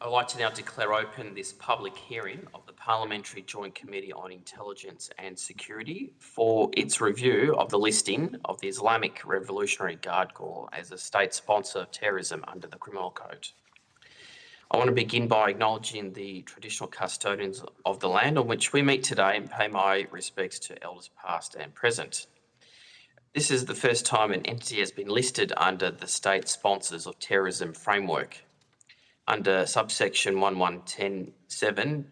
I'd like to now declare open this public hearing of the Parliamentary Joint Committee on Intelligence and Security for its review of the listing of the Islamic Revolutionary Guard Corps as a state sponsor of terrorism under the Criminal Code. I want to begin by acknowledging the traditional custodians of the land on which we meet today and pay my respects to elders past and present. This is the first time an entity has been listed under the state sponsors of terrorism framework. Under subsection 1110(7),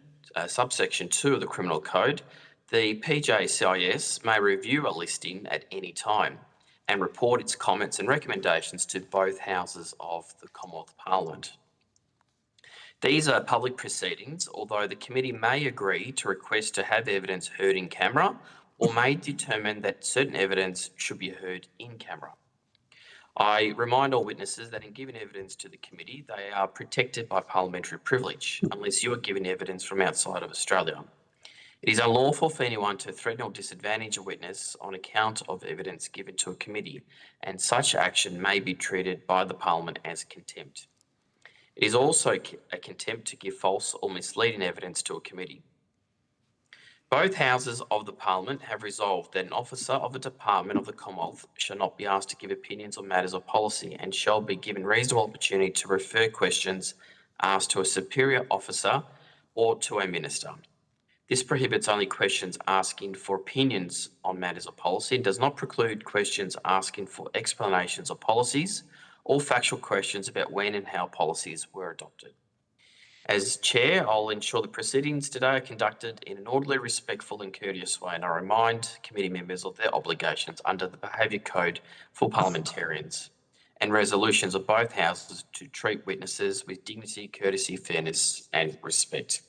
subsection 2 of the Criminal Code, the PJCIS may review a listing at any time and report its comments and recommendations to both houses of the Commonwealth Parliament. These are public proceedings, although the committee may agree to request to have evidence heard in camera or may determine that certain evidence should be heard in camera. I remind all witnesses that in giving evidence to the committee, they are protected by parliamentary privilege unless you are giving evidence from outside of Australia. It is unlawful for anyone to threaten or disadvantage a witness on account of evidence given to a committee, and such action may be treated by the Parliament as contempt. It is also a contempt to give false or misleading evidence to a committee. Both houses of the Parliament have resolved that an officer of a department of the Commonwealth shall not be asked to give opinions on matters of policy and shall be given reasonable opportunity to refer questions asked to a superior officer or to a minister. This prohibits only questions asking for opinions on matters of policy and does not preclude questions asking for explanations of policies or factual questions about when and how policies were adopted. As Chair, I'll ensure the proceedings today are conducted in an orderly, respectful and courteous way, and I remind committee members of their obligations under the Behaviour Code for Parliamentarians and resolutions of both houses to treat witnesses with dignity, courtesy, fairness and respect.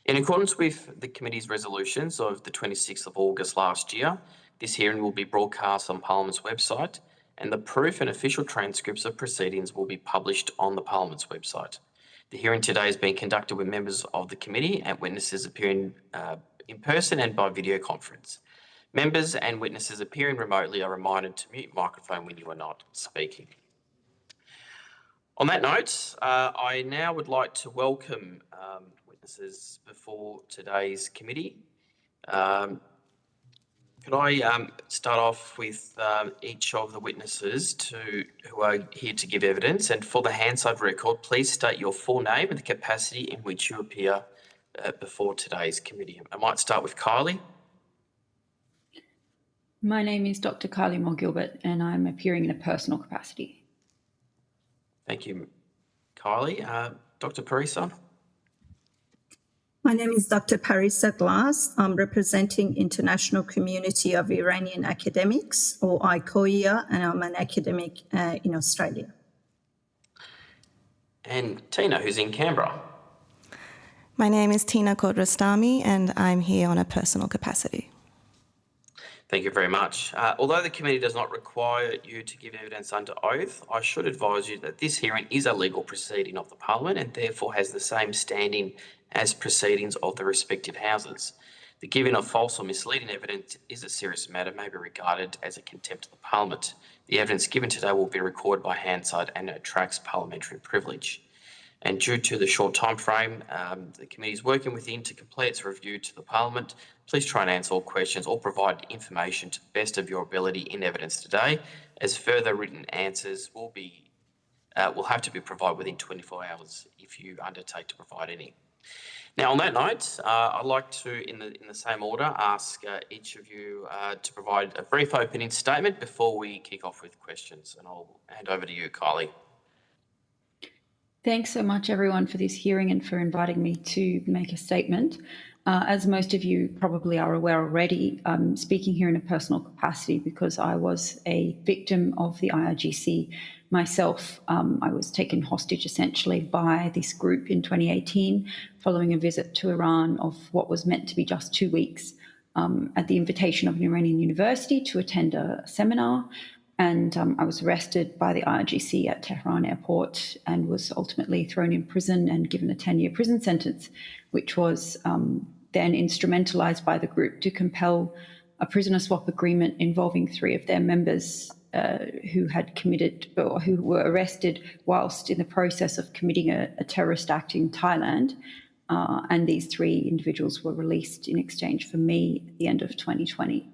In accordance with the committee's resolutions of the 26th of August last year, this hearing will be broadcast on Parliament's website and the proof and official transcripts of proceedings will be published on the Parliament's website. The hearing today is being conducted with members of the committee and witnesses appearing in person and by video conference. Members and witnesses appearing remotely are reminded to mute your microphone when you are not speaking. On that note, I now would like to welcome witnesses before today's committee. Could I start off with each of the witnesses who are here to give evidence, and for the Hansard record, please state your full name and the capacity in which you appear before today's committee. I might start with Kylie. My name is Dr. Kylie Moore-Gilbert and I'm appearing in a personal capacity. Thank you, Kylie. Dr. Parisa. My name is Dr. Parisa Glass. I'm representing International Community of Iranian Academics, or ICOIA, and I'm an academic in Australia. And Tina, who's in Canberra. My name is Tina Kodrastami and I'm here on a personal capacity. Thank you very much. Although the committee does not require you to give evidence under oath, I should advise you that this hearing is a legal proceeding of the Parliament and therefore has the same standing as proceedings of the respective houses. The giving of false or misleading evidence is a serious matter, may be regarded as a contempt of the Parliament. The evidence given today will be recorded by Hansard and attracts parliamentary privilege. And due to the short time frame the committee is working within to complete its review to the Parliament, please try and answer all questions or provide information to the best of your ability in evidence today, as further written answers will have to be provided within 24 hours if you undertake to provide any. Now, on that note, I'd like to, in the same order, ask each of you to provide a brief opening statement before we kick off with questions, and I'll hand over to you, Kylie. Thanks so much, everyone, for this hearing and for inviting me to make a statement. As most of you probably are aware already, I'm speaking here in a personal capacity because I was a victim of the IRGC myself. I was taken hostage essentially by this group in 2018 following a visit to Iran of what was meant to be just 2 weeks at the invitation of an Iranian university to attend a seminar. And I was arrested by the IRGC at Tehran airport and was ultimately thrown in prison and given a 10-year prison sentence, which was then instrumentalized by the group to compel a prisoner swap agreement involving 3 of their members who had committed or who were arrested whilst in the process of committing a terrorist act in Thailand. And these 3 individuals were released in exchange for me at the end of 2020.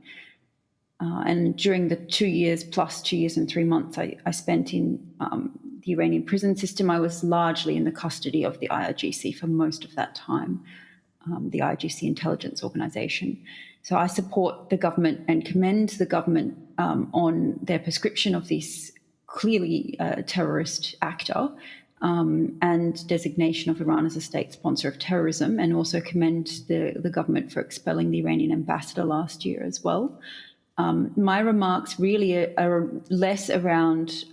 And during the 2 years plus 2 years and 3 months I spent in the Iranian prison system, I was largely in the custody of the IRGC for most of that time, the IRGC intelligence organisation. So I support the government and commend the government on their prescription of this clearly terrorist actor and designation of Iran as a state sponsor of terrorism, and also commend the government for expelling the Iranian ambassador last year as well. My remarks really are less around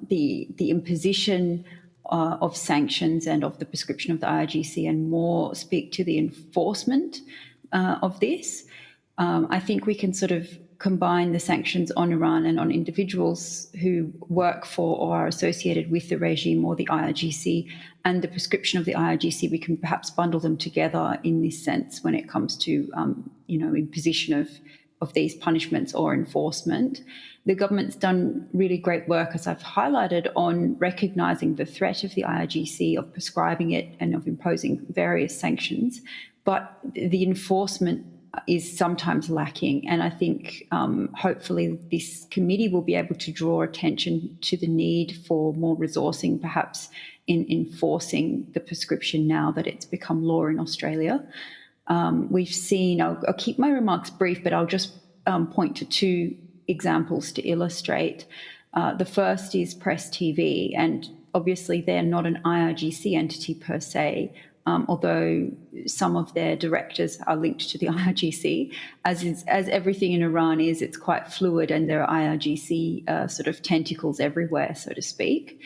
the imposition of sanctions and of the prescription of the IRGC, and more speak to the enforcement of this. I think we can sort of combine the sanctions on Iran and on individuals who work for or are associated with the regime or the IRGC, and the prescription of the IRGC. We can perhaps bundle them together in this sense when it comes to, imposition of these punishments or enforcement. The government's done really great work, as I've highlighted, on recognising the threat of the IRGC, of prescribing it and of imposing various sanctions, but the enforcement is sometimes lacking. And I think hopefully this committee will be able to draw attention to the need for more resourcing perhaps in enforcing the prescription now that it's become law in Australia. We've seen, I'll keep my remarks brief, but I'll just point to 2 examples to illustrate. The first is Press TV, and obviously they're not an IRGC entity per se, although some of their directors are linked to the IRGC. As everything in Iran is, it's quite fluid, and there are IRGC sort of tentacles everywhere, so to speak.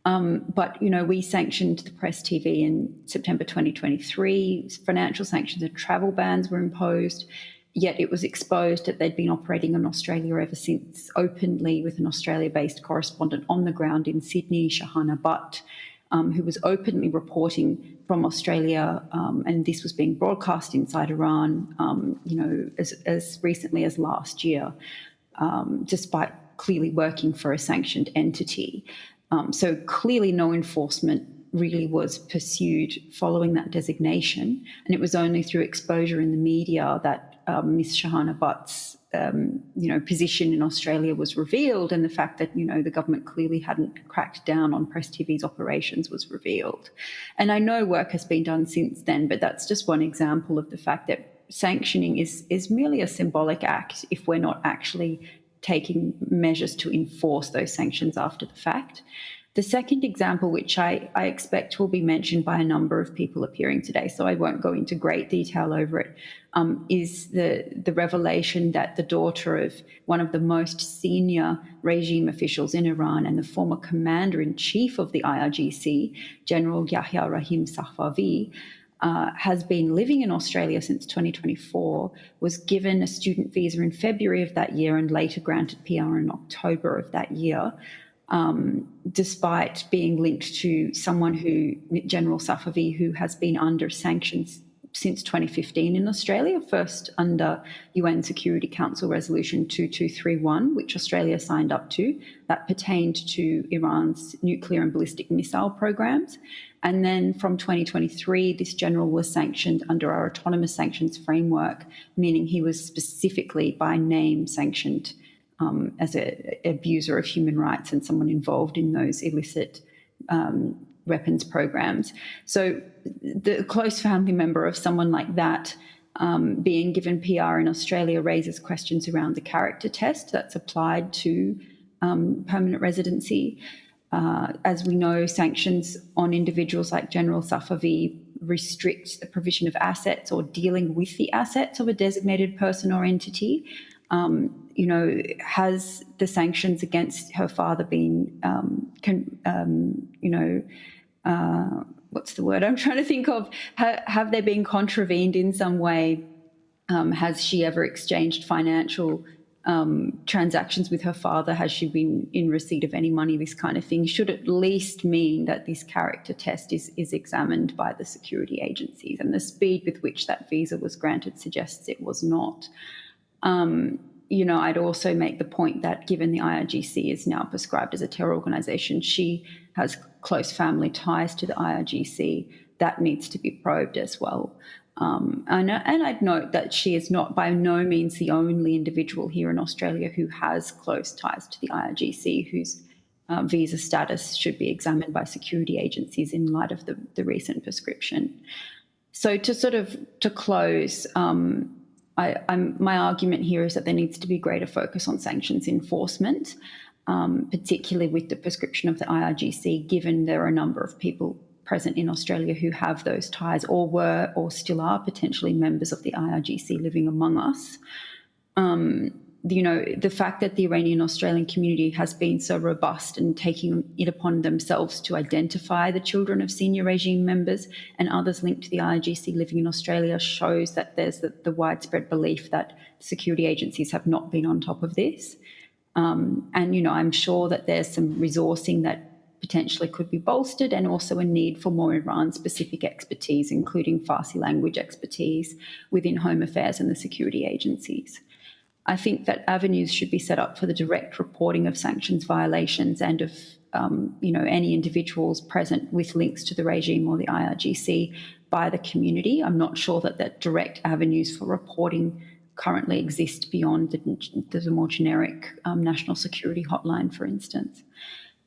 But, we sanctioned the Press TV in September 2023. Financial sanctions and travel bans were imposed, yet it was exposed that they'd been operating in Australia ever since, openly, with an Australia-based correspondent on the ground in Sydney, Shahana Butt, who was openly reporting from Australia, and this was being broadcast inside Iran, as recently as last year, despite clearly working for a sanctioned entity. So clearly no enforcement really was pursued following that designation, and it was only through exposure in the media that Ms. Shahana Butt's position in Australia was revealed, and the fact that the government clearly hadn't cracked down on Press TV's operations was revealed. And I know work has been done since then, but that's just one example of the fact that sanctioning is merely a symbolic act if we're not actually taking measures to enforce those sanctions after the fact. The second example, which I expect will be mentioned by a number of people appearing today, so I won't go into great detail over it, is the revelation that the daughter of one of the most senior regime officials in Iran and the former commander-in-chief of the IRGC, General Yahya Rahim Safavi, has been living in Australia since 2024, was given a student visa in February of that year and later granted PR in October of that year, despite being linked to someone General Safavi, who has been under sanctions since 2015 in Australia, first under UN Security Council Resolution 2231, which Australia signed up to, that pertained to Iran's nuclear and ballistic missile programs. And then from 2023, this general was sanctioned under our autonomous sanctions framework, meaning he was specifically by name sanctioned as an abuser of human rights and someone involved in those illicit weapons programs. So the close family member of someone like that being given PR in Australia raises questions around the character test that's applied to permanent residency. As we know, sanctions on individuals like General Safavi restrict the provision of assets or dealing with the assets of a designated person or entity. Has the sanctions against her father been, what's the word I'm trying to think of? Have they been contravened in some way? Has she ever exchanged financial transactions with her father? Has she been in receipt of any money? This kind of thing should at least mean that this character test is examined by the security agencies, and the speed with which that visa was granted suggests it was not. I'd also make the point that given the IRGC is now prescribed as a terror organisation, she has close family ties to the IRGC. That needs to be probed as well. And I'd note that she is not by no means the only individual here in Australia who has close ties to the IRGC, whose visa status should be examined by security agencies in light of the recent prescription. So to close, my argument here is that there needs to be greater focus on sanctions enforcement, particularly with the prescription of the IRGC, given there are a number of people present in Australia who have those ties or were or still are potentially members of the IRGC living among us. The fact that the Iranian Australian community has been so robust and taking it upon themselves to identify the children of senior regime members and others linked to the IRGC living in Australia shows that there's the widespread belief that security agencies have not been on top of this. I'm sure that there's some resourcing that potentially could be bolstered, and also a need for more Iran-specific expertise, including Farsi language expertise within Home Affairs and the security agencies. I think that avenues should be set up for the direct reporting of sanctions violations and of any individuals present with links to the regime or the IRGC by the community. I'm not sure that direct avenues for reporting currently exist beyond the more generic national security hotline, for instance.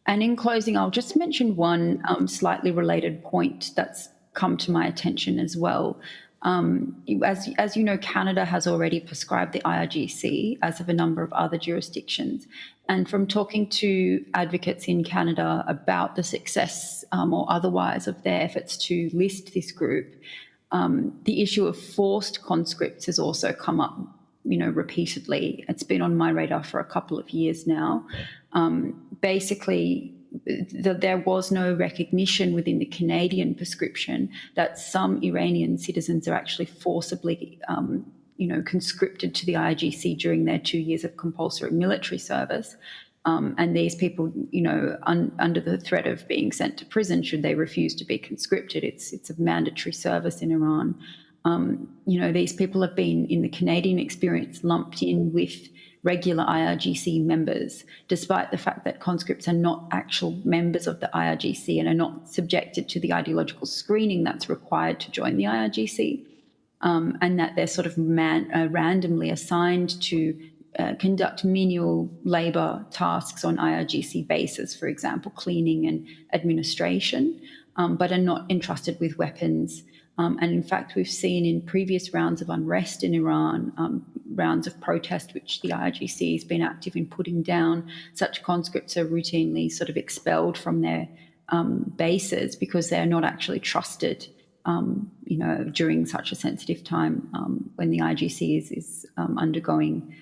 And in closing, I'll just mention one slightly related point that's come to my attention as well. As you know, Canada has already prescribed the IRGC, as have a number of other jurisdictions. And from talking to advocates in Canada about the success or otherwise of their efforts to list this group, the issue of forced conscripts has also come up, repeatedly. It's been on my radar for a couple of years now. Basically, there was no recognition within the Canadian prescription that some Iranian citizens are actually forcibly, conscripted to the IRGC during their 2 years of compulsory military service. And these people, under the threat of being sent to prison should they refuse to be conscripted, it's a mandatory service in Iran. These people have been, in the Canadian experience, lumped in with regular IRGC members, despite the fact that conscripts are not actual members of the IRGC and are not subjected to the ideological screening that's required to join the IRGC, and that they're sort of randomly assigned to conduct menial labour tasks on IRGC basis, for example, cleaning and administration, but are not entrusted with weapons. And in fact, we've seen in previous rounds of unrest in Iran, rounds of protest, which the IRGC has been active in putting down, such conscripts are routinely sort of expelled from their bases because they're not actually trusted, during such a sensitive time when the IRGC is undergoing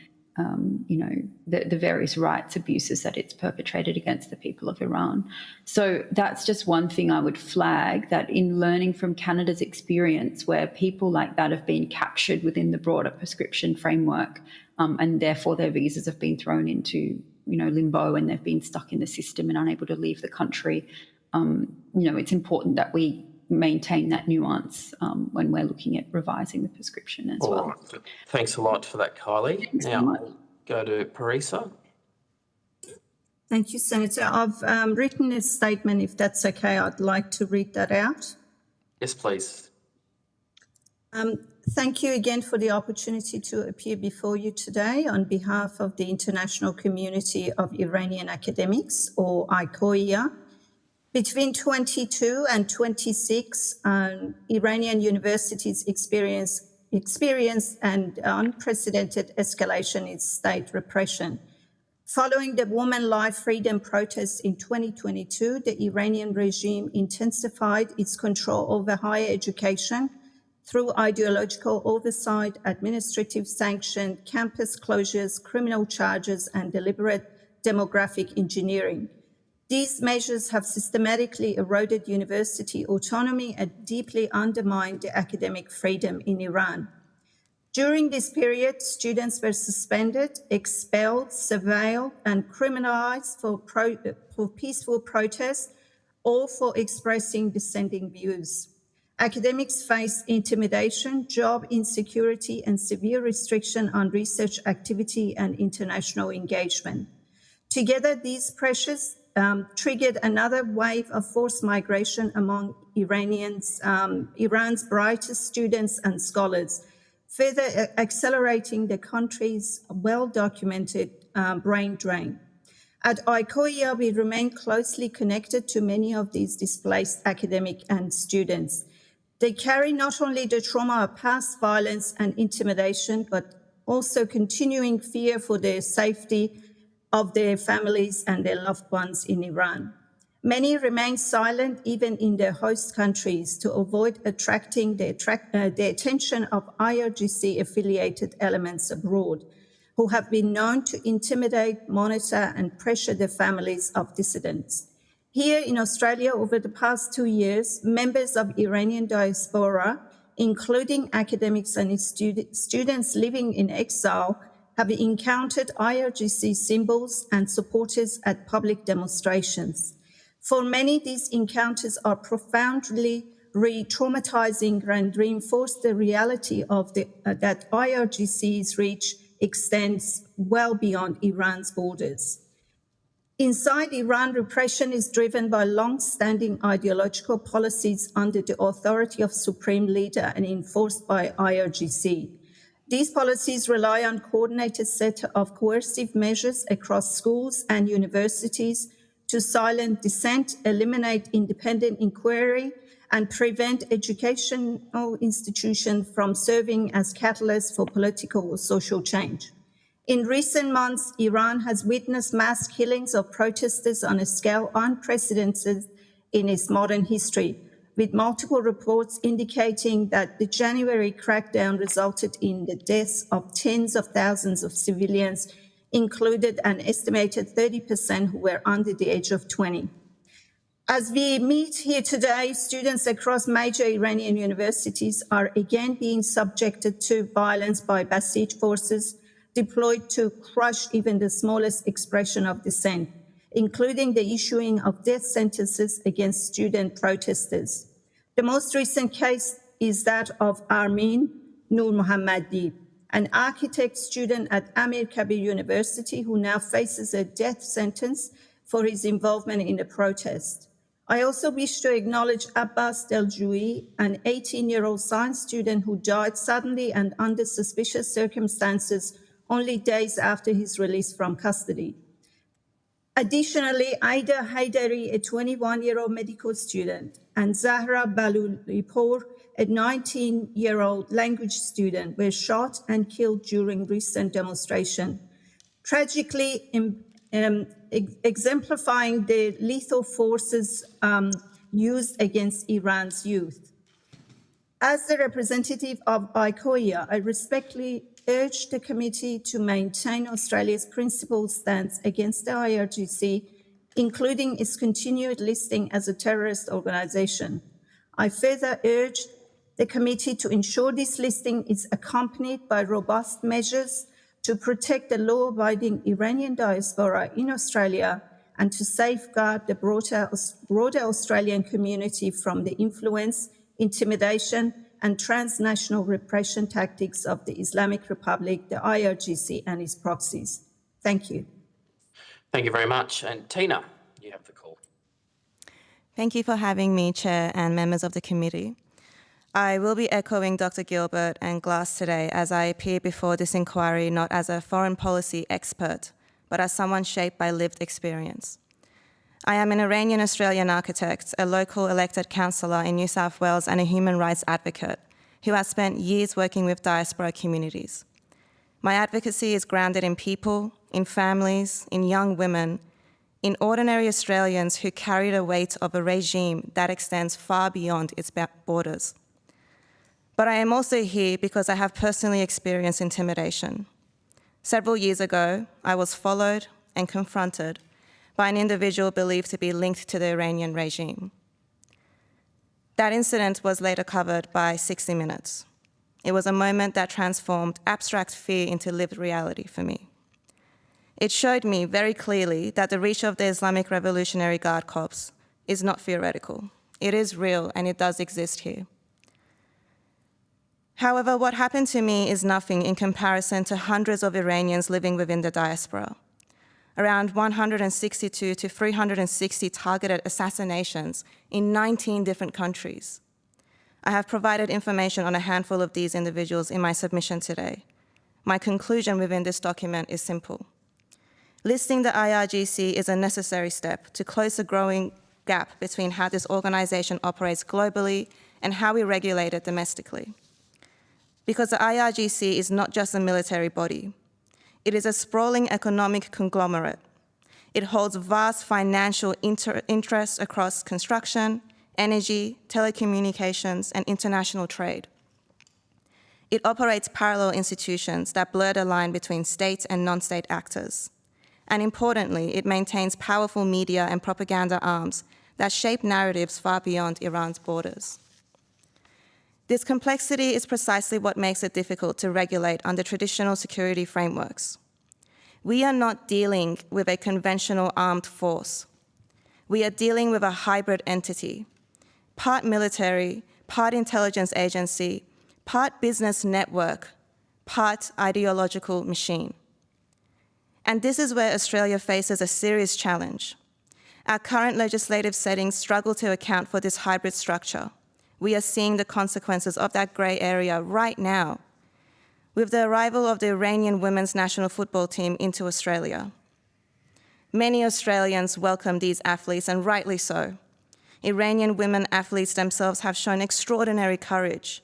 the various rights abuses that it's perpetrated against the people of Iran. So that's just one thing I would flag, that in learning from Canada's experience, where people like that have been captured within the broader prescription framework, and therefore their visas have been thrown into limbo and they've been stuck in the system and unable to leave the country. It's important that we maintain that nuance when we're looking at revising the prescription as well. Right. Thanks a lot for that, Kylie. Thanks now so much. I'll go to Parisa. Thank you, Senator. I've written a statement. If that's okay, I'd like to read that out. Yes, please. Thank you again for the opportunity to appear before you today on behalf of the International Community of Iranian Academics, or ICOIA. Between 22 and 26, Iranian universities experienced an unprecedented escalation in state repression. Following the Women Life Freedom protests in 2022, the Iranian regime intensified its control over higher education through ideological oversight, administrative sanction, campus closures, criminal charges, and deliberate demographic engineering. These measures have systematically eroded university autonomy and deeply undermined the academic freedom in Iran. During this period, students were suspended, expelled, surveilled, and criminalized for peaceful protests, or for expressing dissenting views. Academics face intimidation, job insecurity, and severe restriction on research activity and international engagement. Together, these pressures triggered another wave of forced migration among Iran's brightest students and scholars, further accelerating the country's well-documented brain drain. At ICOIA, we remain closely connected to many of these displaced academics and students. They carry not only the trauma of past violence and intimidation, but also continuing fear for their safety of their families and their loved ones in Iran. Many remain silent even in their host countries to avoid attracting the attention of IRGC-affiliated elements abroad, who have been known to intimidate, monitor, and pressure the families of dissidents. Here in Australia, over the past 2 years, members of Iranian diaspora, including academics and students living in exile, have encountered IRGC symbols and supporters at public demonstrations. For many, these encounters are profoundly re-traumatizing and reinforce the reality of that IRGC's reach extends well beyond Iran's borders. Inside Iran, repression is driven by long-standing ideological policies under the authority of Supreme Leader and enforced by IRGC. These policies rely on a coordinated set of coercive measures across schools and universities to silence dissent, eliminate independent inquiry, and prevent educational institutions from serving as catalysts for political or social change. In recent months, Iran has witnessed mass killings of protesters on a scale unprecedented in its modern history, with multiple reports indicating that the January crackdown resulted in the deaths of tens of thousands of civilians, included an estimated 30% who were under the age of 20. As we meet here today, students across major Iranian universities are again being subjected to violence by Basij forces deployed to crush even the smallest expression of dissent, including the issuing of death sentences against student protesters. The most recent case is that of Armin Nur Mohammadi, an architect student at Amir Kabir University who now faces a death sentence for his involvement in the protest. I also wish to acknowledge Abbas Deljoui, an 18-year-old science student who died suddenly and under suspicious circumstances only days after his release from custody. Additionally, Aida Haidari, a 21-year-old medical student, and Zahra Balulipour, a 19-year-old language student, were shot and killed during recent demonstration, tragically exemplifying the lethal forces used against Iran's youth. As the representative of ICOIA, I respectfully urge the committee to maintain Australia's principled stance against the IRGC, including its continued listing as a terrorist organisation. I further urge the committee to ensure this listing is accompanied by robust measures to protect the law-abiding Iranian diaspora in Australia and to safeguard the broader Australian community from the influence, intimidation, and transnational repression tactics of the Islamic Republic, the IRGC, and its proxies. Thank you. Thank you very much. And Tina, you have the call. Thank you for having me, Chair and members of the committee. I will be echoing Dr. Gilbert and Glass today as I appear before this inquiry not as a foreign policy expert, but as someone shaped by lived experience. I am an Iranian-Australian architect, a local elected councillor in New South Wales, and a human rights advocate who has spent years working with diaspora communities. My advocacy is grounded in people, in families, in young women, in ordinary Australians who carry the weight of a regime that extends far beyond its borders. But I am also here because I have personally experienced intimidation. Several years ago, I was followed and confronted by an individual believed to be linked to the Iranian regime. That incident was later covered by 60 Minutes. It was a moment that transformed abstract fear into lived reality for me. It showed me very clearly that the reach of the Islamic Revolutionary Guard Corps is not theoretical. It is real and it does exist here. However, what happened to me is nothing in comparison to hundreds of Iranians living within the diaspora. Around 162 to 360 targeted assassinations in 19 different countries. I have provided information on a handful of these individuals in my submission today. My conclusion within this document is simple. Listing the IRGC is a necessary step to close the growing gap between how this organization operates globally and how we regulate it domestically. Because the IRGC is not just a military body. It is a sprawling economic conglomerate. It holds vast financial interests across construction, energy, telecommunications, and international trade. It operates parallel institutions that blur the line between state and non-state actors. And importantly, it maintains powerful media and propaganda arms that shape narratives far beyond Iran's borders. This complexity is precisely what makes it difficult to regulate under traditional security frameworks. We are not dealing with a conventional armed force. We are dealing with a hybrid entity, part military, part intelligence agency, part business network, part ideological machine. And this is where Australia faces a serious challenge. Our current legislative settings struggle to account for this hybrid structure. We are seeing the consequences of that grey area right now, with the arrival of the Iranian women's national football team into Australia. Many Australians welcome these athletes, and rightly so. Iranian women athletes themselves have shown extraordinary courage.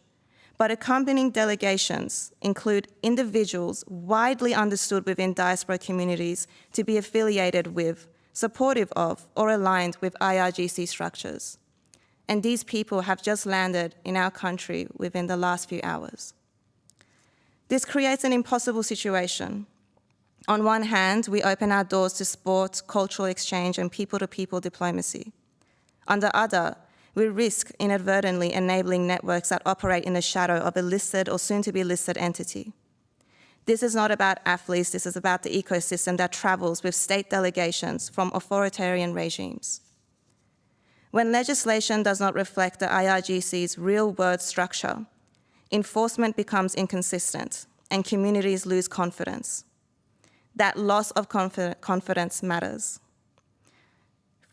But accompanying delegations include individuals widely understood within diaspora communities to be affiliated with, supportive of, or aligned with IRGC structures. And these people have just landed in our country within the last few hours. This creates an impossible situation. On one hand, we open our doors to sport, cultural exchange, and people-to-people diplomacy. On the other, we risk inadvertently enabling networks that operate in the shadow of a listed or soon-to-be listed entity. This is not about athletes, this is about the ecosystem that travels with state delegations from authoritarian regimes. When legislation does not reflect the IRGC's real-world structure, enforcement becomes inconsistent and communities lose confidence. That loss of confidence matters.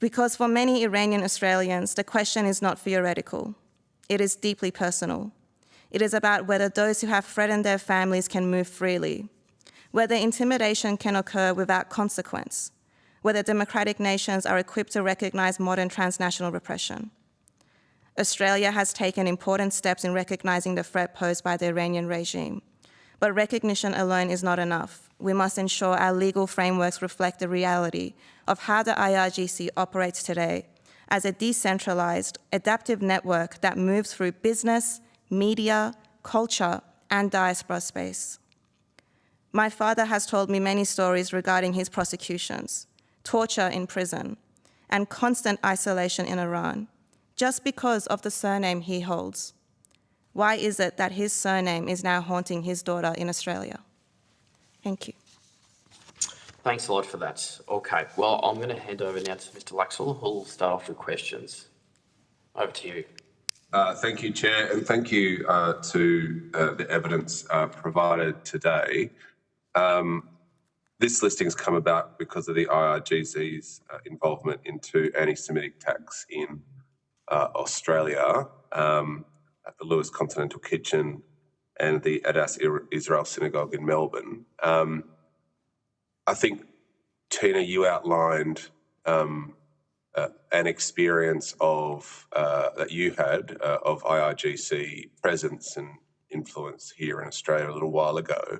Because for many Iranian Australians, the question is not theoretical. It is deeply personal. It is about whether those who have threatened their families can move freely, whether intimidation can occur without consequence, whether democratic nations are equipped to recognize modern transnational repression. Australia has taken important steps in recognizing the threat posed by the Iranian regime, but recognition alone is not enough. We must ensure our legal frameworks reflect the reality of how the IRGC operates today as a decentralized, adaptive network that moves through business, media, culture, and diaspora space. My father has told me many stories regarding his prosecutions, torture in prison, and constant isolation in Iran, just because of the surname he holds. Why is it that his surname is now haunting his daughter in Australia? Thank you. Thanks a lot for that. Okay, well, I'm going to hand over now to Mr. Laxall, who will start off with questions. Over to you. Thank you, Chair, and thank you to the evidence provided today. This listing has come about because of the IRGC's involvement into anti-Semitic attacks in Australia at the Lewis Continental Kitchen and the Adass Israel Synagogue in Melbourne. I think, Tina, you outlined an experience of that you had of IRGC presence and influence here in Australia a little while ago.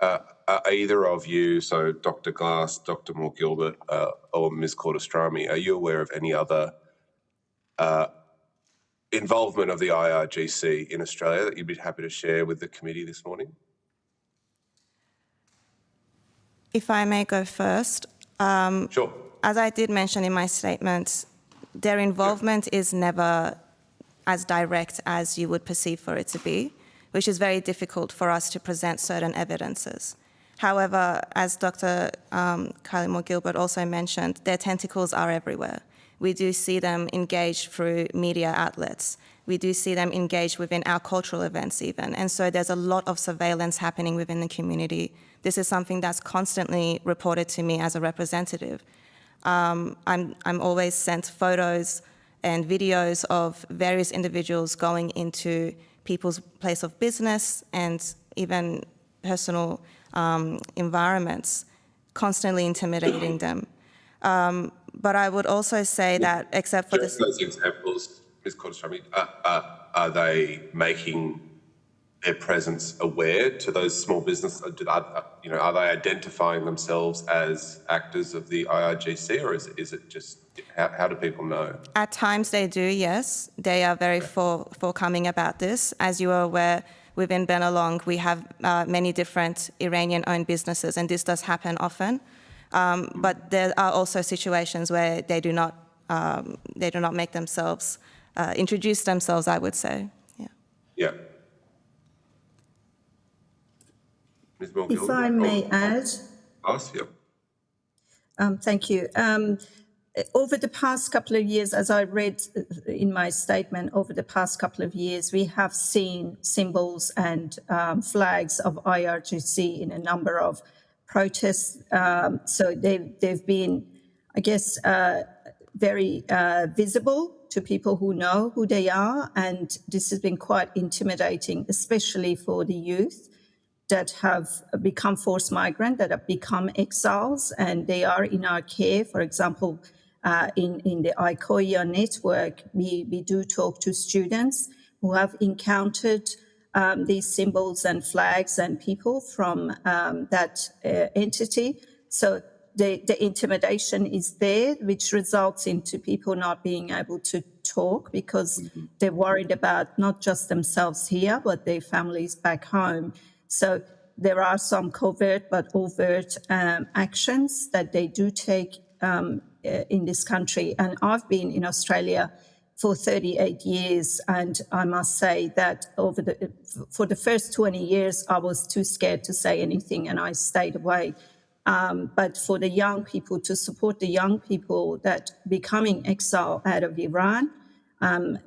Are either of you, so Dr. Glass, Dr. Moore-Gilbert, or Ms. Cordestrami, are you aware of any other involvement of the IRGC in Australia that you'd be happy to share with the committee this morning? If I may go first. Sure. As I did mention in my statement, their involvement is never as direct as you would perceive for it to be, which is very difficult for us to present certain evidences. However, as Dr. Kylie Moore-Gilbert also mentioned, their tentacles are everywhere. we do see them engaged through media outlets. We do see them engaged within our cultural events even. And so there's a lot of surveillance happening within the community. This is something that's constantly reported to me as a representative. I'm always sent photos and videos of various individuals going into people's place of business and even personal environments, constantly intimidating them. But I would also say that, except for Just those examples, Ms. Kordeström, are they making their presence aware to those small businesses? Are they identifying themselves as actors of the IRGC, or is it just how do people know? At times they do, yes. They are very forthcoming about this. As you are aware, within Benelong, we have many different Iranian-owned businesses, and this does happen often. But there are also situations where they do not make themselves, introduce themselves, I would say. Yeah. Ms. Moore, If I may add. Ask, yeah. Thank you. Over the past couple of years, as I read in my statement, over the past couple of years, we have seen symbols and flags of IRGC in a number of protests. So they've been, I guess, very visible to people who know who they are. And this has been quite intimidating, especially for the youth that have become forced migrant, that have become exiles, and they are in our care. For example, in the ICOIA network, we do talk to students who have encountered these symbols and flags and people from that entity. So the intimidation is there, which results into people not being able to talk because they're worried about not just themselves here, but their families back home. So there are some covert but overt actions that they do take in this country. And I've been in Australia for 38 years, and I must say that for the first 20 years, I was too scared to say anything, and I stayed away. But for the young people, to support the young people that becoming exile out of Iran,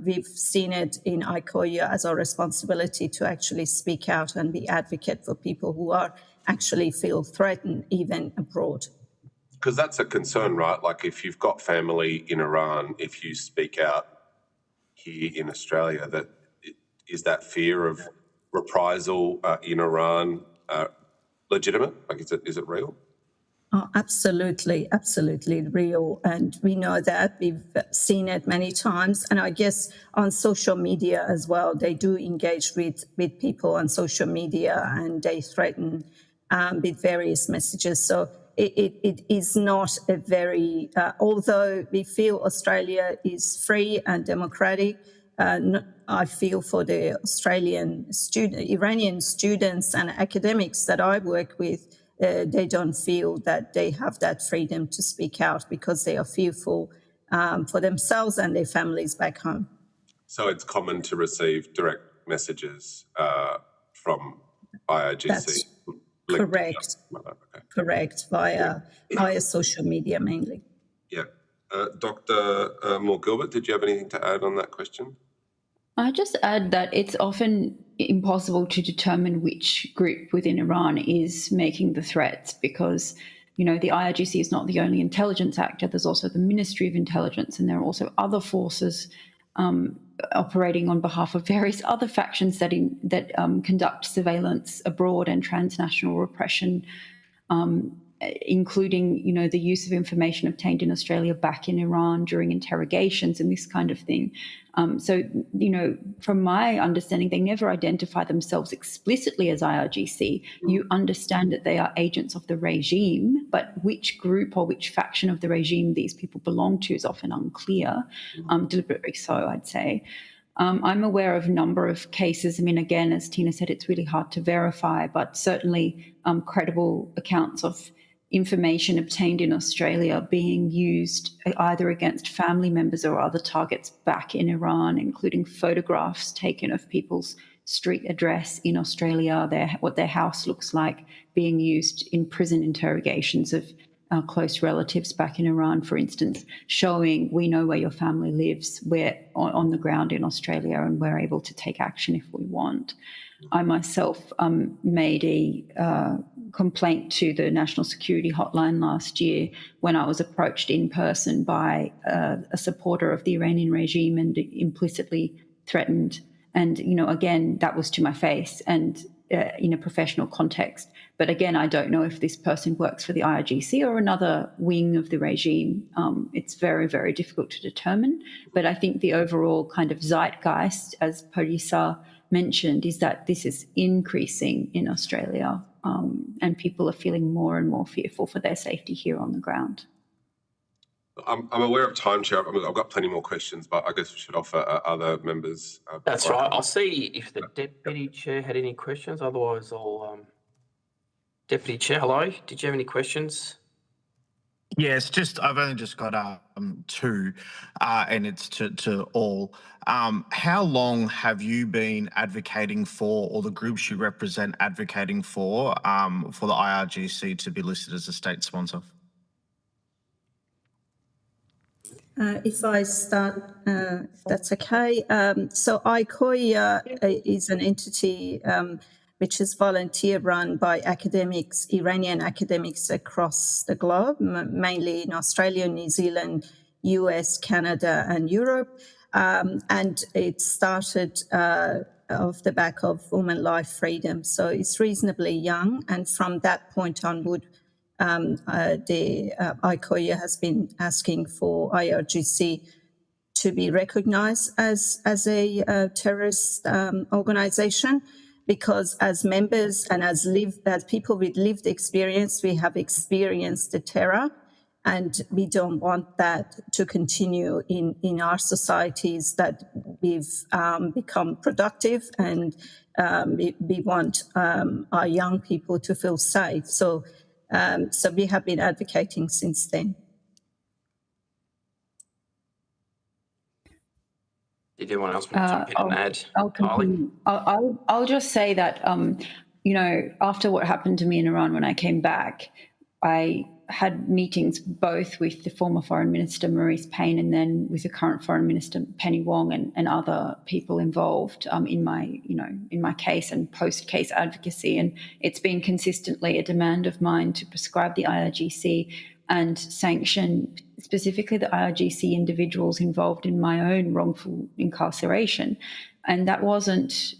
we've seen it in ICOIA as our responsibility to actually speak out and be advocate for people who are actually feel threatened even abroad. Because that's a concern, right? Like if you've got family in Iran, if you speak out here in Australia, is that fear of reprisal in Iran legitimate? Like, is it real? Oh, absolutely real. And we know that. We've seen it many times. And I guess on social media as well, they do engage with people on social media and they threaten with various messages. So it is not a very, although we feel Australia is free and democratic, I feel for the Iranian students and academics that I work with, they don't feel that they have that freedom to speak out because they are fearful for themselves and their families back home. So it's common to receive direct messages from IRGC? That's correct. Okay. Correct, via social media mainly. Yeah. Dr. Moore-Gilbert, did you have anything to add on that question? I just add that it's often impossible to determine which group within Iran is making the threats because, the IRGC is not the only intelligence actor. There's also the Ministry of Intelligence, and there are also other forces operating on behalf of various other factions that conduct surveillance abroad and transnational repression, including, the use of information obtained in Australia back in Iran during interrogations and this kind of thing. So, from my understanding, they never identify themselves explicitly as IRGC. You understand that they are agents of the regime, but which group or which faction of the regime these people belong to is often unclear, deliberately so, I'd say. I'm aware of a number of cases. I mean, again, as Tina said, it's really hard to verify, but certainly credible accounts of information obtained in Australia being used either against family members or other targets back in Iran, including photographs taken of people's street address in Australia, what their house looks like, being used in prison interrogations of close relatives back in Iran, for instance, showing we know where your family lives, we're on the ground in Australia, and we're able to take action if we want. I myself made a complaint to the National Security Hotline last year when I was approached in person by a supporter of the Iranian regime and implicitly threatened. And, you know, again, that was to my face and in a professional context. But again, I don't know if this person works for the IRGC or another wing of the regime. It's very, very difficult to determine. But I think the overall kind of zeitgeist, as Parisa mentioned, is that this is increasing in Australia, and people are feeling more and more fearful for their safety here on the ground. I'm aware of time, Chair. I've got plenty more questions, but I guess we should offer other members. That's right. I'll see if the Deputy Chair had any questions. Otherwise, I'll... Deputy Chair, hello. Did you have any questions? Yes, I've only just got two, and it's to all. How long have you been advocating for, or the groups you represent advocating for the IRGC to be listed as a state sponsor? If I start, if that's okay. So ICOIA is an entity which is volunteer-run by academics, Iranian academics across the globe, mainly in Australia, New Zealand, US, Canada, and Europe. And it started off the back of women life freedom. So it's reasonably young. And from that point onward, the ICOIA has been asking for IRGC to be recognized as a terrorist organization, because as members and as people with lived experience, we have experienced the terror, and we don't want that to continue in our societies, that we've become productive, and we want our young people to feel safe. So we have been advocating since then. Did anyone else want to jump in and add? I'll continue. I'll just say that, you know, after what happened to me in Iran when I came back, I had meetings both with the former Foreign Minister Maurice Payne and then with the current Foreign Minister Penny Wong and other people involved in my case and post-case advocacy. And it's been consistently a demand of mine to prescribe the IRGC and sanction specifically the IRGC individuals involved in my own wrongful incarceration. And that wasn't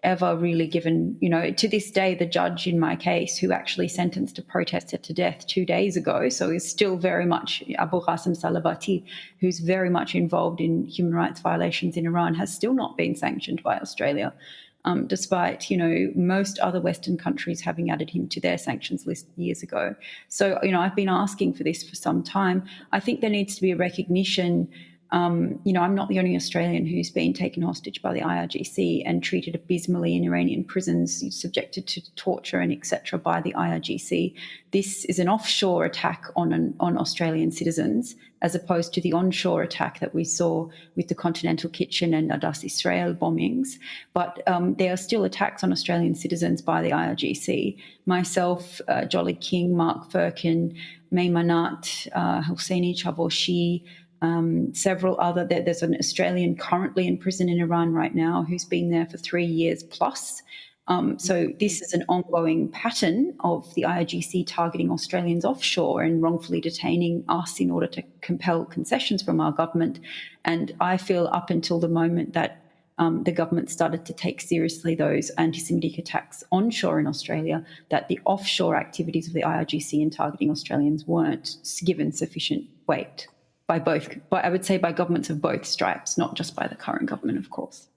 ever really given, you know, to this day, the judge in my case who actually sentenced a protester to death 2 days ago, so is still very much, Abu Qasim Salabati, who's very much involved in human rights violations in Iran, has still not been sanctioned by Australia, despite, you know, most other Western countries having added him to their sanctions list years ago. So, you know, I've been asking for this for some time. I think there needs to be a recognition. You know, I'm not the only Australian who's been taken hostage by the IRGC and treated abysmally in Iranian prisons, subjected to torture and etc. by the IRGC. This is an offshore attack on Australian citizens, as opposed to the onshore attack that we saw with the Continental Kitchen and Adas Israel bombings. But there are still attacks on Australian citizens by the IRGC. Myself, Jolly King, Mark Firkin, Maymanat, Hosseini Chavoshi, several other, there's an Australian currently in prison in Iran right now who's been there for 3 years plus. So this is an ongoing pattern of the IRGC targeting Australians offshore and wrongfully detaining us in order to compel concessions from our government. And I feel up until the moment that the government started to take seriously those anti-Semitic attacks onshore in Australia, that the offshore activities of the IRGC in targeting Australians weren't given sufficient weight. I would say by governments of both stripes, not just by the current government, of course.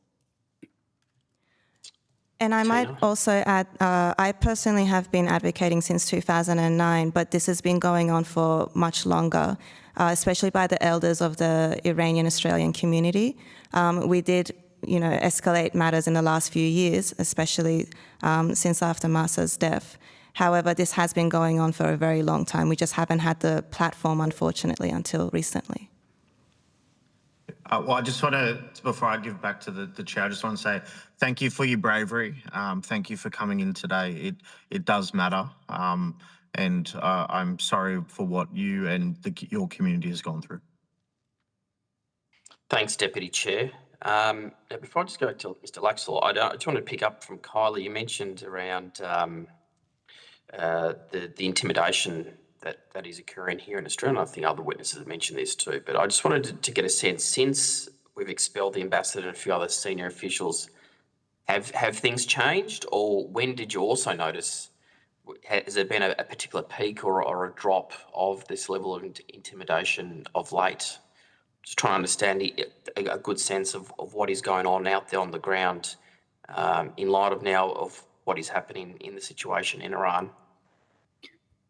And I might also add, I personally have been advocating since 2009, but this has been going on for much longer, especially by the elders of the Iranian Australian community. We did, you know, escalate matters in the last few years, especially since after Masa's death. However, this has been going on for a very long time. We just haven't had the platform, unfortunately, until recently. Well, I just want to, before I give back to the chair, I just want to say thank you for your bravery. Thank you for coming in today. It does matter. and I'm sorry for what you and your community has gone through. Thanks, Deputy Chair. Now before I just go to Mr. Laxall, I just want to pick up from Kylie. You mentioned around the intimidation that is occurring here in Australia, and I think other witnesses have mentioned this too. But I just wanted to get a sense, since we've expelled the ambassador and a few other senior officials, have things changed, or when did you also notice? Has there been a particular peak or a drop of this level of intimidation of late? Just trying to understand a good sense of what is going on out there on the ground in light of now of what is happening in the situation in Iran.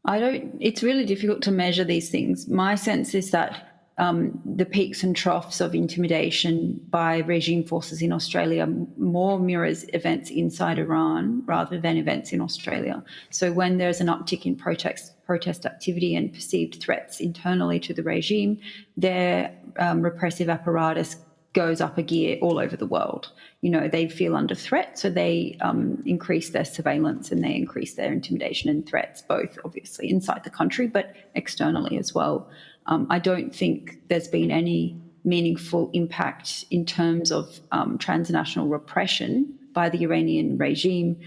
It's really difficult to measure these things. My sense is that the peaks and troughs of intimidation by regime forces in Australia more mirrors events inside Iran rather than events in Australia. So when there's an uptick in protest activity and perceived threats internally to the regime, their repressive apparatus goes up a gear all over the world. You know, they feel under threat, so they increase their surveillance and they increase their intimidation and threats, both obviously inside the country but externally as well. I don't think there's been any meaningful impact in terms of transnational repression by the Iranian regime,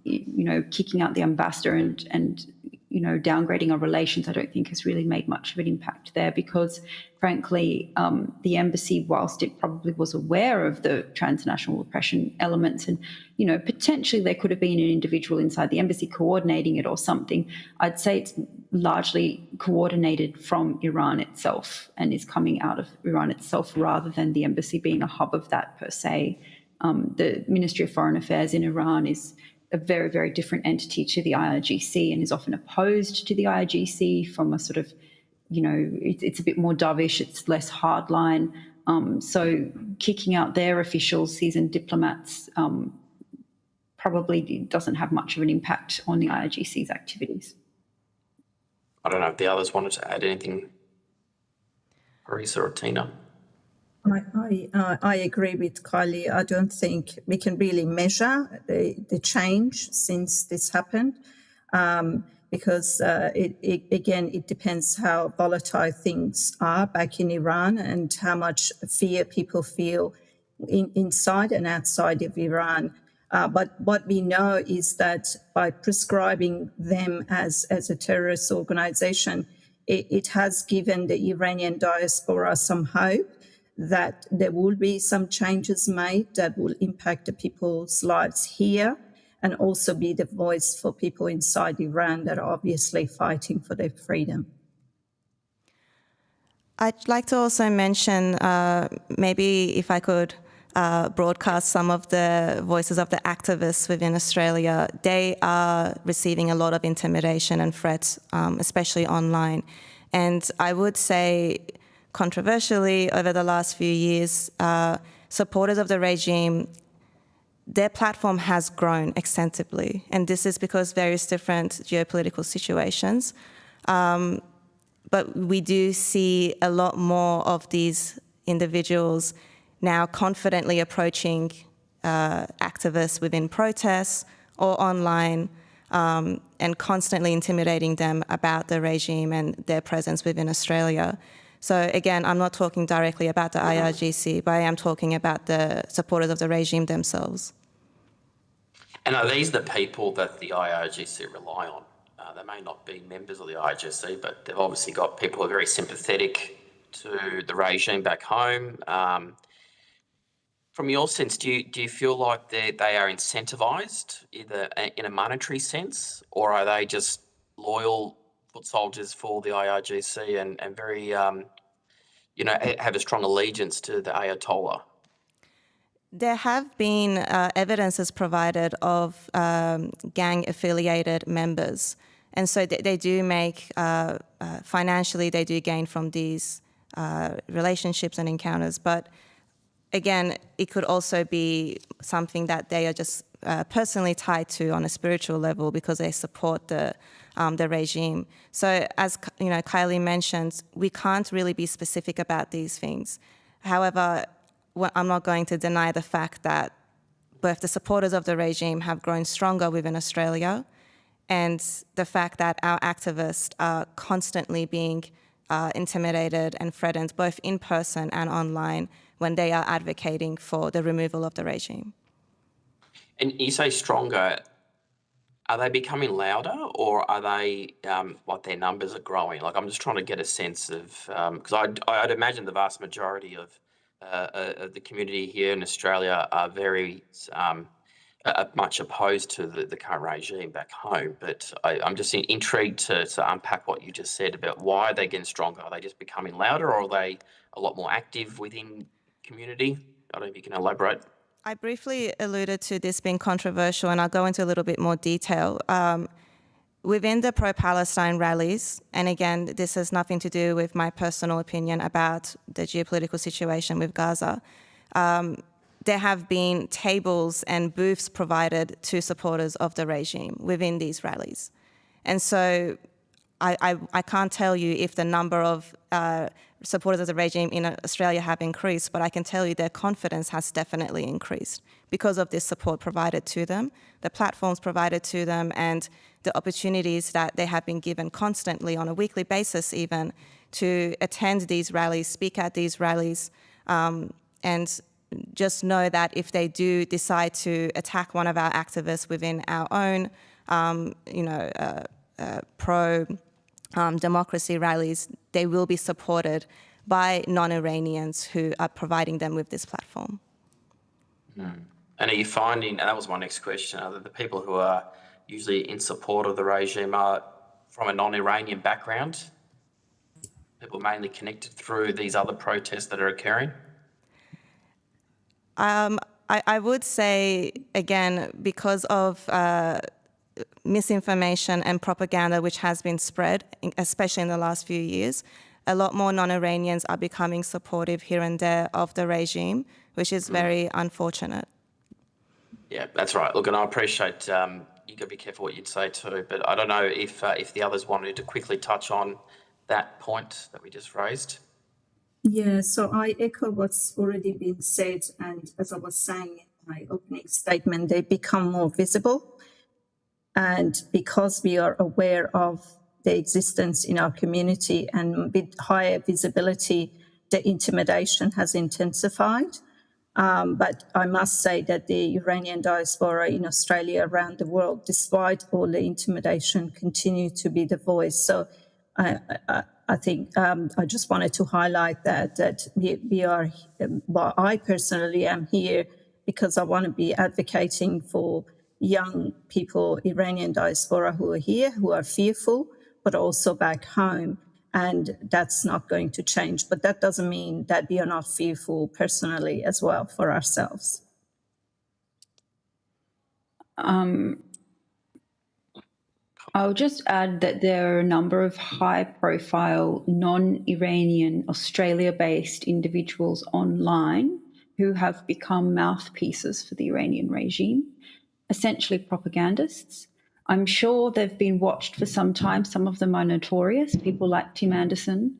kicking out the ambassador and downgrading our relations. I don't think has really made much of an impact there because, frankly, the embassy, whilst it probably was aware of the transnational repression elements and, potentially there could have been an individual inside the embassy coordinating it or something, I'd say it's largely coordinated from Iran itself and is coming out of Iran itself rather than the embassy being a hub of that per se. The Ministry of Foreign Affairs in Iran is a very, very different entity to the IRGC and is often opposed to the IRGC from a sort of, it's a bit more dovish, it's less hardline. So kicking out their officials, seasoned diplomats, probably doesn't have much of an impact on the IRGC's activities. I don't know if the others wanted to add anything, Marisa or Tina. I agree with Kylie. I don't think we can really measure the change since this happened because, it depends how volatile things are back in Iran and how much fear people feel inside and outside of Iran. But what we know is that by prescribing them as a terrorist organization, it has given the Iranian diaspora some hope that there will be some changes made that will impact the people's lives here and also be the voice for people inside Iran that are obviously fighting for their freedom. I'd like to also mention, maybe if I could broadcast some of the voices of the activists within Australia. They are receiving a lot of intimidation and threats, especially online. And I would say, controversially, over the last few years, supporters of the regime, their platform has grown extensively. And this is because various different geopolitical situations. But we do see a lot more of these individuals now confidently approaching activists within protests or online and constantly intimidating them about the regime and their presence within Australia. So again, I'm not talking directly about the IRGC, but I am talking about the supporters of the regime themselves. And are these the people that the IRGC rely on? They may not be members of the IRGC, but they've obviously got people who are very sympathetic to the regime back home. From your sense, do you feel like they are incentivised either in a monetary sense, or are they just loyal foot soldiers for the IRGC and very, have a strong allegiance to the Ayatollah? There have been evidences provided of gang-affiliated members. And so they do make, financially, they do gain from these relationships and encounters. But again, it could also be something that they are just personally tied to on a spiritual level because they support the regime. So as Kylie mentioned, we can't really be specific about these things. However, I'm not going to deny the fact that both the supporters of the regime have grown stronger within Australia and the fact that our activists are constantly being intimidated and threatened, both in person and online, when they are advocating for the removal of the regime. And you say stronger, are they becoming louder, or are they, like their numbers are growing? Like, I'm just trying to get a sense of, because I'd imagine the vast majority of the community here in Australia are very much opposed to the current regime back home. But I'm just intrigued to unpack what you just said about why they're getting stronger. Are they just becoming louder, or are they a lot more active within community? I don't know if you can elaborate. I briefly alluded to this being controversial, and I'll go into a little bit more detail. Within the pro-Palestine rallies, and again, this has nothing to do with my personal opinion about the geopolitical situation with Gaza, there have been tables and booths provided to supporters of the regime within these rallies. And so I can't tell you if the number of supporters of the regime in Australia have increased, but I can tell you their confidence has definitely increased because of this support provided to them, the platforms provided to them, and the opportunities that they have been given constantly on a weekly basis even to attend these rallies, speak at these rallies, and just know that if they do decide to attack one of our activists within our own, pro-democracy rallies, they will be supported by non-Iranians who are providing them with this platform. And are you finding, and that was my next question, are the people who are usually in support of the regime are from a non-Iranian background? People mainly connected through these other protests that are occurring? I would say, again, because of misinformation and propaganda which has been spread, especially in the last few years, a lot more non-Iranians are becoming supportive here and there of the regime, which is very unfortunate. Yeah, that's right. Look, and I appreciate you got to be careful what you'd say too, but I don't know if the others wanted to quickly touch on that point that we just raised. Yeah, so I echo what's already been said, and as I was saying in my opening statement, they become more visible. And because we are aware of the existence in our community and with higher visibility, the intimidation has intensified. But I must say that the Iranian diaspora in Australia, around the world, despite all the intimidation, continue to be the voice. So I think I just wanted to highlight that we are, well, I personally am here because I want to be advocating for young people, Iranian diaspora who are here, who are fearful, but also back home. And that's not going to change. But that doesn't mean that we are not fearful personally as well for ourselves. I'll just add that there are a number of high-profile non-Iranian Australia-based individuals online who have become mouthpieces for the Iranian regime, essentially propagandists. I'm sure they've been watched for some time. Some of them are notorious, people like Tim Anderson,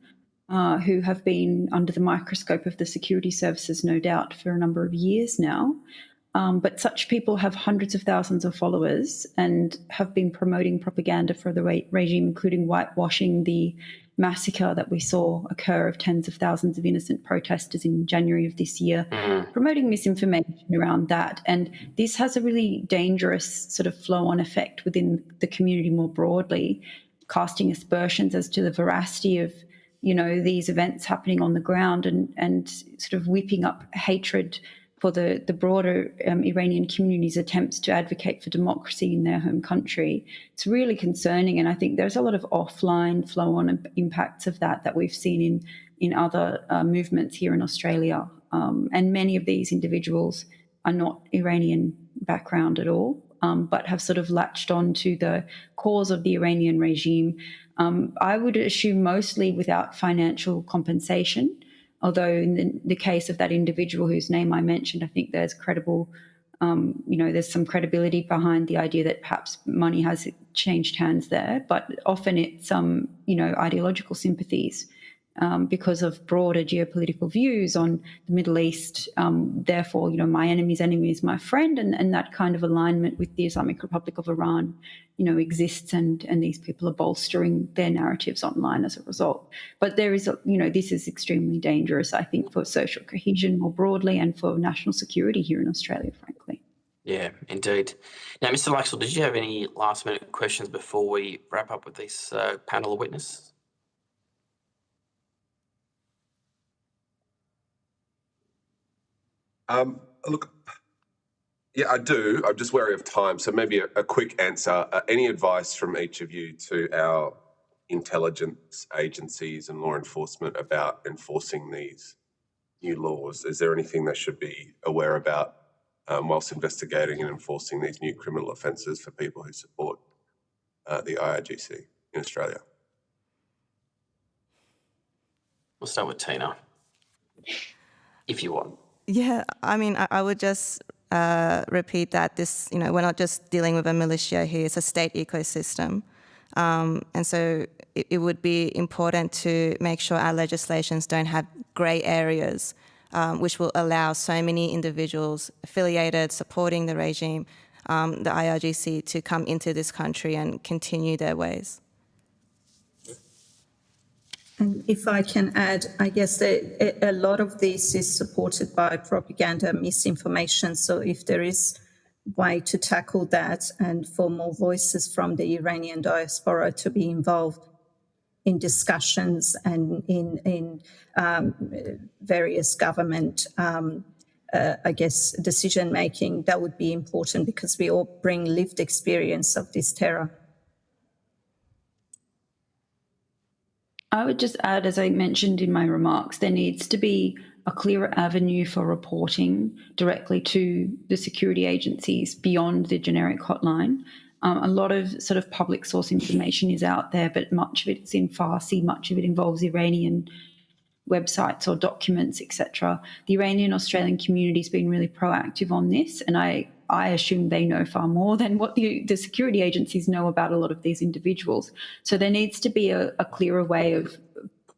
who have been under the microscope of the security services, no doubt, for a number of years now. But such people have hundreds of thousands of followers and have been promoting propaganda for the regime, including whitewashing the massacre that we saw occur of tens of thousands of innocent protesters in January of this year, promoting misinformation around that. And this has a really dangerous sort of flow-on effect within the community more broadly, casting aspersions as to the veracity of, you know, these events happening on the ground and sort of whipping up hatred for the broader Iranian community's attempts to advocate for democracy in their home country. It's really concerning, and I think there's a lot of offline flow-on impacts of that we've seen in other movements here in Australia. And many of these individuals are not Iranian background at all, but have sort of latched on to the cause of the Iranian regime. I would assume mostly without financial compensation, although in the case of that individual whose name I mentioned, I think there's credible, there's some credibility behind the idea that perhaps money has changed hands there, but often it's, ideological sympathies because of broader geopolitical views on the Middle East. Therefore, my enemy's enemy is my friend, and that kind of alignment with the Islamic Republic of Iran, exists, and these people are bolstering their narratives online as a result. But there is, this is extremely dangerous, I think, for social cohesion more broadly and for national security here in Australia, frankly. Yeah, indeed. Now, Mr. Laxell, did you have any last-minute questions before we wrap up with this panel of witnesses? Look, yeah, I do. I'm just wary of time, so maybe a quick answer. Any advice from each of you to our intelligence agencies and law enforcement about enforcing these new laws? Is there anything they should be aware about whilst investigating and enforcing these new criminal offences for people who support the IRGC in Australia? We'll start with Tina, if you want. Yeah, I mean, I would just repeat that this, we're not just dealing with a militia here, it's a state ecosystem. And so it would be important to make sure our legislations don't have grey areas, which will allow so many individuals affiliated, supporting the regime, the IRGC, to come into this country and continue their ways. And if I can add, I guess a lot of this is supported by propaganda, misinformation. So if there is a way to tackle that and for more voices from the Iranian diaspora to be involved in discussions and in various government, I guess, decision-making, that would be important because we all bring lived experience of this terror. I would just add, as I mentioned in my remarks, there needs to be a clearer avenue for reporting directly to the security agencies beyond the generic hotline. A lot of sort of public source information is out there, but much of it's in Farsi, much of it involves Iranian websites or documents, etc. The Iranian Australian community has been really proactive on this, and I assume they know far more than what the security agencies know about a lot of these individuals. So there needs to be a clearer way of,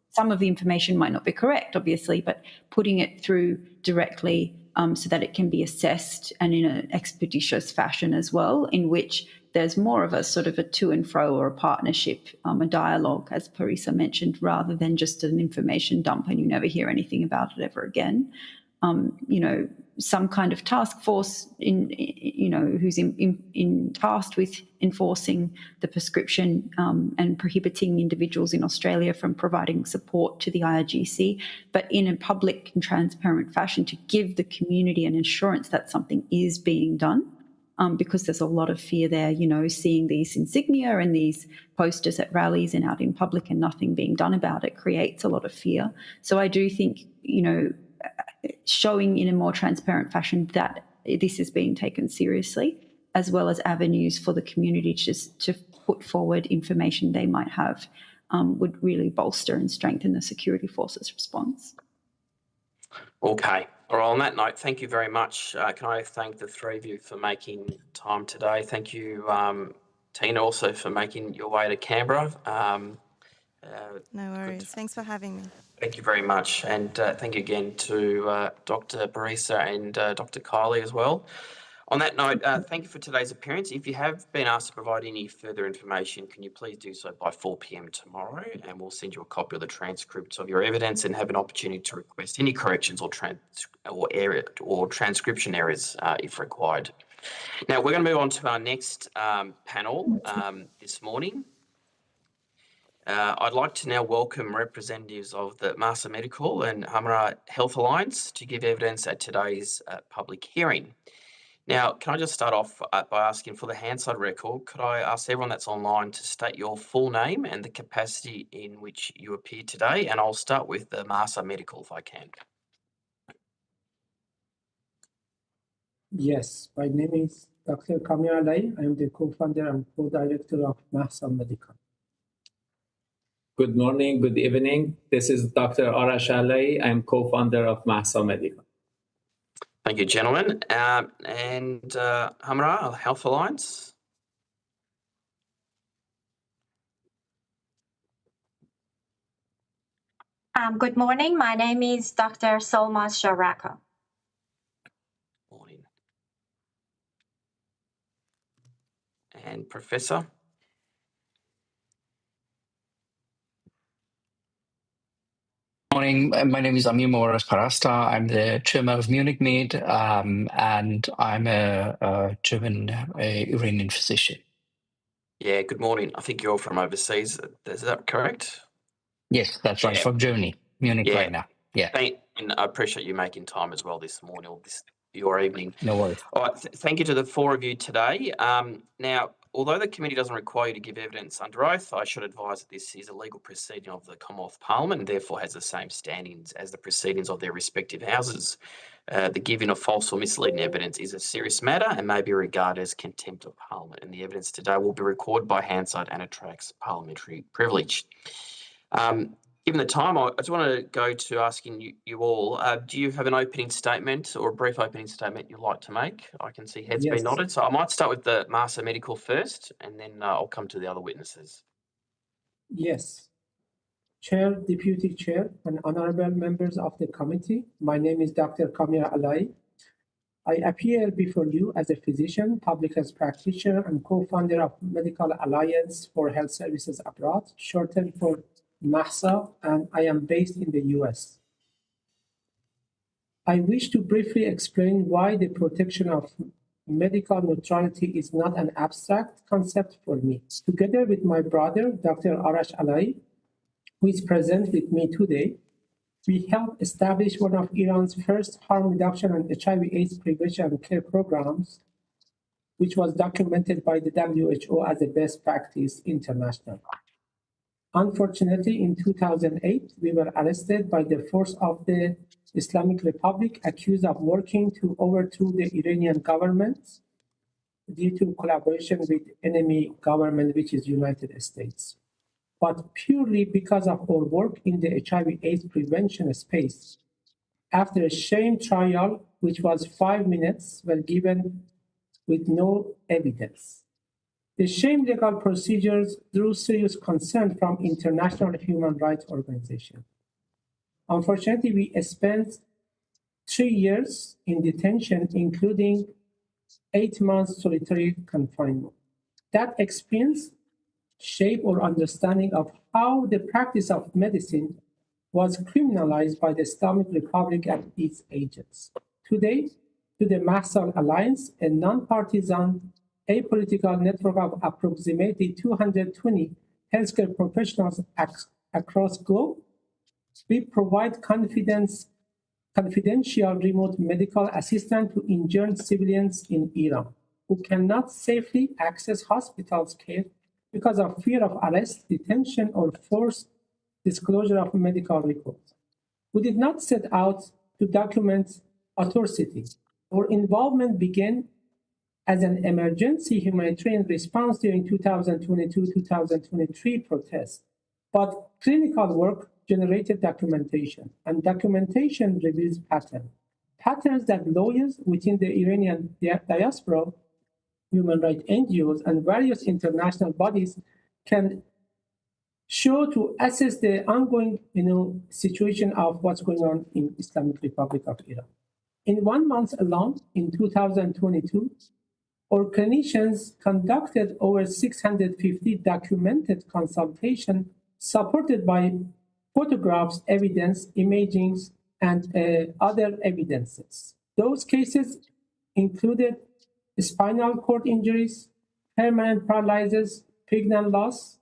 some of the information might not be correct, obviously, but putting it through directly so that it can be assessed and in an expeditious fashion as well, in which there's more of a sort of a to and fro or a partnership, a dialogue, as Parisa mentioned, rather than just an information dump and you never hear anything about it ever again. Some kind of task force who's tasked with enforcing the prescription and prohibiting individuals in Australia from providing support to the IRGC, but in a public and transparent fashion to give the community an assurance that something is being done. Because there's a lot of fear there, seeing these insignia and these posters at rallies and out in public and nothing being done about it creates a lot of fear. So I do think, showing in a more transparent fashion that this is being taken seriously, as well as avenues for the community to put forward information they might have, would really bolster and strengthen the security forces' response. Okay. All right, on that note, thank you very much. Can I thank the three of you for making time today? Thank you, Tina, also for making your way to Canberra. No worries. Thanks for having me. Thank you very much. And thank you again to Dr. Parisa and Dr. Kylie as well. On that note, thank you for today's appearance. If you have been asked to provide any further information, can you please do so by 4 p.m. tomorrow, and we'll send you a copy of the transcripts of your evidence and have an opportunity to request any corrections or transcription errors if required. Now, we're going to move on to our next panel this morning. I'd like to now welcome representatives of the Massa Medical and Hamra Health Alliance to give evidence at today's public hearing. Now, can I just start off by asking, for the Hansard record, could I ask everyone that's online to state your full name and the capacity in which you appear today? And I'll start with the Massa Medical, if I can. Yes, my name is Dr. Kamil Alai. I am the co-founder and co-director of Massa Medical. Good morning, good evening. This is Dr. Arash Alai. I am co-founder of Massa Medical. Thank you, gentlemen. And Hamra Health Alliance. Good morning. My name is Dr. Solmaz Sharaka. Morning. And Professor? Morning. My name is Amir Moras Parasta. I'm the chairman of Munich Med, and I'm a German Iranian physician. Yeah, good morning. I think you're from overseas. Is that correct? Yes, that's right. From Germany, Munich right now. Yeah. And I appreciate you making time as well this morning or your evening. No worries. All right. Thank you to the four of you today. Now, although the committee doesn't require you to give evidence under oath, I should advise that this is a legal proceeding of the Commonwealth Parliament and therefore has the same standings as the proceedings of their respective houses. The giving of false or misleading evidence is a serious matter and may be regarded as contempt of Parliament, and the evidence today will be recorded by Hansard and attracts parliamentary privilege. Given the time, I just want to go to asking you all, do you have an opening statement or a brief opening statement you'd like to make? I can see heads being nodded. So I might start with the Master Medical first, and then I'll come to the other witnesses. Yes. Chair, Deputy Chair, and honorable members of the committee, my name is Dr. Kamir Alai. I appear before you as a physician, public health practitioner, and co-founder of Medical Alliance for Health Services Abroad, shortened for MAHSA, and I am based in the US. I wish to briefly explain why the protection of medical neutrality is not an abstract concept for me. Together with my brother, Dr. Arash Alai, who is present with me today, we helped establish one of Iran's first harm reduction and HIV/AIDS prevention and care programs, which was documented by the WHO as a best practice international. Unfortunately, in 2008, we were arrested by the force of the Islamic Republic, accused of working to overthrow the Iranian government due to collaboration with enemy government, which is United States. But purely because of our work in the HIV/AIDS prevention space. After a sham trial, which was 5 minutes, were given with no evidence. The sham legal procedures drew serious concern from international human rights organizations. Unfortunately, we spent 3 years in detention, including 8 months solitary confinement. That experience shaped our understanding of how the practice of medicine was criminalized by the Islamic Republic and its agents. Today, to the MAHSA Alliance, a non-partisan, apolitical network of approximately 220 healthcare professionals across the globe, we provide confidential remote medical assistance to injured civilians in Iran who cannot safely access hospitals care because of fear of arrest, detention, or forced disclosure of medical records. We did not set out to document atrocity. Our involvement began as an emergency humanitarian response during 2022-2023 protests. But clinical work generated documentation, and documentation reveals patterns that lawyers within the Iranian diaspora, human rights NGOs, and various international bodies can show to assess the ongoing situation of what's going on in Islamic Republic of Iran. In 1 month alone, in 2022, our clinicians conducted over 650 documented consultations supported by photographs, evidence, imagings, and other evidences. Those cases included spinal cord injuries, permanent paralysis, pregnant loss,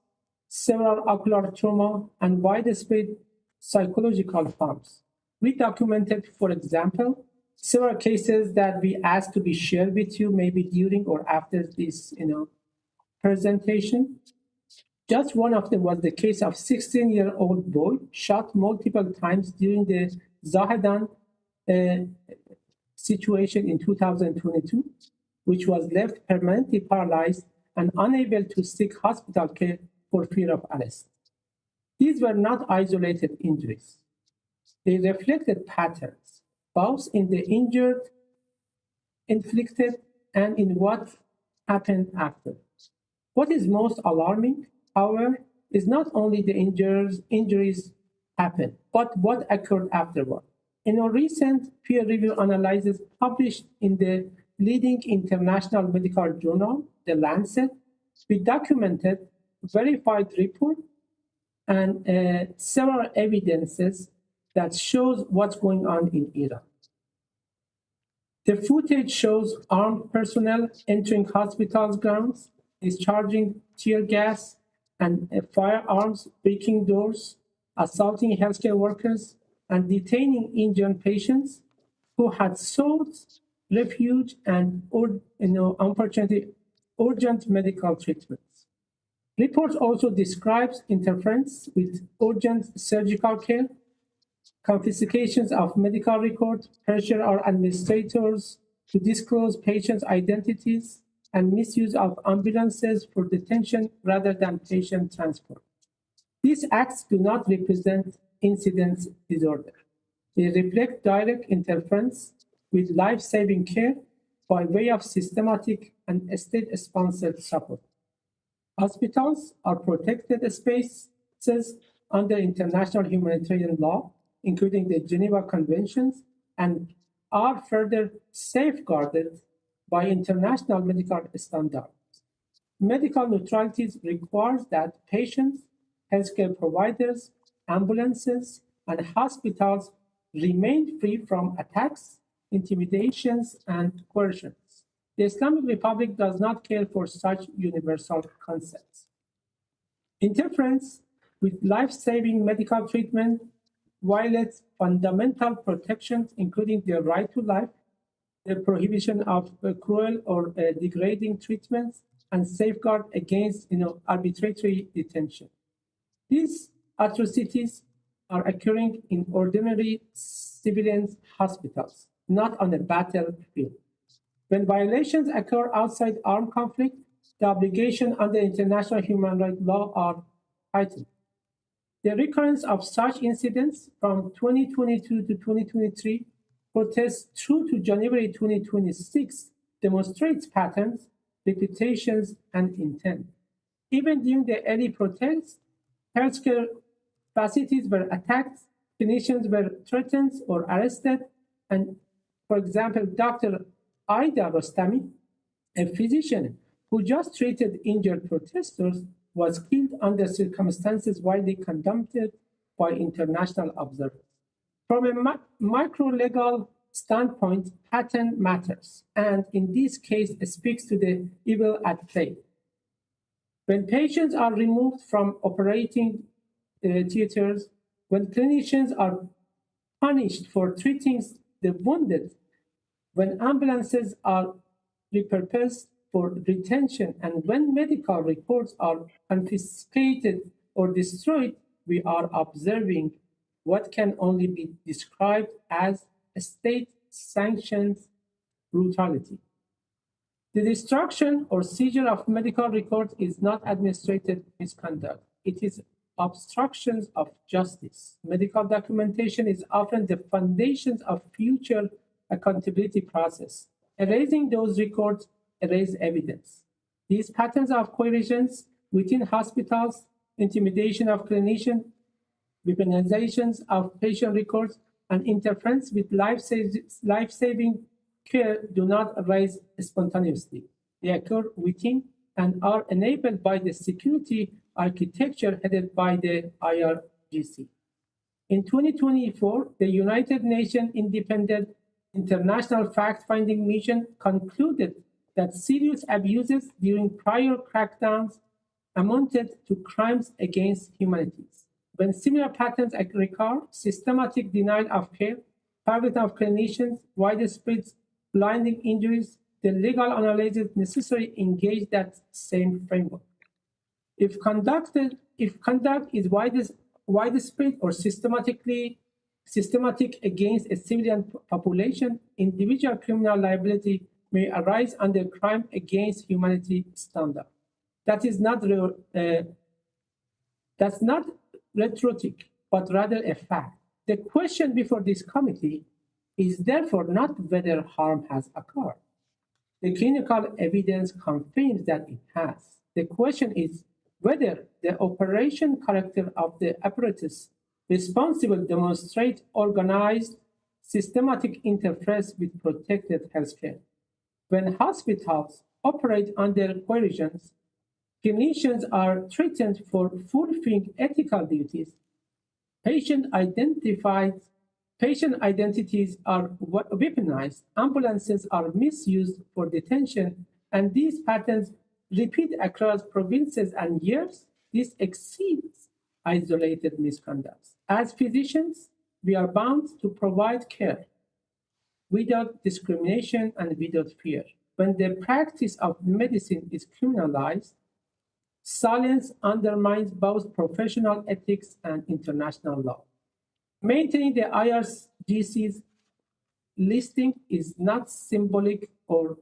several ocular trauma, and widespread psychological harms. We documented, for example, several cases that we asked to be shared with you maybe during or after this presentation. Just one of them was the case of 16-year-old boy shot multiple times during the Zahedan situation in 2022, which was left permanently paralyzed and unable to seek hospital care for fear of arrest. These were not isolated injuries. They reflected patterns, both in the injured, inflicted, and in what happened after. What is most alarming, however, is not only the injuries happened, but what occurred afterward. In a recent peer-reviewed analysis published in the leading international medical journal, The Lancet, we documented verified report and several evidences that shows what's going on in Iran. The footage shows armed personnel entering hospitals grounds, discharging tear gas and firearms, breaking doors, assaulting healthcare workers, and detaining injured patients who had sought refuge and, unfortunately, urgent medical treatments. Reports also describes interference with urgent surgical care, confiscations of medical records, pressure on administrators to disclose patients' identities, and misuse of ambulances for detention rather than patient transport. These acts do not represent incident disorder. They reflect direct interference with life-saving care by way of systematic and state-sponsored support. Hospitals are protected spaces under international humanitarian law, including the Geneva Conventions, and are further safeguarded by international medical standards. Medical neutrality requires that patients, healthcare providers, ambulances, and hospitals remain free from attacks, intimidations, and coercions. The Islamic Republic does not care for such universal concepts. Interference with life-saving medical treatment violates fundamental protections, including the right to life, the prohibition of cruel or degrading treatments, and safeguard against arbitrary detention. These atrocities are occurring in ordinary civilian hospitals, not on a battlefield. When violations occur outside armed conflict, the obligations under international human rights law are heightened. The recurrence of such incidents from 2022 to 2023 protests through to January 2026 demonstrates patterns, reputations, and intent. Even during the early protests, healthcare facilities were attacked, clinicians were threatened or arrested, and, for example, Dr. Aida Rostami, a physician who just treated injured protesters, was killed under circumstances widely condemned by international observers. From a micro-legal standpoint, pattern matters, and in this case, it speaks to the evil at play. When patients are removed from operating theaters, when clinicians are punished for treating the wounded, when ambulances are repurposed for retention, and when medical records are confiscated or destroyed, we are observing what can only be described as a state-sanctioned brutality. The destruction or seizure of medical records is not administrative misconduct. It is obstructions of justice. Medical documentation is often the foundations of future accountability process. Erasing those records erase evidence. These patterns of coercions within hospitals, intimidation of clinicians, weaponizations of patient records, and interference with life-saving care do not arise spontaneously. They occur within and are enabled by the security architecture headed by the IRGC. In 2024, the United Nations Independent International Fact-Finding Mission concluded that serious abuses during prior crackdowns amounted to crimes against humanity. When similar patterns recur, systematic denial of care, targeting of clinicians, widespread blinding injuries, the legal analysis necessary engage that same framework. If conduct is widespread or systematic against a civilian population, individual criminal liability may arise under crime against humanity standard. That's not rhetoric, but rather a fact. The question before this committee is therefore not whether harm has occurred. The clinical evidence confirms that it has. The question is whether the operation character of the apparatus responsible demonstrate organized, systematic interference with protected healthcare. When hospitals operate under coercions, clinicians are threatened for fulfilling ethical duties. Patient identities are weaponized, ambulances are misused for detention, and these patterns repeat across provinces and years. This exceeds isolated misconduct. As physicians, we are bound to provide care without discrimination and without fear. When the practice of medicine is criminalized, silence undermines both professional ethics and international law. Maintaining the IRGC's listing is not symbolic or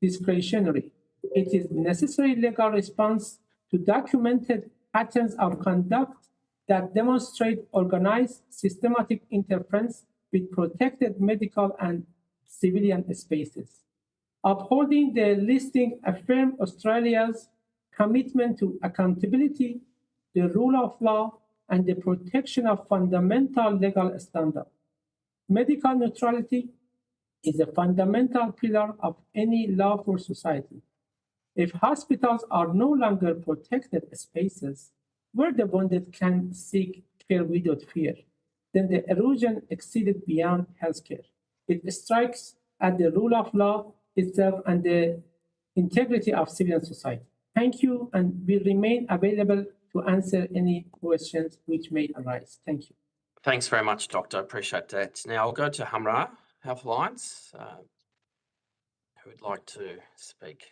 discretionary. It is necessary legal response to documented patterns of conduct that demonstrate organized, systematic interference with protected medical and civilian spaces. Upholding the listing affirms Australia's commitment to accountability, the rule of law, and the protection of fundamental legal standards. Medical neutrality is a fundamental pillar of any lawful society. If hospitals are no longer protected spaces where the wounded can seek care without fear, then the erosion exceeded beyond healthcare. It strikes at the rule of law itself and the integrity of civil society. Thank you, and we remain available to answer any questions which may arise. Thank you. Thanks very much, Doctor. Appreciate that. Now I'll go to Hamra Health Alliance. Who would like to speak?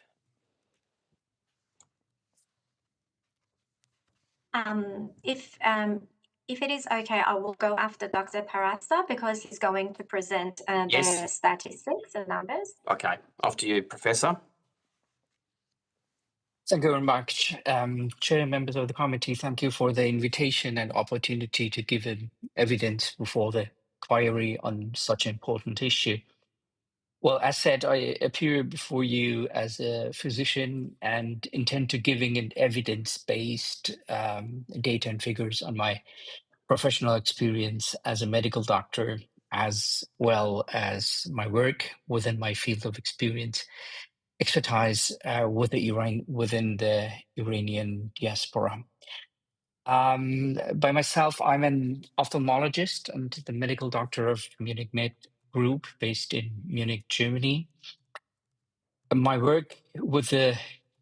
If it is okay, I will go after Dr. Parasta because he's going to present the statistics and numbers. Okay, off to you, Professor. Thank you very much, Chair and members of the committee. Thank you for the invitation and opportunity to give evidence before the inquiry on such an important issue. Well, as said, I appear before you as a physician and intend to giving an evidence-based data and figures on my professional experience as a medical doctor, as well as my work within my field of expertise within the Iranian diaspora. By myself, I'm an ophthalmologist and the medical doctor of Munich Med Group based in Munich, Germany. My work with the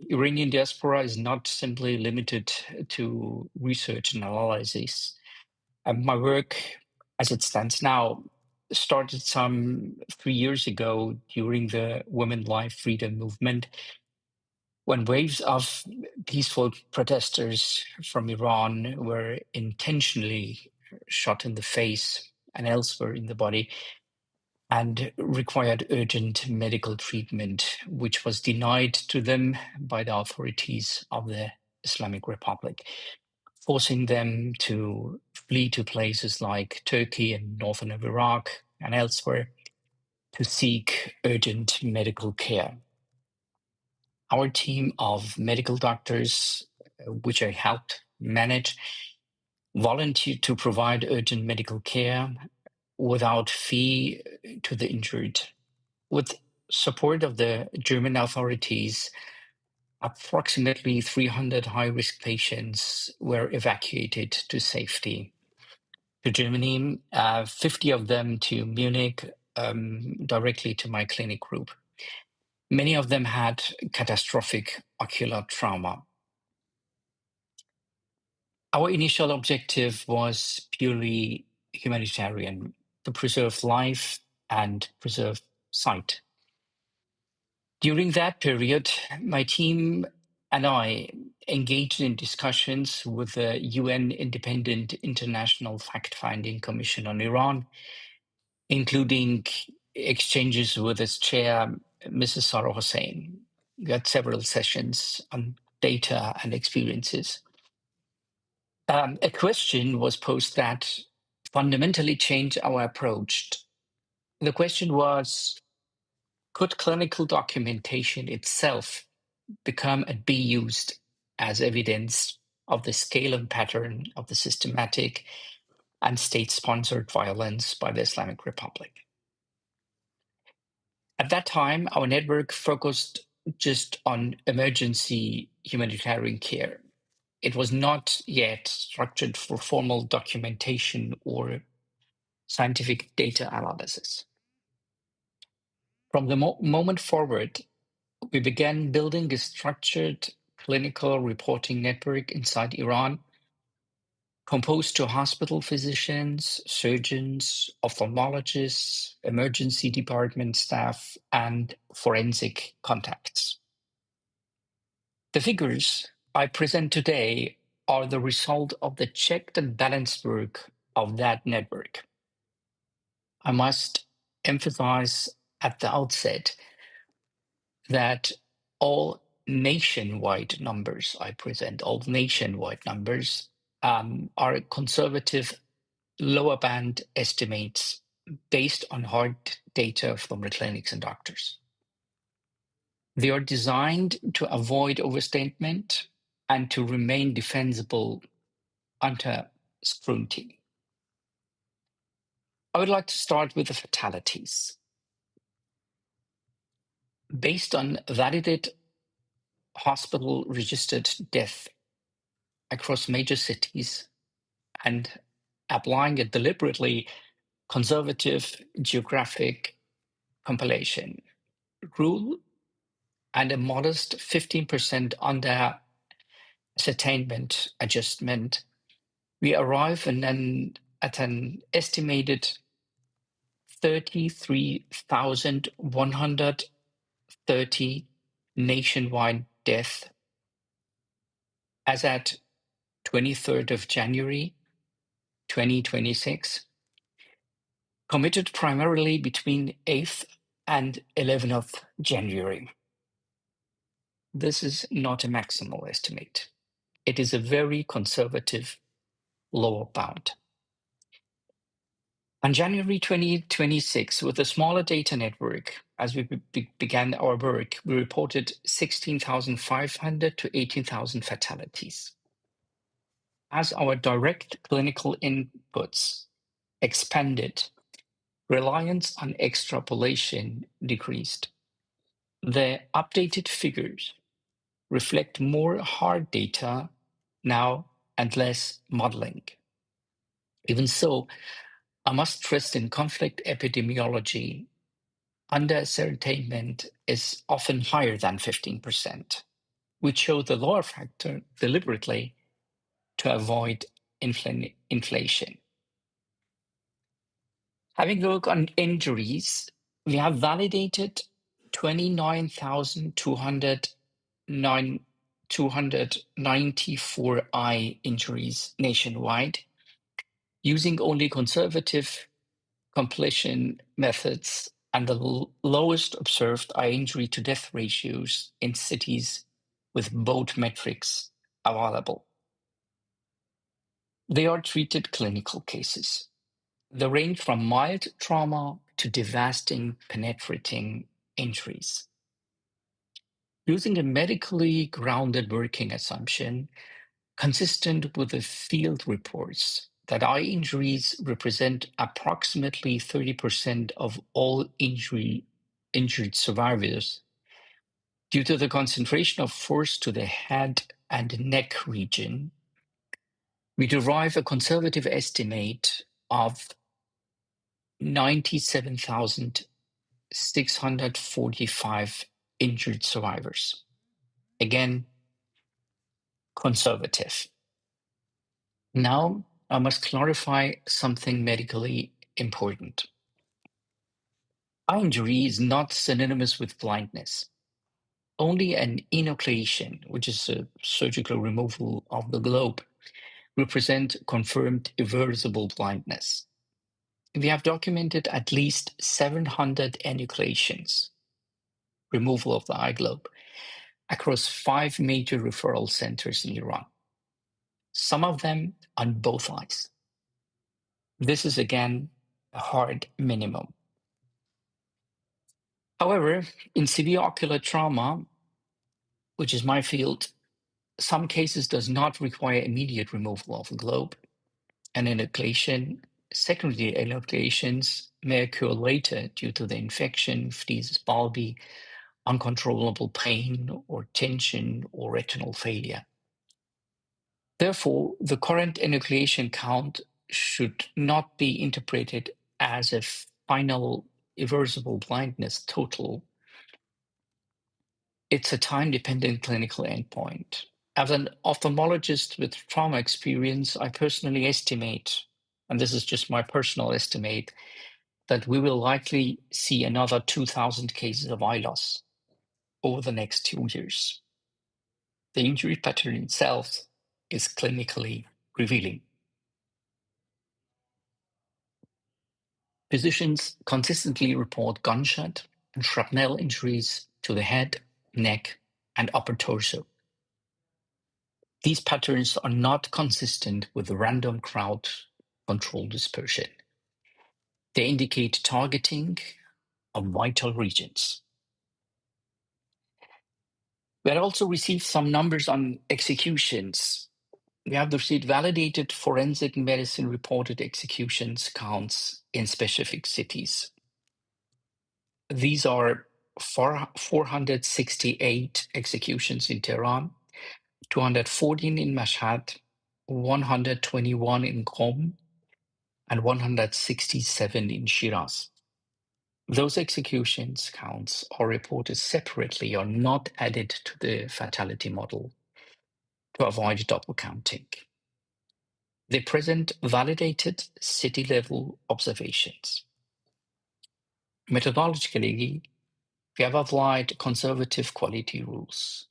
Iranian diaspora is not simply limited to research and analysis. My work, as it stands now, started some 3 years ago during the Women Life Freedom Movement, when waves of peaceful protesters from Iran were intentionally shot in the face and elsewhere in the body and required urgent medical treatment, which was denied to them by the authorities of the Islamic Republic, forcing them to flee to places like Turkey and northern Iraq and elsewhere to seek urgent medical care. Our team of medical doctors, which I helped manage, volunteered to provide urgent medical care without fee to the injured. With support of the German authorities, approximately 300 high-risk patients were evacuated to safety. To Germany, 50 of them to Munich, directly to my clinic group. Many of them had catastrophic ocular trauma. Our initial objective was purely humanitarian, to preserve life and preserve sight. During that period, my team and I engaged in discussions with the UN Independent International Fact-Finding Commission on Iran, including exchanges with its chair, Mrs. Sarah Hossein. We had several sessions on data and experiences. A question was posed that fundamentally changed our approach. The question was, could clinical documentation itself become and be used as evidence of the scale and pattern of the systematic and state-sponsored violence by the Islamic Republic. At that time, our network focused just on emergency humanitarian care. It was not yet structured for formal documentation or scientific data analysis. From the moment forward, we began building a structured clinical reporting network inside Iran, composed to hospital physicians, surgeons, ophthalmologists, emergency department staff, and forensic contacts. The figures I present today are the result of the checked and balanced work of that network. I must emphasize at the outset that all nationwide numbers I present, all nationwide numbers, are conservative lower band estimates based on hard data from the clinics and doctors. They are designed to avoid overstatement and to remain defensible under scrutiny. I would like to start with the fatalities. Based on validated hospital-registered death across major cities and applying a deliberately conservative geographic compilation rule and a modest 15% under ascertainment adjustment, we arrive at an estimated 33,130 nationwide deaths as at 23rd of January 2026, committed primarily between 8th and 11th of January. This is not a maximal estimate. It is a very conservative lower bound. On January 2026, with a smaller data network, as we began our work, we reported 16,500 to 18,000 fatalities. As our direct clinical inputs expanded, reliance on extrapolation decreased. The updated figures reflect more hard data now and less modeling. Even so, I must stress in conflict epidemiology, under-ascertainment is often higher than 15%, which show the lower factor deliberately to avoid inflation. Having looked on injuries, we have validated 29,294 eye injuries nationwide, using only conservative completion methods and the lowest observed eye injury to death ratios in cities with both metrics available. They are treated clinical cases. They range from mild trauma to devastating penetrating injuries. Using a medically grounded working assumption, consistent with the field reports, that eye injuries represent approximately 30% of all injured survivors due to the concentration of force to the head and neck region, we derive a conservative estimate of 97,645 injured survivors. Again, conservative. Now, I must clarify something medically important. Eye injury is not synonymous with blindness. Only an enucleation, which is a surgical removal of the globe, represent confirmed irreversible blindness. We have documented at least 700 enucleations, removal of the eye globe, across 5 major referral centers in Iran, some of them on both eyes. This is again a hard minimum. However, in severe ocular trauma, which is my field, some cases does not require immediate removal of the globe, an enucleation, secondary enucleations may occur later due to the infection, phthisis bulbi, uncontrollable pain or tension or retinal failure. Therefore, the current enucleation count should not be interpreted as a final irreversible blindness total. It's a time-dependent clinical endpoint. As an ophthalmologist with trauma experience, I personally estimate, and this is just my personal estimate, that we will likely see another 2,000 cases of eye loss over the next 2 years. The injury pattern itself is clinically revealing. Physicians consistently report gunshot and shrapnel injuries to the head, neck, and upper torso. These patterns are not consistent with random crowd control dispersion. They indicate targeting of vital regions. We had also received some numbers on executions. We have received validated forensic medicine reported executions counts in specific cities. These are 468 executions in Tehran, 214 in Mashhad, 121 in Qom, and 167 in Shiraz. Those executions counts are reported separately or not added to the fatality model to avoid double counting. They present validated city-level observations. Methodologically, we have applied conservative quality rules.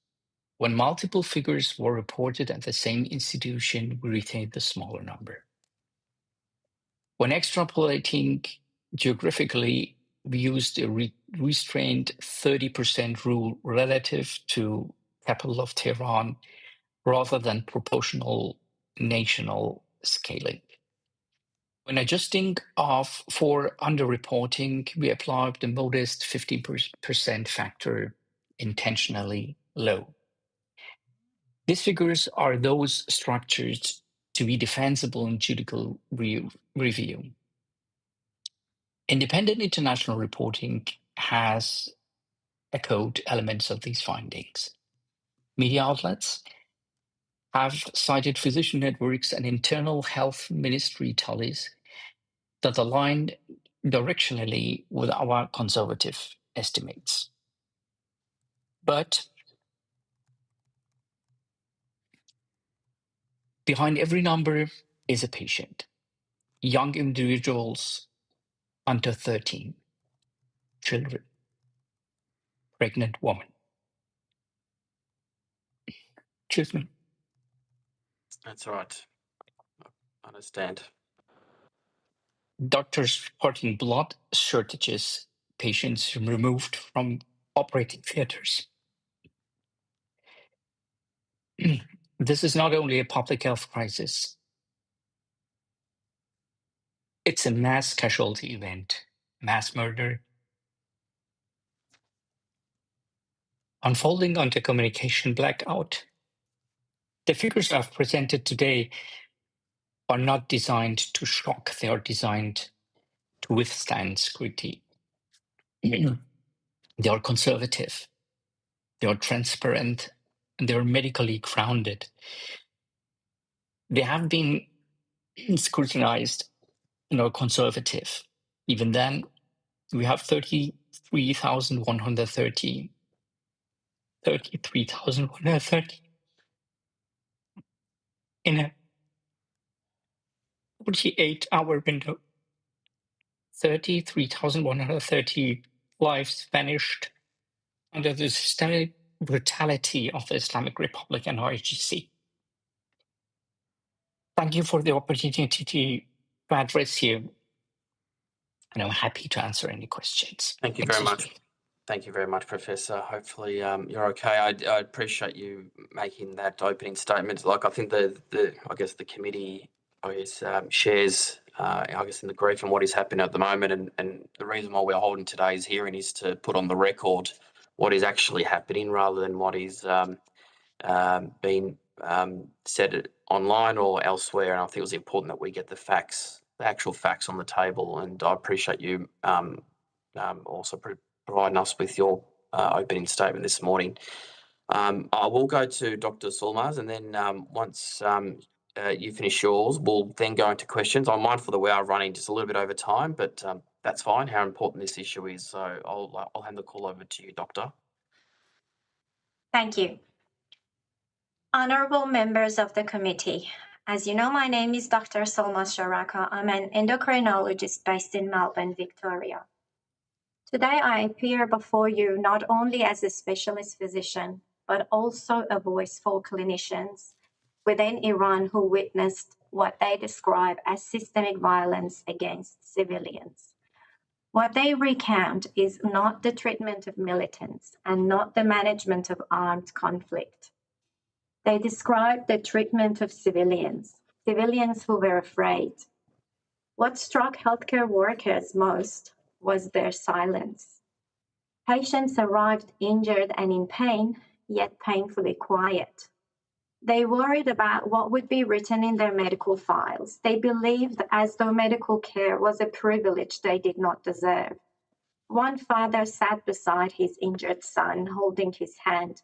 When multiple figures were reported at the same institution, we retained the smaller number. When extrapolating geographically, we used a restrained 30% rule relative to capital of Tehran rather than proportional national scaling. When adjusting for underreporting, we applied the modest 15% factor intentionally low. These figures are those structured to be defensible in judicial review. Independent international reporting has echoed elements of these findings. Media outlets have cited physician networks and internal health ministry tallies that align directionally with our conservative estimates. But behind every number is a patient, young individuals under 13, children, pregnant woman. Excuse me. That's right. I understand. Doctors reporting blood shortages, patients removed from operating theaters. This is not only a public health crisis, it's a mass casualty event, mass murder, unfolding under communication blackout. The figures I've presented today are not designed to shock, they are designed to withstand scrutiny. They are conservative, they are transparent, and they are medically grounded. They have been scrutinized, conservative. Even then, we have 33,130 in a 48-hour window. 33,130 lives vanished under the systemic brutality of the Islamic Republic and IGC. Thank you for the opportunity to address you, and I'm happy to answer any questions. Thank you very much. Thank you very much, Professor. Hopefully you're okay. I appreciate you making that opening statement. Like, I think the committee, shares, in the grief and what is happening at the moment. And the reason why we're holding today's hearing is to put on the record what is actually happening rather than what is being said it online or elsewhere, and I think it was important that we get the facts, the actual facts on the table. And I appreciate you also providing us with your opening statement this morning. I will go to Dr. Sulmaz, and then once you finish yours, we'll then go into questions. I'm mindful that we are running just a little bit over time, but that's fine, how important this issue is. So I'll hand the call over to you, Doctor. Thank you. Honourable members of the committee, as you know, my name is Dr. Solmaz Sharaka. I'm an endocrinologist based in Melbourne, Victoria. Today, I appear before you not only as a specialist physician, but also a voice for clinicians within Iran who witnessed what they describe as systemic violence against civilians. What they recount is not the treatment of militants and not the management of armed conflict. They describe the treatment of civilians who were afraid. What struck healthcare workers most was their silence. Patients arrived injured and in pain, yet painfully quiet. They worried about what would be written in their medical files. They believed as though medical care was a privilege they did not deserve. One father sat beside his injured son, holding his hand.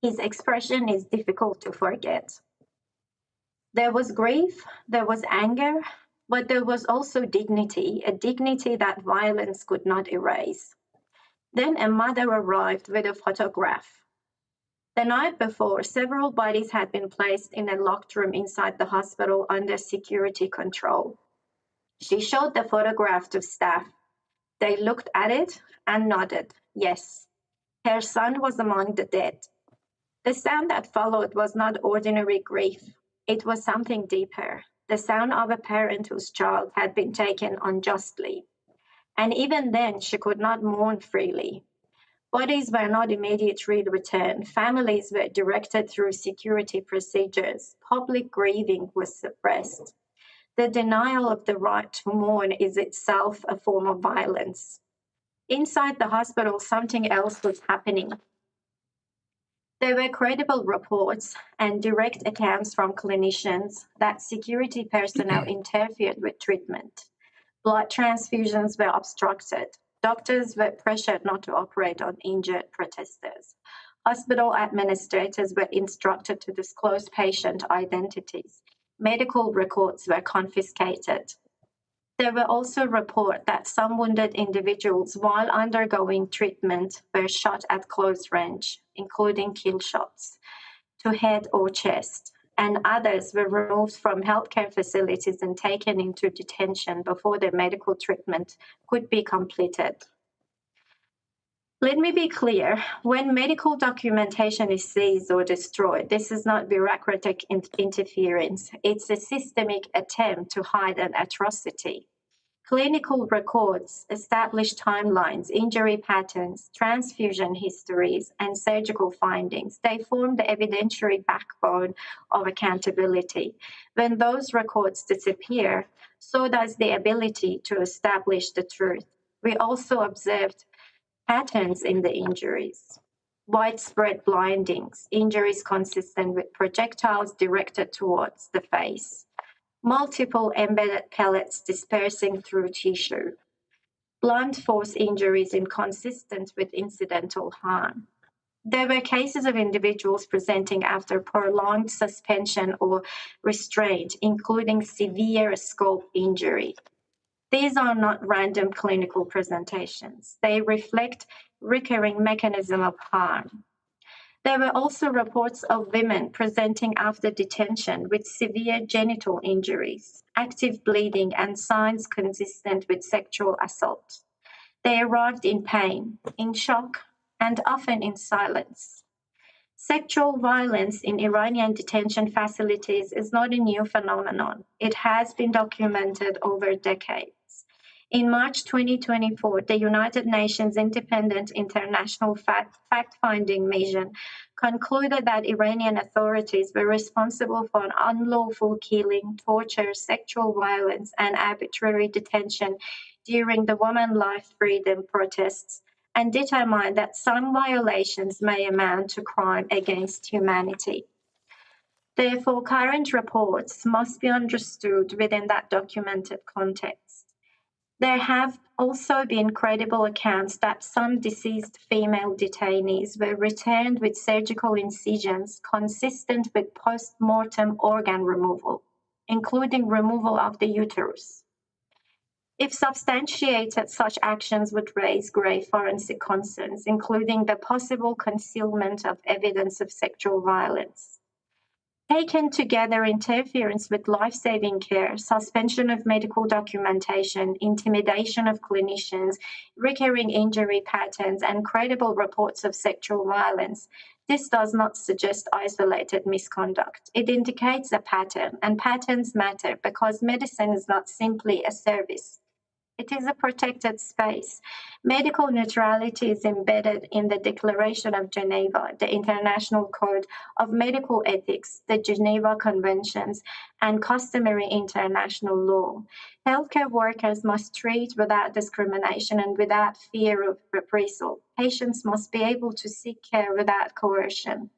His expression is difficult to forget. There was grief, there was anger, but there was also dignity, a dignity that violence could not erase. Then a mother arrived with a photograph. The night before, several bodies had been placed in a locked room inside the hospital under security control. She showed the photograph to staff. They looked at it and nodded. Yes, her son was among the dead. The sound that followed was not ordinary grief. It was something deeper, the sound of a parent whose child had been taken unjustly. And even then, she could not mourn freely. Bodies were not immediately returned. Families were directed through security procedures. Public grieving was suppressed. The denial of the right to mourn is itself a form of violence. Inside the hospital, something else was happening. There were credible reports and direct accounts from clinicians that security personnel interfered with treatment. Blood transfusions were obstructed. Doctors were pressured not to operate on injured protesters. Hospital administrators were instructed to disclose patient identities. Medical records were confiscated. There were also reports that some wounded individuals, while undergoing treatment, were shot at close range, including kill shots to head or chest, and others were removed from healthcare facilities and taken into detention before their medical treatment could be completed. Let me be clear, when medical documentation is seized or destroyed, this is not bureaucratic interference. It's a systemic attempt to hide an atrocity. Clinical records establish timelines, injury patterns, transfusion histories, and surgical findings. They form the evidentiary backbone of accountability. When those records disappear, so does the ability to establish the truth. We also observed patterns in the injuries. Widespread blindings, injuries consistent with projectiles directed towards the face. Multiple embedded pellets dispersing through tissue. Blunt force injuries inconsistent with incidental harm. There were cases of individuals presenting after prolonged suspension or restraint, including severe scalp injury. These are not random clinical presentations. They reflect recurring mechanism of harm. There were also reports of women presenting after detention with severe genital injuries, active bleeding, and signs consistent with sexual assault. They arrived in pain, in shock, and often in silence. Sexual violence in Iranian detention facilities is not a new phenomenon. It has been documented over decades. In March 2024, the United Nations Independent International Fact-Finding Mission concluded that Iranian authorities were responsible for an unlawful killing, torture, sexual violence, and arbitrary detention during the Women Life Freedom protests and determined that some violations may amount to crime against humanity. Therefore, current reports must be understood within that documented context. There have also been credible accounts that some deceased female detainees were returned with surgical incisions consistent with post-mortem organ removal, including removal of the uterus. If substantiated, such actions would raise grave forensic concerns, including the possible concealment of evidence of sexual violence. Taken together, interference with life-saving care, suspension of medical documentation, intimidation of clinicians, recurring injury patterns, and credible reports of sexual violence. This does not suggest isolated misconduct. It indicates a pattern, and patterns matter because medicine is not simply a service. It is a protected space. Medical neutrality is embedded in the Declaration of Geneva, the International Code of Medical Ethics, the Geneva Conventions, and customary international law. Healthcare workers must treat without discrimination and without fear of reprisal. Patients must be able to seek care without coercion.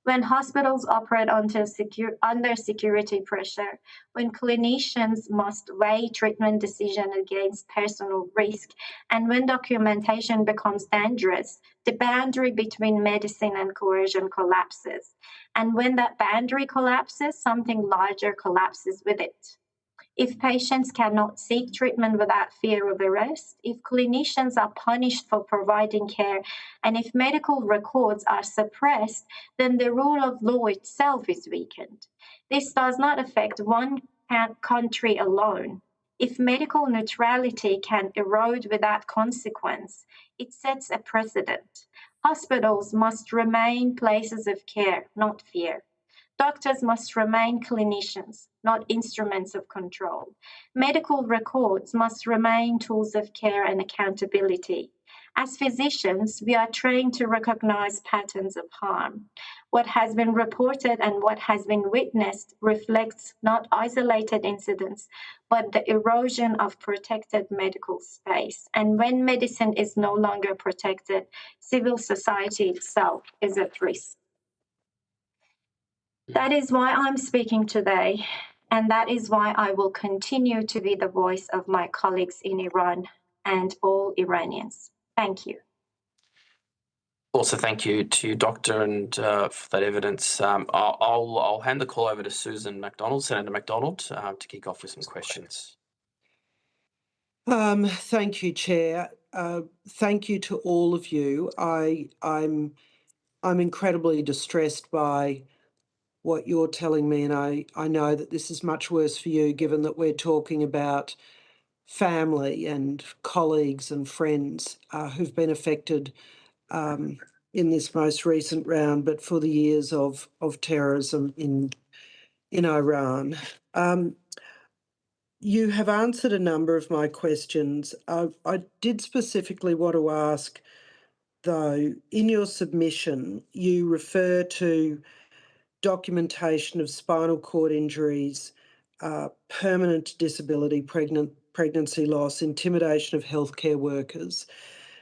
When hospitals operate under security pressure, when clinicians must weigh treatment decisions against personal risk, and when documentation becomes dangerous, the boundary between medicine and coercion collapses. And when that boundary collapses, something larger collapses with it. If patients cannot seek treatment without fear of arrest, if clinicians are punished for providing care, and if medical records are suppressed, then the rule of law itself is weakened. This does not affect one country alone. If medical neutrality can erode without consequence, it sets a precedent. Hospitals must remain places of care, not fear. Doctors must remain clinicians, not instruments of control. Medical records must remain tools of care and accountability. As physicians, we are trained to recognize patterns of harm. What has been reported and what has been witnessed reflects not isolated incidents, but the erosion of protected medical space. And when medicine is no longer protected, civil society itself is at risk. That is why I'm speaking today, and that is why I will continue to be the voice of my colleagues in Iran and all Iranians. Thank you. Also, thank you to you, Doctor, and for that evidence. I'll hand the call over to Susan MacDonald, Senator MacDonald, to kick off with some questions. Thank you, Chair. Thank you to all of you. I'm incredibly distressed by what you're telling me, and I know that this is much worse for you, given that we're talking about family and colleagues and friends who've been affected in this most recent round, but for the years of terrorism in Iran. You have answered a number of my questions. I did specifically want to ask, though, in your submission, you refer to documentation of spinal cord injuries, permanent disability, pregnancy loss, intimidation of healthcare workers.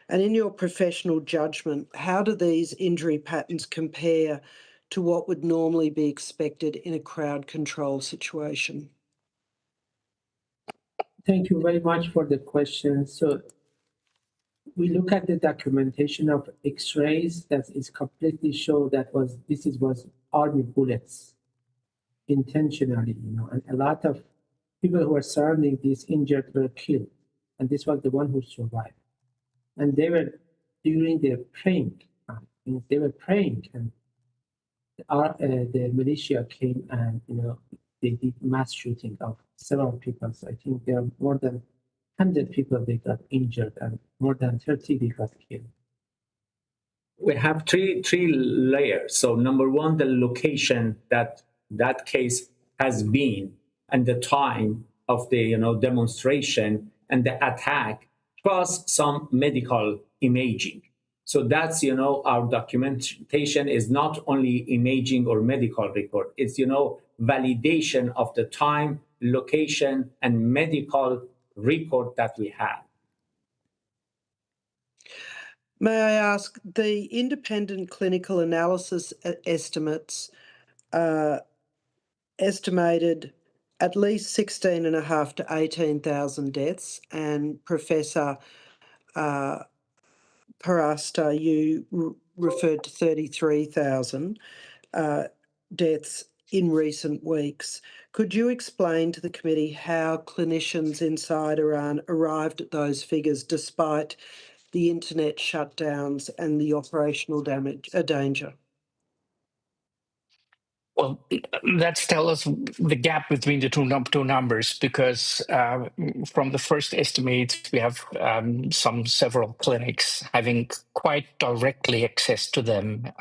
And in your professional judgment, how do these injury patterns compare to what would normally be expected in a crowd control situation? Thank you very much for the question. So we look at the documentation of X-rays that is completely show that this was army bullets intentionally, and a lot of people who were surrounding these injured were killed, and this was the one who survived. And they were during their praying. They were praying, and the militia came and they did mass shooting of several people. So I think there are more than 100 people they got injured, and more than 30 they got killed. We have three layers. So number one, the location that case has been, and the time of the demonstration and the attack, plus some medical imaging. So that's our documentation is not only imaging or medical record. It's validation of the time, location, and medical record that we have. May I ask, the independent clinical analysis estimates estimated at least 16,500 to 18,000 deaths, and Professor Parasta, you referred to 33,000 deaths in recent weeks. Could you explain to the committee how clinicians inside Iran arrived at those figures despite the internet shutdowns and the operational danger? Well, let's tell us the gap between the two numbers, because from the first estimates, we have several clinics having quite directly access to them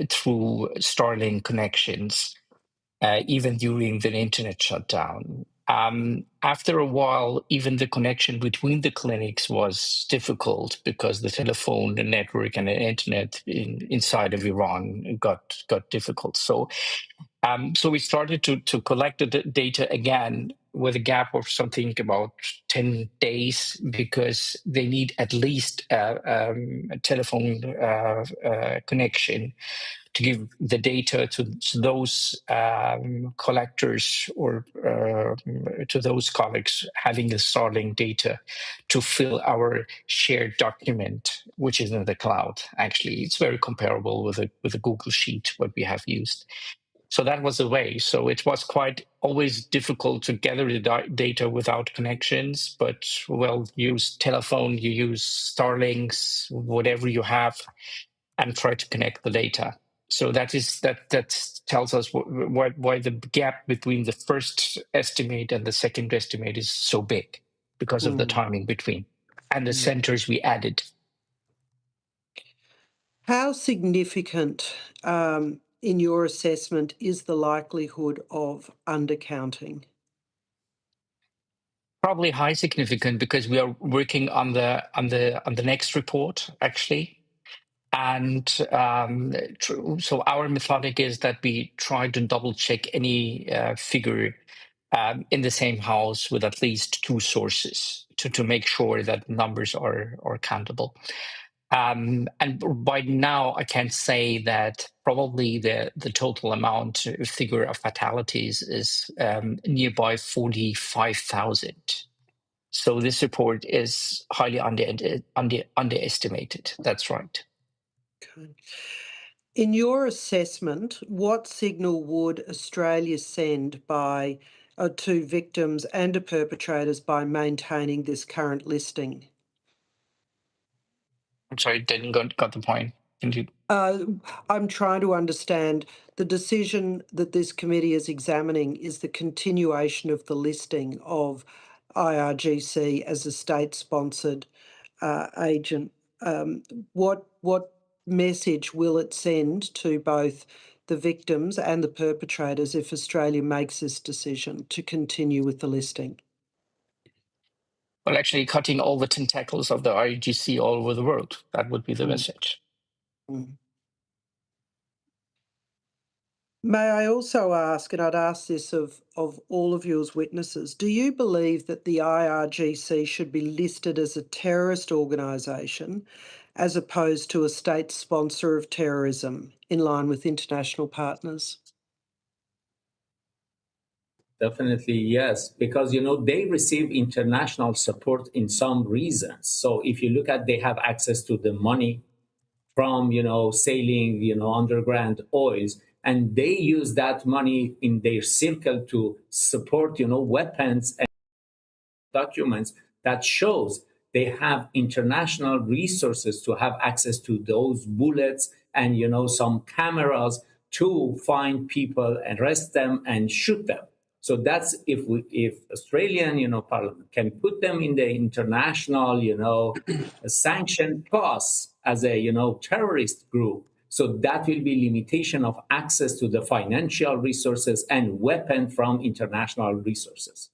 through Starlink connections, even during the internet shutdown. After a while, even the connection between the clinics was difficult because the telephone, the network, and the internet inside of Iran got difficult. So we started to collect the data again with a gap of something about 10 days, because they need at least a telephone connection to give the data to those collectors or to those colleagues having the Starlink data to fill our shared document, which is in the cloud. Actually, it's very comparable with a Google Sheet, what we have used. So that was the way. So it was quite always difficult to gather the data without connections, but well, use telephone, you use Starlinks, whatever you have, and try to connect the data. So that tells us why the gap between the first estimate and the second estimate is so big, because of the timing between and the centers we added. How significant, in your assessment, is the likelihood of undercounting? Probably high significant, because we are working on the next report actually. And so our methodic is that we try to double check any figure in the same house with at least two sources to make sure that numbers are countable. And by now, I can say that probably the total amount figure of fatalities is nearby 45,000. So this report is highly underestimated. That's right. Okay. In your assessment, what signal would Australia send to victims and to perpetrators by maintaining this current listing? I'm sorry, didn't got the point. I'm trying to understand the decision that this committee is examining is the continuation of the listing of IRGC as a state-sponsored agent. What message will it send to both the victims and the perpetrators if Australia makes this decision to continue with the listing? Well, actually, cutting all the tentacles of the IRGC all over the world. That would be the message. May I also ask, and I'd ask this of all of you as witnesses, do you believe that the IRGC should be listed as a terrorist organisation as opposed to a state sponsor of terrorism in line with international partners? Definitely, yes, because, they receive international support in some reasons. So if you look at, they have access to the money from, sailing, underground oils, and they use that money in their circle to support, weapons and documents that shows they have international resources to have access to those bullets and, some cameras to find people, arrest them, and shoot them. So that's if Australian, Parliament can put them in the international, sanctioned plus as a, terrorist group. So that will be limitation of access to the financial resources and weapon from international resources.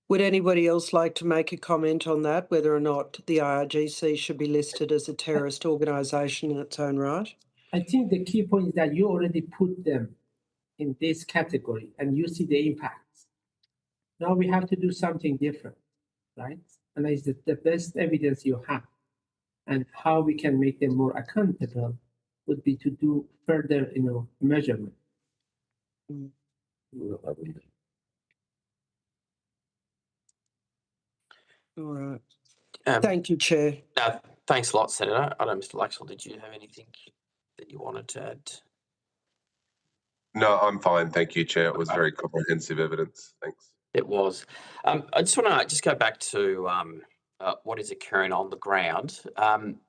Would anybody else like to make a comment on that, whether or not the IRGC should be listed as a terrorist organisation in its own right? I think the key point is that you already put them in this category and you see the impacts. Now we have to do something different, right? analyze the best evidence you have, and how we can make them more accountable would be to do further, measurement. All right. Um, Thank you, Chair. Thanks a lot, Senator. I don't know, Mr. Laxell, did you have anything that you wanted to add? No, I'm fine. Thank you, Chair. It was very comprehensive evidence. Thanks. It was. I just want to go back to what is occurring on the ground.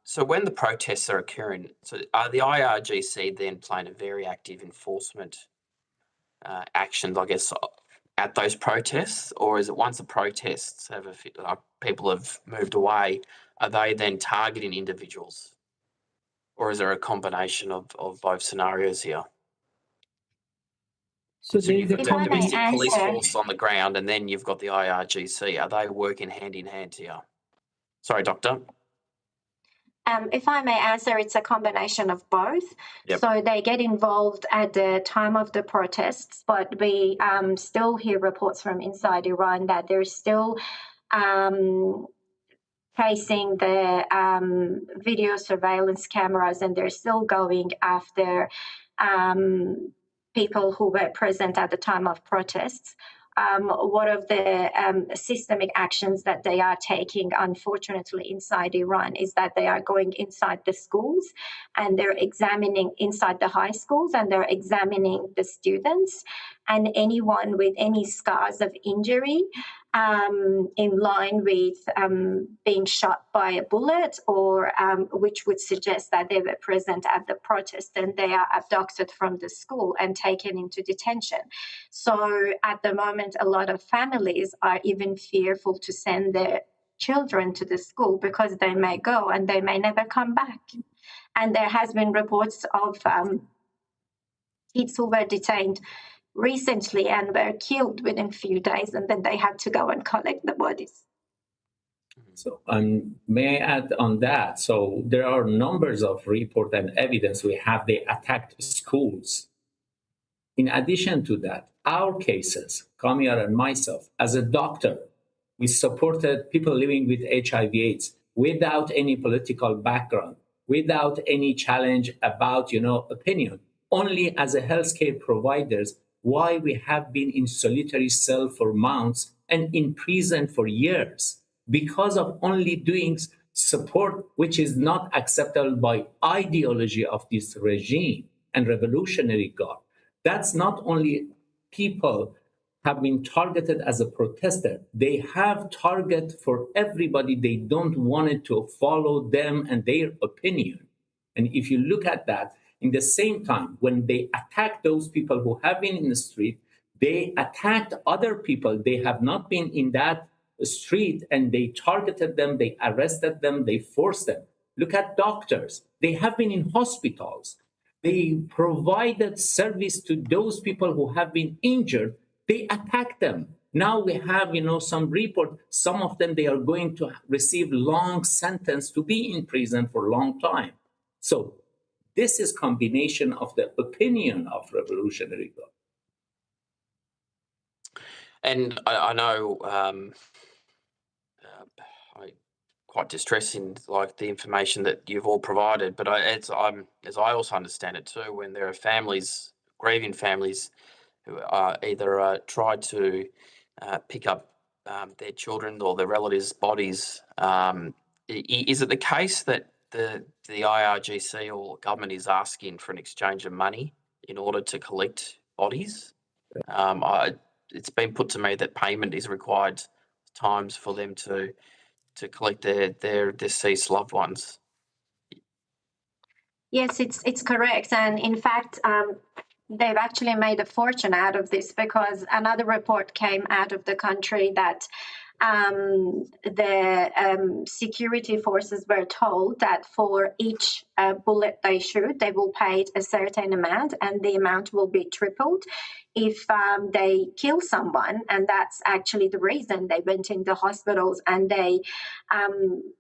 So when the protests are occurring, so are the IRGC then playing a very active enforcement actions, I guess, at those protests, or is it once the protests have people have moved away, are they then targeting individuals, or is there a combination of both scenarios here? So you've got If I the may domestic police answer. force on the ground, and then you've got the IRGC. Are they working hand in hand here? Sorry, Doctor. If I may answer, it's a combination of both. Yep. So they get involved at the time of the protests, but we still hear reports from inside Iran that they're still tracing the video surveillance cameras, and they're still going after people who were present at the time of protests. One of the systemic actions that they are taking, unfortunately, inside Iran is that they are going inside the schools and they're examining inside the high schools, and they're examining the students and anyone with any scars of injury in line with being shot by a bullet, or which would suggest that they were present at the protest, and they are abducted from the school and taken into detention. So at the moment, a lot of families are even fearful to send their children to the school because they may go and they may never come back. And there has been reports of kids who were detained recently and were killed within a few days, and then they had to go and collect the bodies. So may I add on that? So there are numbers of report and evidence we have they attacked schools. In addition to that, our cases, Kamiyar and myself, as a doctor, we supported people living with HIV/AIDS without any political background, without any challenge about, opinion. Only as a healthcare providers, why we have been in solitary cell for months and in prison for years, because of only doing support which is not acceptable by ideology of this regime and Revolutionary Guard. That's not only people have been targeted as a protester, they have target for everybody they don't want it to follow them and their opinion. And if you look at that, in the same time, when they attack those people who have been in the street, they attacked other people. They have not been in that street, and they targeted them, they arrested them, they forced them. Look at doctors. They have been in hospitals. They provided service to those people who have been injured. They attacked them. Now we have, some report. Some of them, they are going to receive long sentence to be in prison for a long time. So this is combination of the opinion of Revolutionary Guard. And I know quite distressing, like the information that you've all provided. But as I also understand it too, when there are families, grieving families, who are either tried to pick up their children or their relatives' bodies, is it the case that the IRGC or government is asking for an exchange of money in order to collect bodies? It's been put to me that payment is required times for them to collect their deceased loved ones. Yes, it's correct. And in fact, they've actually made a fortune out of this, because another report came out of the country that the security forces were told that for each bullet they shoot, they will pay a certain amount, and the amount will be tripled if they kill someone. And that's actually the reason they went into hospitals and they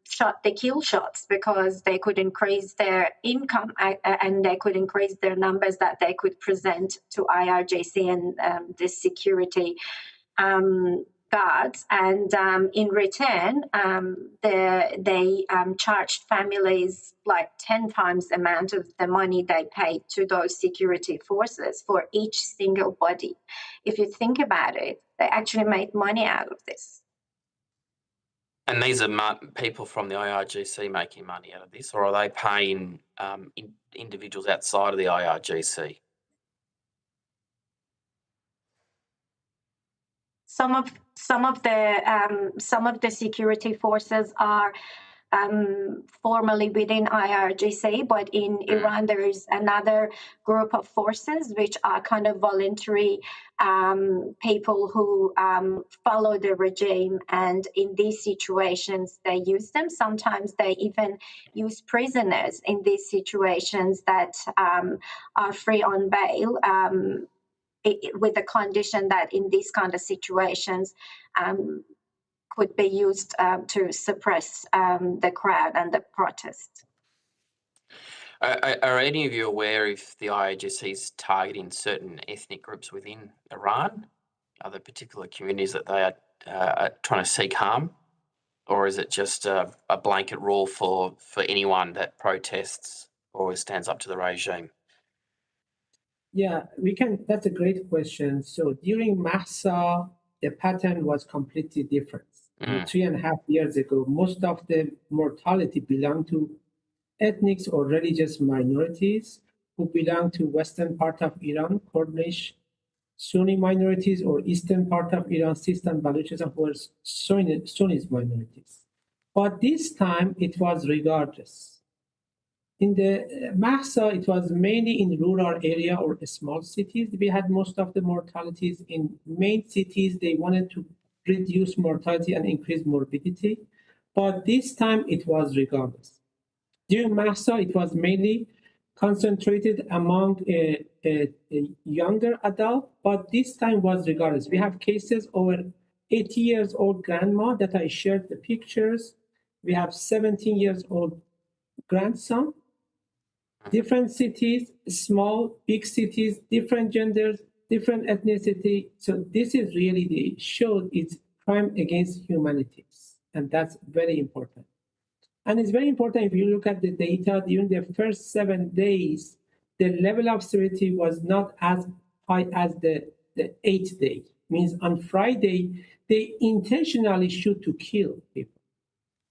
shot the kill shots, because they could increase their income and they could increase their numbers that they could present to IRGC and the security guards, and in return, they charged families like 10 times the amount of the money they paid to those security forces for each single body. If you think about it, they actually made money out of this. And these are people from the IRGC making money out of this, or are they paying individuals outside of the IRGC? Some of the security forces are formally within IRGC, but in Iran there is another group of forces which are kind of voluntary people who follow the regime, and in these situations they use them. Sometimes they even use prisoners in these situations that are free on bail, with the condition that in these kind of situations could be used to suppress the crowd and the protest. Are any of you aware if the IRGC is targeting certain ethnic groups within Iran? Are there particular communities that they are trying to seek harm? Or is it just a blanket rule for anyone that protests or stands up to the regime? Yeah, that's a great question. So during Mahsa, the pattern was completely different. 3.5 years ago, most of the mortality belonged to ethnic or religious minorities who belong to western part of Iran, Kurdish, Sunni minorities, or eastern part of Iran, Sistan, Baluchistan, who were Sunni minorities. But this time it was regardless. In the Mahsa, it was mainly in rural area or small cities. We had most of the mortalities. In main cities, they wanted to reduce mortality and increase morbidity. But this time it was regardless. During Mahsa, it was mainly concentrated among a younger adult, but this time was regardless. We have cases over 80 years old grandma that I shared the pictures. We have 17 years old grandson. Different cities, small, big cities, different genders, different ethnicity. So this is really shows it's crime against humanity, and that's very important. And it's very important if you look at the data during the first 7 days, the level of severity was not as high as the 8th day. Means on Friday, they intentionally shoot to kill people.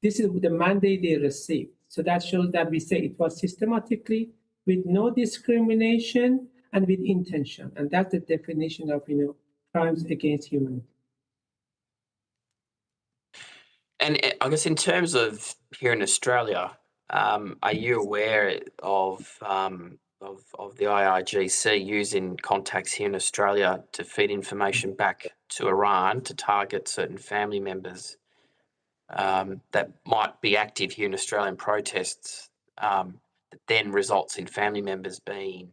This is the mandate they received. So that shows that we say it was systematically, with no discrimination and with intention. And that's the definition of, crimes against humanity. And I guess in terms of here in Australia, are you aware of the IRGC using contacts here in Australia to feed information back to Iran to target certain family members that might be active here in Australian protests, that then results in family members being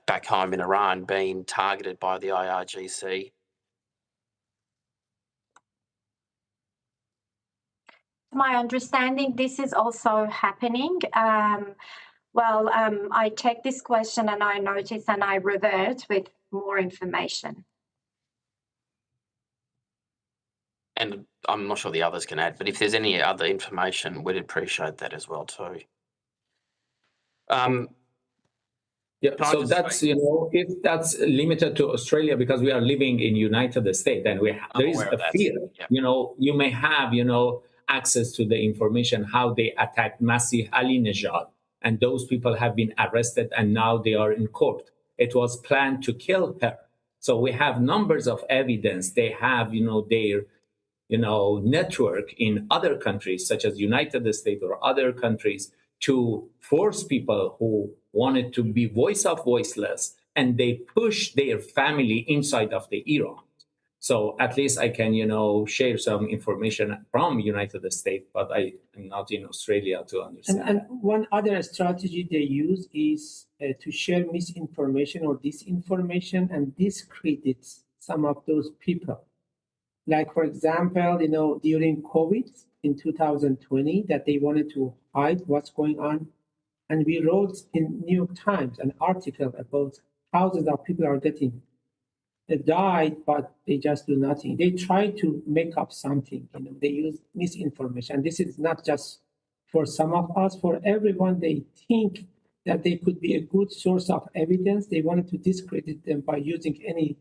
back home in Iran being targeted by the IRGC? My understanding, this is also happening. I take this question and I notice and I revert with more information. And I'm not sure the others can add, but if there's any other information, we'd appreciate that as well too. So that's, if that's limited to Australia, because we are living in United States and there is a fear, you may have, access to the information, how they attacked Masih Alinejad, and those people have been arrested and now they are in court. It was planned to kill her. So we have numbers of evidence. They have, their, network in other countries, such as United States or other countries, to force people who wanted to be voice of voiceless, and they push their family inside of the Iran. So at least I can, share some information from United States, but I am not in Australia to understand. And one other strategy they use is to share misinformation or disinformation and discredit some of those people. Like, for example, during COVID in 2020, that they wanted to hide what's going on. And we wrote in New York Times an article about thousands of people are getting died, but they just do nothing. They try to make up something. They use misinformation. This is not just for some of us, for everyone. They think that they could be a good source of evidence. They wanted to discredit them by using any,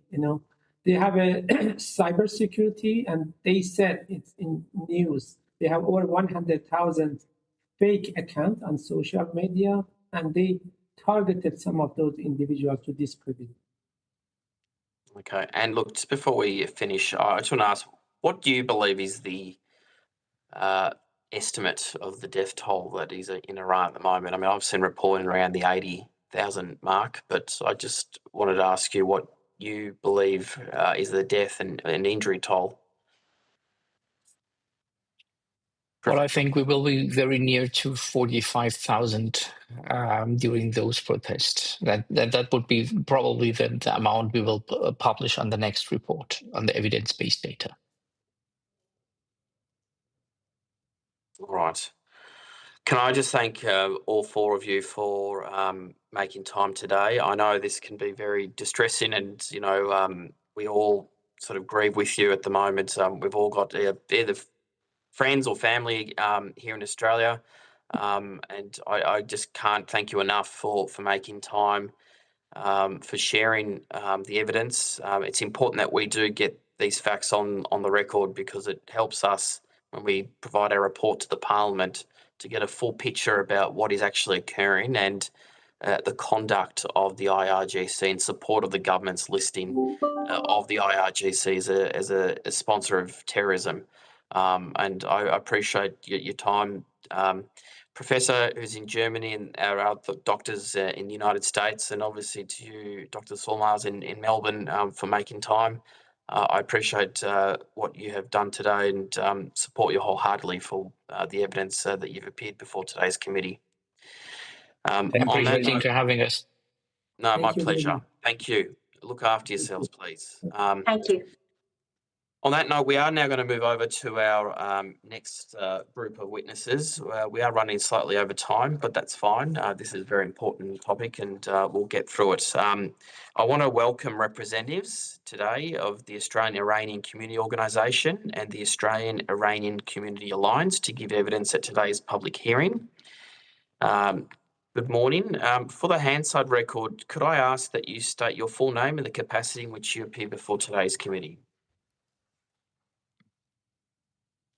they have a cybersecurity, and they said it's in news. They have over 100,000 fake accounts on social media, and they targeted some of those individuals to discredit. Okay, and look, just before we finish, I just want to ask, what do you believe is the estimate of the death toll that is in Iran at the moment? I mean, I've seen reporting around the 80,000 mark, but I just wanted to ask you what you believe is the death and injury toll. Well, I think we will be very near to 45,000 during those protests. That would be probably the amount we will publish on the next report on the evidence-based data. All right. Can I just thank all four of you for making time today? I know this can be very distressing, and we all sort of grieve with you at the moment. We've all got either friends or family here in Australia, and I just can't thank you enough for making time, for sharing the evidence. It's important that we do get these facts on the record, because it helps us when we provide our report to the Parliament to get a full picture about what is actually occurring and the conduct of the IRGC in support of the government's listing of the IRGC as a sponsor of terrorism. And I appreciate your time, Professor, who's in Germany, and our other doctors in the United States, and obviously to you, Dr. Solmaz in Melbourne, for making time. I appreciate what you have done today, and support you wholeheartedly for the evidence that you've appeared before today's committee. Thank you for having us. No, Thank my you, pleasure. David. Thank you. Look after yourselves, please. Thank you. On that note, we are now going to move over to our next group of witnesses. We are running slightly over time, but that's fine. This is a very important topic, and we'll get through it. I want to welcome representatives today of the Australian Iranian Community Organisation and the Australian Iranian Community Alliance to give evidence at today's public hearing. Good morning. For the Hansard record, could I ask that you state your full name and the capacity in which you appear before today's committee?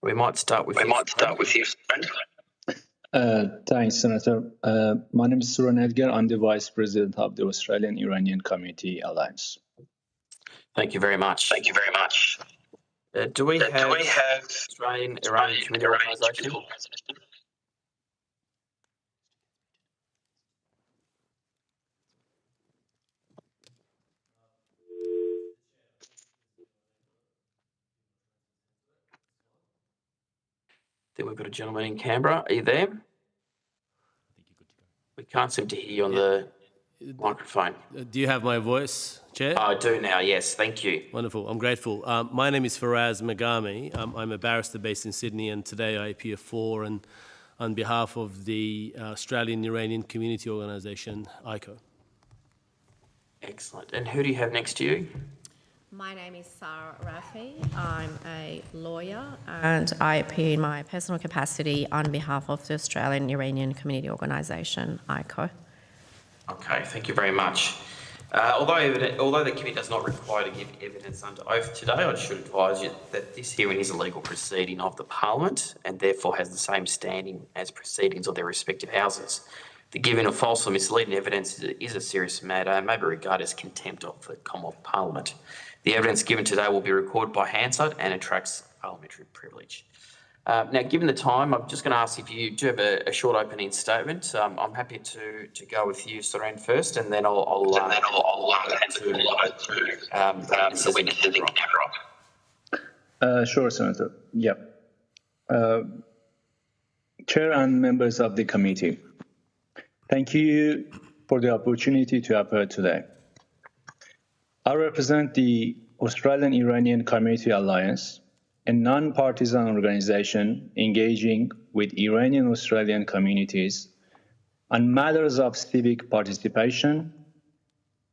We might start with you, friend. Thanks, Senator. My name is Suran Edgar. I'm the Vice President of the Australian Iranian Community Alliance. Thank you very much. Do we have Australian Iranian Community Organisation? Then we've got a gentleman in Canberra. Are you there? We can't seem to hear you on the microphone. Do you have my voice, Chair? I do now, yes. Thank you. Wonderful. I'm grateful. My name is Faraz Magami. I'm a barrister based in Sydney, and today I appear for and on behalf of the Australian Iranian Community Organisation, ICO. Excellent. And who do you have next to you? My name is Sarah Rafi. I'm a lawyer, and I appear in my personal capacity on behalf of the Australian Iranian Community Organisation, ICO. Okay, thank you very much. Although the committee does not require to give evidence under oath today, I should advise you that this hearing is a legal proceeding of the Parliament and therefore has the same standing as proceedings of their respective houses. The giving of false or misleading evidence is a serious matter and may be regarded as contempt of the Commonwealth Parliament. The evidence given today will be recorded by Hansard and attracts parliamentary privilege. Now, given the time, I'm just going to ask if you do have a short opening statement. I'm happy to go with you, Suran, first, and then I'll the witnesses in Canberra. Sure, Senator. Yeah. Chair and members of the committee, thank you for the opportunity to appear today. I represent the Australian Iranian Community Alliance, a non-partisan organization engaging with Iranian Australian communities on matters of civic participation,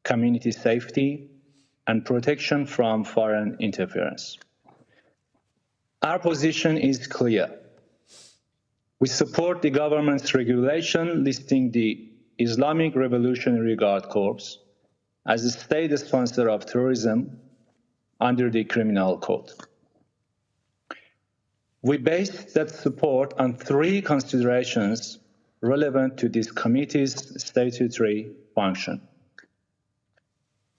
community safety, and protection from foreign interference. Our position is clear. We support the government's regulation listing the Islamic Revolutionary Guard Corps as a state sponsor of terrorism under the Criminal Code. We base that support on three considerations relevant to this committee's statutory function.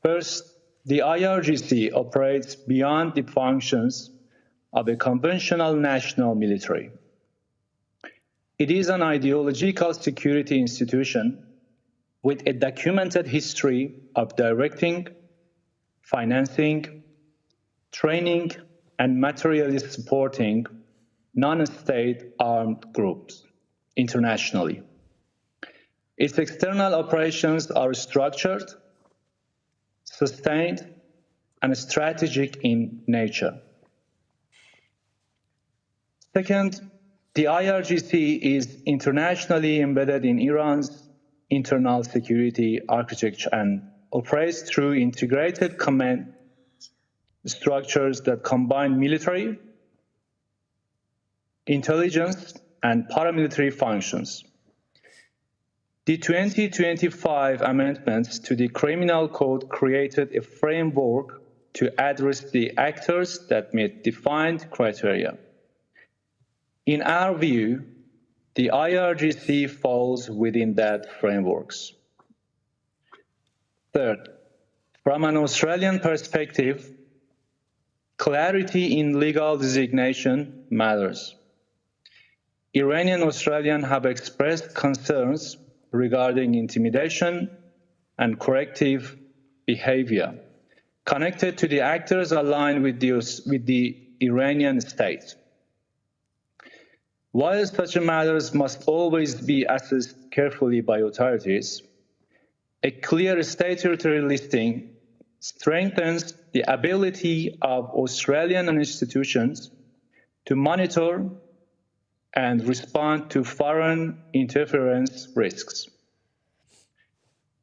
First, the IRGC operates beyond the functions of a conventional national military. It is an ideological security institution with a documented history of directing, financing, training, and materially supporting non-state armed groups internationally. Its external operations are structured, sustained, and strategic in nature. Second, the IRGC is internationally embedded in Iran's internal security architecture and operates through integrated command structures that combine military, intelligence, and paramilitary functions. The 2025 amendments to the Criminal Code created a framework to address the actors that meet defined criteria. In our view, the IRGC falls within that framework. Third, from an Australian perspective, clarity in legal designation matters. Iranian Australians have expressed concerns regarding intimidation and corrective behavior connected to the actors aligned with the Iranian state. While such matters must always be assessed carefully by authorities, a clear statutory listing strengthens the ability of Australian institutions to monitor and respond to foreign interference risks.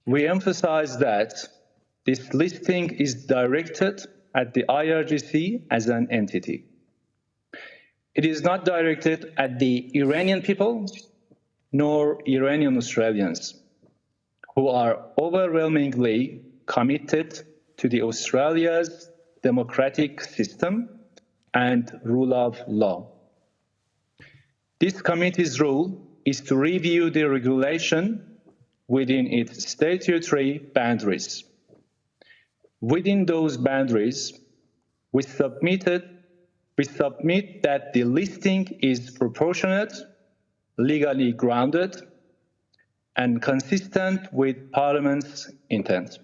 We emphasize that this listing is directed at the IRGC as an entity. It is not directed at the Iranian people nor Iranian Australians, who are overwhelmingly committed to the Australia's democratic system and rule of law. This committee's role is to review the regulation within its statutory boundaries. Within those boundaries, we submit that the listing is proportionate, legally grounded, and consistent with Parliament's intent.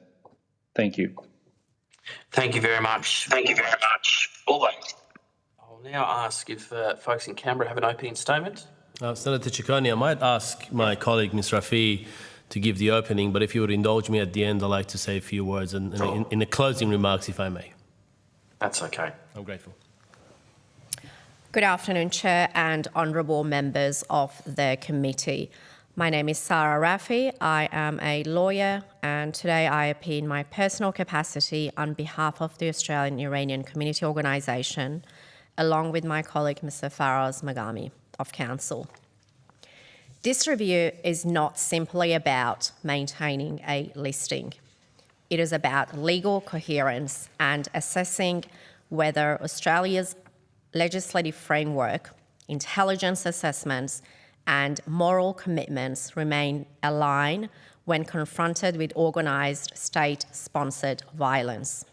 Thank you. Thank you very much. Thank you very much. Always. I'll now ask if folks in Canberra have an opening statement. Senator Ciccone, I might ask my colleague, Ms. Rafi, to give the opening, but if you would indulge me at the end, I'd like to say a few words in the closing remarks, if I may. That's okay. I'm grateful. Good afternoon, Chair and honourable members of the committee. My name is Sarah Rafi. I am a lawyer, and today I appear in my personal capacity on behalf of the Australian Iranian Community Organisation, along with my colleague, Mr. Faraz Magami of Council. This review is not simply about maintaining a listing. It is about legal coherence and assessing whether Australia's legislative framework, intelligence assessments, and moral commitments remain aligned when confronted with organised state-sponsored violence.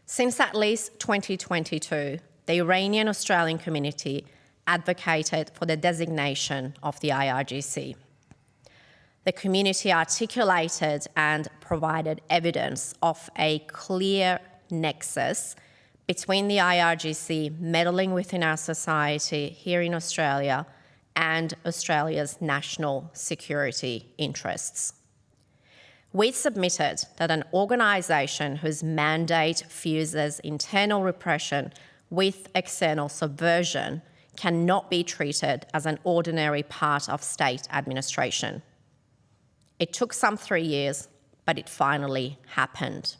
Since at least 2022, the Iranian Australian community advocated for the designation of the IRGC. The community articulated and provided evidence of a clear nexus between the IRGC meddling within our society here in Australia and Australia's national security interests. We submitted that an organisation whose mandate fuses internal repression with external subversion cannot be treated as an ordinary part of state administration. It took some 3 years, but it finally happened.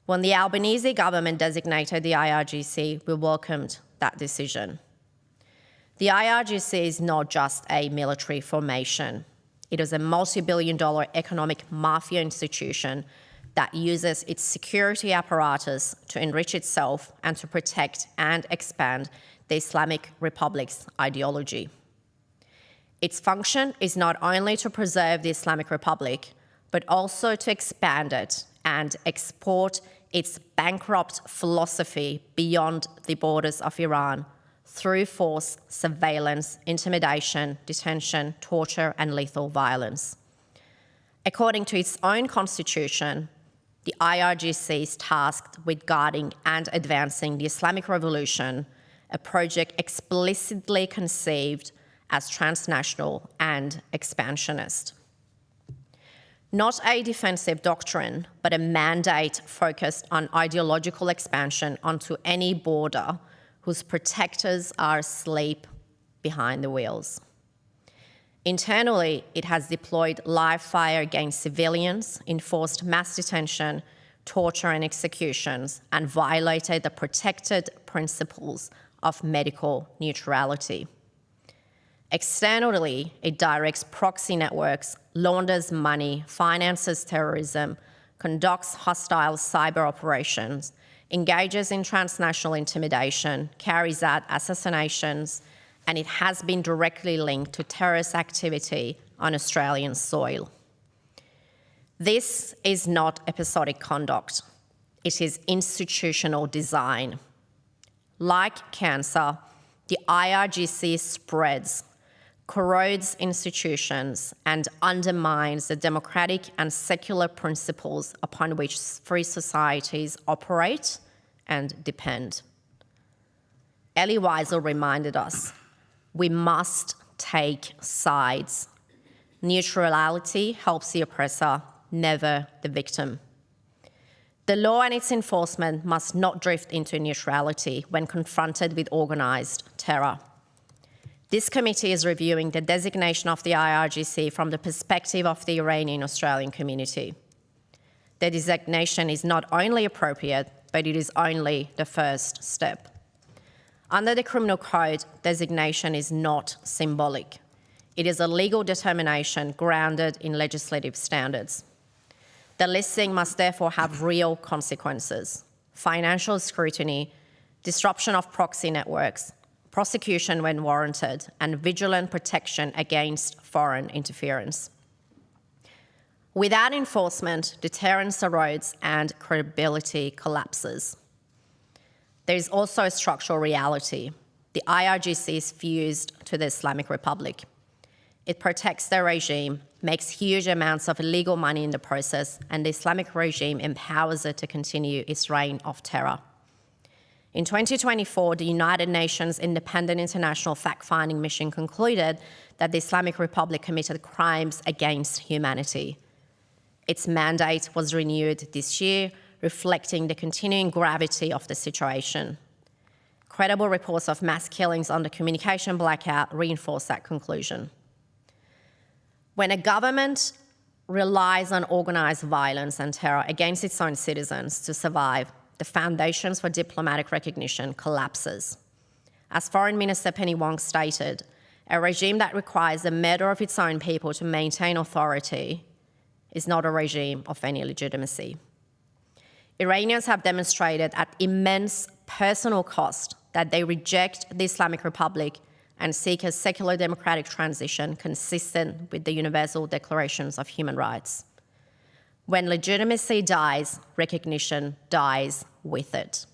When the Albanese government designated the IRGC, we welcomed that decision. The IRGC is not just a military formation. It is a multi-billion-dollar economic mafia institution that uses its security apparatus to enrich itself and to protect and expand the Islamic Republic's ideology. Its function is not only to preserve the Islamic Republic, but also to expand it and export its bankrupt philosophy beyond the borders of Iran through force, surveillance, intimidation, detention, torture, and lethal violence. According to its own constitution, the IRGC is tasked with guarding and advancing the Islamic Revolution, a project explicitly conceived as transnational and expansionist. Not a defensive doctrine, but a mandate focused on ideological expansion onto any border whose protectors are asleep behind the wheels. Internally, it has deployed live fire against civilians, enforced mass detention, torture and executions, and violated the protected principles of medical neutrality. Externally, it directs proxy networks, launders money, finances terrorism, conducts hostile cyber operations, engages in transnational intimidation, carries out assassinations, and it has been directly linked to terrorist activity on Australian soil. This is not episodic conduct. It is institutional design. Like cancer, the IRGC spreads, corrodes institutions, and undermines the democratic and secular principles upon which free societies operate and depend. Elie Wiesel reminded us, we must take sides. Neutrality helps the oppressor, never the victim. The law and its enforcement must not drift into neutrality when confronted with organised terror. This committee is reviewing the designation of the IRGC from the perspective of the Iranian Australian community. The designation is not only appropriate, but it is only the first step. Under the Criminal Code, designation is not symbolic. It is a legal determination grounded in legislative standards. The listing must therefore have real consequences: financial scrutiny, disruption of proxy networks, prosecution when warranted, and vigilant protection against foreign interference. Without enforcement, deterrence erodes and credibility collapses. There is also a structural reality. The IRGC is fused to the Islamic Republic. It protects the regime, makes huge amounts of illegal money in the process, and the Islamic regime empowers it to continue its reign of terror. In 2024, the United Nations Independent International Fact-Finding Mission concluded that the Islamic Republic committed crimes against humanity. Its mandate was renewed this year, reflecting the continuing gravity of the situation. Credible reports of mass killings under communication blackout reinforce that conclusion. When a government relies on organised violence and terror against its own citizens to survive, the foundations for diplomatic recognition collapses. As Foreign Minister Penny Wong stated, a regime that requires the murder of its own people to maintain authority is not a regime of any legitimacy. Iranians have demonstrated at immense personal cost that they reject the Islamic Republic and seek a secular democratic transition consistent with the Universal Declarations of Human Rights. When legitimacy dies, recognition dies with it.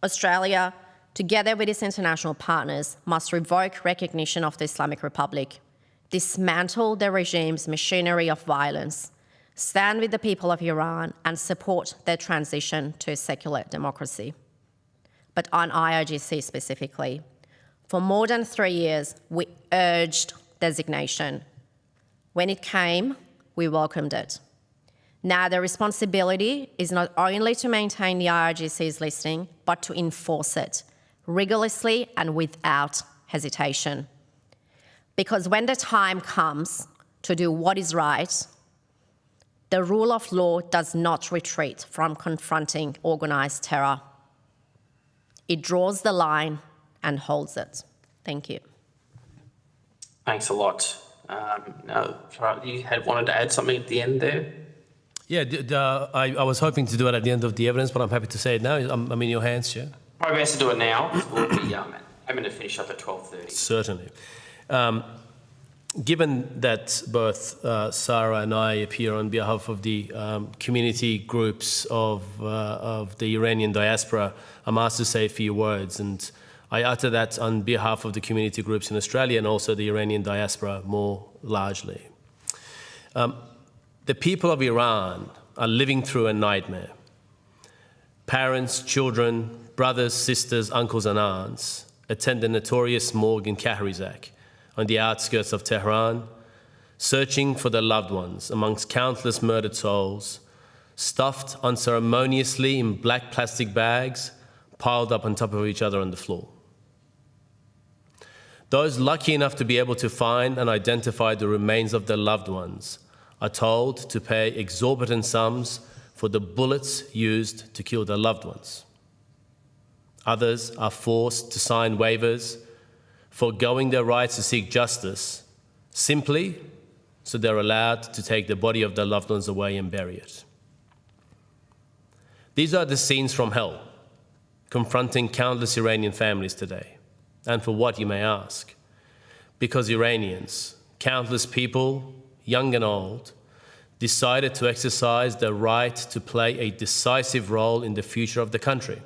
Australia, together with its international partners, must revoke recognition of the Islamic Republic, dismantle the regime's machinery of violence, stand with the people of Iran, and support their transition to a secular democracy. But on IRGC specifically, for more than 3 years, we urged designation. When it came, we welcomed it. Now the responsibility is not only to maintain the IRGC's listing, but to enforce it rigorously and without hesitation. Because when the time comes to do what is right, The rule of law does not retreat from confronting organised terror. It draws the line and holds it. Thank you. Thanks a lot. Now, you had wanted to add something at the end there? Yeah, I was hoping to do it at the end of the evidence, but I'm happy to say it now. I'm in your hands, Chair. Probably best to do it now. We'll be aiming to finish up at 12:30. Certainly. Given that both Sarah and I appear on behalf of the community groups of the Iranian diaspora, I'm asked to say a few words, and I utter that on behalf of the community groups in Australia and also the Iranian diaspora more largely. The people of Iran are living through a nightmare. Parents, children, brothers, sisters, uncles and aunts attend the notorious morgue in Kahrizak on the outskirts of Tehran, searching for their loved ones amongst countless murdered souls, stuffed unceremoniously in black plastic bags, piled up on top of each other on the floor. Those lucky enough to be able to find and identify the remains of their loved ones are told to pay exorbitant sums for the bullets used to kill their loved ones. Others are forced to sign waivers, foregoing their rights to seek justice, simply so they're allowed to take the body of their loved ones away and bury it. These are the scenes from hell, confronting countless Iranian families today. And for what, you may ask? Because Iranians, countless people, young and old, decided to exercise their right to play a decisive role in the future of the country.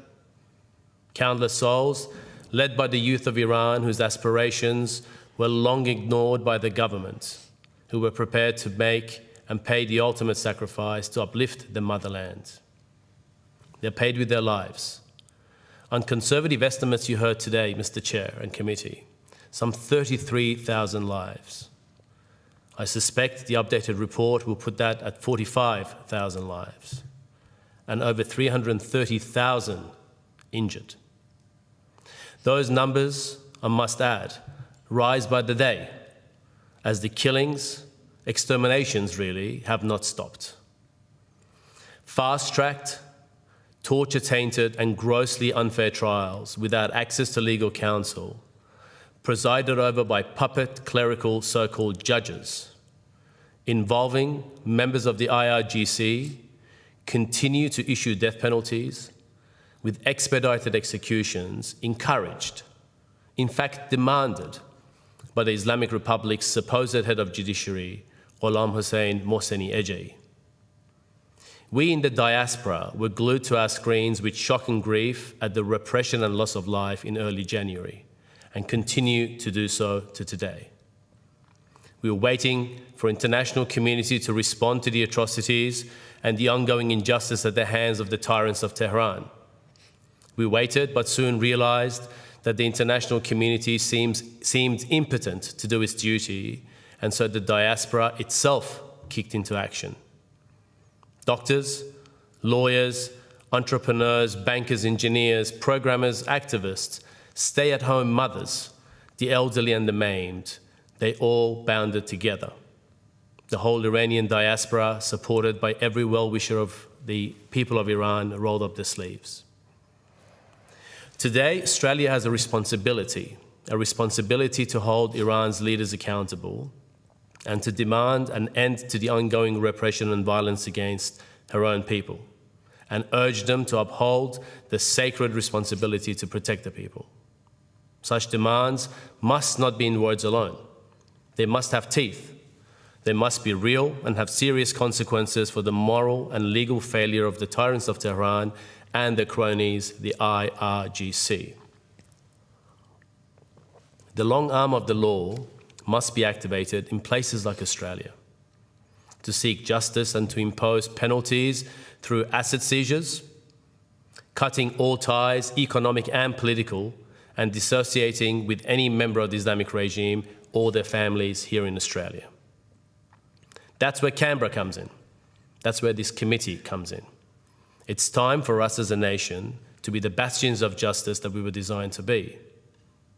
Countless souls, led by the youth of Iran, whose aspirations were long ignored by the government, who were prepared to make and pay the ultimate sacrifice to uplift the motherland. They're paid with their lives. On conservative estimates you heard today, Mr. Chair and Committee, some 33,000 lives. I suspect the updated report will put that at 45,000 lives and over 330,000 injured. Those numbers, I must add, rise by the day as the killings, exterminations really, have not stopped. Fast-tracked, torture-tainted and grossly unfair trials without access to legal counsel, presided over by puppet clerical so-called judges, involving members of the IRGC, continue to issue death penalties, with expedited executions encouraged, in fact demanded, by the Islamic Republic's supposed head of judiciary, Ghulam Hossein Mohseni Ejei. We in the diaspora were glued to our screens with shock and grief at the repression and loss of life in early January, and continue to do so to today. We were waiting for international community to respond to the atrocities and the ongoing injustice at the hands of the tyrants of Tehran. We waited, but soon realized that the international community seemed impotent to do its duty, and so the diaspora itself kicked into action. Doctors, lawyers, entrepreneurs, bankers, engineers, programmers, activists, stay-at-home mothers, the elderly and the maimed, they all bounded together. The whole Iranian diaspora, supported by every well-wisher of the people of Iran, rolled up their sleeves. Today, Australia has a responsibility to hold Iran's leaders accountable and to demand an end to the ongoing repression and violence against her own people, and urge them to uphold the sacred responsibility to protect the people. Such demands must not be in words alone. They must have teeth. They must be real and have serious consequences for the moral and legal failure of the tyrants of Tehran and their cronies, the IRGC. The long arm of the law must be activated in places like Australia to seek justice and to impose penalties through asset seizures, cutting all ties, economic and political, and dissociating with any member of the Islamic regime or their families here in Australia. That's where Canberra comes in. That's where this committee comes in. It's time for us as a nation to be the bastions of justice that we were designed to be.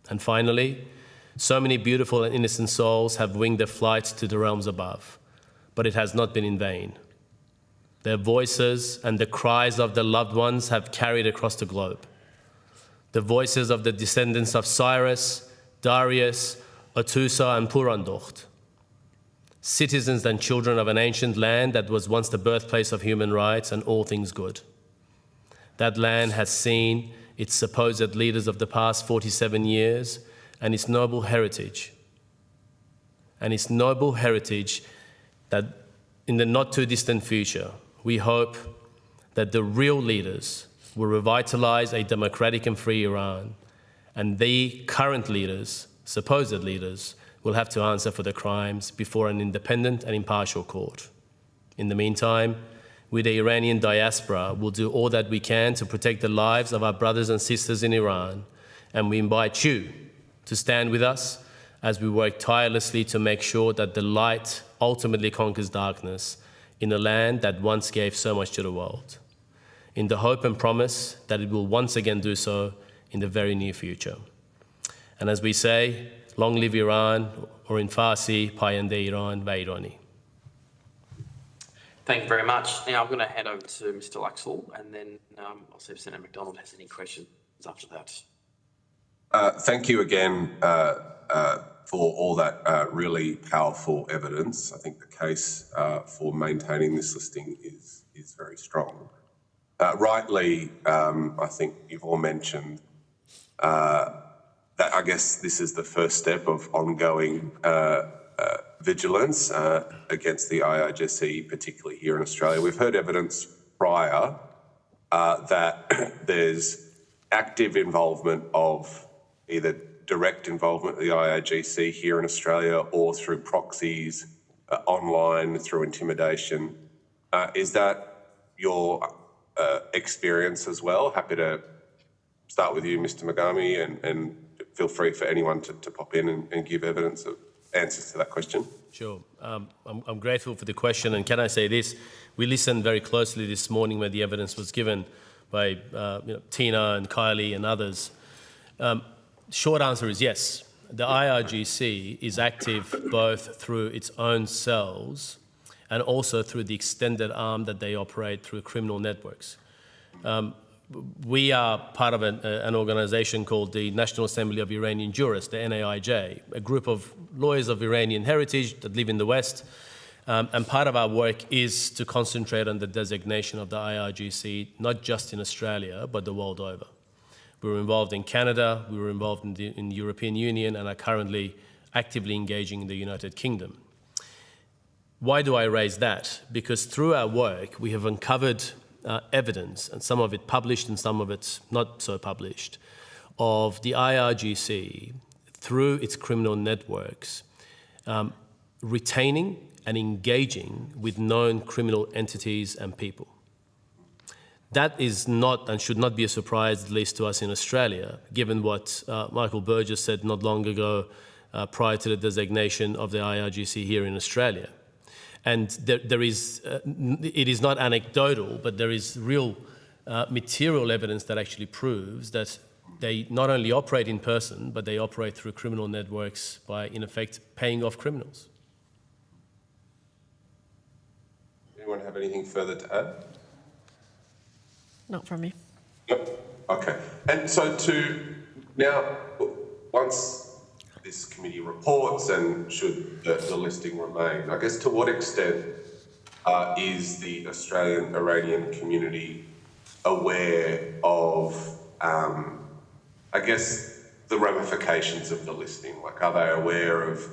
And finally, so many beautiful and innocent souls have winged their flight to the realms above, but it has not been in vain. Their voices and the cries of their loved ones have carried across the globe. The voices of the descendants of Cyrus, Darius, Atusa and Purandokht, citizens and children of an ancient land that was once the birthplace of human rights and all things good. That land has seen its supposed leaders of the past 47 years and its noble heritage. That in the not too distant future, we hope that the real leaders will revitalize a democratic and free Iran, and the current leaders, supposed leaders, will have to answer for the crimes before an independent and impartial court. In the meantime, we, the Iranian diaspora, will do all that we can to protect the lives of our brothers and sisters in Iran, and we invite you to stand with us as we work tirelessly to make sure that the light ultimately conquers darkness in a land that once gave so much to the world, in the hope and promise that it will once again do so in the very near future. And as we say, long live Iran, or in Farsi, Payande Iran va Irani. Thank you very much. Now I'm going to hand over to Mr. Laxall, and then I'll see if Senator McDonald has any questions after that. Thank you again for all that really powerful evidence. I think the case for maintaining this listing is very strong. Rightly, I think you've all mentioned that I guess this is the first step of ongoing vigilance against the IRGC, particularly here in Australia. We've heard evidence prior that there's active involvement of either direct involvement of the IRGC here in Australia or through proxies, online, through intimidation. Is that your experience as well? Happy to start with you, Mr. Magami, and feel free for anyone to pop in and give evidence of answers to that question. Sure. I'm grateful for the question, and can I say this? We listened very closely this morning when the evidence was given by Tina and Kylie and others. Short answer is yes. The IRGC is active both through its own cells and also through the extended arm that they operate through criminal networks. We are part of an organisation called the National Assembly of Iranian Jurists, the NAIJ, a group of lawyers of Iranian heritage that live in the West. And part of our work is to concentrate on the designation of the IRGC, not just in Australia, but the world over. We were involved in Canada, we were involved in the European Union, and are currently actively engaging in the United Kingdom. Why do I raise that? Because through our work, we have uncovered evidence, and some of it published and some of it not so published, of the IRGC, through its criminal networks, retaining and engaging with known criminal entities and people. That is not and should not be a surprise, at least to us in Australia, given what Michael Burgess said not long ago prior to the designation of the IRGC here in Australia. And it is not anecdotal, but there is real material evidence that actually proves that they not only operate in person, but they operate through criminal networks by, in effect, paying off criminals. Anyone have anything further to add? Not from me. Yep. Okay. And so now, once this committee reports and should the listing remain, I guess to what extent is the Australian Iranian community aware of, I guess, the ramifications of the listing? Like, are they aware of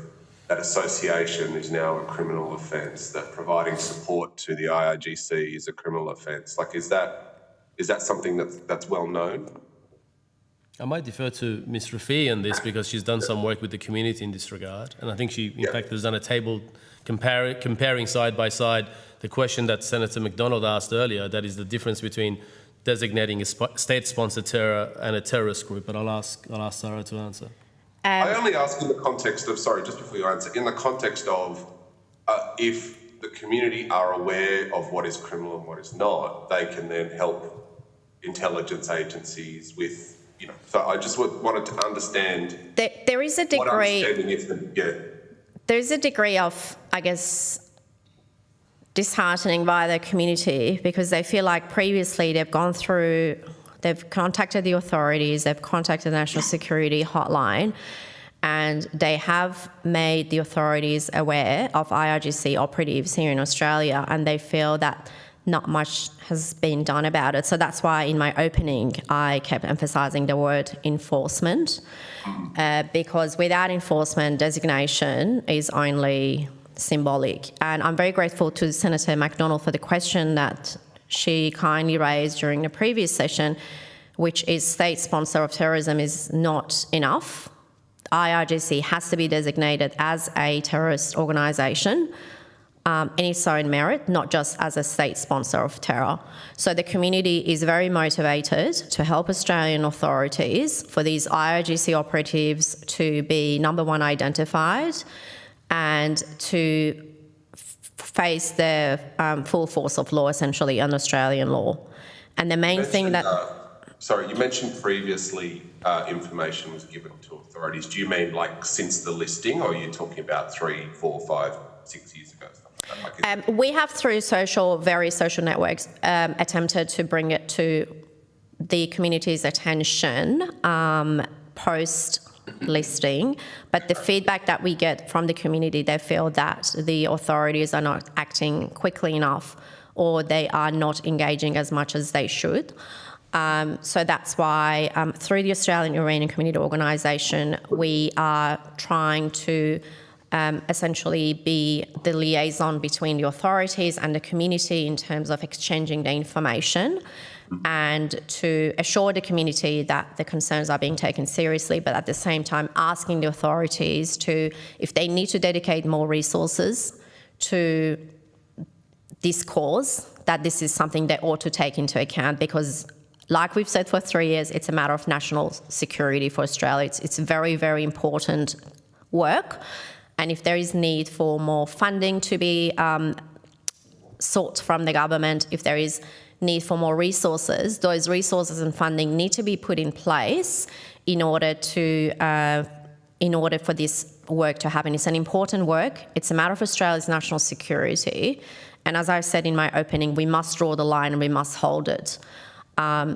that association is now a criminal offence, that providing support to the IRGC is a criminal offence? Like, is that something that's well known? I might defer to Ms. Rafi on this because she's done some work with the community in this regard. And I think she, in fact, has done a table comparing side by side the question that Senator McDonald asked earlier, that is the difference between designating a state-sponsored terror and a terrorist group. But I'll ask Sarah to answer. I only ask in the context of, sorry, just before you answer, in the context of if the community are aware of what is criminal and what is not, they can then help intelligence agencies with, so I just wanted to understand. There is a degree. There is a degree of, I guess, disheartening by the community because they feel like previously they've contacted the authorities, they've contacted the National Security Hotline, and they have made the authorities aware of IRGC operatives here in Australia, and they feel that not much has been done about it. So that's why in my opening I kept emphasising the word enforcement, because without enforcement, designation is only symbolic. And I'm very grateful to Senator McDonald for the question that she kindly raised during the previous session, which is state sponsor of terrorism is not enough. IRGC has to be designated as a terrorist organisation in its own merit, not just as a state sponsor of terror. So the community is very motivated to help Australian authorities for these IRGC operatives to be, number one, identified and to face the full force of law, essentially, under Australian law. And the main thing that... Sorry, you mentioned previously information was given to authorities. Do you mean like since the listing, or are you talking about 3, 4, 5, 6 years ago? We have, through various social networks, attempted to bring it to the community's attention post-listing, but the feedback that we get from the community, they feel that the authorities are not acting quickly enough, or they are not engaging as much as they should. So that's why through the Australian Iranian Community Organisation, we are trying to essentially be the liaison between the authorities and the community in terms of exchanging the information and to assure the community that the concerns are being taken seriously, but at the same time asking the authorities to, if they need to dedicate more resources to this cause, that this is something they ought to take into account, because like we've said for 3 years, it's a matter of national security for Australia. It's very, very important work. And if there is need for more funding to be sought from the government, if there is need for more resources, those resources and funding need to be put in place in order for this work to happen. It's an important work. It's a matter of Australia's national security. And as I said in my opening, we must draw the line and we must hold it.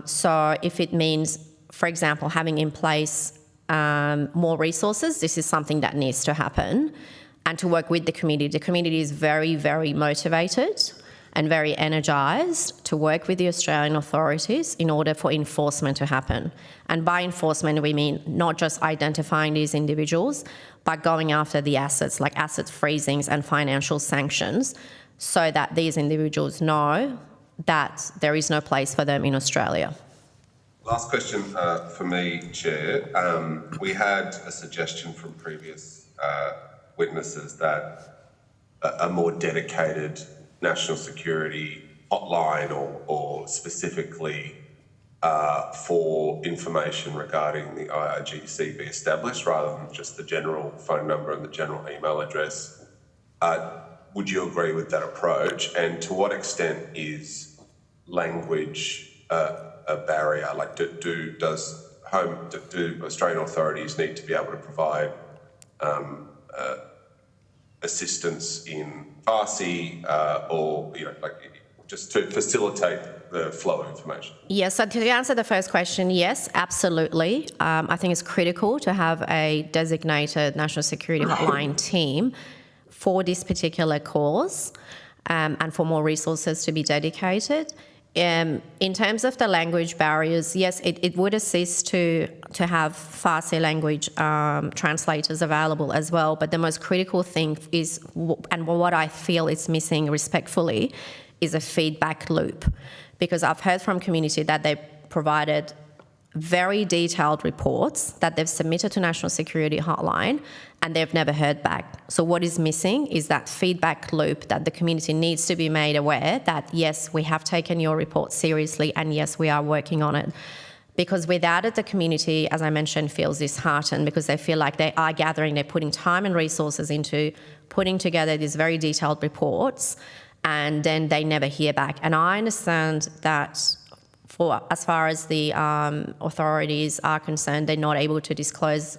So if it means, for example, having in place more resources, this is something that needs to happen, and to work with the community. The community is very, very motivated and very energised to work with the Australian authorities in order for enforcement to happen. And by enforcement, we mean not just identifying these individuals, but going after the assets, like asset freezings and financial sanctions, so that these individuals know that there is no place for them in Australia. Last question for me, Chair. We had a suggestion from previous witnesses that a more dedicated national security hotline or specifically for information regarding the IRGC be established rather than just the general phone number and the general email address. Would you agree with that approach? And to what extent is language a barrier? Like, do Australian authorities need to be able to provide assistance in Farsi or just to facilitate the flow of information? Yes, so to answer the first question, yes, absolutely. I think it's critical to have a designated national security hotline team for this particular cause and for more resources to be dedicated. In terms of the language barriers, yes, it would assist to have Farsi language translators available as well. But the most critical thing is, and what I feel is missing respectfully, is a feedback loop. Because I've heard from community that they provided very detailed reports that they've submitted to National Security Hotline and they've never heard back. So what is missing is that feedback loop that the community needs to be made aware that, yes, we have taken your report seriously and yes, we are working on it. Because without it, the community, as I mentioned, feels disheartened because they feel like they are gathering, they're putting time and resources into putting together these very detailed reports and then they never hear back. And I understand that as far as the authorities are concerned, they're not able to disclose,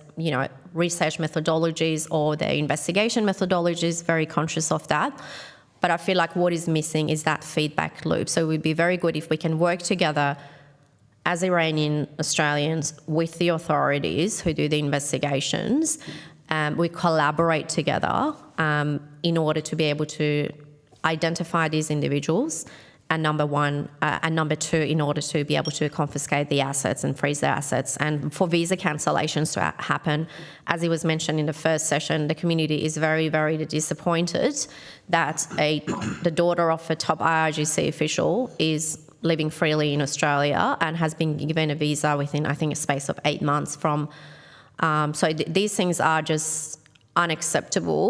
research methodologies or their investigation methodologies, very conscious of that. But I feel like what is missing is that feedback loop. So it would be very good if we can work together as Iranian Australians with the authorities who do the investigations. We collaborate together in order to be able to identify these individuals, and number two, in order to be able to confiscate the assets and freeze their assets. And for visa cancellations to happen, as it was mentioned in the first session, the community is very, very disappointed that the daughter of a top IRGC official is living freely in Australia and has been given a visa within, I think, a space of 8 months from. These things are just unacceptable.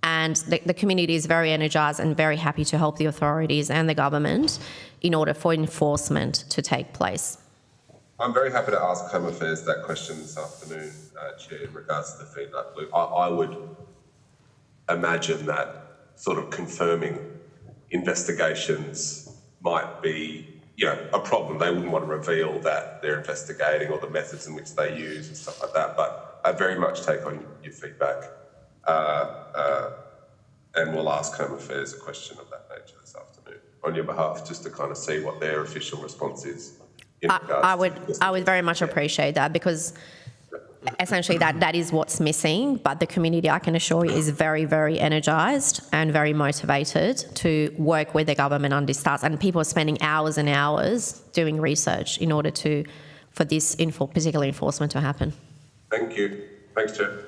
And the community is very energised and very happy to help the authorities and the government in order for enforcement to take place. I'm very happy to ask Home Affairs that question this afternoon, Chair, in regards to the feedback loop. I would imagine that sort of confirming investigations might be, a problem. They wouldn't want to reveal that they're investigating or the methods in which they use and stuff like that. But I very much take on your feedback. And we'll ask Home Affairs a question of that nature this afternoon on your behalf, just to kind of see what their official response is. I would very much appreciate that, because essentially that is what's missing. But the community, I can assure you, is very, very energised and very motivated to work with the government on this task. And people are spending hours and hours doing research in order for this particular enforcement to happen. Thank you. Thanks, Chair.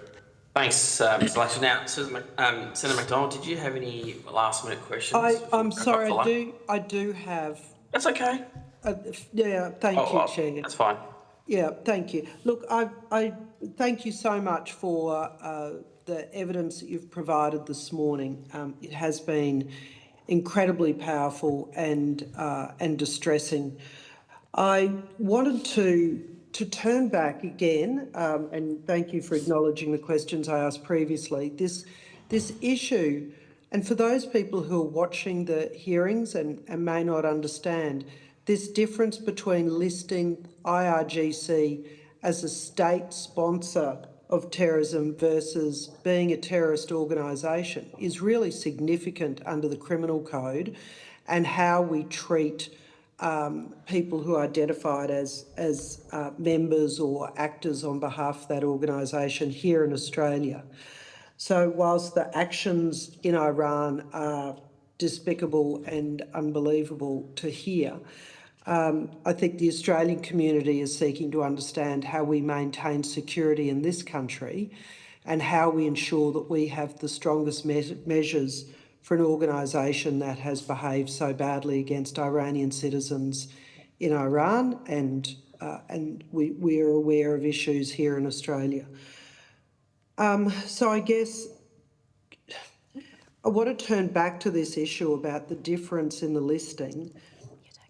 Thanks, Mr. Latcher. Now, Senator McDonald, did you have any last-minute questions? I'm sorry, I do have. That's okay. Thank you, Chair. That's fine. Yeah, thank you. Look, I thank you so much for the evidence that you've provided this morning. It has been incredibly powerful and distressing. I wanted to turn back again, and thank you for acknowledging the questions I asked previously. This issue, and for those people who are watching the hearings and may not understand, this difference between listing IRGC as a state sponsor of terrorism versus being a terrorist organisation is really significant under the Criminal Code, and how we treat people who are identified as members or actors on behalf of that organisation here in Australia. So whilst the actions in Iran are despicable and unbelievable to hear, I think the Australian community is seeking to understand how we maintain security in this country and how we ensure that we have the strongest measures for an organisation that has behaved so badly against Iranian citizens in Iran, and we are aware of issues here in Australia. So I guess I want to turn back to this issue about the difference in the listing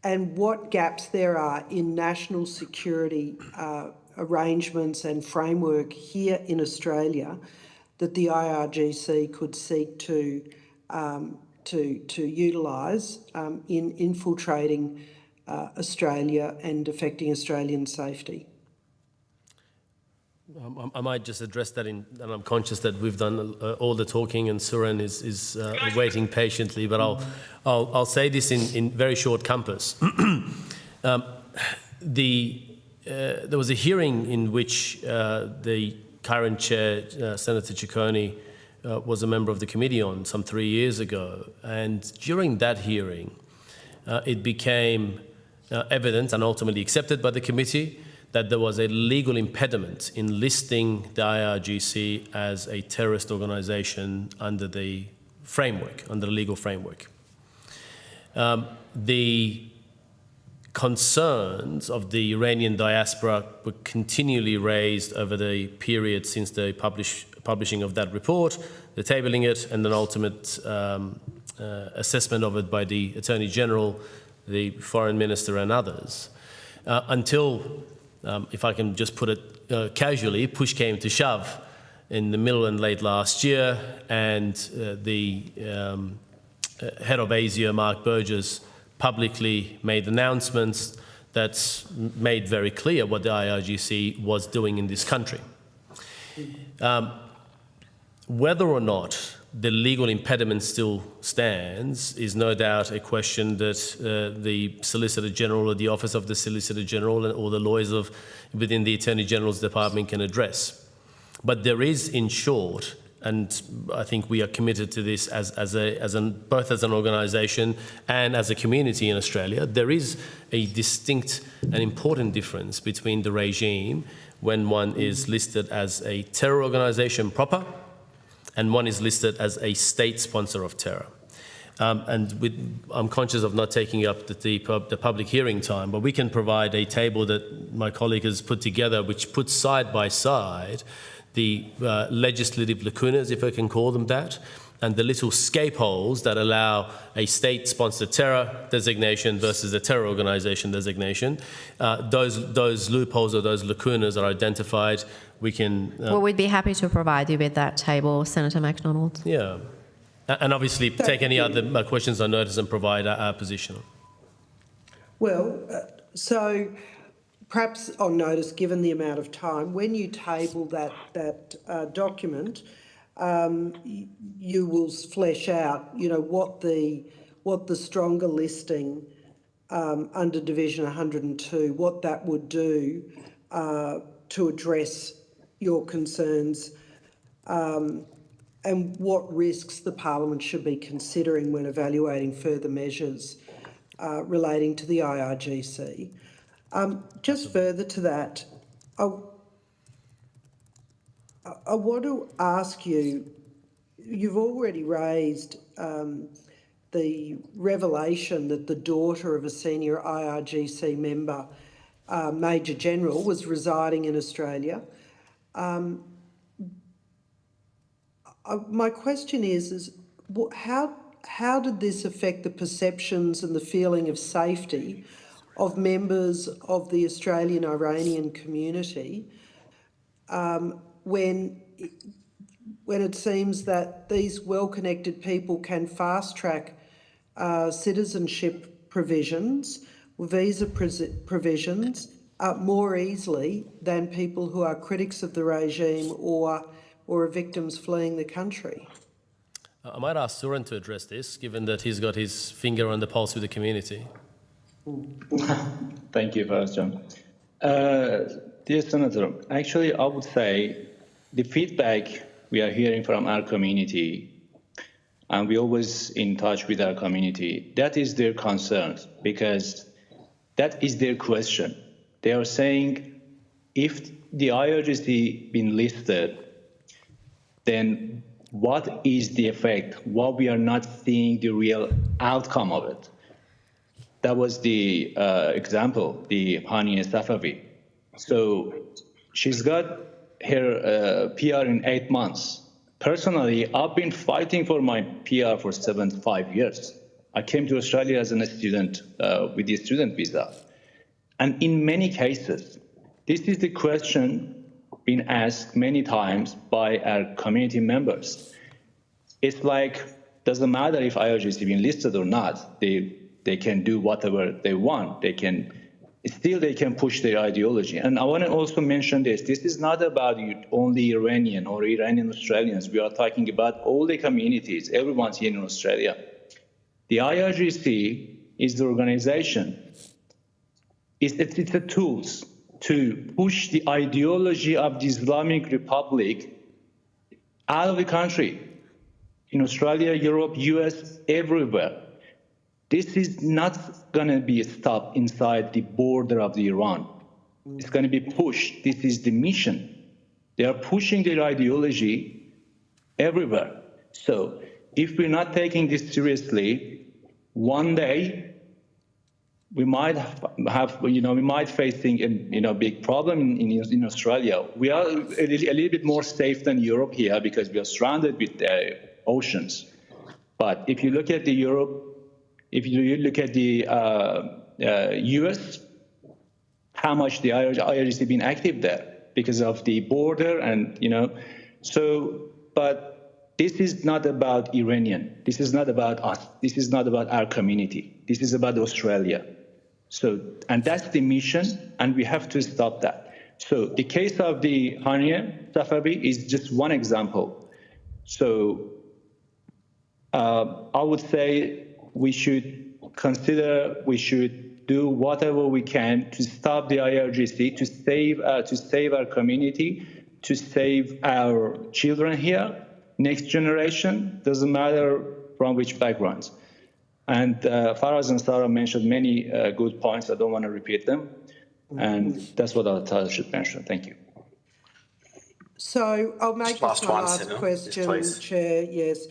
and what gaps there are in national security arrangements and framework here in Australia that the IRGC could seek to utilise in infiltrating Australia and affecting Australian safety. I might just address that, and I'm conscious that we've done all the talking and Suren is waiting patiently, but I'll say this in very short compass. There was a hearing in which the current chair, Senator Ciccone, was a member of the committee on some 3 years ago, and during that hearing it became evident and ultimately accepted by the committee that there was a legal impediment in listing the IRGC as a terrorist organisation under the legal framework. The concerns of the Iranian diaspora were continually raised over the period since the publishing of that report, the tabling it, and an ultimate assessment of it by the Attorney General, the Foreign Minister and others, until, if I can just put it casually, push came to shove in the middle and late last year, and the head of ASIO, Mark Burgess, publicly made announcements that made very clear what the IRGC was doing in this country. Whether or not the legal impediment still stands is no doubt a question that the Solicitor General or the Office of the Solicitor General or the lawyers within the Attorney General's Department can address. But there is, in short, and I think we are committed to this both as an organisation and as a community in Australia, there is a distinct and important difference between the regime when one is listed as a terror organisation proper and one is listed as a state sponsor of terror. I'm conscious of not taking up the public hearing time, but we can provide a table that my colleague has put together which puts side by side the legislative lacunas, if I can call them that, and the little scape holes that allow a state-sponsored terror designation versus a terror organisation designation. Those loopholes or those lacunas are identified. We can... well, we'd be happy to provide you with that table, Senator McDonald. Yeah. And obviously take any other questions on notice and provide our position. Well, so perhaps on notice, given the amount of time, when you table that document, you will flesh out, what the stronger listing under Division 102, what that would do to address your concerns, and what risks the Parliament should be considering when evaluating further measures relating to the IRGC. Just further to that, I want to ask you, you've already raised the revelation that the daughter of a senior IRGC member, Major General, was residing in Australia. My question is how did this affect the perceptions and the feeling of safety of members of the Australian Iranian community when it seems that these well-connected people can fast-track citizenship provisions, visa provisions more easily than people who are critics of the regime or are victims fleeing the country? I might ask Suren to address this, given that he's got his finger on the pulse with the community. Thank you, First John. Dear Senator, actually, I would say the feedback we are hearing from our community, and we're always in touch with our community, that is their concern, because that is their question. They are saying, if the IRGC been listed, then what is the effect? Why we are not seeing the real outcome of it? That was the example, the Hania Safavi. So she's got her PR in 8 months. Personally, I've been fighting for my PR for 75 years. I came to Australia as a student with the student visa. And in many cases, this is the question been asked many times by our community members. It's like, doesn't matter if IRGC been listed or not, they can do whatever they want. They can push their ideology. And I want to also mention this is not about only Iranian or Iranian Australians. We are talking about all the communities, everyone's here in Australia. The IRGC is the organization. It's a tools to push the ideology of the Islamic Republic out of the country, in Australia, Europe, US, everywhere. This is not going to be stopped inside the border of the Iran. It's going to be pushed. This is the mission. They are pushing their ideology everywhere. So if we're not taking this seriously, one day we might facing a big problem in Australia. We are a little bit more safe than Europe here because we are surrounded with oceans. But if you look at Europe, if you look at the US, how much the IRGC been active there because of the border and, but this is not about Iranian. This is not about us. This is not about our community. This is about Australia. So, and that's the mission, and we have to stop that. So the case of the Hania Safavi is just one example. So I would say we should do whatever we can to stop the IRGC, to save our community, to save our children here, next generation, doesn't matter from which backgrounds. And Faraz and Sarah mentioned many good points. I don't want to repeat them. And that's what I should mention. Thank you. So I'll make this my last question, yes, Chair. Yes.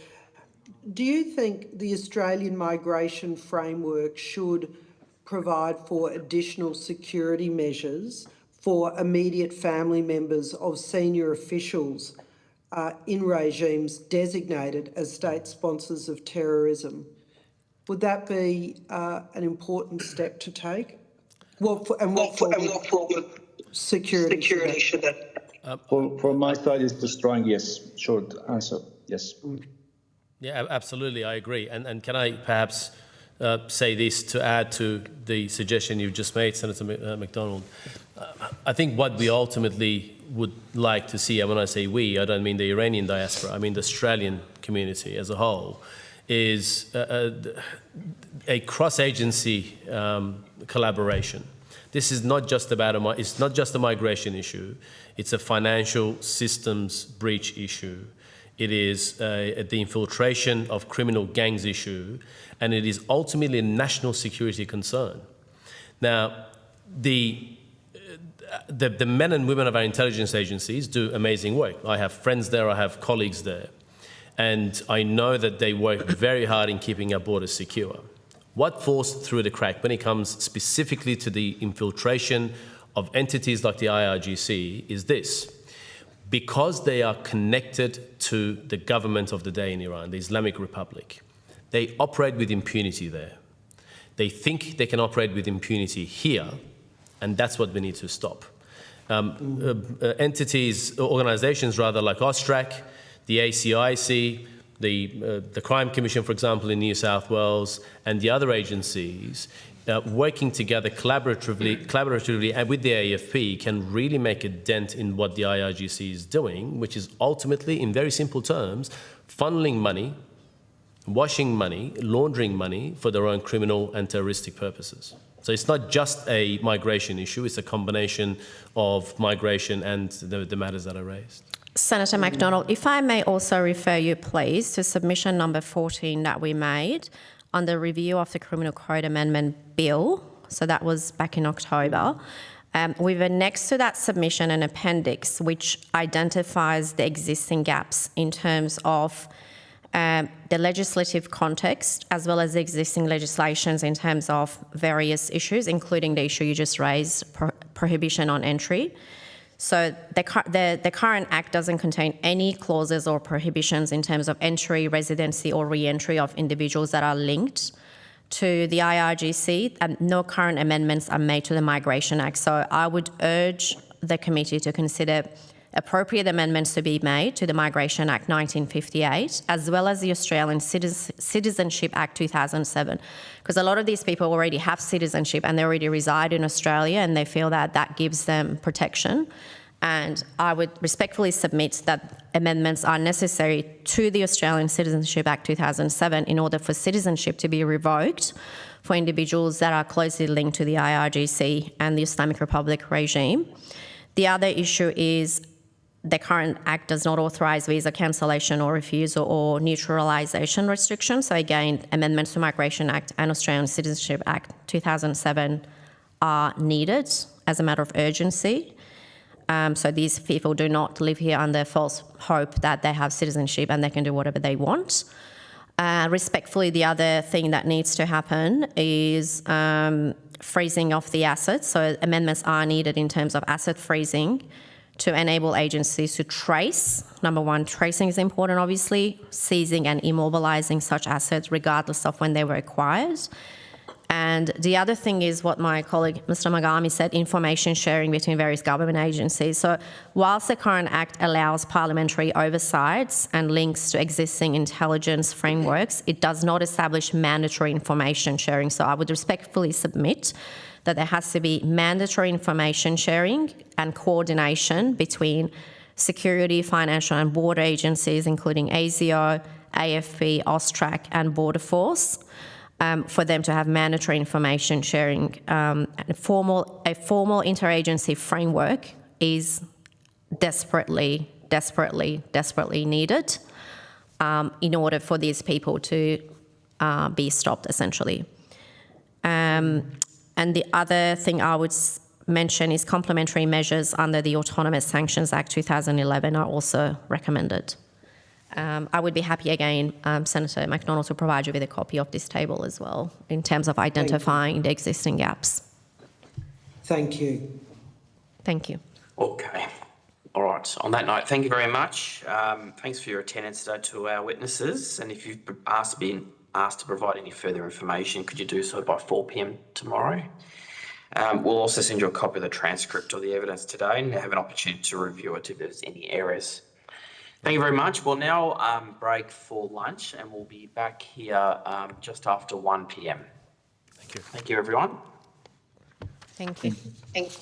Do you think the Australian migration framework should provide for additional security measures for immediate family members of senior officials in regimes designated as state sponsors of terrorism? Would that be an important step to take? What security should that? From my side, it's the strong yes. Short answer, yes. Yeah, absolutely, I agree. And can I perhaps say this to add to the suggestion you just made, Senator McDonald? I think what we ultimately would like to see, and when I say we, I don't mean the Iranian diaspora, I mean the Australian community as a whole, is a cross-agency collaboration. This is not just about it's not just a migration issue. It's a financial systems breach issue. It is the infiltration of criminal gangs issue, and it is ultimately a national security concern. Now, the men and women of our intelligence agencies do amazing work. I have friends there, I have colleagues there, and I know that they work very hard in keeping our borders secure. What falls through the crack when it comes specifically to the infiltration of entities like the IRGC is this. Because they are connected to the government of the day in Iran, the Islamic Republic, they operate with impunity there. They think they can operate with impunity here, and that's what we need to stop. Organizations rather like OSTRAC, the ACIC, the Crime Commission, for example, in New South Wales, and the other agencies working together collaboratively and with the AFP can really make a dent in what the IRGC is doing, which is ultimately, in very simple terms, funneling money, washing money, laundering money for their own criminal and terroristic purposes. So it's not just a migration issue, it's a combination of migration and the matters that are raised. Senator McDonald, if I may also refer you, please, to submission number 14 that we made on the review of the Criminal Code Amendment Bill. So that was back in October. We've annexed to that submission an appendix which identifies the existing gaps in terms of the legislative context as well as the existing legislations in terms of various issues, including the issue you just raised, prohibition on entry. So the current Act doesn't contain any clauses or prohibitions in terms of entry, residency or re-entry of individuals that are linked to the IRGC, and no current amendments are made to the Migration Act. So I would urge the committee to consider appropriate amendments to be made to the Migration Act 1958, as well as the Australian Citizenship Act 2007, because a lot of these people already have citizenship and they already reside in Australia and they feel that that gives them protection. And I would respectfully submit that amendments are necessary to the Australian Citizenship Act 2007 in order for citizenship to be revoked for individuals that are closely linked to the IRGC and the Islamic Republic regime. The other issue is the current Act does not authorise visa cancellation or refusal or neutralisation restrictions. So again, amendments to Migration Act and Australian Citizenship Act 2007 are needed as a matter of urgency. So these people do not live here under false hope that they have citizenship and they can do whatever they want. Respectfully, the other thing that needs to happen is freezing of the assets. So amendments are needed in terms of asset freezing to enable agencies to trace. Number one, tracing is important, obviously, seizing and immobilising such assets regardless of when they were acquired. And the other thing is what my colleague Mr. Magami said, information sharing between various government agencies. So whilst the current Act allows parliamentary oversights and links to existing intelligence frameworks, it does not establish mandatory information sharing. So I would respectfully submit that there has to be mandatory information sharing and coordination between security, financial and border agencies, including ASIO, AFP, AUSTRAC, and Border Force, for them to have mandatory information sharing. A formal interagency framework is desperately needed in order for these people to be stopped, essentially. And the other thing I would mention is complementary measures under the Autonomous Sanctions Act 2011 are also recommended. I would be happy again, Senator McDonald, to provide you with a copy of this table as well in terms of identifying the existing gaps. Thank you. Thank you. Okay. All right. On that note, thank you very much. Thanks for your attendance today to our witnesses. And if you've been asked to provide any further information, could you do so by 4 p.m. tomorrow? We'll also send you a copy of the transcript of the evidence today and have an opportunity to review it if there's any errors. Thank you very much. We'll now break for lunch and we'll be back here just after 1 p.m. Thank you. Thank you, everyone. Thank you. Thank you.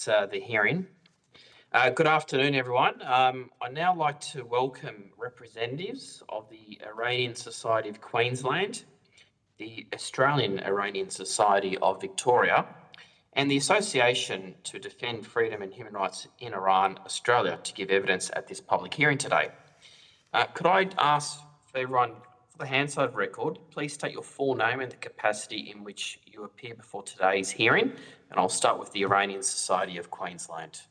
The hearing. Good afternoon, everyone. I'd now like to welcome representatives of the Iranian Society of Queensland, the Australian Iranian Society of Victoria, and the Association to Defend Freedom and Human Rights in Iran, Australia, to give evidence at this public hearing today. Could I ask for everyone, for the Hansard record, please state your full name and the capacity in which you appear before today's hearing, and I'll start with the Iranian Society of Queensland.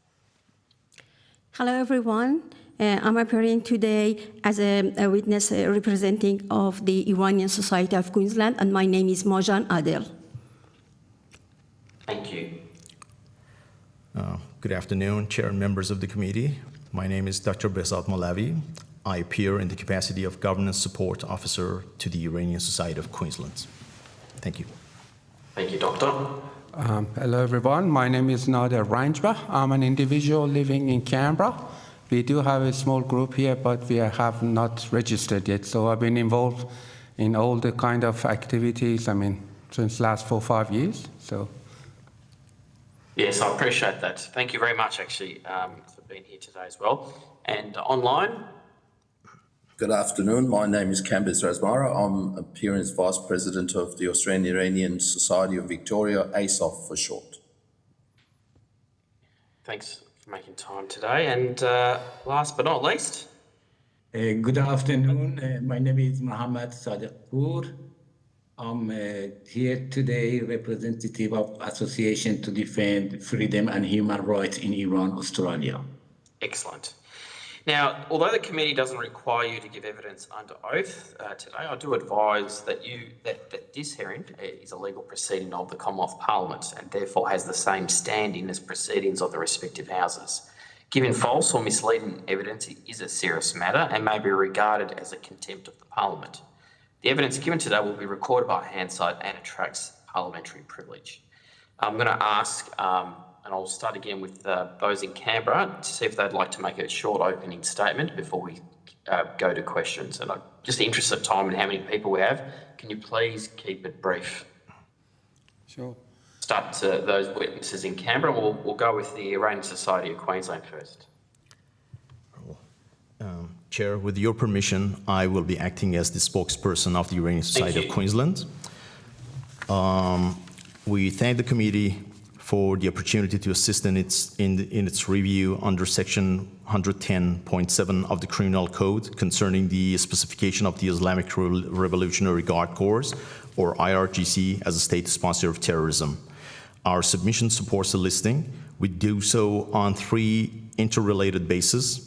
Hello, everyone. I'm appearing today as a witness representing of the Iranian Society of Queensland, and my name is Majan Adel. Thank you. Good afternoon, Chair and members of the committee. My name is Dr. Behzad Molavi. I appear in the capacity of Governance Support Officer to the Iranian Society of Queensland. Thank you. Thank you, Doctor. Hello, everyone. My name is Nader Ranjba. I'm an individual living in Canberra. We do have a small group here, but we have not registered yet. So I've been involved in all the kind of activities, since last 4 or 5 years. So. Yes, I appreciate that. Thank you very much, actually, for being here today as well. And online? Good afternoon. My name is Kambaz Razmara. I'm appearing as Vice President of the Australian Iranian Society of Victoria, ASOF for short. Thanks for making time today. And last but not least. Good afternoon. My name is Mohammad Sadiqpour. I'm here today, representative of Association to Defend Freedom and Human Rights in Iran, Australia. Excellent. Now, although the committee doesn't require you to give evidence under oath today, I do advise that this hearing is a legal proceeding of the Commonwealth Parliament and therefore has the same standing as proceedings of the respective houses. Giving false or misleading evidence is a serious matter and may be regarded as a contempt of the Parliament. The evidence given today will be recorded by Hansard and attracts parliamentary privilege. I'm going to ask, and I'll start again with those in Canberra to see if they'd like to make a short opening statement before we go to questions. And just in the interest of time and how many people we have, can you please keep it brief? Sure. Start to those witnesses in Canberra. We'll go with the Iranian Society of Queensland first. Chair, with your permission, I will be acting as the spokesperson of the Iranian Society of Queensland. We thank the committee for the opportunity to assist in its review under Section 110.7 of the Criminal Code concerning the specification of the Islamic Revolutionary Guard Corps, or IRGC, as a state sponsor of terrorism. Our submission supports the listing. We do so on 3 interrelated bases: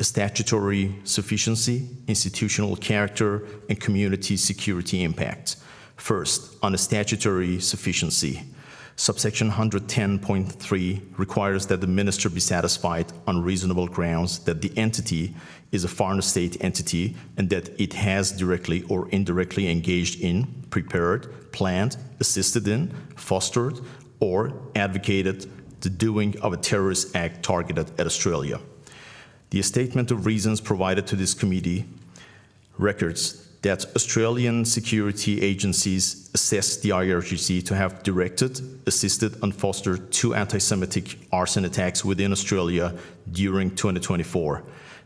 statutory sufficiency, institutional character, and community security impact. First, on a statutory sufficiency, subsection 110.3 requires that the minister be satisfied on reasonable grounds that the entity is a foreign state entity and that it has directly or indirectly engaged in, prepared, planned, assisted in, fostered, or advocated the doing of a terrorist act targeted at Australia. The statement of reasons provided to this committee records that Australian security agencies assessed the IRGC to have directed, assisted, and fostered 2 anti-Semitic arson attacks within Australia during 2024.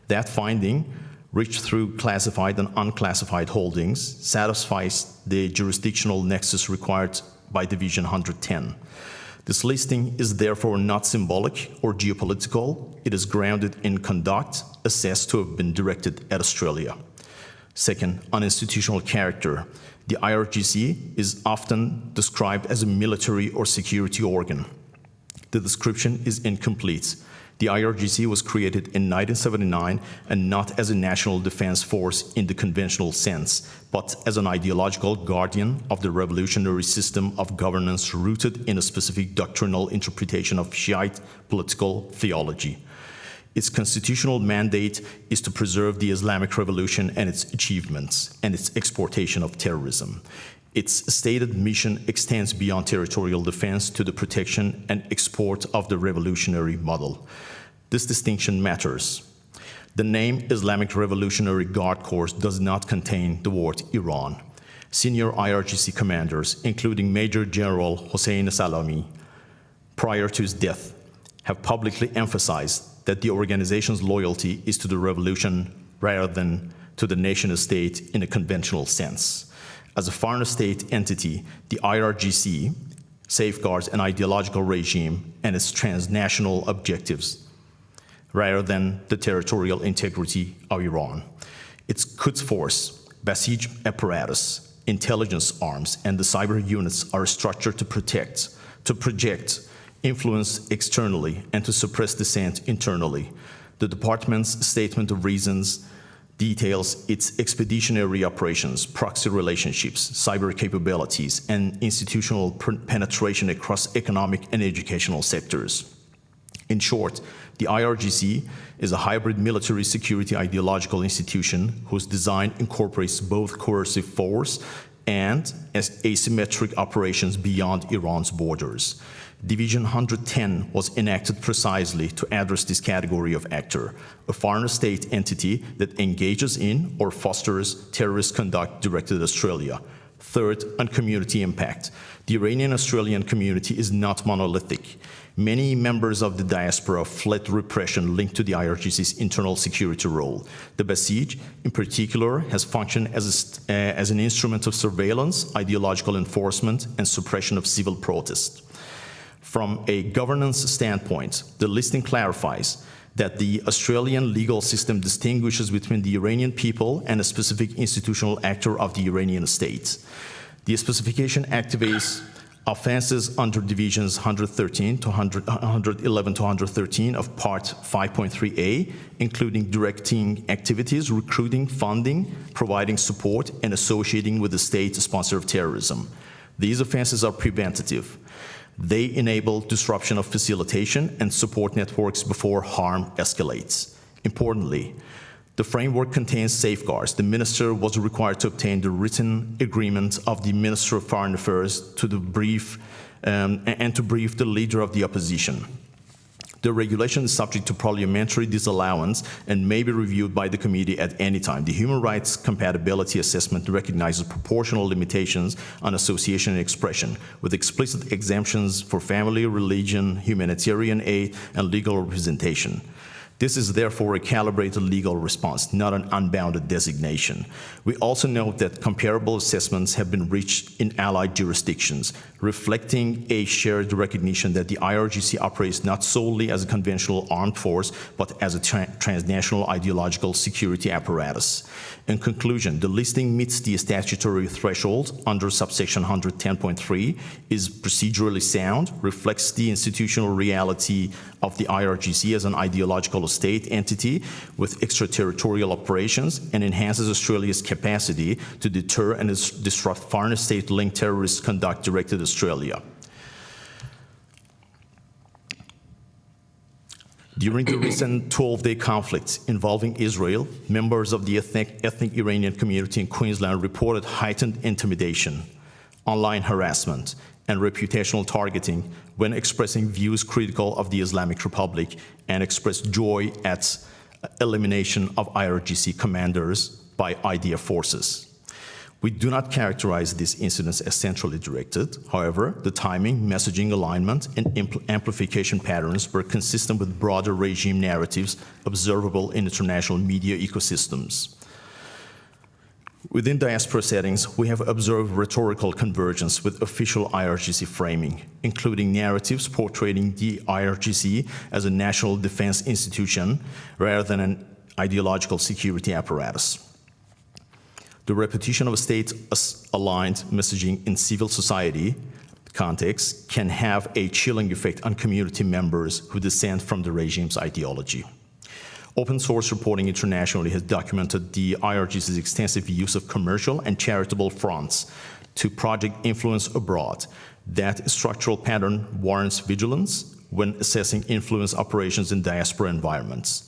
That finding, reached through classified and unclassified holdings, satisfies the jurisdictional nexus required by Division 110. This listing is therefore not symbolic or geopolitical. It is grounded in conduct assessed to have been directed at Australia. Second, on institutional character, the IRGC is often described as a military or security organ. The description is incomplete. The IRGC was created in 1979 and not as a national defense force in the conventional sense, but as an ideological guardian of the revolutionary system of governance rooted in a specific doctrinal interpretation of Shiite political theology. Its constitutional mandate is to preserve the Islamic Revolution and its achievements and its exportation of terrorism. Its stated mission extends beyond territorial defense to the protection and export of the revolutionary model. This distinction matters. The name Islamic Revolutionary Guard Corps does not contain the word Iran. Senior IRGC commanders, including Major General Hossein Salami, prior to his death, have publicly emphasized that the organization's loyalty is to the revolution rather than to the nation-state in a conventional sense. As a foreign state entity, the IRGC safeguards an ideological regime and its transnational objectives rather than the territorial integrity of Iran. Its Quds Force, Basij apparatus, intelligence arms, and the cyber units are structured to project influence externally and to suppress dissent internally. The department's statement of reasons details its expeditionary operations, proxy relationships, cyber capabilities, and institutional penetration across economic and educational sectors. In short, the IRGC is a hybrid military security ideological institution whose design incorporates both coercive force and asymmetric operations beyond Iran's borders. Division 110 was enacted precisely to address this category of actor, a foreign state entity that engages in or fosters terrorist conduct directed at Australia. Third, on community impact. The Iranian-Australian community is not monolithic. Many members of the diaspora fled repression linked to the IRGC's internal security role. The Basij, in particular, has functioned as an instrument of surveillance, ideological enforcement, and suppression of civil protest. From a governance standpoint, the listing clarifies that the Australian legal system distinguishes between the Iranian people and a specific institutional actor of the Iranian state. The specification activates offenses under Divisions 111 to 113 of Part 5.3a, including directing activities, recruiting, funding, providing support, and associating with the state sponsor of terrorism. These offenses are preventative. They enable disruption of facilitation and support networks before harm escalates. Importantly, the framework contains safeguards. The minister was required to obtain the written agreement of the Minister of Foreign Affairs to brief the leader of the opposition. The regulation is subject to parliamentary disallowance and may be reviewed by the committee at any time. The Human Rights Compatibility Assessment recognizes proportional limitations on association and expression, with explicit exemptions for family, religion, humanitarian aid, and legal representation. This is therefore a calibrated legal response, not an unbounded designation. We also note that comparable assessments have been reached in allied jurisdictions, reflecting a shared recognition that the IRGC operates not solely as a conventional armed force, but as a transnational ideological security apparatus. In conclusion, the listing meets the statutory threshold under subsection 110.3, is procedurally sound, reflects the institutional reality of the IRGC as an ideological state entity with extraterritorial operations, and enhances Australia's capacity to deter and disrupt foreign state-linked terrorist conduct directed at Australia. During the recent 12-day conflict involving Israel, members of the ethnic Iranian community in Queensland reported heightened intimidation, online harassment, and reputational targeting when expressing views critical of the Islamic Republic, and expressed joy at elimination of IRGC commanders by IDF forces. We do not characterize these incidents as centrally directed. However, the timing, messaging alignment, and amplification patterns were consistent with broader regime narratives observable in international media ecosystems. Within diaspora settings, we have observed rhetorical convergence with official IRGC framing, including narratives portraying the IRGC as a national defense institution rather than an ideological security apparatus. The repetition of state-aligned messaging in civil society contexts can have a chilling effect on community members who dissent from the regime's ideology. Open source reporting internationally has documented the IRGC's extensive use of commercial and charitable fronts to project influence abroad. That structural pattern warrants vigilance when assessing influence operations in diaspora environments.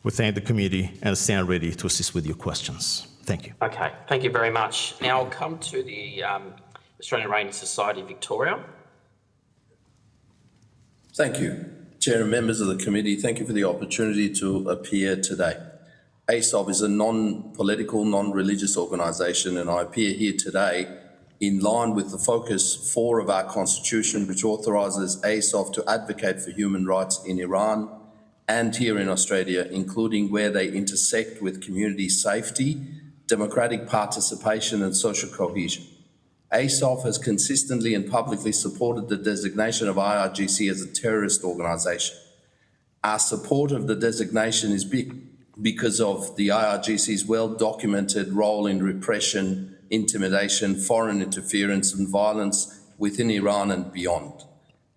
We thank the committee and stand ready to assist with your questions. Thank you. Okay, thank you very much. Now I'll come to the Australian Iranian Society Victoria. Thank you. Chair and members of the committee, thank you for the opportunity to appear today. ASOB is a non-political, non-religious organisation, and I appear here today in line with the focus 4 of our constitution, which authorises ASOF to advocate for human rights in Iran and here in Australia, including where they intersect with community safety, democratic participation and social cohesion. ASOF has consistently and publicly supported the designation of IRGC as a terrorist organisation. Our support of the designation is because of the IRGC's well-documented role in repression, intimidation, foreign interference and violence within Iran and beyond.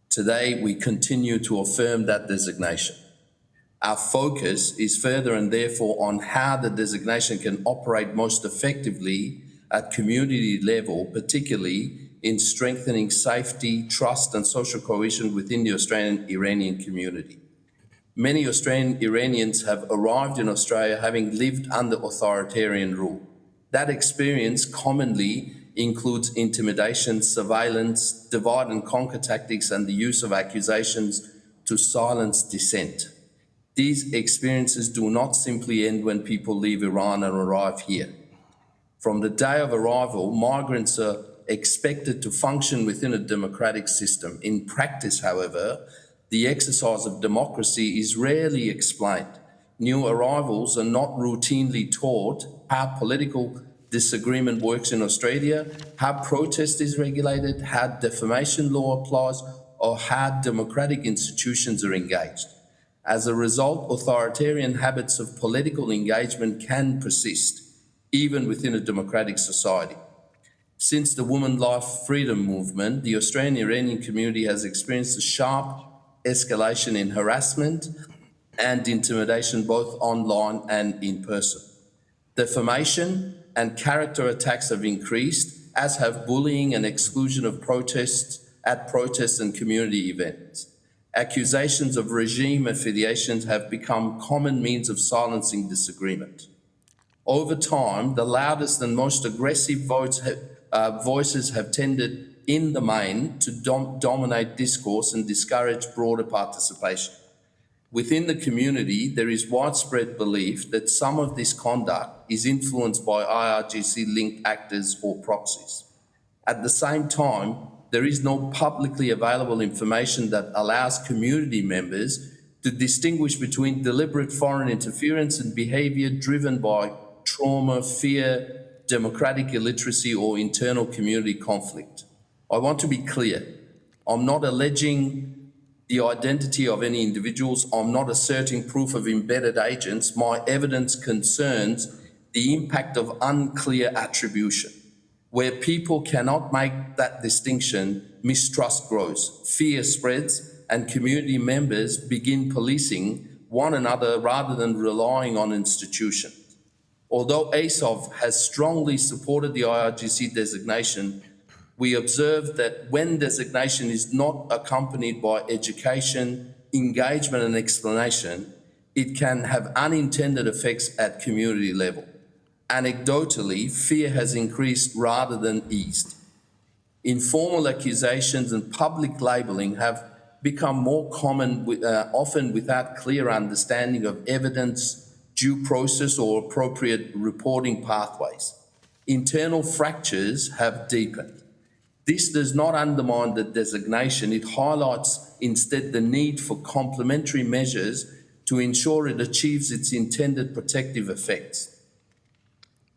Today, we continue to affirm that designation. Our focus is further and therefore on how the designation can operate most effectively at community level, particularly in strengthening safety, trust and social cohesion within the Australian-Iranian community. Many Australian Iranians have arrived in Australia having lived under authoritarian rule. That experience commonly includes intimidation, surveillance, divide and conquer tactics and the use of accusations to silence dissent. These experiences do not simply end when people leave Iran and arrive here. From the day of arrival, migrants are expected to function within a democratic system. In practice, however, the exercise of democracy is rarely explained. New arrivals are not routinely taught how political disagreement works in Australia, how protest is regulated, how defamation law applies, or how democratic institutions are engaged. As a result, authoritarian habits of political engagement can persist, even within a democratic society. Since the Women Life Freedom Movement, the Australian-Iranian community has experienced a sharp escalation in harassment and intimidation both online and in person. Defamation and character attacks have increased, as have bullying and exclusion of protests and community events. Accusations of regime affiliations have become common means of silencing disagreement. Over time, the loudest and most aggressive voices have tended in the main to dominate discourse and discourage broader participation. Within the community, there is widespread belief that some of this conduct is influenced by IRGC-linked actors or proxies. At the same time, there is no publicly available information that allows community members to distinguish between deliberate foreign interference and behaviour driven by trauma, fear, democratic illiteracy or internal community conflict. I want to be clear. I'm not alleging the identity of any individuals. I'm not asserting proof of embedded agents. My evidence concerns the impact of unclear attribution. Where people cannot make that distinction, mistrust grows, fear spreads, and community members begin policing one another rather than relying on institutions. Although ASOF has strongly supported the IRGC designation, we observe that when designation is not accompanied by education, engagement and explanation, it can have unintended effects at community level. Anecdotally, fear has increased rather than eased. Informal accusations and public labelling have become more common, often without clear understanding of evidence, due process or appropriate reporting pathways. Internal fractures have deepened. This does not undermine the designation. It highlights instead the need for complementary measures to ensure it achieves its intended protective effects.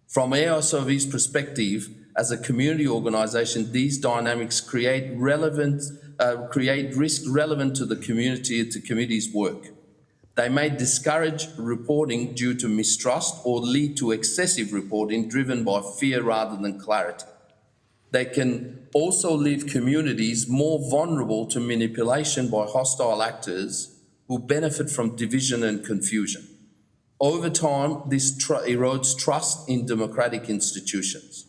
From ASOV's perspective, as a community organisation, these dynamics create risk relevant to the community's work. They may discourage reporting due to mistrust or lead to excessive reporting driven by fear rather than clarity. They can also leave communities more vulnerable to manipulation by hostile actors who benefit from division and confusion. Over time, this erodes trust in democratic institutions.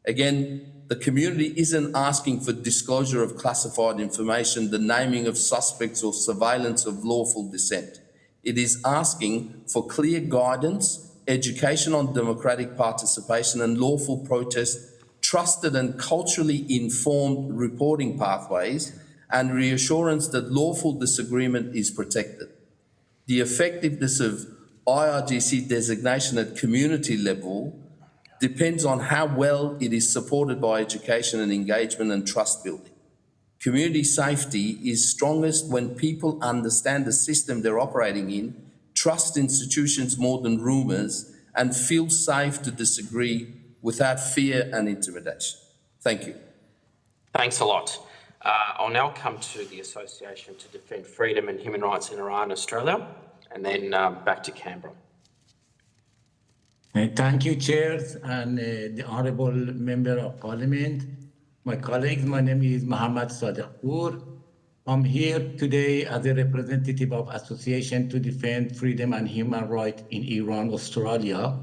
Again, the community isn't asking for disclosure of classified information, the naming of suspects or surveillance of lawful dissent. It is asking for clear guidance, education on democratic participation and lawful protest, trusted and culturally informed reporting pathways, and reassurance that lawful disagreement is protected. The effectiveness of IRGC designation at community level depends on how well it is supported by education and engagement and trust building. Community safety is strongest when people understand the system they're operating in, trust institutions more than rumours, and feel safe to disagree without fear and intimidation. Thank you. Thanks a lot. I'll now come to the Association to Defend Freedom and Human Rights in Iran, Australia, and then back to Canberra. Thank you, Chairs, and the Honourable Member of Parliament. My colleagues, my name is Mohammad Sadiqpour. I'm here today as a representative of Association to Defend Freedom and Human Rights in Iran, Australia.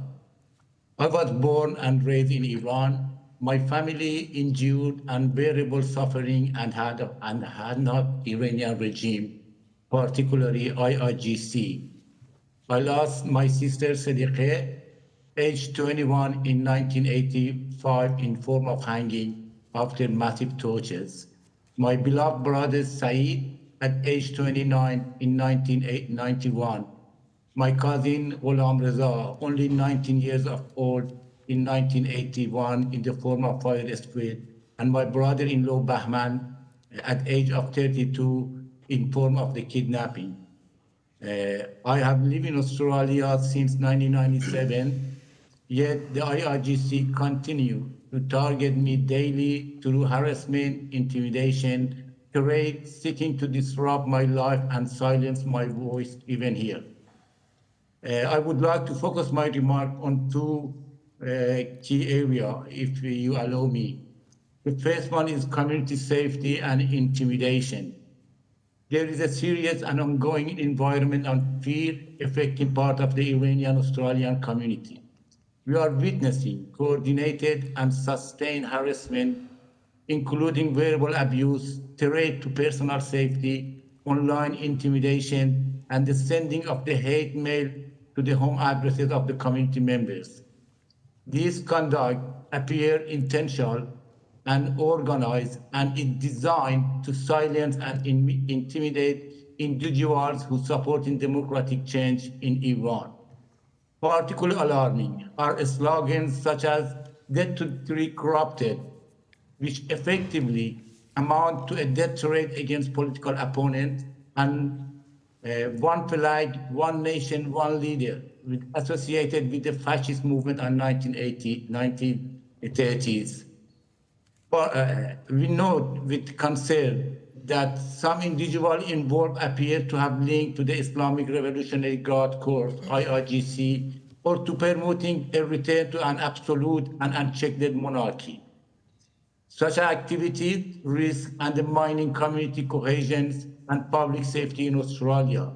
I was born and raised in Iran. My family endured unbearable suffering and had not Iranian regime, particularly IRGC. I lost my sister Sadiqeh, age 21 in 1985 in form of hanging after massive tortures. My beloved brother Saeed at age 29 in 1991. My cousin Ghulam Reza, only 19 years old in 1981 in the form of fire split, and my brother-in-law Bahman at age of 32 in form of the kidnapping. I have lived in Australia since 1997, yet the IRGC continue to target me daily through harassment, intimidation, threats, seeking to disrupt my life and silence my voice even here. I would like to focus my remark on two key areas, if you allow me. The first one is community safety and intimidation. There is a serious and ongoing environment of fear affecting part of the Iranian-Australian community. We are witnessing coordinated and sustained harassment, including verbal abuse, threat to personal safety, online intimidation, and the sending of the hate mail to the home addresses of the community members. These conduct appear intentional and organized and is designed to silence and intimidate individuals who support democratic change in Iran. Particularly alarming are slogans such as "death to the corrupted," which effectively amount to a death threat against political opponents, and one flag, one nation, one leader, associated with the fascist movement in 1930s. We note with concern that some individuals involved appear to have linked to the Islamic Revolutionary Guard Corps, IRGC, or to promoting a return to an absolute and unchecked monarchy. Such activities risk undermining community cohesion and public safety in Australia.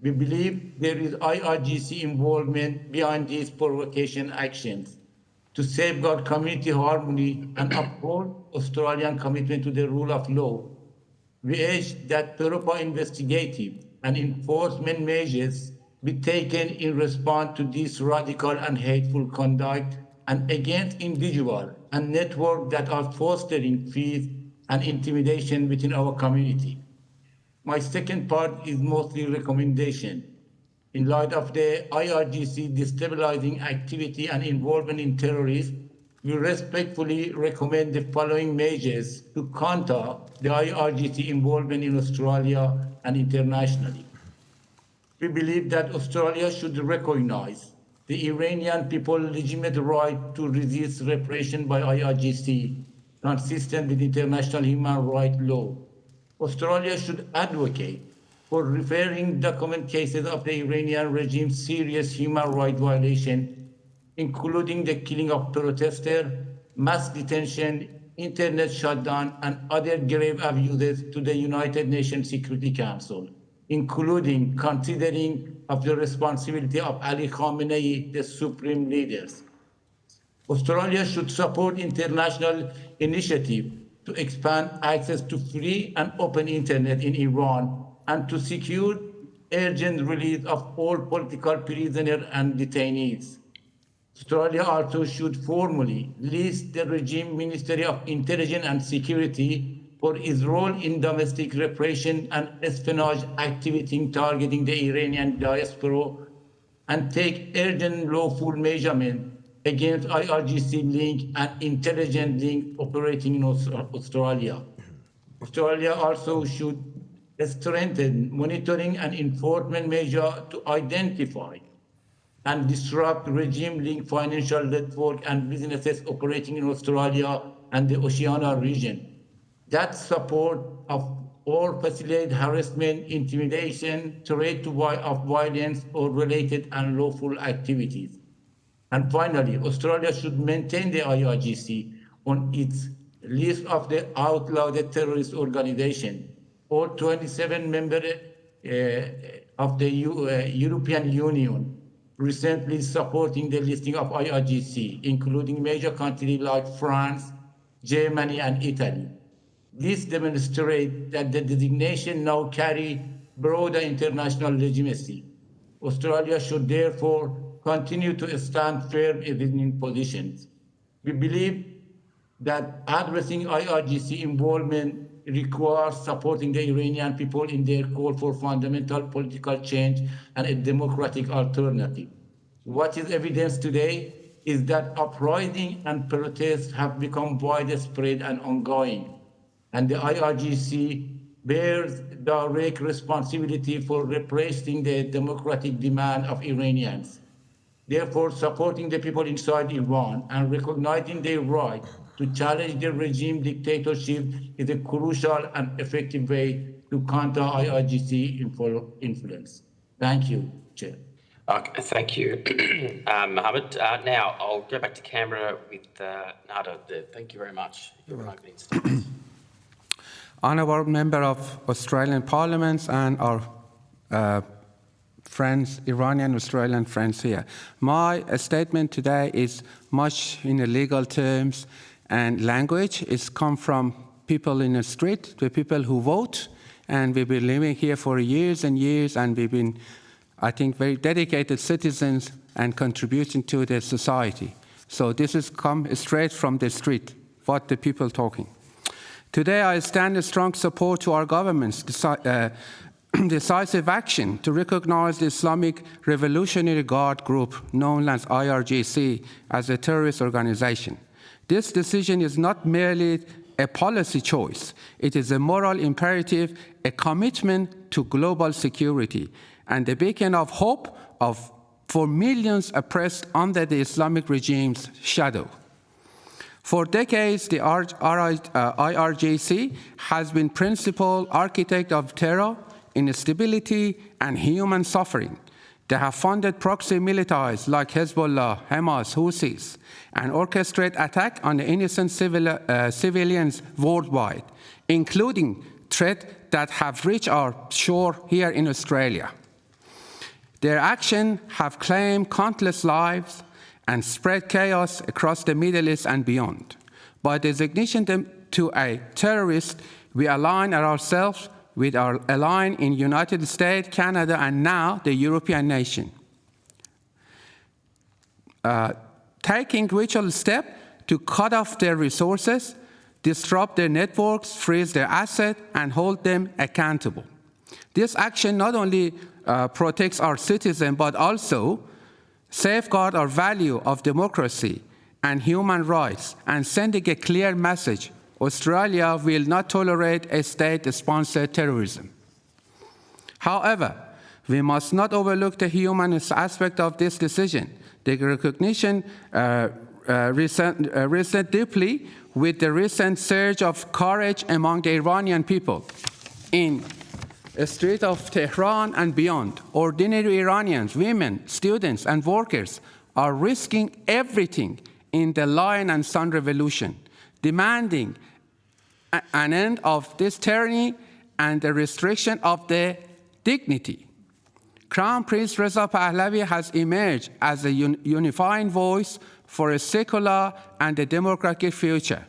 We believe there is IRGC involvement behind these provocation actions to safeguard community harmony and uphold Australian commitment to the rule of law. We urge that proper investigative and enforcement measures be taken in response to this radical and hateful conduct and against individuals and networks that are fostering fear and intimidation within our community. My second part is mostly recommendation. In light of the IRGC destabilizing activity and involvement in terrorism, we respectfully recommend the following measures to counter the IRGC involvement in Australia and internationally. We believe that Australia should recognize the Iranian people's legitimate right to resist repression by IRGC, consistent with international human rights law. Australia should advocate for referring document cases of the Iranian regime's serious human rights violation, including the killing of protesters, mass detention, internet shutdown, and other grave abuses to the United Nations Security Council, including considering of the responsibility of Ali Khamenei, the supreme leaders. Australia should support international initiatives to expand access to free and open internet in Iran and to secure urgent release of all political prisoners and detainees. Australia also should formally list the regime Ministry of Intelligence and Security for its role in domestic repression and espionage activity targeting the Iranian diaspora and take urgent lawful measurement against IRGC link and intelligent link operating in Australia. Australia also should strengthen monitoring and enforcement measures to identify and disrupt regime-linked financial network and businesses operating in Australia and the Oceania region. That support of or facilitate harassment, intimidation, threat of violence or related unlawful activities. And finally, Australia should maintain the IRGC on its list of the outlawed terrorist organization. All 27 members of the European Union recently supporting the listing of IRGC, including major countries like France, Germany, and Italy. This demonstrates that the designation now carries broader international legitimacy. Australia should therefore continue to stand firm in its positions. We believe that addressing IRGC involvement requires supporting the Iranian people in their call for fundamental political change and a democratic alternative. What is evidence today is that uprising and protests have become widespread and ongoing, and the IRGC bears direct responsibility for repressing the democratic demand of Iranians. Therefore, supporting the people inside Iran and recognizing their right to challenge the regime dictatorship is a crucial and effective way to counter IRGC influence. Thank you, Chair. Okay, thank you, Mohammed. Now I'll go back to Canberra with Nada. Thank you very much. Honourable member of Australian Parliament and our friends, Iranian Australian friends here. My statement today is much in the legal terms and language. It's come from people in the street, the people who vote, and we've been living here for years and years, and we've been, I think, very dedicated citizens and contributing to the society. So this has come straight from the street, what the people talking. Today I stand in strong support to our government's decisive action to recognize the Islamic Revolutionary Guard Group, known as IRGC, as a terrorist organization. This decision is not merely a policy choice. It is a moral imperative, a commitment to global security, and a beacon of hope for millions oppressed under the Islamic regime's shadow. For decades, the IRGC has been principal architect of terror, instability, and human suffering. They have funded proxy militias like Hezbollah, Hamas, Houthis, and orchestrate attack on innocent civilians worldwide, including threats that have reached our shore here in Australia. Their actions have claimed countless lives and spread chaos across the Middle East and beyond. By designating them to a terrorist, we align ourselves with our ally in United States, Canada, and now the European nation. Taking ritual steps to cut off their resources, disrupt their networks, freeze their assets, and hold them accountable. This action not only protects our citizens, but also safeguard our value of democracy and human rights, and sending a clear message: Australia will not tolerate a state-sponsored terrorism. However, we must not overlook the human aspect of this decision. The recognition resonates deeply with the recent surge of courage among the Iranian people. In the streets of Tehran and beyond, ordinary Iranians, women, students, and workers are risking everything in the Lion and Sun Revolution, demanding an end of this tyranny and the restriction of their dignity. Crown Prince Reza Pahlavi has emerged as a unifying voice for a secular and a democratic future.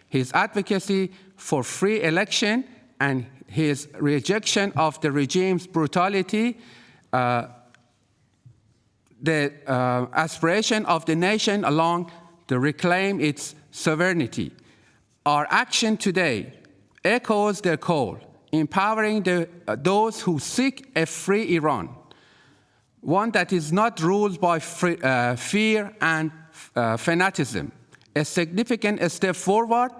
His advocacy for free election and his rejection of the regime's brutality, the aspiration of the nation along to reclaim its sovereignty. Our action today echoes their call, empowering those who seek a free Iran, one that is not ruled by fear and fanaticism. A significant step forward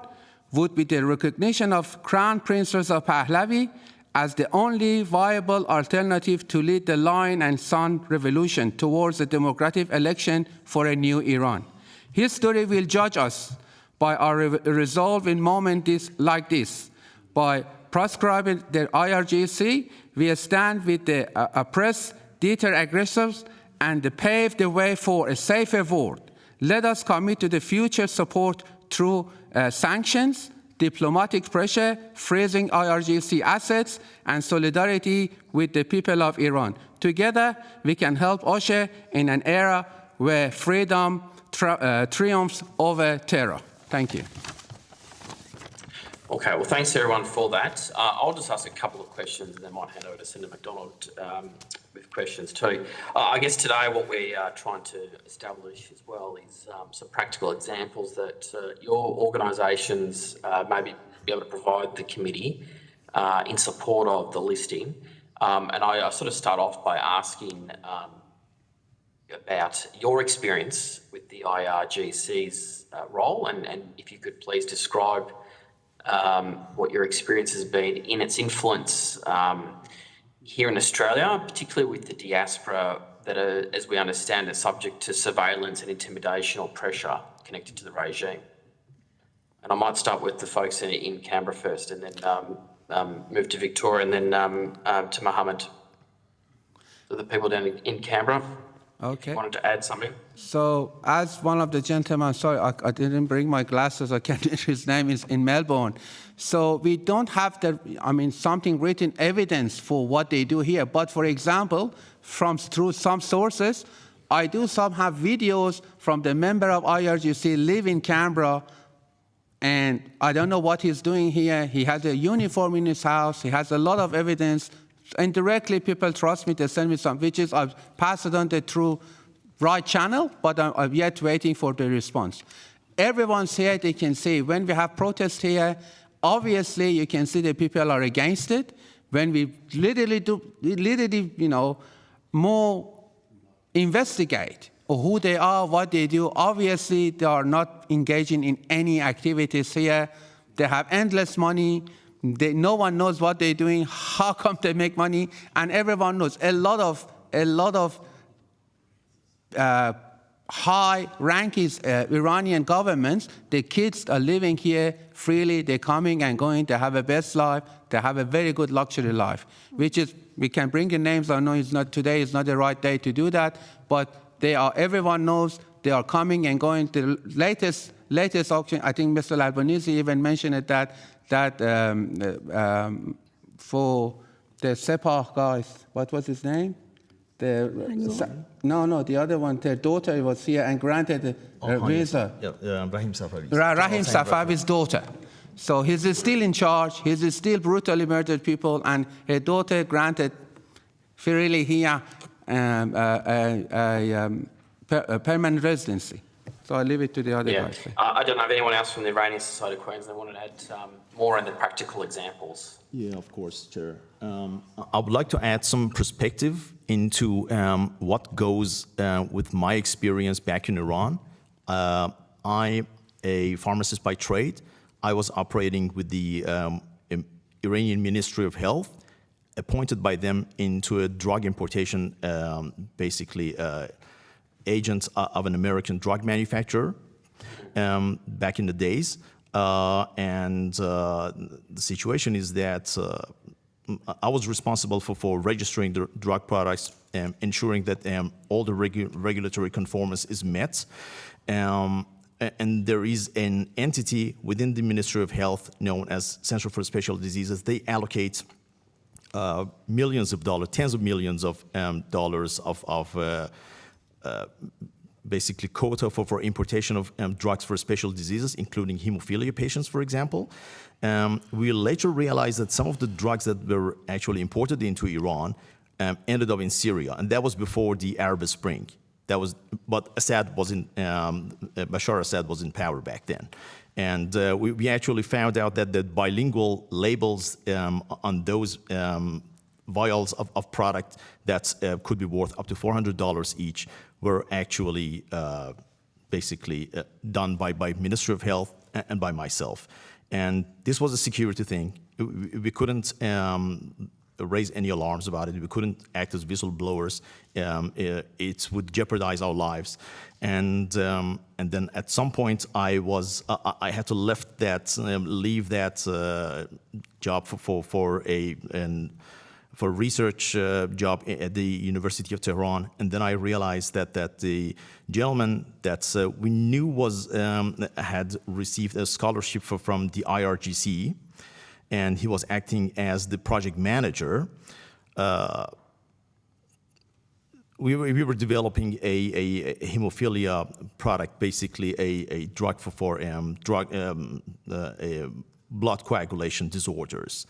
would be the recognition of Crown Prince Reza Pahlavi as the only viable alternative to lead the Lion and Sun revolution towards a democratic election for a new Iran. History will judge us by our resolve in moments like this. By proscribing the IRGC, we stand with the oppressed, deter aggressors, and pave the way for a safer world. Let us commit to the future support through sanctions, diplomatic pressure, freezing IRGC assets, and solidarity with the people of Iran. Together, we can help usher in an era where freedom triumphs over terror. Thank you. Okay, well, thanks everyone for that. I'll just ask a couple of questions and then might hand over to Senator McDonald with questions too. I guess today what we are trying to establish as well is some practical examples that your organisations may be able to provide the committee in support of the listing. And I sort of start off by asking about your experience with the IRGC's role and if you could please describe what your experience has been in its influence here in Australia, particularly with the diaspora that are, as we understand, are subject to surveillance and intimidation or pressure connected to the regime. And I might start with the folks in Canberra first and then move to Victoria and then to Mohammed. So the people down in Canberra. Okay. Wanted to add something? So, as one of the gentlemen, sorry, I didn't bring my glasses. I can't read his name. Is in Melbourne. So we don't have something written evidence for what they do here. But for example, through some sources, I do have videos from the member of IRGC live in Canberra, and I don't know what he's doing here. He has a uniform in his house. He has a lot of evidence. And directly, people trust me. They send me some videos. I've passed it on through right channel, but I'm yet waiting for the response. Everyone's here. They can see when we have protests here. Obviously, you can see the people are against it. When we literally, more investigate who they are, what they do. Obviously, they are not engaging in any activities here. They have endless money. No one knows what they're doing, how come they make money, and everyone knows. A lot of high-ranking Iranian governments, the kids are living here freely, they're coming and going, they have a best life, they have a very good luxury life, which is, we can bring in names. I know today is not the right day to do that, but everyone knows they are coming and going. The latest auction, I think Mr. Albanese even mentioned it, that for the Sepah guys, what was his name? The other one, their daughter was here and granted a visa. Rahim Safavi. Rahim Safavi's daughter. So he's still in charge. He's still brutally murdered people, and her daughter granted freely here a permanent residency. So I leave it to the other guys. I don't know if anyone else from the Iranian Society of Queensland wanted to add more on the practical examples. Yeah, of course, Chair. I would like to add some perspective into what goes with my experience back in Iran. I'm a pharmacist by trade. I was operating with the Iranian Ministry of Health, appointed by them into a drug importation, agents of an American drug manufacturer back in the days. And the situation is that I was responsible for registering the drug products, ensuring that all the regulatory conformance is met. And there is an entity within the Ministry of Health known as Center for Special Diseases. They allocate millions of dollars, tens of millions of dollars of basically quota for importation of drugs for special diseases, including hemophilia patients, for example. We later realized that some of the drugs that were actually imported into Iran ended up in Syria, and that was before the Arab Spring. But Assad wasn't, Bashar Assad was in power back then. And we actually found out that the bilingual labels on those vials of product that could be worth up to $400 each were actually basically done by Ministry of Health and by myself. And this was a security thing. We couldn't raise any alarms about it. We couldn't act as whistleblowers. It would jeopardize our lives. And then at some point, I had to leave that job for a research job at the University of Tehran, and then I realized that the gentleman that we knew had received a scholarship from the IRGC, and he was acting as the project manager. We were developing a hemophilia product, basically a drug for blood coagulation disorders.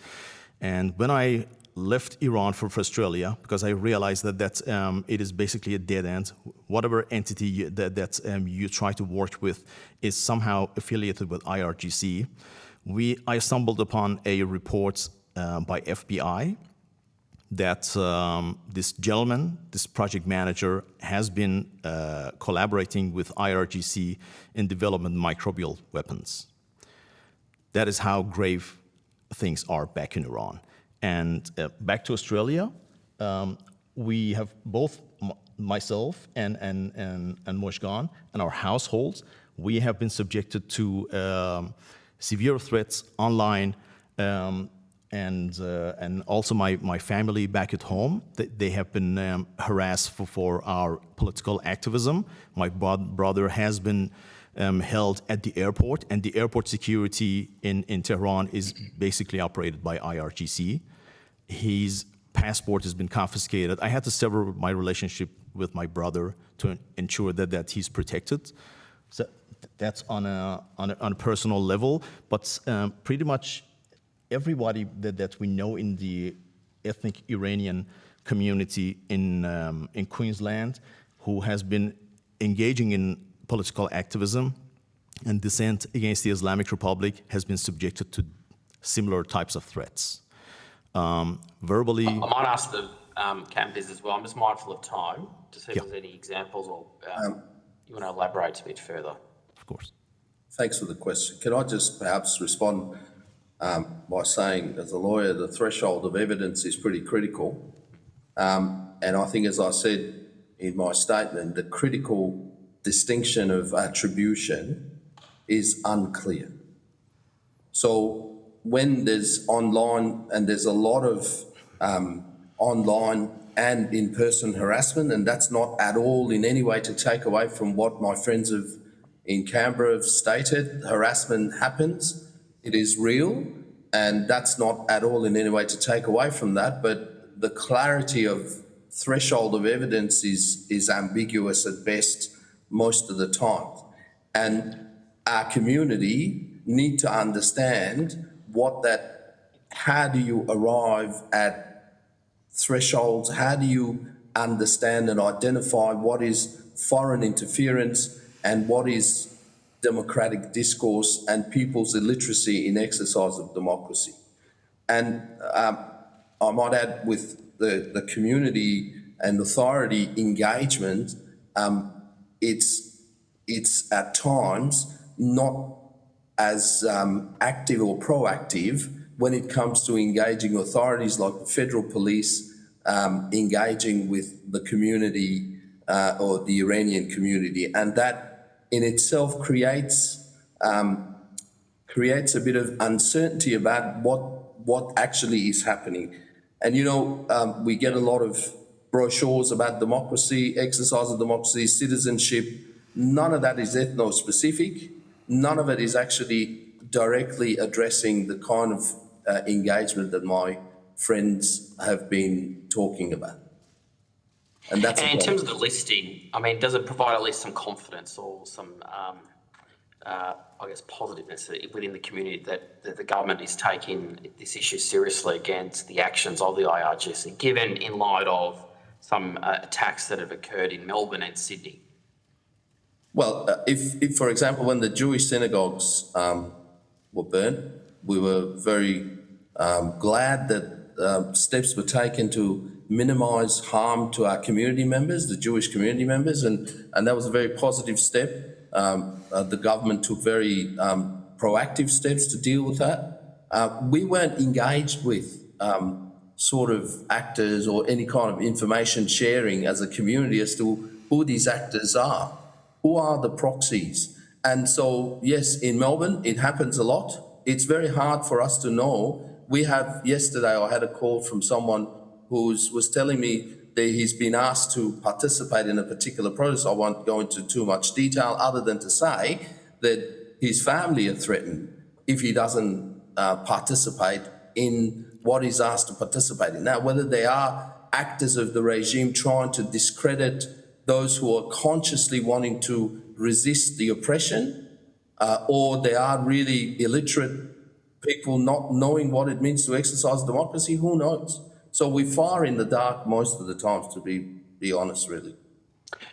And when I left Iran for Australia, because I realized that it is basically a dead end. Whatever entity that you try to work with is somehow affiliated with IRGC. I stumbled upon a report by FBI that this gentleman, this project manager, has been collaborating with IRGC in development microbial weapons. That is how grave things are back in Iran. And back to Australia, we have both myself and Mojgan and our households, we have been subjected to severe threats online, and also my family back at home. They have been harassed for our political activism. My brother has been held at the airport, and the airport security in Tehran is basically operated by IRGC. His passport has been confiscated. I had to sever my relationship with my brother to ensure that he's protected. So that's on a personal level, but pretty much everybody that we know in the ethnic Iranian community in Queensland who has been engaging in political activism and dissent against the Islamic Republic has been subjected to similar types of threats. Verbally... I might ask the campers as well. I'm just mindful of time to see if there's any examples or you want to elaborate a bit further. Of course. Thanks for the question. Can I just perhaps respond by saying, as a lawyer, the threshold of evidence is pretty critical. And I think, as I said in my statement, the critical distinction of attribution is unclear. So when there's online, and there's a lot of online and in-person harassment, and that's not at all in any way to take away from what my friends in Canberra have stated. Harassment happens, it is real, and that's not at all in any way to take away from that, but the clarity of threshold of evidence is ambiguous at best most of the time. And our community need to understand how do you arrive at thresholds? How do you understand and identify what is foreign interference and what is democratic discourse and people's illiteracy in exercise of democracy? And I might add, with the community and authority engagement, it's at times not as active or proactive when it comes to engaging authorities like the federal police, engaging with the community or the Iranian community. And that in itself creates a bit of uncertainty about what actually is happening. And, we get a lot of brochures about democracy, exercise of democracy, citizenship. None of that is ethno-specific. None of it is actually directly addressing the kind of engagement that my friends have been talking about. And that's in terms of the listing, does it provide at least some confidence or some, positiveness within the community that the government is taking this issue seriously against the actions of the IRGC, given in light of some attacks that have occurred in Melbourne and Sydney? Well, if for example, when the Jewish synagogues were burnt, we were very glad that steps were taken to minimise harm to our community members, the Jewish community members, and that was a very positive step. the government took very proactive steps to deal with that. We weren't engaged with sort of actors or any kind of information sharing as a community as to who these actors are, who are the proxies. And so, yes, in Melbourne, it happens a lot. It's very hard for us to know. Yesterday I had a call from someone who was telling me that he's been asked to participate in a particular process. I won't go into too much detail other than to say that his family are threatened if he doesn't participate in what he's asked to participate in. Now, whether they are actors of the regime trying to discredit those who are consciously wanting to resist the oppression, or they are really illiterate people not knowing what it means to exercise democracy, who knows? So we fire in the dark most of the times, to be honest, really.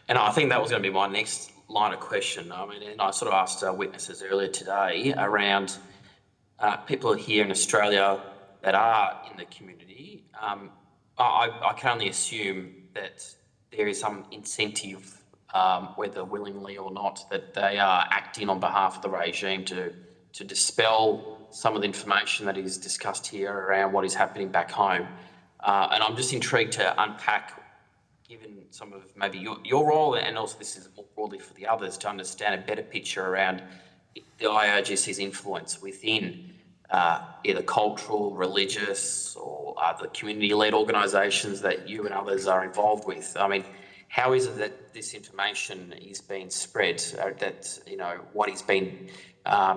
And I think that was going to be my next line of question. I mean, and I sort of asked witnesses earlier today around people here in Australia that are in the community. I can only assume that there is some incentive, whether willingly or not, that they are acting on behalf of the regime to dispel some of the information that is discussed here around what is happening back home. And I'm just intrigued to unpack, given some of maybe your role, and also this is more broadly for the others, to understand a better picture around the IRGC's influence within either cultural, religious, or other community-led organisations that you and others are involved with. I mean, how is it that this information is being spread, that, you know, what is being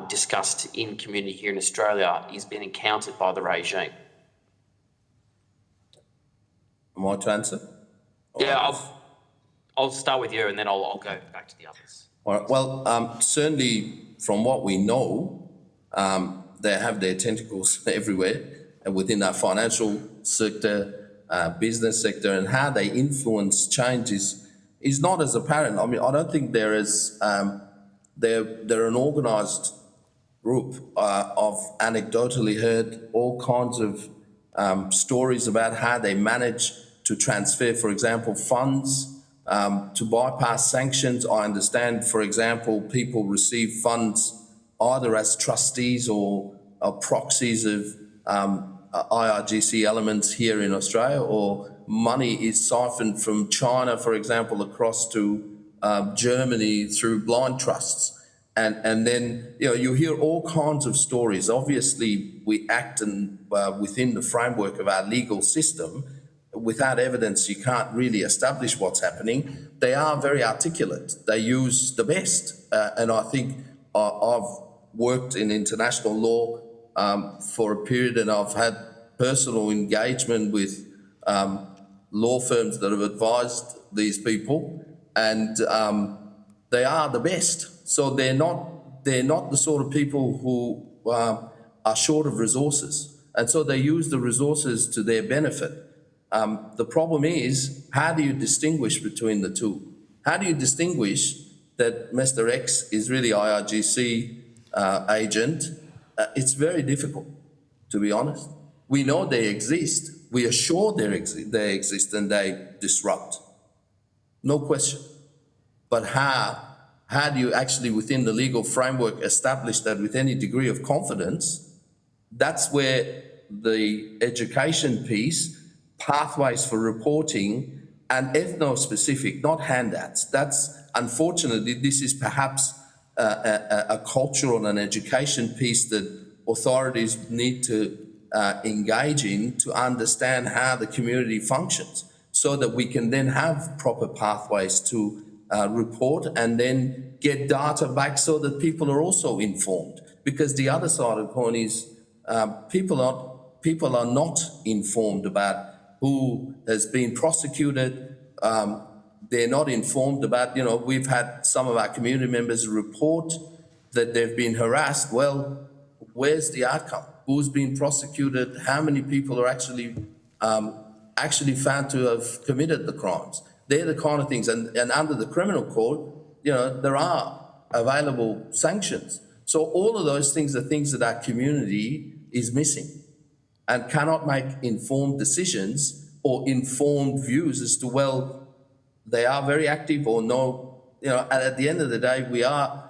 discussed in community here in Australia is being encountered by the regime? Am I to answer? Yeah, I'll start with you and then I'll go back to the others. All right. Well, certainly from what we know, they have their tentacles everywhere within our financial sector, business sector, and how they influence change is not as apparent. I mean, I don't think they're an organised group. I've anecdotally heard all kinds of stories about how they manage to transfer, for example, funds to bypass sanctions. I understand, for example, people receive funds either as trustees or proxies of IRGC elements here in Australia, or money is siphoned from China, for example, across to Germany through blind trusts. And then, you know, you hear all kinds of stories. Obviously, we act within the framework of our legal system. Without evidence, you can't really establish what's happening. They are very articulate. They use the best. And I think I've worked in international law for a period, and I've had personal engagement with law firms that have advised these people, and they are the best. So they're not the sort of people who are short of resources, and so they use the resources to their benefit. The problem is, how do you distinguish between the two? How do you distinguish that Mr. X is really IRGC agent? It's very difficult, to be honest. We know they exist. We are sure they exist and they disrupt. No question. But how do you actually, within the legal framework, establish that with any degree of confidence? That's where the education piece, pathways for reporting, and ethno-specific, not handouts. That's, unfortunately, this is perhaps a cultural and education piece that authorities need to engage in to understand how the community functions, so that we can then have proper pathways to report and then get data back so that people are also informed. Because the other side of the coin is people are not informed about who has been prosecuted. They're not informed about, you know, we've had some of our community members report that they've been harassed. Well, where's the outcome? Who's been prosecuted? How many people are actually found to have committed the crimes? They're the kind of things, and under the criminal code, you know, there are available sanctions. So all of those things are things that our community is missing and cannot make informed decisions or informed views as to, well, they are very active, or no, you know, and at the end of the day, we are,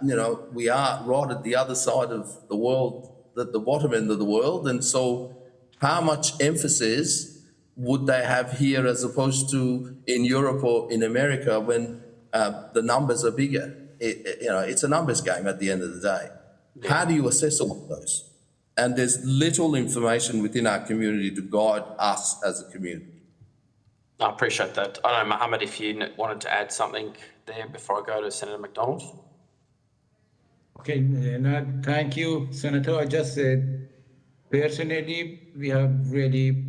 you know, we are right at the other side of the world, the bottom end of the world. And so how much emphasis would they have here as opposed to in Europe or in America when the numbers are bigger? You know, it's a numbers game at the end of the day. Yeah. How do you assess all of those? And there's little information within our community to guide us as a community. I appreciate that. I don't know, Mohammed, if you wanted to add something there before I go to Senator McDonald. Okay, no, thank you, Senator. I just said, personally, we have really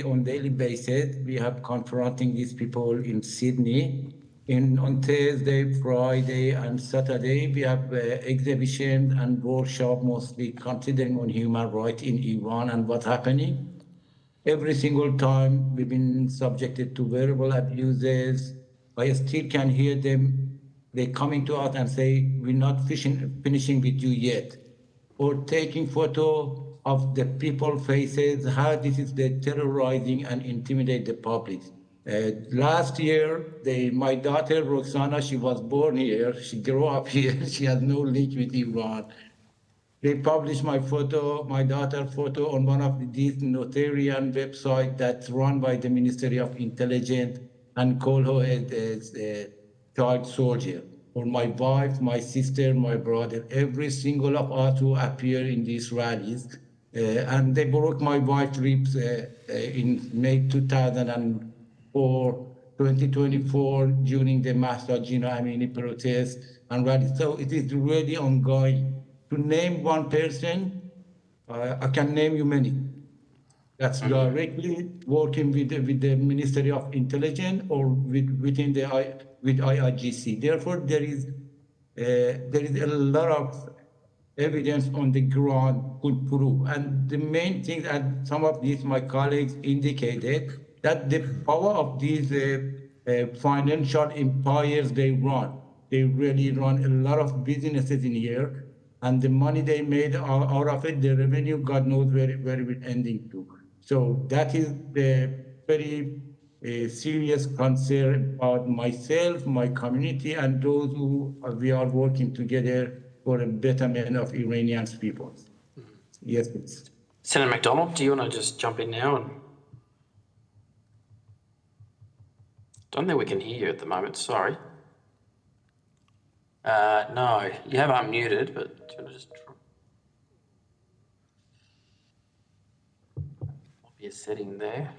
on daily basis, we have confronting these people in Sydney. On Thursday, Friday, and Saturday, we have exhibitions and workshop mostly considering on human rights in Iran and what's happening. Every single time we've been subjected to verbal abuses. I still can hear them. They're coming to us and say, we're not finishing with you yet. Or taking photo of the people's faces, how this is the terrorizing and intimidate the public. Last year, my daughter, Roxana, she was born here. She grew up here. She has no link with Iran. They published my photo, my daughter's photo on one of these notarian websites that's run by the Ministry of Intelligence and call her a child soldier. Or my wife, my sister, my brother, every single of us who appear in these rallies. And they broke my wife's ribs in May 2024 during the Mahsa Amini protest and rally. So it is really ongoing. To name one person, I can name you many. That's directly working with the Ministry of Intelligence or with IIGC. Therefore, there is a lot of evidence on the ground could prove. And the main thing that some of these my colleagues indicated that the power of these financial empires they run. They really run a lot of businesses in here. And the money they made out of it, the revenue, God knows where it ending to. So that is the very serious concern about myself, my community, and those who we are working together for a betterment of Iranian people. Yes, please. Senator McDonald, do you want to just jump in now? And don't think we can hear you at the moment, sorry. No, you have unmuted, but do you want to just might be a setting there.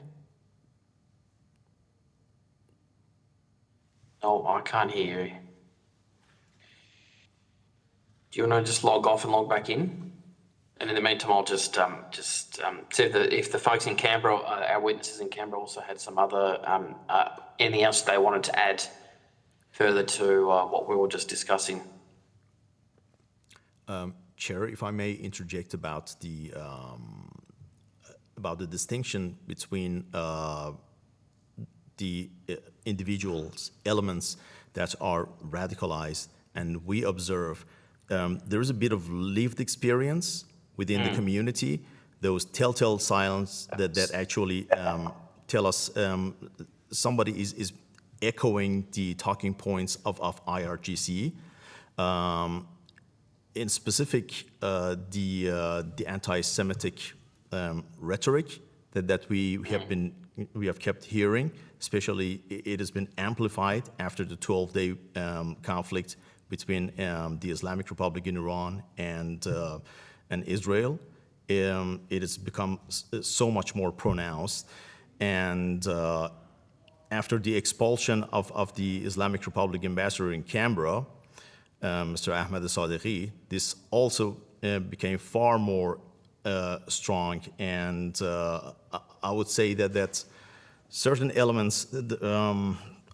No, I can't hear you. Do you want to just log off and log back in? And in the meantime, I'll just see if the folks in Canberra, our witnesses in Canberra, also had some other anything else they wanted to add further to what we were just discussing. Chair, if I may interject about the distinction between the individuals, elements that are radicalized, and we observe there is a bit of lived experience within the community, those telltale signs that actually tell us somebody is echoing the talking points of IRGC. In specific, the anti-Semitic rhetoric that we have kept hearing, especially it has been amplified after the 12-day conflict between the Islamic Republic in Iran and Israel. It has become so much more pronounced, and after the expulsion of the Islamic Republic ambassador in Canberra, Mr. Ahmed Sadiqi, this also became far more strong, and I would say that certain elements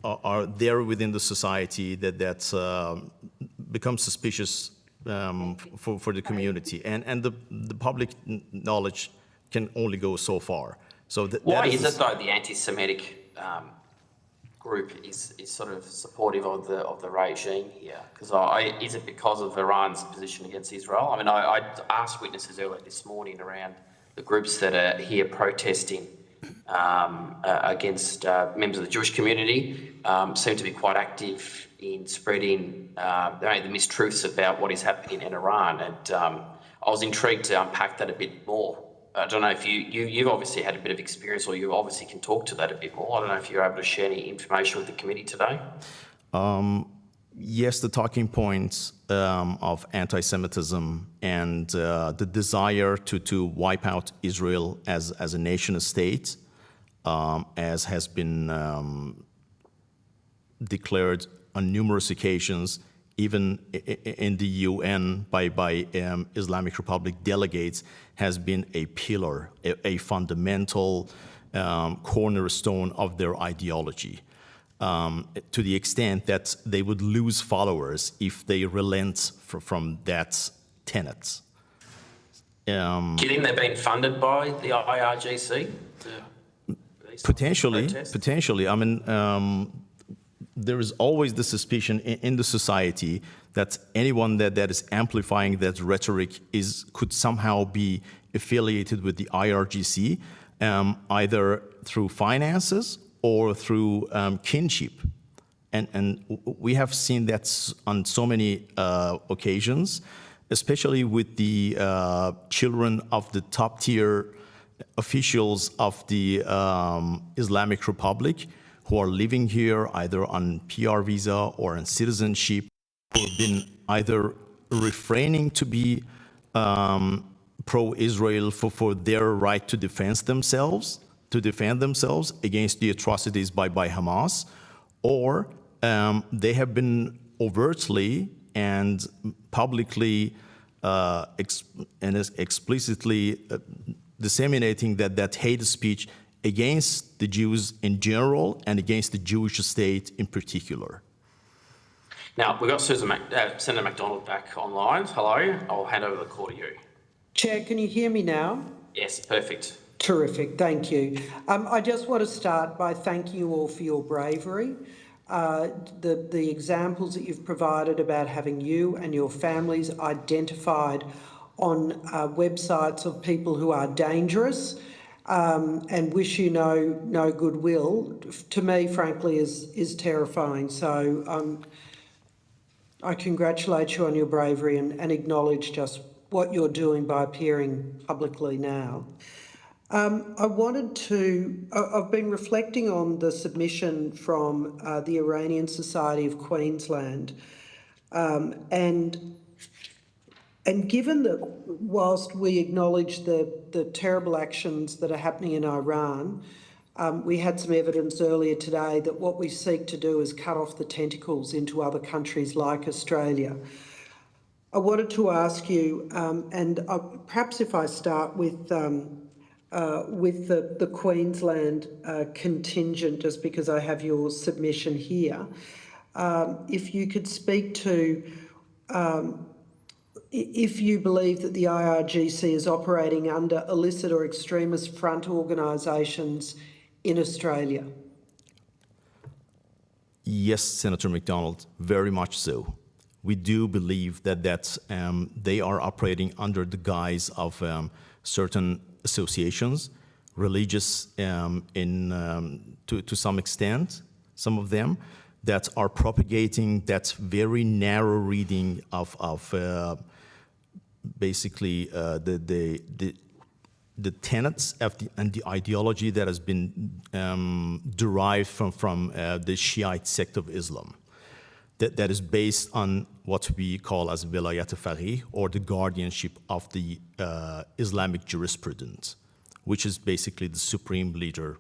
are there within the society that become suspicious for the community, and the public knowledge can only go so far. So why is it though the anti-Semitic group is sort of supportive of the regime here? Because is it because of Iran's position against Israel? I mean, I asked witnesses earlier this morning around the groups that are here protesting against members of the Jewish community, seem to be quite active in spreading the mistruths about what is happening in Iran. And I was intrigued to unpack that a bit more. I don't know if you've obviously had a bit of experience, or you obviously can talk to that a bit more. I don't know if you're able to share any information with the committee today. Yes, the talking points of anti-Semitism and the desire to wipe out Israel as a nation state, as has been declared on numerous occasions, even in the UN by Islamic Republic delegates, has been a pillar, a fundamental cornerstone of their ideology. To the extent that they would lose followers if they relent from that tenet. Do you think they're being funded by the IRGC? Potentially. I mean, there is always the suspicion in the society that anyone that is amplifying that rhetoric could somehow be affiliated with the IRGC, either through finances or through kinship. And we have seen that on so many occasions, especially with the children of the top tier officials of the Islamic Republic who are living here either on PR visa or on citizenship, who have been either refraining to be pro-Israel for their right to defend themselves against the atrocities by Hamas, or they have been overtly and publicly and explicitly disseminating that hate speech against the Jews in general and against the Jewish state in particular. Now, we've got Senator MacDonald back online. Hello, I'll hand over the call to you. Chair, can you hear me now? Yes, perfect. Terrific, thank you. I just want to start by thanking you all for your bravery. The examples that you've provided about having you and your families identified on websites of people who are dangerous and wish you no goodwill, to me, frankly, is terrifying. So I congratulate you on your bravery and acknowledge just what you're doing by appearing publicly now. I've been reflecting on the submission from the Iranian Society of Queensland, and given that whilst we acknowledge the terrible actions that are happening in Iran, we had some evidence earlier today that what we seek to do is cut off the tentacles into other countries like Australia. I wanted to ask you, and perhaps if I start with the Queensland contingent, just because I have your submission here, if you could speak to if you believe that the IRGC is operating under illicit or extremist front organisations in Australia. Yes, Senator MacDonald, very much so. We do believe that they are operating under the guise of certain associations, religious to some extent, some of them, that are propagating that very narrow reading of basically the tenets and the ideology that has been derived from the Shiite sect of Islam. That is based on what we call as Velayat Faqih, or the guardianship of the Islamic jurisprudence, which is basically the supreme leader,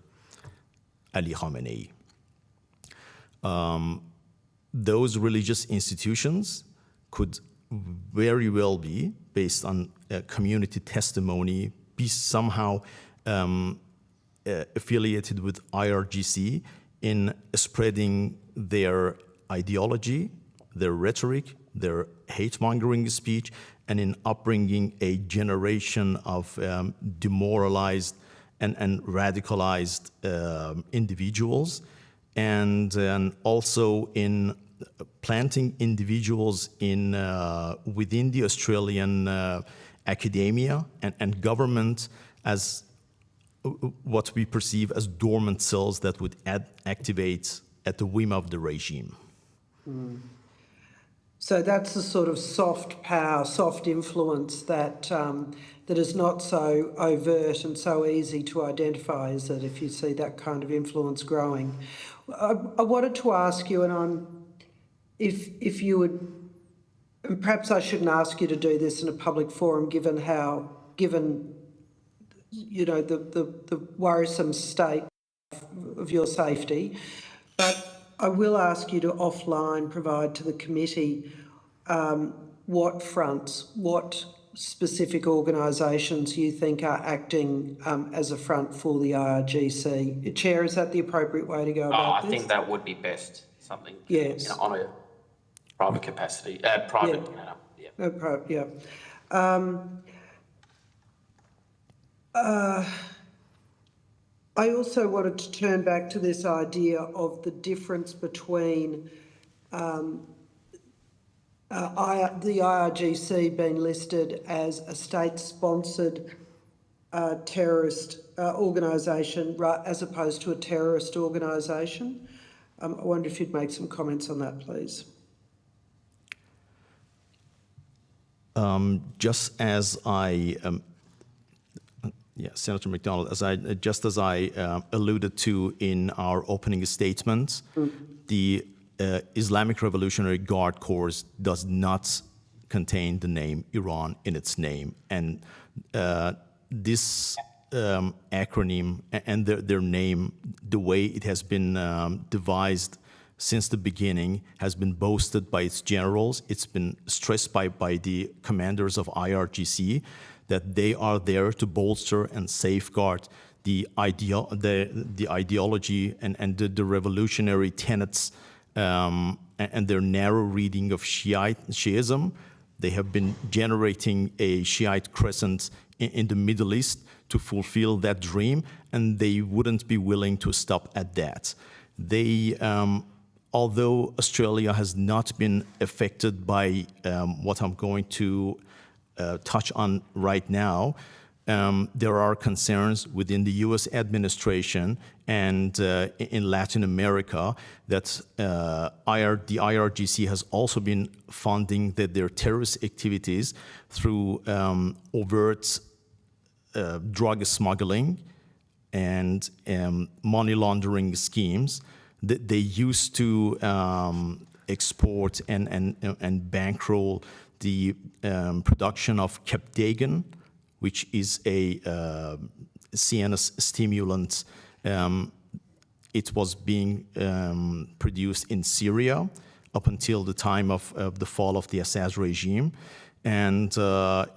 Ali Khamenei. Those religious institutions could very well be, based on community testimony, be somehow affiliated with IRGC in spreading their ideology, their rhetoric, their hate-mongering speech, and in upbringing a generation of demoralized and radicalized individuals, and also in planting individuals in within the Australian academia and government as what we perceive as dormant cells that would activate at the whim of the regime. So that's the sort of soft power, soft influence that that is not so overt and so easy to identify, is it, if you see that kind of influence growing? I wanted to ask you, if you would, and perhaps I shouldn't ask you to do this in a public forum, given you know the worrisome state of your safety, but I will ask you to offline provide to the committee what fronts, what specific organisations you think are acting as a front for the IRGC. Chair, is that the appropriate way to go about this? I think that would be best. Something, yes, on a private capacity, private. Yeah. I also wanted to turn back to this idea of the difference between the IRGC being listed as a state-sponsored terrorist organisation as opposed to a terrorist organisation. I wonder if you'd make some comments on that, please. Just as I, Senator McDonald, as I alluded to in our opening statement, the Islamic Revolutionary Guard Corps does not contain the name Iran in its name, and this acronym and their name, the way it has been devised since the beginning, has been boasted by its generals. It's been stressed by the commanders of IRGC that they are there to bolster and safeguard the ideology and the revolutionary tenets and their narrow reading of Shiism. They have been generating a Shiite crescent in the Middle East to fulfill that dream, and they wouldn't be willing to stop at that. They, although Australia has not been affected by what I'm going to touch on right now, there are concerns within the U.S. administration and in Latin America that the IRGC has also been funding their terrorist activities through overt drug smuggling and money laundering schemes. They used to export and bankroll the production of Captagon, which is a CNS stimulant. It was being produced in Syria up until the time of the fall of the Assad regime. And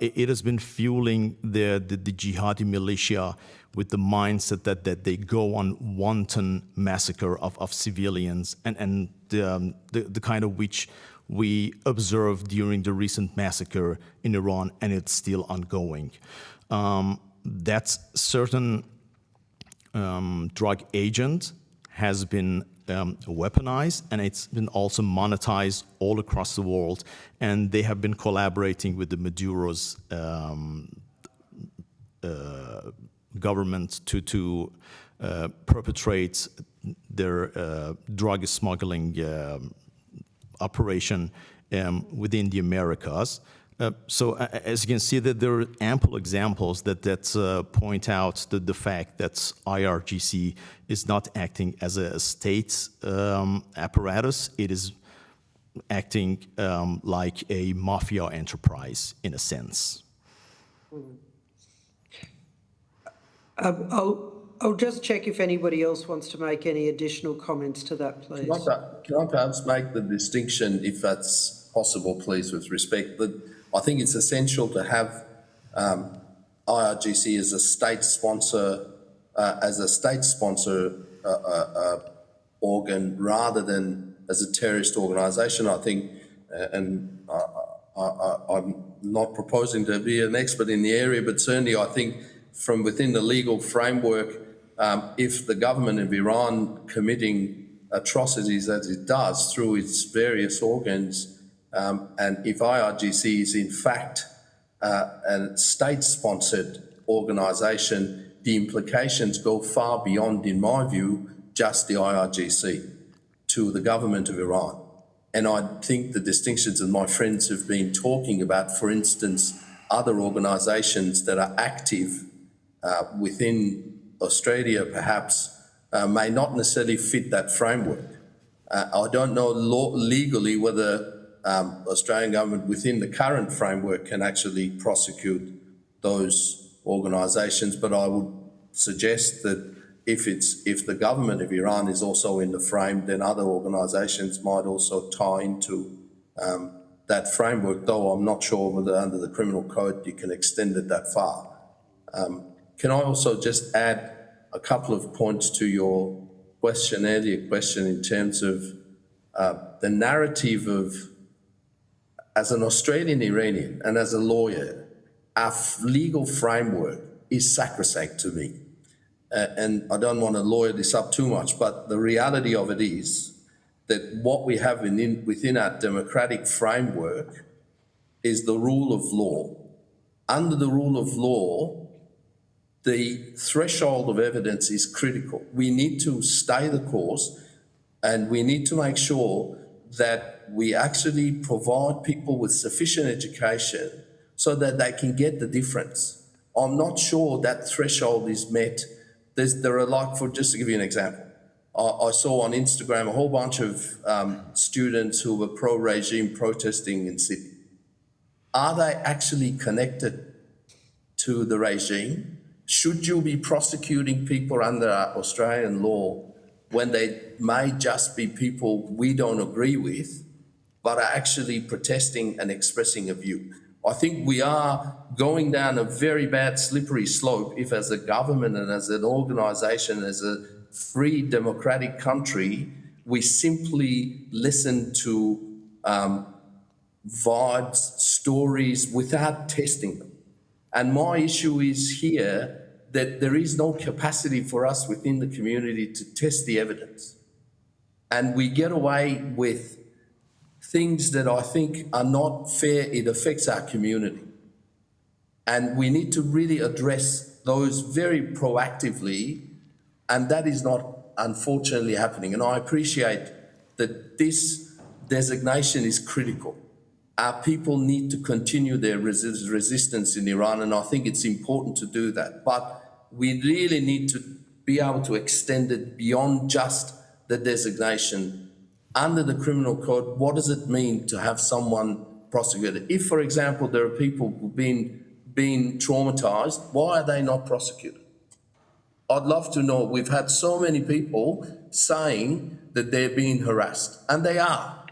it has been fueling the jihadi militia with the mindset that they go on wanton massacre of civilians and the kind of which we observed during the recent massacre in Iran, and it's still ongoing. That certain drug agent has been weaponized, and it's been also monetized all across the world, and they have been collaborating with the Maduro's government to perpetrate their drug smuggling operation within the Americas. So as you can see, that there are ample examples that point out the fact that IRGC is not acting as a state apparatus. It is acting like a mafia enterprise in a sense. I'll just check if anybody else wants to make any additional comments to that, please. Can I perhaps make the distinction, if that's possible, please, with respect that I think it's essential to have IRGC as a state sponsor, organ rather than as a terrorist organisation. I think, and I'm not proposing to be an expert in the area, but certainly I think from within the legal framework, if the government of Iran committing atrocities as it does through its various organs, and if IRGC is in fact a state-sponsored organisation, the implications go far beyond, in my view, just the IRGC to the government of Iran. And I think the distinctions that my friends have been talking about, for instance, other organisations that are active within Australia perhaps may not necessarily fit that framework. I don't know legally whether Australian government within the current framework can actually prosecute those organisations, but I would suggest that if the government of Iran is also in the frame, then other organisations might also tie into that framework, though I'm not sure whether under the criminal code you can extend it that far. Can I also just add a couple of points to your earlier question in terms of the narrative of, as an Australian Iranian and as a lawyer, our legal framework is sacrosanct to me. And I don't want to lawyer this up too much, but the reality of it is that what we have within our democratic framework is the rule of law. Under the rule of law, the threshold of evidence is critical. We need to stay the course, and we need to make sure that we actually provide people with sufficient education so that they can get the difference. I'm not sure that threshold is met. There are, like, just to give you an example, I saw on Instagram a whole bunch of students who were pro-regime protesting in Sydney. Are they actually connected to the regime? Should you be prosecuting people under Australian law when they may just be people we don't agree with, but are actually protesting and expressing a view? I think we are going down a very bad slippery slope if, as a government and as an organisation, as a free democratic country, we simply listen to vibes, stories without testing them. And my issue is here that there is no capacity for us within the community to test the evidence. And we get away with things that I think are not fair. It affects our community. And we need to really address those very proactively, and that is not, unfortunately, happening. And I appreciate that this designation is critical. Our people need to continue their resistance in Iran, and I think it's important to do that. But we really need to be able to extend it beyond just the designation. Under the criminal code, what does it mean to have someone prosecuted? If, for example, there are people who've been traumatised, why are they not prosecuted? I'd love to know. We've had so many people saying that they're being harassed, and they are,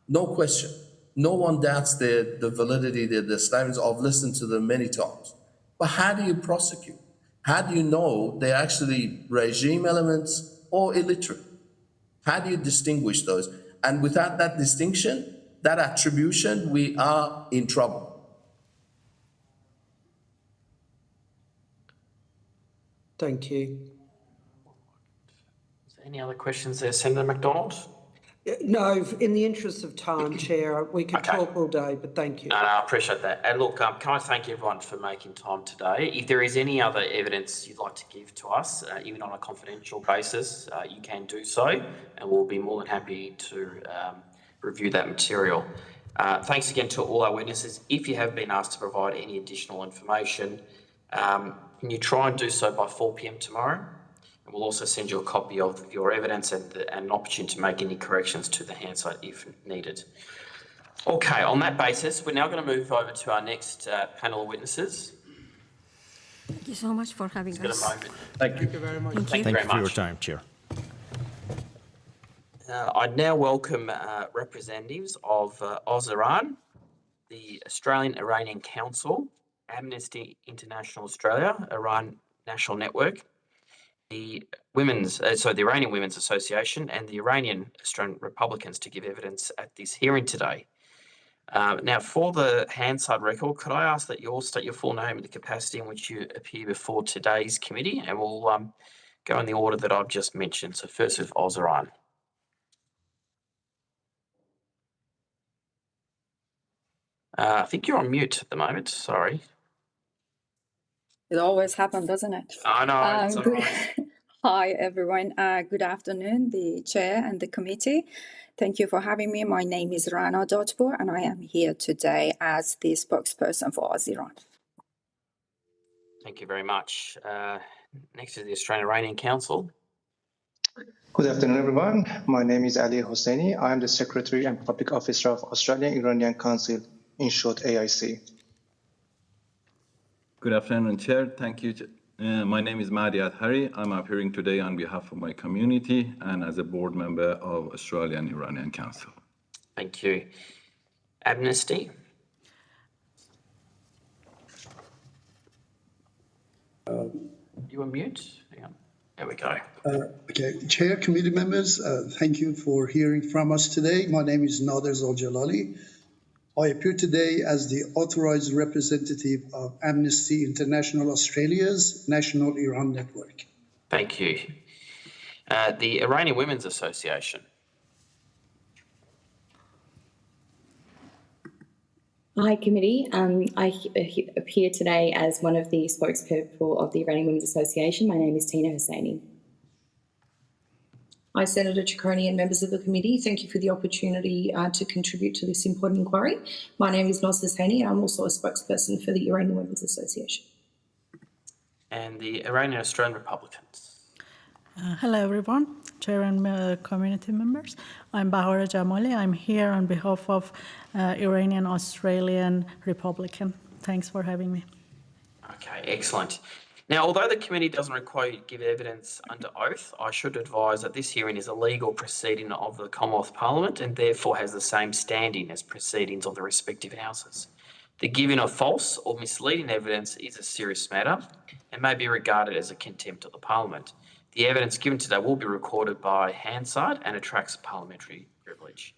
no question. No one doubts the validity of their statements. I've listened to them many times. But how do you prosecute? How do you know they're actually regime elements or illiterate? How do you distinguish those? And without that distinction, that attribution, we are in trouble. Thank you. Is there any other questions there, Senator McDonald? No, in the interest of time, Chair, we could talk all day, but thank you. No, I appreciate that. And look, can I thank everyone for making time today? If there is any other evidence you'd like to give to us, even on a confidential basis, you can do so, and we'll be more than happy to review that material. Thanks again to all our witnesses. If you have been asked to provide any additional information, can you try and do so by 4 p.m. tomorrow? And we'll also send you a copy of your evidence and an opportunity to make any corrections to the Hansard if needed. Okay, on that basis, we're now going to move over to our next panel of witnesses. Thank you so much for having us. Thank you very much. Thank you very much for your time, Chair. I'd now welcome representatives of Oz-Iran, the Australian Iranian Council, Amnesty International Australia, Iran National Network, the Iranian Women's Association, and the Iranian Australian Republicans to give evidence at this hearing today. Now, for the Hansard record, could I ask that you all state your full name and the capacity in which you appear before today's committee, and we'll go in the order that I've just mentioned. So first with Oz-Iran. I think you're on mute at the moment, sorry. It always happens, doesn't it? I know, it's all Good. right. Hi, everyone. Good afternoon, the chair and the committee. Thank you for having me. My name is Rana Dotpour, and I am here today as the spokesperson for Iran. Thank you very much. Next is the Australian-Iranian Council. Good afternoon, everyone. My name is Ali Hosseini. I am the Secretary and Public Officer of Australian-Iranian Council, in short AIC. Good afternoon, Chair. Thank you. My name is Mahdi Adhari. I'm appearing today on behalf of my community and as a board member of Australian-Iranian Council. Thank you. Amnesty. You on mute? Hang on. There we go. Okay, Chair, committee members, thank you for hearing from us today. My name is Nader Zoljalali. I appear today as the authorized representative of Amnesty International Australia's National Iran Network. Thank you. The Iranian Women's Association. Hi, committee. I appear today as one of the spokespeople of the Iranian Women's Association. My name is Tina Hosseini. Hi, Senator Ciccone and members of the committee. Thank you for the opportunity to contribute to this important inquiry. My name is Nos Hosseini, and I'm also a spokesperson for the Iranian Women's Association. And the Iranian Australian Republicans. Hello, everyone, Chair and community members. I'm Bahara Jamali. I'm here on behalf of Iranian Australian Republican. Thanks for having me. Okay, excellent. Now, although the committee doesn't require you to give evidence under oath, I should advise that this hearing is a legal proceeding of the Commonwealth Parliament and therefore has the same standing as proceedings of the respective houses. The giving of false or misleading evidence is a serious matter and may be regarded as a contempt of the Parliament. The evidence given today will be recorded by Hansard and attracts parliamentary privilege.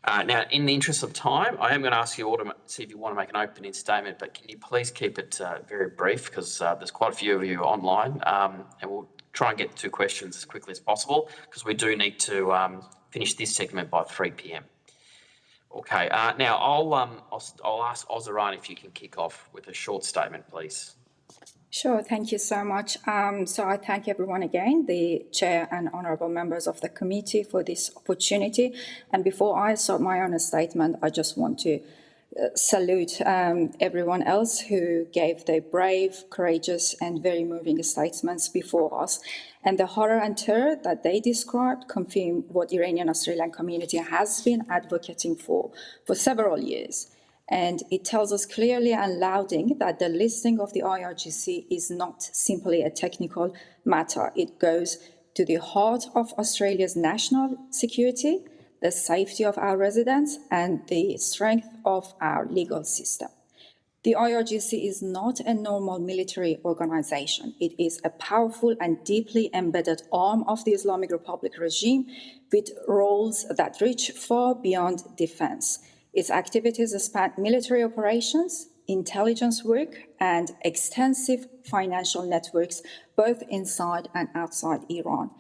Now, in the interest of time, I am going to ask you all to see if you want to make an opening statement, but can you please keep it very brief because there's quite a few of you online, and we'll try and get to questions as quickly as possible because we do need to finish this segment by 3 p.m. Okay, now I'll ask Ozzaran if you can kick off with a short statement, please. Sure, thank you so much. So I thank everyone again, the chair and honourable members of the committee for this opportunity. And before I start my own statement, I just want to salute everyone else who gave their brave, courageous and very moving statements before us. And the horror and terror that they described confirm what the Iranian Australian community has been advocating for several years. And it tells us clearly and loudly that the listing of the IRGC is not simply a technical matter. It goes to the heart of Australia's national security, the safety of our residents, and the strength of our legal system. The IRGC is not a normal military organization. It is a powerful and deeply embedded arm of the Islamic Republic regime with roles that reach far beyond defense. Its activities span military operations, intelligence work, and extensive financial networks, both inside and outside Iran.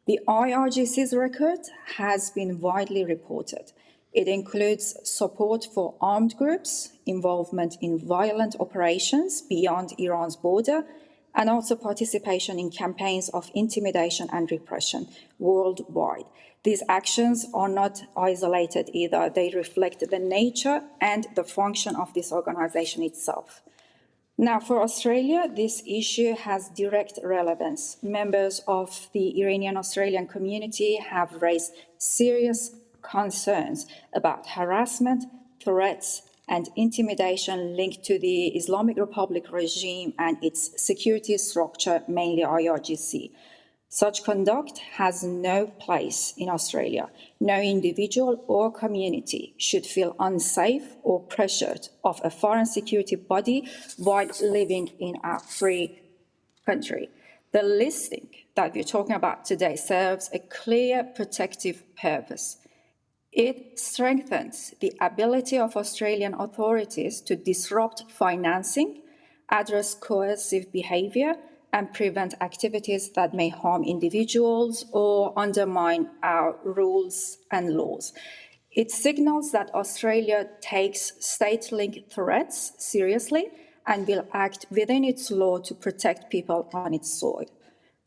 The IRGC's record has been widely reported. It includes support for armed groups, involvement in violent operations beyond Iran's border, and also participation in campaigns of intimidation and repression worldwide. These actions are not isolated either. They reflect the nature and the function of this organization itself. Now, for Australia, this issue has direct relevance. Members of the Iranian Australian community have raised serious concerns about harassment, threats, and intimidation linked to the Islamic Republic regime and its security structure, mainly IRGC. Such conduct has no place in Australia. No individual or community should feel unsafe or pressured of a foreign security body while living in our free country. The listing that we're talking about today serves a clear protective purpose. It strengthens the ability of Australian authorities to disrupt financing, address coercive behaviour, and prevent activities that may harm individuals or undermine our rules and laws. It signals that Australia takes state-linked threats seriously and will act within its law to protect people on its soil.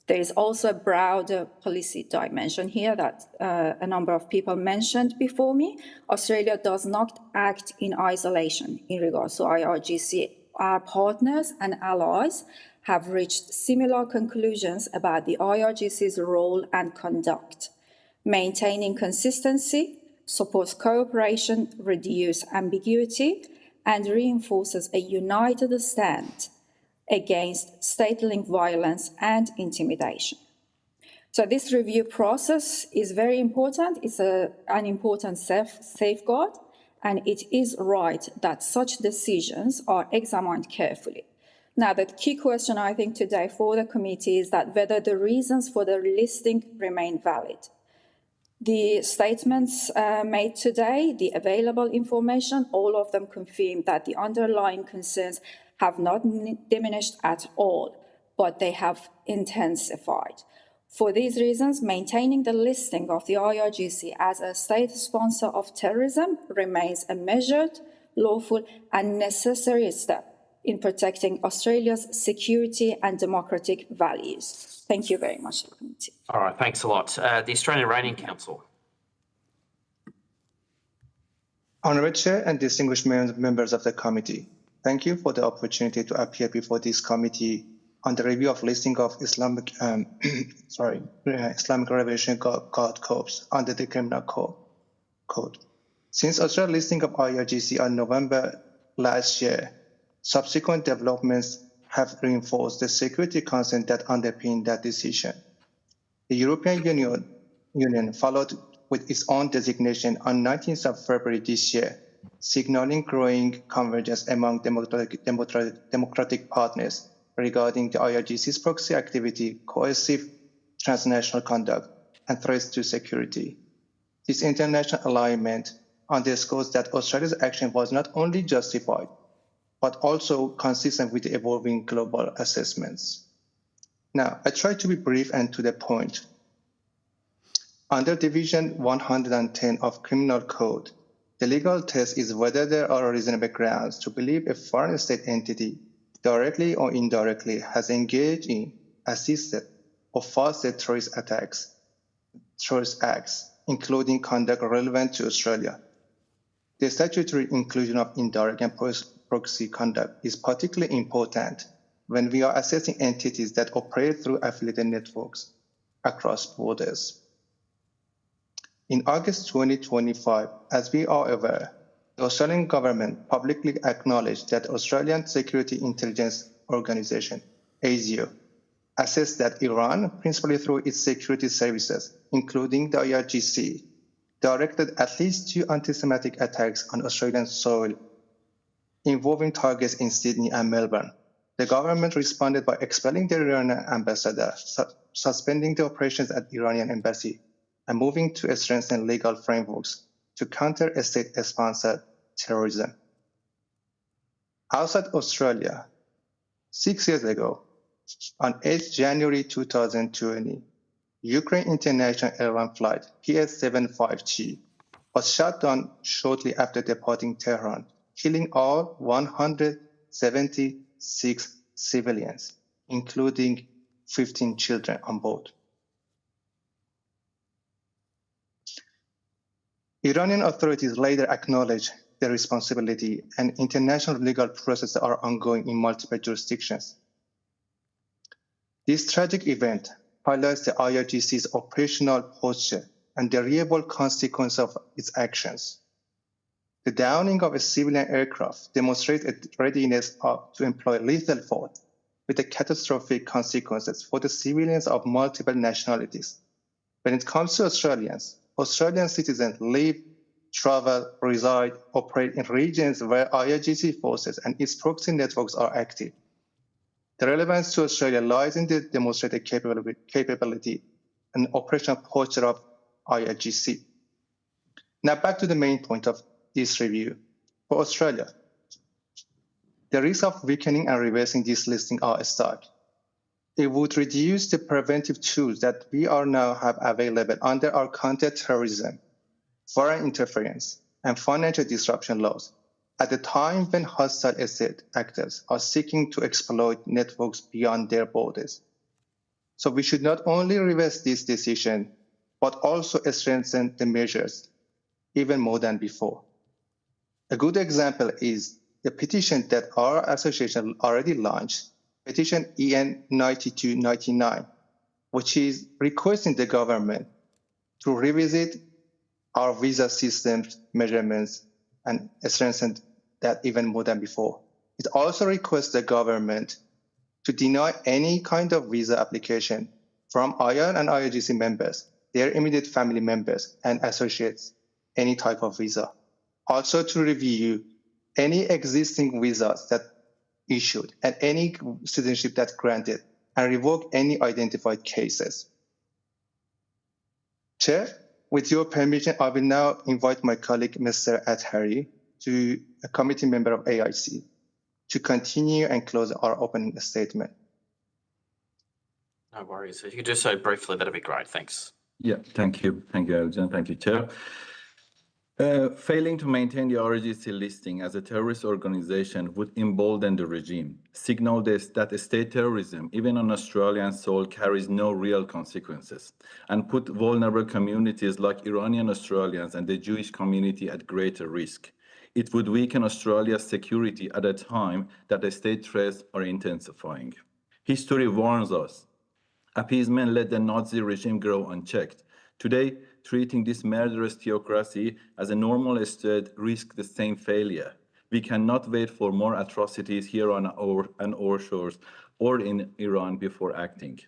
There is also a broader policy dimension here that a number of people mentioned before me. Australia does not act in isolation in regards to IRGC. Our partners and allies have reached similar conclusions about the IRGC's role and conduct. Maintaining consistency supports cooperation, reduces ambiguity, and reinforces a united stand against state-linked violence and intimidation. So this review process is very important. It's an important safeguard, and it is right that such decisions are examined carefully. Now, the key question, I think, today for the committee is that whether the reasons for the listing remain valid. The statements made today, the available information, all of them confirm that the underlying concerns have not diminished at all, but they have intensified. For these reasons, maintaining the listing of the IRGC as a state sponsor of terrorism remains a measured, lawful, and necessary step in protecting Australia's security and democratic values. Thank you very much, committee. All right, thanks a lot. The Australian Iranian Council. Honourable Chair and distinguished members of the committee, thank you for the opportunity to appear before this committee on the review of listing of Islamic Revolutionary Guard Corps under the Criminal Code. Since Australia's listing of IRGC on November last year, subsequent developments have reinforced the security concerns that underpin that decision. The European Union followed with its own designation on 19th of February this year, signaling growing convergence among democratic partners regarding the IRGC's proxy activity, coercive transnational conduct, and threats to security. This international alignment underscores that Australia's action was not only justified, but also consistent with the evolving global assessments. Now, I try to be brief and to the point. Under Division 110 of Criminal Code, the legal test is whether there are reasonable grounds to believe a foreign state entity, directly or indirectly, has engaged in, assisted, or fostered terrorist acts, including conduct relevant to Australia. The statutory inclusion of indirect and proxy conduct is particularly important when we are assessing entities that operate through affiliated networks across borders. In August 2025, as we are aware, the Australian government publicly acknowledged that Australian Security Intelligence Organization, ASIO, assessed that Iran, principally through its security services, including the IRGC, directed at least 2 anti-Semitic attacks on Australian soil, involving targets in Sydney and Melbourne. The government responded by expelling the Iranian ambassador, suspending the operations at the Iranian embassy, and moving to strengthen legal frameworks to counter state-sponsored terrorism. Outside Australia, 6 years ago, on 8 January 2020, Ukraine International Airline flight PS-75G was shot down shortly after departing Tehran, killing all 176 civilians, including 15 children on board. Iranian authorities later acknowledged their responsibility, and international legal processes are ongoing in multiple jurisdictions. This tragic event highlights the IRGC's operational posture and the real consequence of its actions. The downing of a civilian aircraft demonstrates a readiness to employ lethal force with the catastrophic consequences for the civilians of multiple nationalities. When it comes to Australians, Australian citizens live, travel, reside, operate in regions where IRGC forces and its proxy networks are active. The relevance to Australia lies in the demonstrated capability and operational posture of IRGC. Now back to the main point of this review. For Australia, the risks of weakening and reversing this listing are stark. It would reduce the preventive tools that we now have available under our counter-terrorism, foreign interference, and financial disruption laws, at a time when hostile state actors are seeking to exploit networks beyond their borders. So we should not only reverse this decision, but also strengthen the measures even more than before. A good example is the petition that our association already launched, petition EN 9299, which is requesting the government to revisit our visa systems, measurements, and strengthen that even more than before. It also requests the government to deny any kind of visa application from ION and IOGC members, their immediate family members and associates, any type of visa. Also to review any existing visas that issued and any citizenship that granted and revoke any identified cases. Chair, with your permission, I will now invite my colleague, Mr. Adhari, to a committee member of AIC, to continue and close our opening statement. No worries. If you could do so briefly, that'd be great. Thanks. Yeah, thank you. Thank you, Eljan. Thank you, Chair. Failing to maintain the RGC listing as a terrorist organization would embolden the regime, signal that state terrorism, even on Australian soil, carries no real consequences, and put vulnerable communities like Iranian Australians and the Jewish community at greater risk. It would weaken Australia's security at a time that the state threats are intensifying. History warns us. Appeasement let the Nazi regime grow unchecked. Today, treating this murderous theocracy as a normal state risks the same failure. We cannot wait for more atrocities here on our shores or in Iran before acting.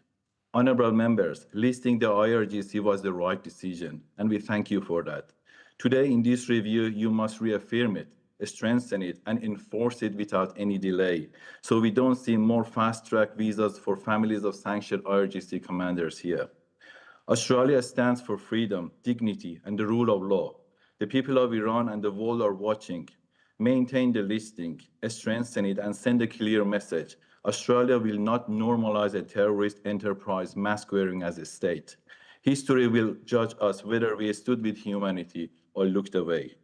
Honorable members, listing the IRGC was the right decision, and we thank you for that. Today, in this review, you must reaffirm it, strengthen it, and enforce it without any delay, so we don't see more fast-track visas for families of sanctioned IRGC commanders here. Australia stands for freedom, dignity, and the rule of law. The people of Iran and the world are watching. Maintain the listing, strengthen it, and send a clear message. Australia will not normalize a terrorist enterprise masquerading as a state. History will judge us whether we stood with humanity or looked away.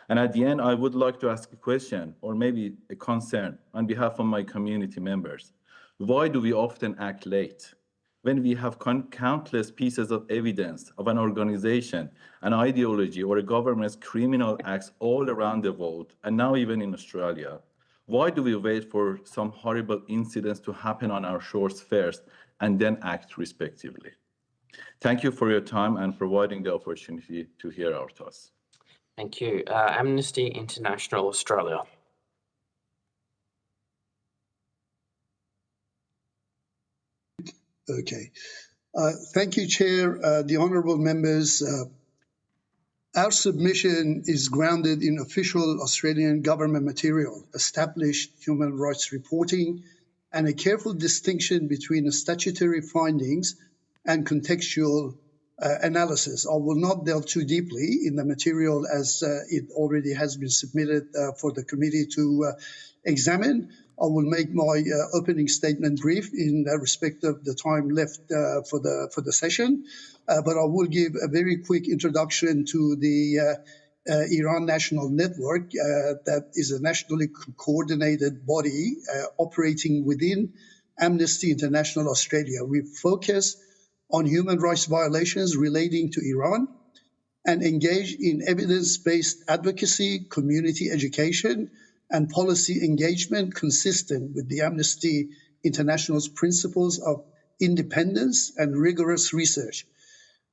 And at the end, I would like to ask a question, or maybe a concern, on behalf of my community members. Why do we often act late? When we have countless pieces of evidence of an organization, an ideology, or a government's criminal acts all around the world, and now even in Australia, why do we wait for some horrible incidents to happen on our shores first and then act respectively? Thank you for your time and providing the opportunity to hear our thoughts. Thank you. Amnesty International Australia. Okay. Thank you, Chair. The honourable members, our submission is grounded in official Australian government material, established human rights reporting, and a careful distinction between the statutory findings and contextual analysis. I will not delve too deeply in the material as it already has been submitted for the committee to examine. I will make my opening statement brief in respect of the time left for the session, but I will give a very quick introduction to the Iran National Network that is a nationally coordinated body operating within Amnesty International Australia. We focus on human rights violations relating to Iran and engage in evidence-based advocacy, community education, and policy engagement consistent with the Amnesty International's principles of independence and rigorous research.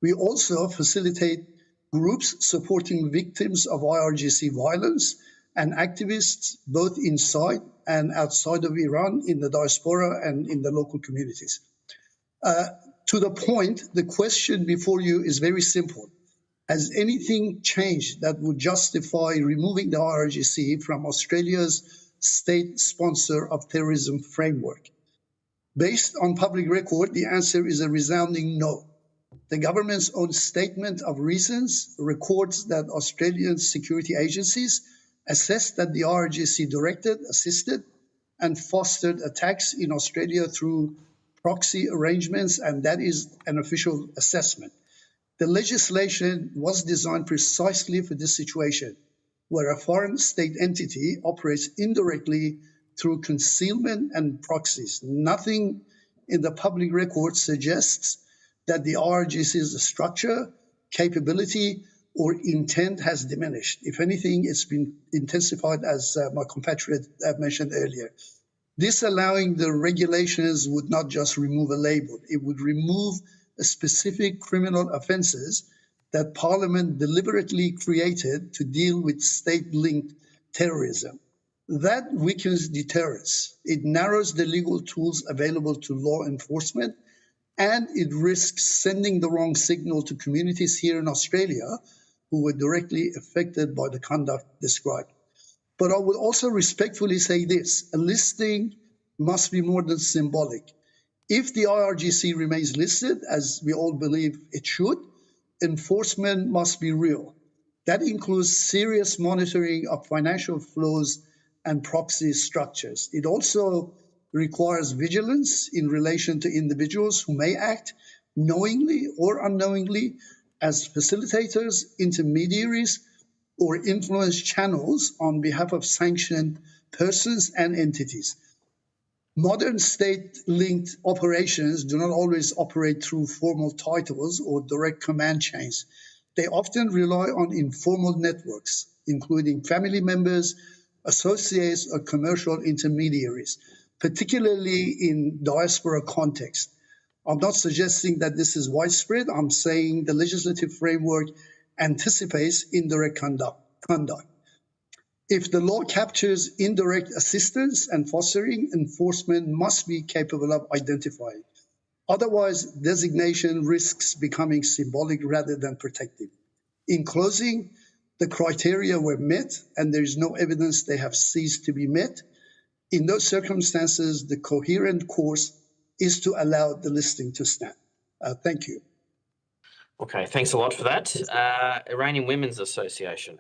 We also facilitate groups supporting victims of IRGC violence and activists both inside and outside of Iran in the diaspora and in the local communities. To the point, the question before you is very simple. Has anything changed that would justify removing the IRGC from Australia's state sponsor of terrorism framework? Based on public record, the answer is a resounding no. The government's own statement of reasons records that Australian security agencies assessed that the IRGC directed, assisted, and fostered attacks in Australia through proxy arrangements, and that is an official assessment. The legislation was designed precisely for this situation. where a foreign state entity operates indirectly through concealment and proxies. Nothing in the public record suggests that the IRGC's structure, capability, or intent has diminished. If anything, it's been intensified, as my compatriot mentioned earlier. This allowing the regulations would not just remove a label, it would remove specific criminal offenses that Parliament deliberately created to deal with state-linked terrorism. That weakens deterrence. It narrows the legal tools available to law enforcement, and it risks sending the wrong signal to communities here in Australia who were directly affected by the conduct described. But I would also respectfully say this: a listing must be more than symbolic. If the IRGC remains listed, as we all believe it should, enforcement must be real. That includes serious monitoring of financial flows and proxy structures. It also requires vigilance in relation to individuals who may act knowingly or unknowingly as facilitators, intermediaries, or influence channels on behalf of sanctioned persons and entities. Modern state-linked operations do not always operate through formal titles or direct command chains. They often rely on informal networks, including family members, associates, or commercial intermediaries, particularly in diaspora context. I'm not suggesting that this is widespread. I'm saying the legislative framework anticipates indirect conduct. If the law captures indirect assistance and fostering, enforcement must be capable of identifying. Otherwise, designation risks becoming symbolic rather than protective. In closing, the criteria were met, and there is no evidence they have ceased to be met. In those circumstances, the coherent course is to allow the listing to stand. Thank you. Okay, thanks a lot for that. Iranian Women's Association.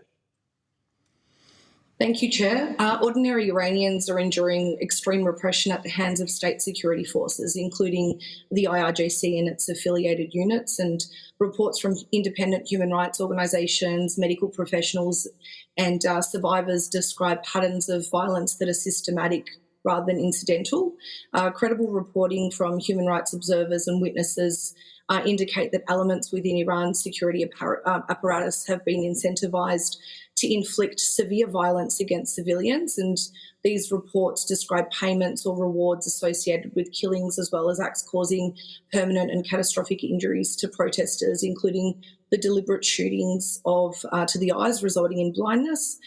Thank you, Chair. Ordinary Iranians are enduring extreme repression at the hands of state security forces, including the IRGC and its affiliated units, and reports from independent human rights organisations, medical professionals and survivors describe patterns of violence that are systematic rather than incidental. Credible reporting from human rights observers and witnesses indicate that elements within Iran's security apparatus have been incentivised to inflict severe violence against civilians, and these reports describe payments or rewards associated with killings, as well as acts causing permanent and catastrophic injuries to protesters, including the deliberate shootings to the eyes resulting in blindness.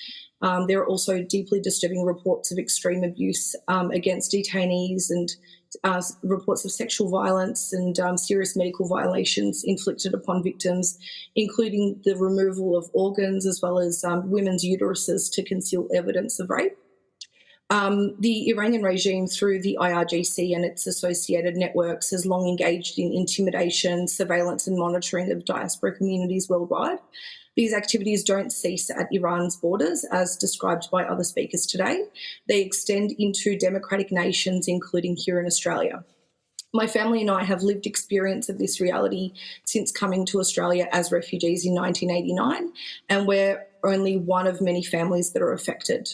There are also deeply disturbing reports of extreme abuse against detainees, and reports of sexual violence and serious medical violations inflicted upon victims, including the removal of organs as well as women's uteruses to conceal evidence of rape. The Iranian regime, through the IRGC and its associated networks, has long engaged in intimidation, surveillance and monitoring of diaspora communities worldwide. These activities don't cease at Iran's borders, as described by other speakers today. They extend into democratic nations, including here in Australia. My family and I have lived experience of this reality since coming to Australia as refugees in 1989, and we're only one of many families that are affected.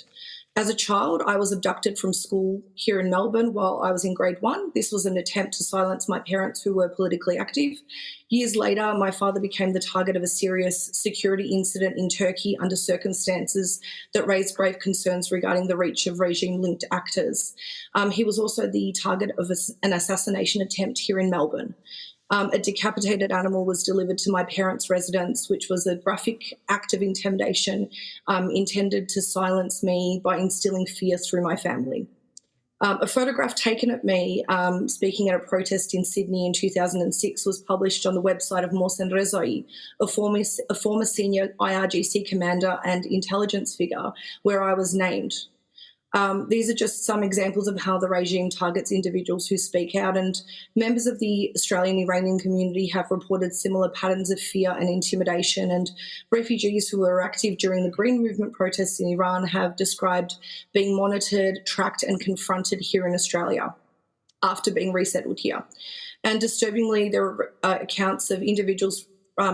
As a child, I was abducted from school here in Melbourne while I was in grade 1. This was an attempt to silence my parents, who were politically active. Years later, my father became the target of a serious security incident in Turkey under circumstances that raised grave concerns regarding the reach of regime-linked actors. He was also the target of an assassination attempt here in Melbourne. A decapitated animal was delivered to my parents' residence, which was a graphic act of intimidation intended to silence me by instilling fear through my family. A photograph taken of me speaking at a protest in Sydney in 2006 was published on the website of Mohsen Rezai, a former senior IRGC commander and intelligence figure, where I was named. These are just some examples of how the regime targets individuals who speak out, and members of the Australian Iranian community have reported similar patterns of fear and intimidation, and refugees who were active during the Green Movement protests in Iran have described being monitored, tracked and confronted here in Australia after being resettled here. And disturbingly, there are accounts of individuals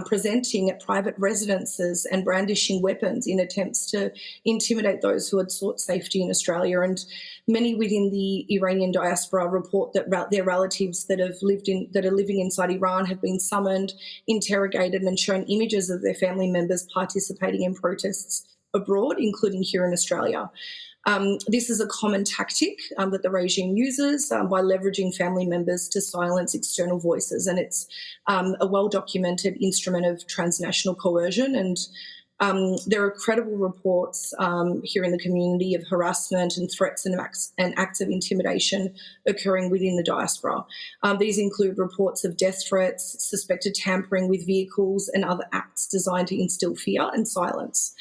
presenting at private residences and brandishing weapons in attempts to intimidate those who had sought safety in Australia. And many within the Iranian diaspora report that their relatives that are living inside Iran have been summoned, interrogated, and shown images of their family members participating in protests abroad, including here in Australia. This is a common tactic that the regime uses by leveraging family members to silence external voices, and it's a well-documented instrument of transnational coercion. And there are credible reports here in the community of harassment and threats and acts of intimidation occurring within the diaspora. These include reports of death threats, suspected tampering with vehicles, and other acts designed to instill fear and silence.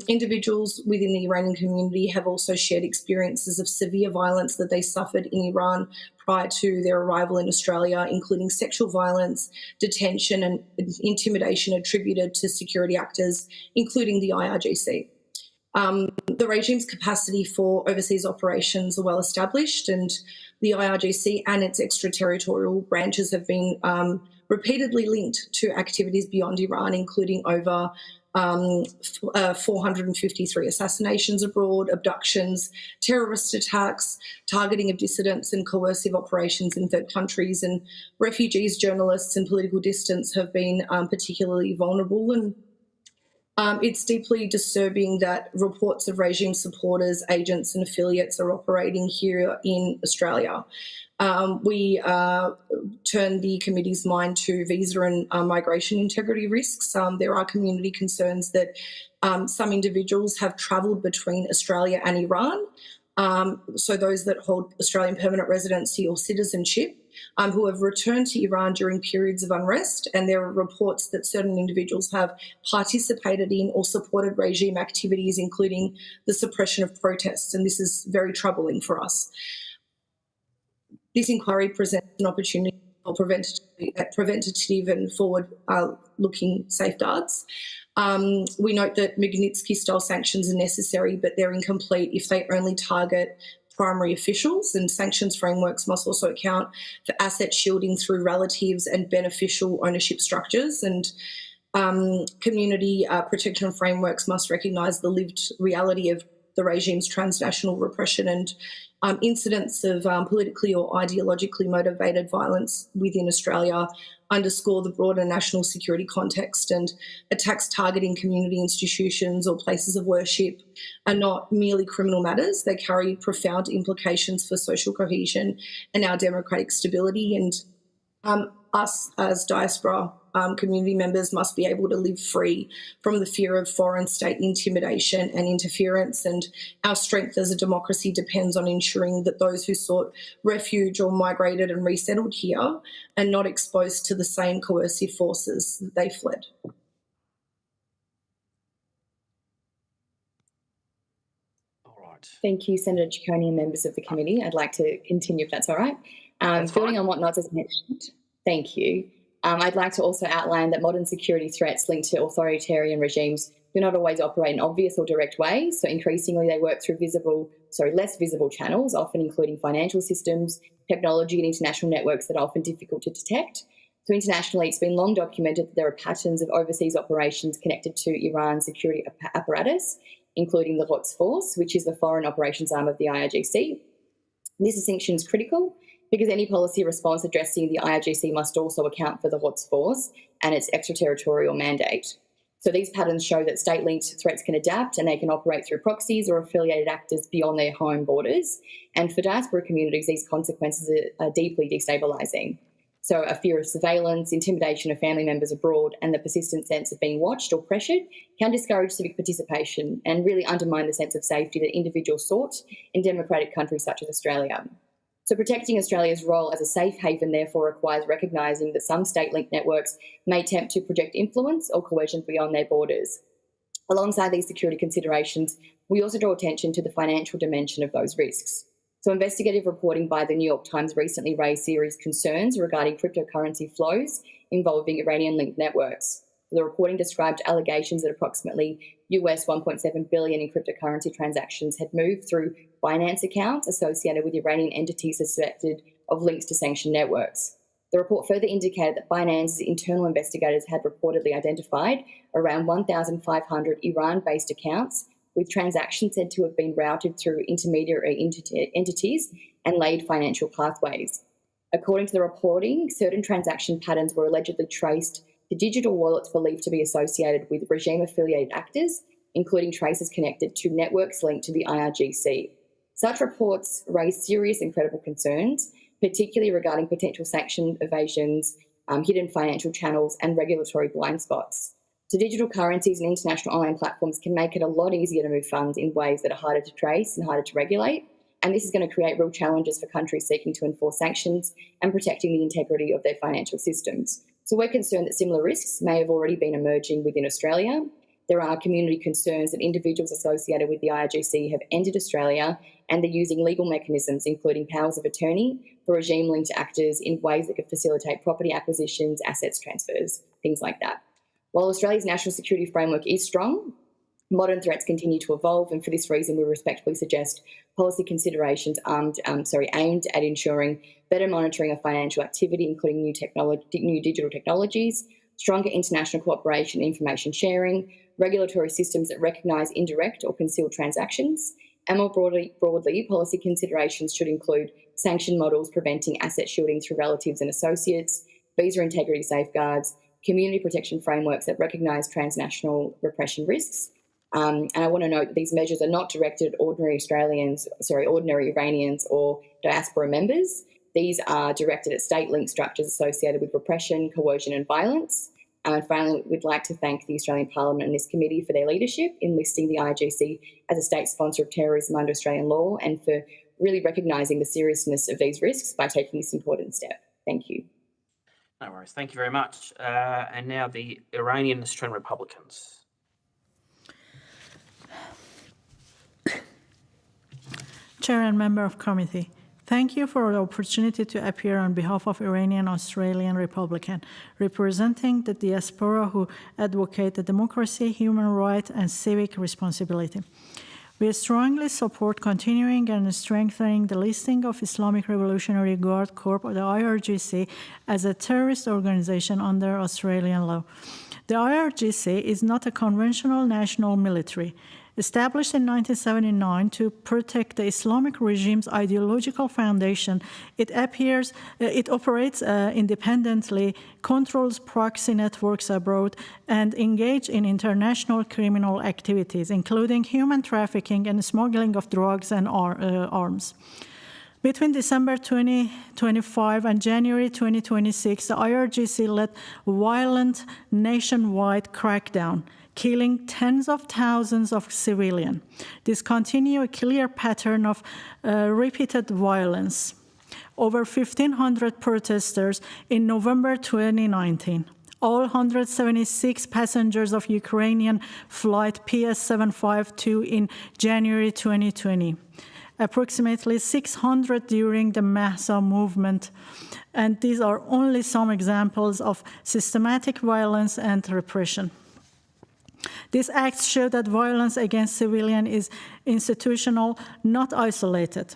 Individuals within the Iranian community have also shared experiences of severe violence that they suffered in Iran prior to their arrival in Australia, including sexual violence, detention, and intimidation attributed to security actors, including the IRGC. The regime's capacity for overseas operations are well established, and the IRGC and its extraterritorial branches have been repeatedly linked to activities beyond Iran, including over 453 assassinations abroad, abductions, terrorist attacks, targeting of dissidents, and coercive operations in third countries. And refugees, journalists, and political dissidents have been particularly vulnerable. And it's deeply disturbing that reports of regime supporters, agents, and affiliates are operating here in Australia. We turn the committee's mind to visa and migration integrity risks. There are community concerns that some individuals have travelled between Australia and Iran, so those that hold Australian permanent residency or citizenship, who have returned to Iran during periods of unrest, and there are reports that certain individuals have participated in or supported regime activities, including the suppression of protests, and this is very troubling for us. This inquiry presents an opportunity for preventative and forward-looking safeguards. We note that Magnitsky-style sanctions are necessary, but they're incomplete if they only target primary officials, and sanctions frameworks must also account for asset shielding through relatives and beneficial ownership structures. And community protection frameworks must recognise the lived reality of the regime's transnational repression and incidents of politically or ideologically motivated violence within Australia underscore the broader national security context, and attacks targeting community institutions or places of worship are not merely criminal matters. They carry profound implications for social cohesion and our democratic stability. And us as diaspora community members must be able to live free from the fear of foreign state intimidation and interference, and our strength as a democracy depends on ensuring that those who sought refuge or migrated and resettled here are not exposed to the same coercive forces that they fled. Thank you, Senator Ciccone and members of the committee. I'd like to continue if that's all right. Building on what Naz has mentioned, thank you. I'd like to also outline that modern security threats linked to authoritarian regimes do not always operate in obvious or direct ways. So increasingly they work through less visible channels, often including financial systems, technology and international networks that are often difficult to detect. So internationally, it's been long documented that there are patterns of overseas operations connected to Iran's security apparatus, including the Quds Force, which is the foreign operations arm of the IRGC. This distinction is critical because any policy response addressing the IRGC must also account for the Quds Force and its extraterritorial mandate. So these patterns show that state-linked threats can adapt and they can operate through proxies or affiliated actors beyond their home borders. And for diaspora communities, these consequences are deeply destabilising. So a fear of surveillance, intimidation of family members abroad, and the persistent sense of being watched or pressured can discourage civic participation and really undermine the sense of safety that individuals sought in democratic countries such as Australia. So protecting Australia's role as a safe haven therefore requires recognising that some state-linked networks may attempt to project influence or coercion beyond their borders. Alongside these security considerations, we also draw attention to the financial dimension of those risks. So investigative reporting by the New York Times recently raised serious concerns regarding cryptocurrency flows involving Iranian-linked networks. The reporting described allegations that approximately US $1.7 billion in cryptocurrency transactions had moved through Binance accounts associated with Iranian entities suspected of links to sanctioned networks. The report further indicated that Binance's internal investigators had reportedly identified around 1,500 Iran-based accounts with transactions said to have been routed through intermediary entities and laid financial pathways. According to the reporting, certain transaction patterns were allegedly traced to digital wallets believed to be associated with regime-affiliated actors, including traces connected to networks linked to the IRGC. Such reports raise serious and credible concerns, particularly regarding potential sanction evasions, hidden financial channels, and regulatory blind spots. So digital currencies and international online platforms can make it a lot easier to move funds in ways that are harder to trace and harder to regulate. And this is going to create real challenges for countries seeking to enforce sanctions and protecting the integrity of their financial systems. So we're concerned that similar risks may have already been emerging within Australia. There are community concerns that individuals associated with the IRGC have entered Australia and they're using legal mechanisms, including powers of attorney, for regime-linked actors in ways that could facilitate property acquisitions, assets transfers, things like that. While Australia's national security framework is strong, modern threats continue to evolve, and for this reason, we respectfully suggest policy considerations aimed at ensuring better monitoring of financial activity, including new digital technologies, stronger international cooperation and information sharing, regulatory systems that recognise indirect or concealed transactions, and more broadly, policy considerations should include sanction models preventing asset shielding through relatives and associates, visa integrity safeguards, community protection frameworks that recognise transnational repression risks. And I want to note that these measures are not directed at ordinary Iranians or diaspora members. These are directed at state-linked structures associated with repression, coercion and violence. And finally, we'd like to thank the Australian Parliament and this committee for their leadership in listing the IRGC as a state sponsor of terrorism under Australian law and for really recognising the seriousness of these risks by taking this important step. Thank you. No worries. Thank you very much. And now the Iranian Australian Republicans. Chair and member of committee, thank you for the opportunity to appear on behalf of Iranian Australian Republican, representing the diaspora who advocate the democracy, human rights, and civic responsibility. We strongly support continuing and strengthening the listing of Islamic Revolutionary Guard Corps, or the IRGC, as a terrorist organization under Australian law. The IRGC is not a conventional national military. Established in 1979 to protect the Islamic regime's ideological foundation, it operates independently, controls proxy networks abroad, and engages in international criminal activities, including human trafficking and smuggling of drugs and arms. Between December 2025 and January 2026, the IRGC led violent nationwide crackdown, killing tens of thousands of civilians. This continues a clear pattern of repeated violence. Over 1,500 protesters in November 2019. All 176 passengers of Ukrainian flight PS752 in January 2020. Approximately 600 during the Mahsa movement. And these are only some examples of systematic violence and repression. These acts show that violence against civilians is institutional, not isolated.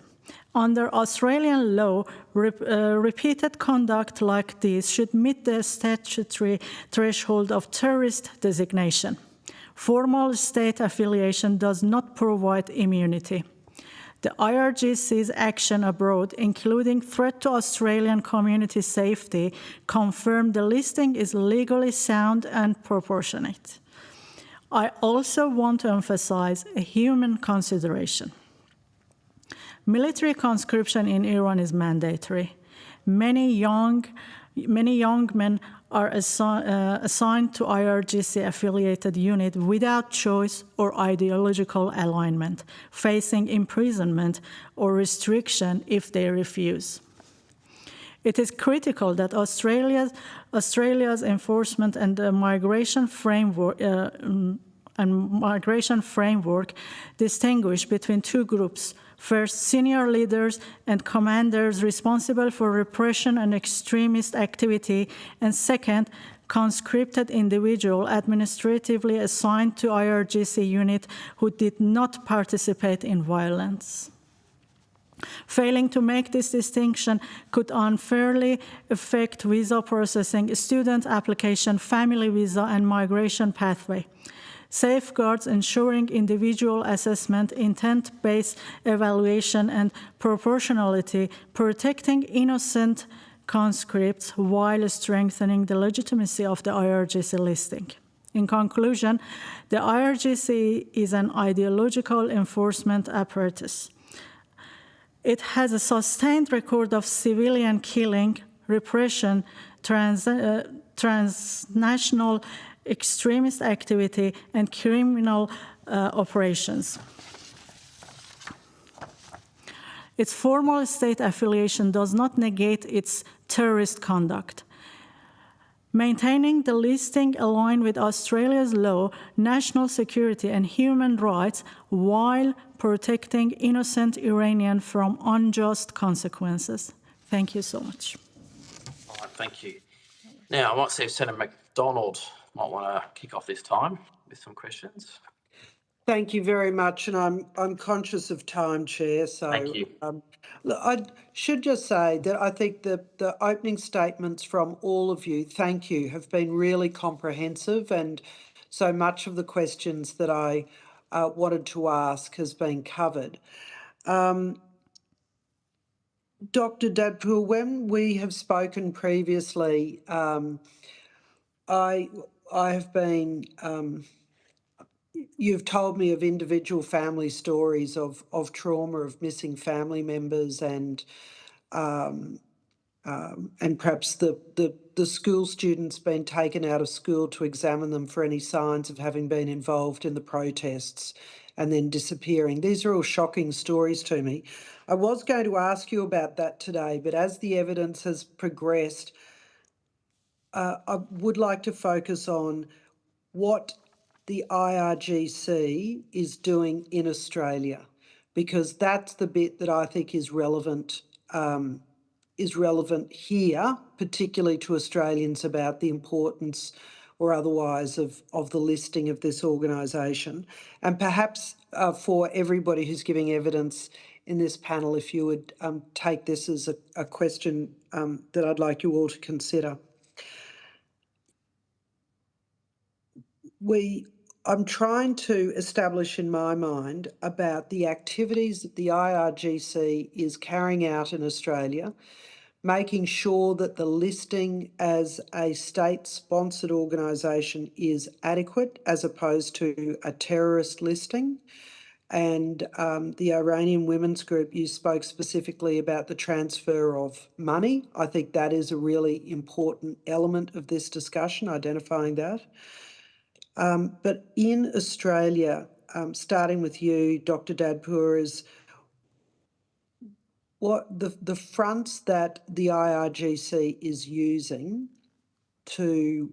Under Australian law, repeated conduct like this should meet the statutory threshold of terrorist designation. Formal state affiliation does not provide immunity. The IRGC's action abroad, including threat to Australian community safety, confirm the listing is legally sound and proportionate. I also want to emphasize a human consideration. Military conscription in Iran is mandatory. Many young men are assigned to IRGC-affiliated unit without choice or ideological alignment, facing imprisonment or restriction if they refuse. It is critical that Australia's enforcement and the migration framework distinguish between two groups. First, senior leaders and commanders responsible for repression and extremist activity, and second, conscripted individual administratively assigned to IRGC unit who did not participate in violence. Failing to make this distinction could unfairly affect visa processing, student application, family visa, and migration pathway. Safeguards ensuring individual assessment, intent-based evaluation, and proportionality, protecting innocent conscripts while strengthening the legitimacy of the IRGC listing. In conclusion, the IRGC is an ideological enforcement apparatus. It has a sustained record of civilian killing, repression, transnational extremist activity, and criminal operations. Its formal state affiliation does not negate its terrorist conduct. Maintaining the listing aligned with Australia's law, national security, and human rights while protecting innocent Iranians from unjust consequences. Thank you so much. All right, thank you. Now, I might see if Senator MacDonald might want to kick off this time with some questions. Thank you very much, and I'm conscious of time, Chair. So thank you. Look, I should just say that I think the opening statements from all of you, thank you, have been really comprehensive, and so much of the questions that I wanted to ask has been covered. Dr. Dadpour, when we have spoken previously, I have been, you've told me of individual family stories of trauma, of missing family members, and perhaps the school students being taken out of school to examine them for any signs of having been involved in the protests and then disappearing. These are all shocking stories to me. I was going to ask you about that today, but as the evidence has progressed, I would like to focus on what the IRGC is doing in Australia, because that's the bit that I think is relevant here, particularly to Australians, about the importance or otherwise of the listing of this organisation. And perhaps for everybody who's giving evidence in this panel, if you would take this as a question that I'd like you all to consider. I'm trying to establish in my mind about the activities that the IRGC is carrying out in Australia, making sure that the listing as a state-sponsored organisation is adequate as opposed to a terrorist listing. And the Iranian Women's Group, you spoke specifically about the transfer of money. I think that is a really important element of this discussion, identifying that. But in Australia, starting with you, Dr. Dadpour, is what the fronts that the IRGC is using to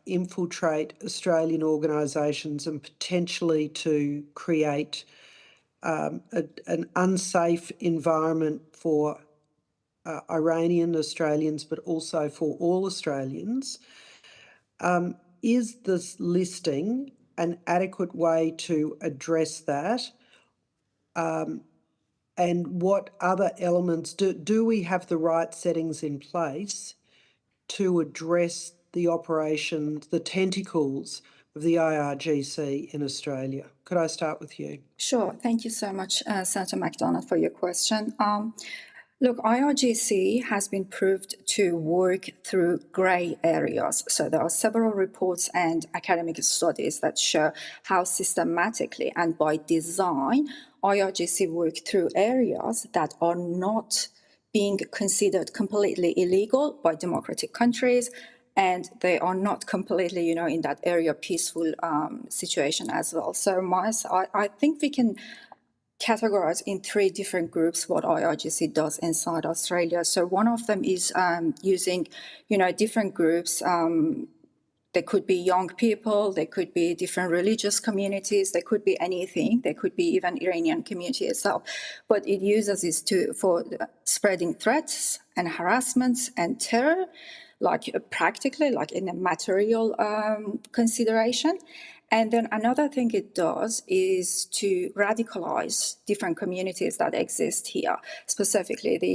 infiltrate Australian organisations and potentially to create an unsafe environment for Iranian Australians, but also for all Australians. Is this listing an adequate way to address that? And what other elements do we have the right settings in place to address the operations, the tentacles of the IRGC in Australia? Could I start with you? Sure. Thank you so much, Senator MacDonald, for your question. Look, IRGC has been proved to work through grey areas. So there are several reports and academic studies that show how systematically and by design IRGC work through areas that are not being considered completely illegal by democratic countries, and they are not completely, in that area peaceful situation as well. So I think we can categorized in 3 different groups what IRGC does inside Australia. So one of them is using, different groups. They could be young people, they could be different religious communities, they could be anything, they could be even Iranian community itself. But it uses this for spreading threats and harassments and terror, like practically, like in a material consideration. And then another thing it does is to radicalize different communities that exist here, specifically the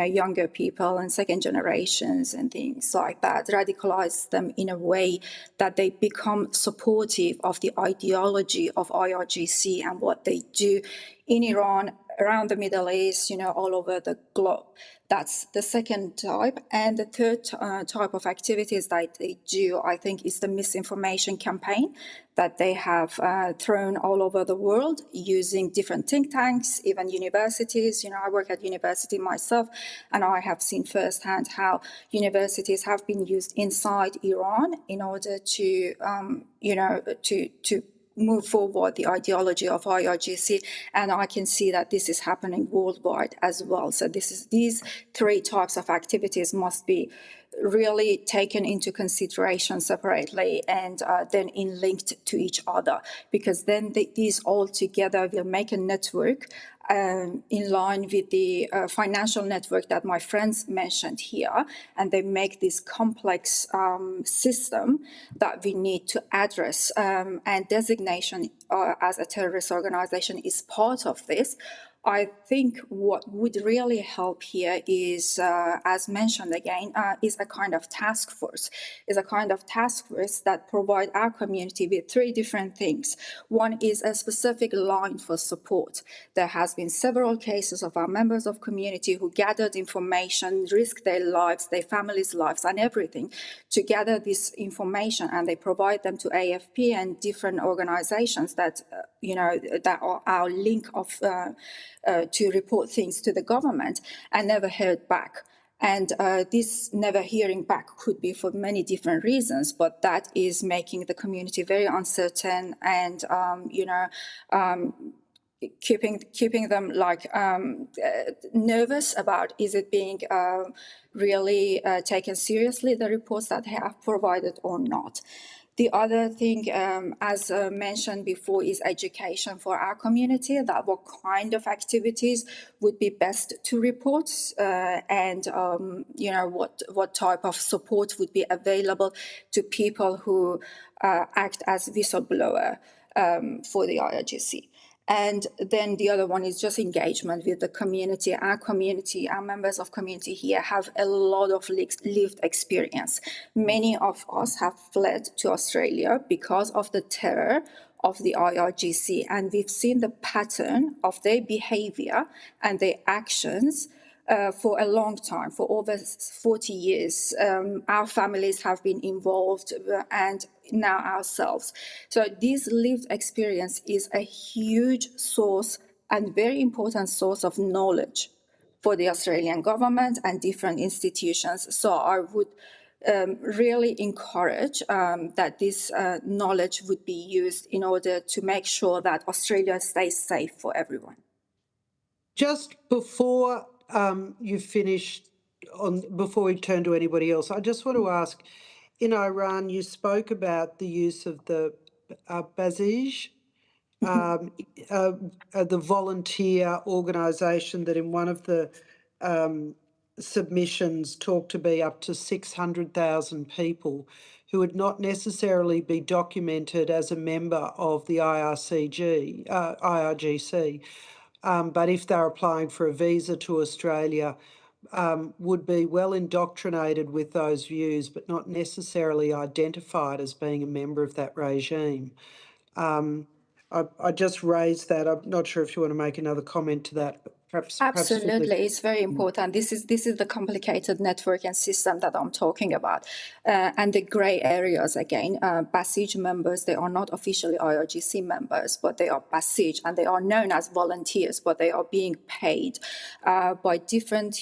younger people and second generations and things like that, radicalize them in a way that they become supportive of the ideology of IRGC and what they do in Iran, around the Middle East, all over the globe. That's the second type. And the third type of activities that they do, I think, is the misinformation campaign that they have thrown all over the world using different think tanks, even universities. I work at university myself, and I have seen firsthand how universities have been used inside Iran in order to, to move forward the ideology of IRGC, and I can see that this is happening worldwide as well. So these three types of activities must be really taken into consideration separately and then linked to each other, because then these all together will make a network in line with the financial network that my friends mentioned here, and they make this complex system that we need to address, and designation as a terrorist organization is part of this. I think what would really help here is, as mentioned again, is a kind of task force. Is a kind of task force that provide our community with three different things. One is a specific line for support. There has been several cases of our members of community who gathered information, risked their lives, their families' lives, and everything to gather this information, and they provide them to AFP and different organizations that that are our link of. To report things to the government, and never heard back. And this never hearing back could be for many different reasons, but that is making the community very uncertain and, keeping them nervous about, is it being really taken seriously, the reports that they have provided or not. The other thing, as mentioned before, is education for our community, that what kind of activities would be best to report, and what type of support would be available to people who act as whistleblower for the IRGC. And then the other one is just engagement with the community. Our members of community here have a lot of lived experience. Many of us have fled to Australia because of the terror of the IRGC, and we've seen the pattern of their behavior and their actions for a long time, for over 40 years. Our families have been involved, and now ourselves. So this lived experience is a huge source and very important source of knowledge for the Australian government and different institutions. So I would really encourage that this knowledge would be used in order to make sure that Australia stays safe for everyone. Just before you finish, before we turn to anybody else, I just want to ask, in Iran, you spoke about the use of the Basij, the volunteer organisation that in one of the submissions talked to be up to 600,000 people who would not necessarily be documented as a member of the IRGC, but if they're applying for a visa to Australia, would be well indoctrinated with those views, but not necessarily identified as being a member of that regime. I just raised that. I'm not sure if you want to make another comment to that, but perhaps Absolutely, it's very important. This is the complicated network and system that I'm talking about, and the grey areas again. Basij members, they are not officially IRGC members, but they are Basij, and they are known as volunteers, but they are being paid by different,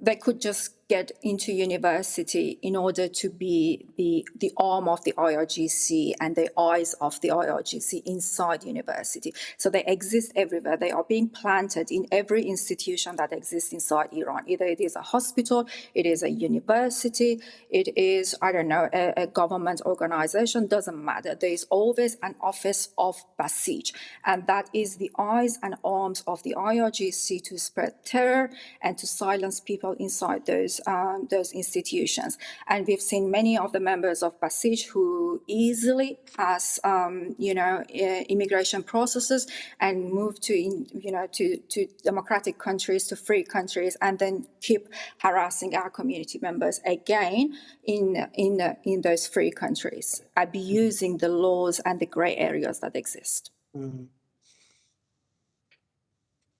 they could just get into university in order to be the arm of the IRGC and the eyes of the IRGC inside university. So they exist everywhere. They are being planted in every institution that exists inside Iran. Either it is a hospital, it is a university, it is, I don't know, a government organization, doesn't matter. There is always an office of Basij, and that is the eyes and arms of the IRGC to spread terror and to silence people inside those those institutions. And we've seen many of the members of Basij who easily pass, immigration processes and move to democratic countries, to free countries, and then keep harassing our community members again in those free countries, abusing the laws and the grey areas that exist. Mm.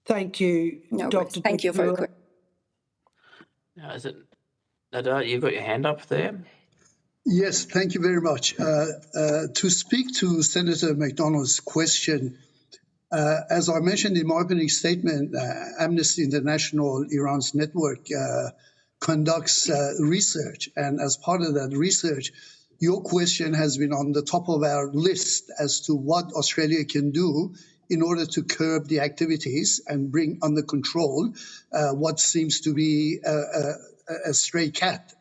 Thank you, No Dr. worries. Thank you for your question. Now, is it Nada? You've got your hand up there. Yes, thank you very much. To speak to Senator McDonald's question, as I mentioned in my opening statement, Amnesty International Iran's network conducts research, and as part of that research, your question has been on the top of our list as to what Australia can do in order to curb the activities and bring under control what seems to be a stray cat.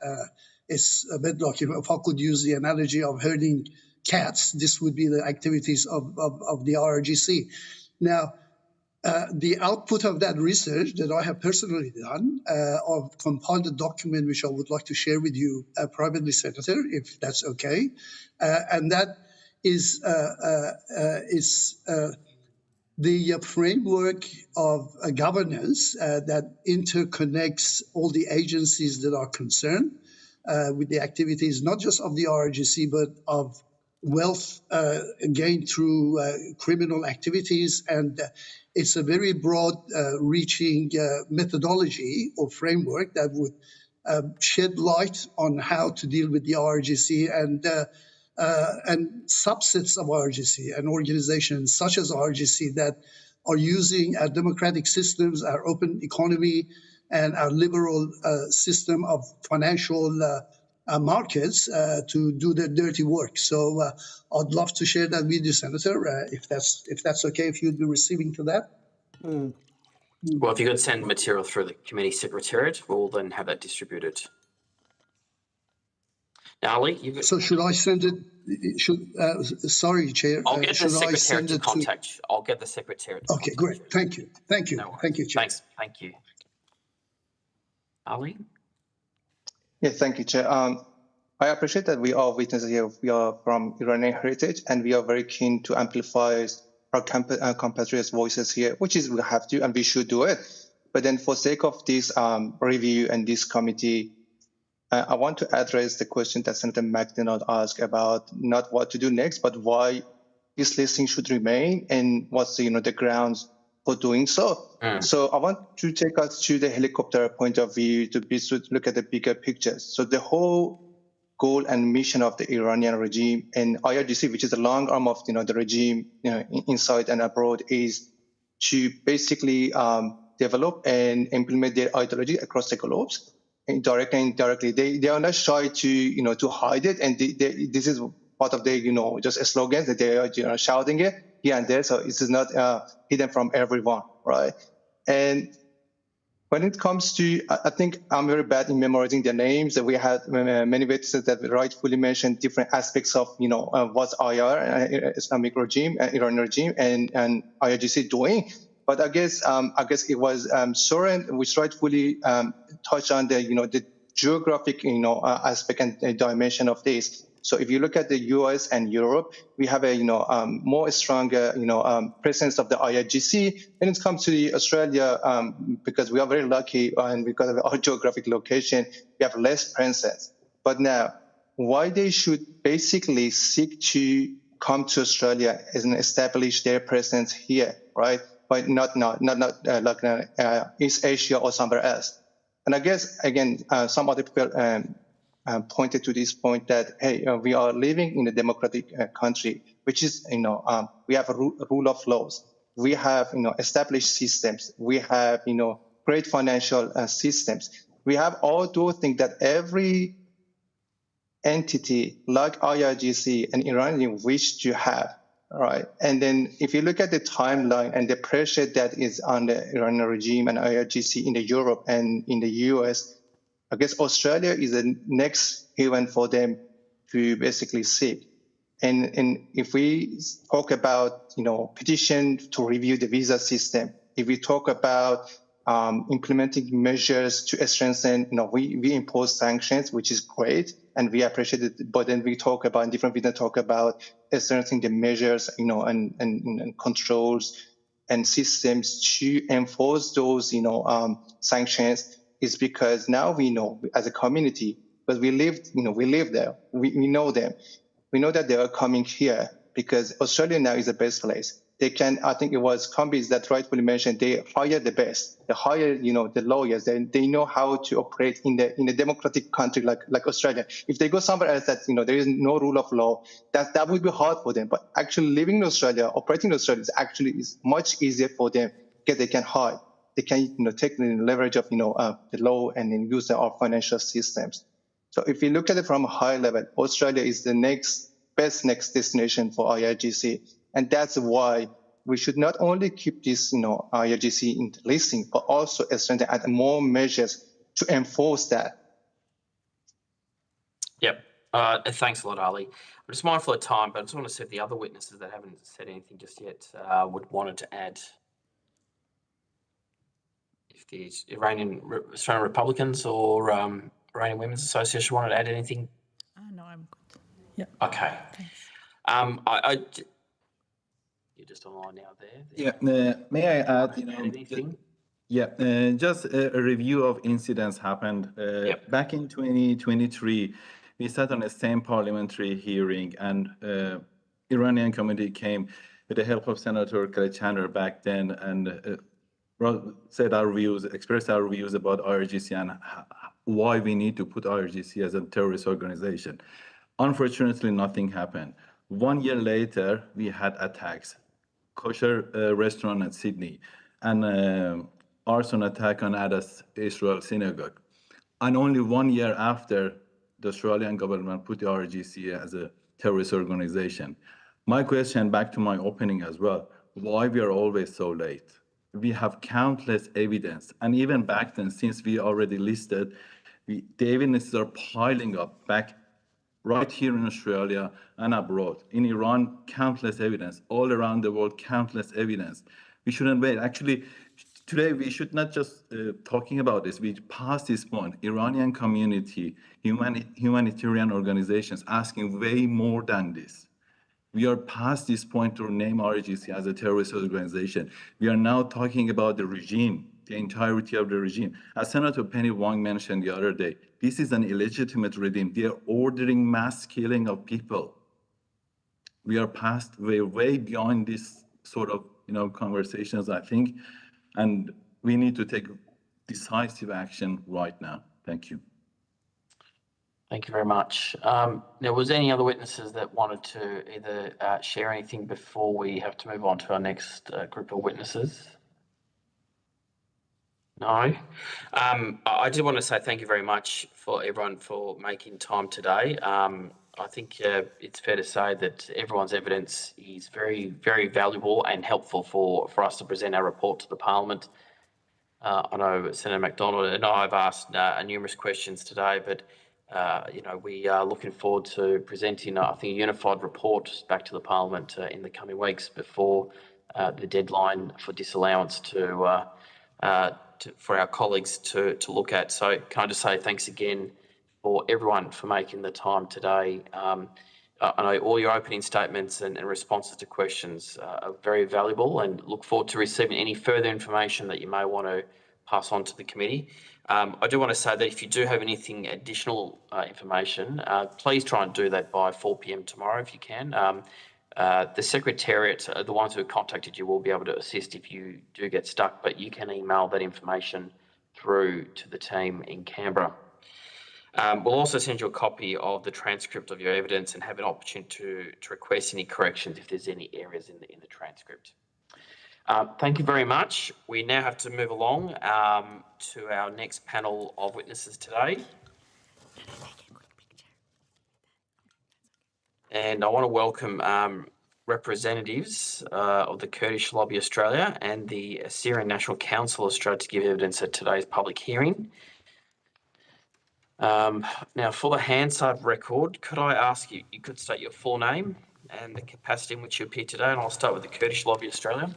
It's a bit like, if I could use the analogy of herding cats, this would be the activities of the IRGC. Now, the output of that research that I have personally done, I've compiled a document which I would like to share with you privately, Senator, if that's okay. And that is the framework of governance that interconnects all the agencies that are concerned with the activities, not just of the IRGC, but of wealth gained through criminal activities. And it's a very broad reaching methodology or framework that would shed light on how to deal with the IRGC and subsets of IRGC and organizations such as IRGC that are using our democratic systems, our open economy, and our liberal system of financial markets to do their dirty work. So I'd love to share that with you, Senator, if that's okay, if you'd be receiving to that. Mm. Well, if you could send material through the committee secretariat, we'll then have that distributed. Now, Ali, you've got... So should I send it? Sorry, Chair. I'll get the should I secretariat send to it contact you. I'll get the secretariat to Okay, contact great. you. Thank you. Thank you. No worries. Thank you, Chair. Thanks. Thank you. Ali? Yeah, thank you, Chair. I appreciate that we are witnesses here. We are from Iranian heritage, and we are very keen to amplify our compatriots' voices here, which is we have to and we should do it. But then for sake of this review and this committee, I want to address the question that Senator McDonald asked about not what to do next, but why this listing should remain and what's the grounds for doing so. So I want to take us to the helicopter point of view to look at the bigger picture. So the whole goal and mission of the Iranian regime and IRGC, which is the long arm of the regime inside and abroad, is to basically develop and implement their ideology across the globe. Directly and indirectly, they are not shy to hide it, and this is part of their just slogans that they are shouting it here and there. So it is not hidden from everyone, right? And when it comes to, I think I'm very bad in memorizing their names. That we had many witnesses that rightfully mentioned different aspects of what's IR, Islamic regime, Iranian regime, and IRGC doing. But I guess it was Soren which rightfully touched on the geographic aspect and dimension of this. So if you look at the US and Europe, we have a more stronger presence of the IRGC. When it comes to Australia, because we are very lucky and because of our geographic location, we have less presence. But now, why they should basically seek to come to Australia and establish their presence here, right? But not like East Asia or somewhere else. And I guess, again, some other people pointed to this point that, hey, we are living in a democratic country, which is, we have a rule of laws. We have, established systems. We have, great financial systems. We have all those things that every entity like IRGC and Iranian wish to have. Right. And then if you look at the timeline and the pressure that is on the Iranian regime and IRGC in the Europe and in the US, I guess Australia is the next haven for them to basically seek. And if we talk about, petition to review the visa system, if we talk about implementing measures to strengthen, we impose sanctions, which is great, and we appreciate it. But then we talk about, different people talk about strengthening the measures, and controls and systems to enforce those, sanctions, is because now we know as a community, because we live there, we know them. We know that they are coming here because Australia now is the best place. They can, I think it was Combis that rightfully mentioned, they hire the best. They hire, the lawyers. They know how to operate in a democratic country like Australia. If they go somewhere else that, there is no rule of law, that would be hard for them. But actually living in Australia, operating in Australia is much easier for them because they can hide. They can, take the leverage of, the law and then use our financial systems. So if you look at it from a high level, Australia is the next destination for IRGC. And that's why we should not only keep this, IRGC in the listing, but also strengthen add more measures to enforce that. Yep. Thanks a lot, Ali. I'm just mindful of time, but I just want to see if the other witnesses that haven't said anything just yet wanted to add. If the Australian Republicans or Iranian Women's Association wanted to add anything. No, I'm good. Yeah. Okay. Thanks. You're just online now there. Yeah, may I add, anything? Just a review of incidents happened. Back in 2023, we sat on the same parliamentary hearing, and Iranian community came with the help of Senator Kılıçdaroğlu back then, and expressed our views about IRGC and why we need to put IRGC as a terrorist organization. Unfortunately, nothing happened. 1 year later, we had attacks. Kosher restaurant at Sydney, and arson attack on Adas Israel synagogue. And only 1 year after, the Australian government put the IRGC as a terrorist organization. My question back to my opening as well, why we are always so late? We have countless evidence, and even back then, since we already listed, the evidences are piling up back right here in Australia and abroad. In Iran, countless evidence. All around the world, countless evidence. We shouldn't wait. Actually, today we should not just talking about this. We passed this point. Iranian community, humanitarian organizations asking way more than this. We are past this point to name IRGC as a terrorist organization. We are now talking about the regime, the entirety of the regime. As Senator Penny Wong mentioned the other day, this is an illegitimate regime. They are ordering mass killing of people. We are past, way beyond this sort of conversations, I think, and we need to take decisive action right now. Thank you. Thank you very much. Now, was there any other witnesses that wanted to either share anything before we have to move on to our next group of witnesses? No. I did want to say thank you very much for everyone for making time today. I think it's fair to say that everyone's evidence is very, very valuable and helpful for us to present our report to the Parliament. I know Senator MacDonald and I have asked numerous questions today, but we are looking forward to presenting, I think, a unified report back to the Parliament in the coming weeks before the deadline for disallowance for our colleagues to look at. So can I just say thanks again for everyone for making the time today. I know all your opening statements and responses to questions are very valuable, and look forward to receiving any further information that you may want to pass on to the committee. I do want to say that if you do have anything additional information, please try and do that by 4 p.m. tomorrow if you can. The Secretariat, the ones who have contacted you, will be able to assist if you do get stuck, but you can email that information through to the team in Canberra. We'll also send you a copy of the transcript of your evidence and have an opportunity to request any corrections if there's any errors in the transcript. Thank you very much. We now have to move along to our next panel of witnesses today. And I want to welcome representatives of the Kurdish Lobby Australia and the Assyrian National Council Australia to give evidence at today's public hearing. Now, for the Hansard record, could I ask you could state your full name and the capacity in which you appear today, and I'll start with the Kurdish Lobby Australia.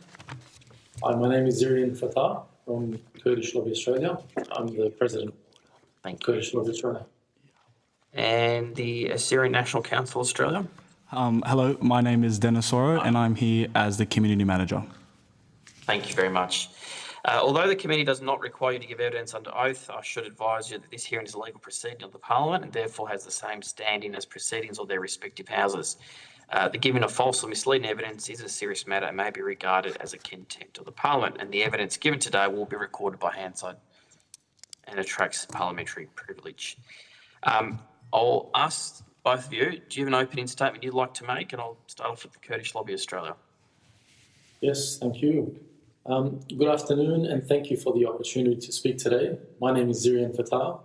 Hi, my name is Zurian Fatah. from Kurdish Lobby Australia. I'm the president of Kurdish Lobby Australia. And the Assyrian National Council Australia. Hello, my name is Dennis Soro and I'm here as the community manager. Thank you very much. Although the committee does not require you to give evidence under oath, I should advise you that this hearing is a legal proceeding of the Parliament and therefore has the same standing as proceedings of their respective houses. The giving of false or misleading evidence is a serious matter and may be regarded as a contempt of the Parliament, and the evidence given today will be recorded by Hansard and attracts parliamentary privilege. I'll ask both of you, do you have an opening statement you'd like to make? And I'll start off with the Kurdish Lobby Australia. Yes, thank you. Good afternoon and thank you for the opportunity to speak today. My name is Zirian Fatah.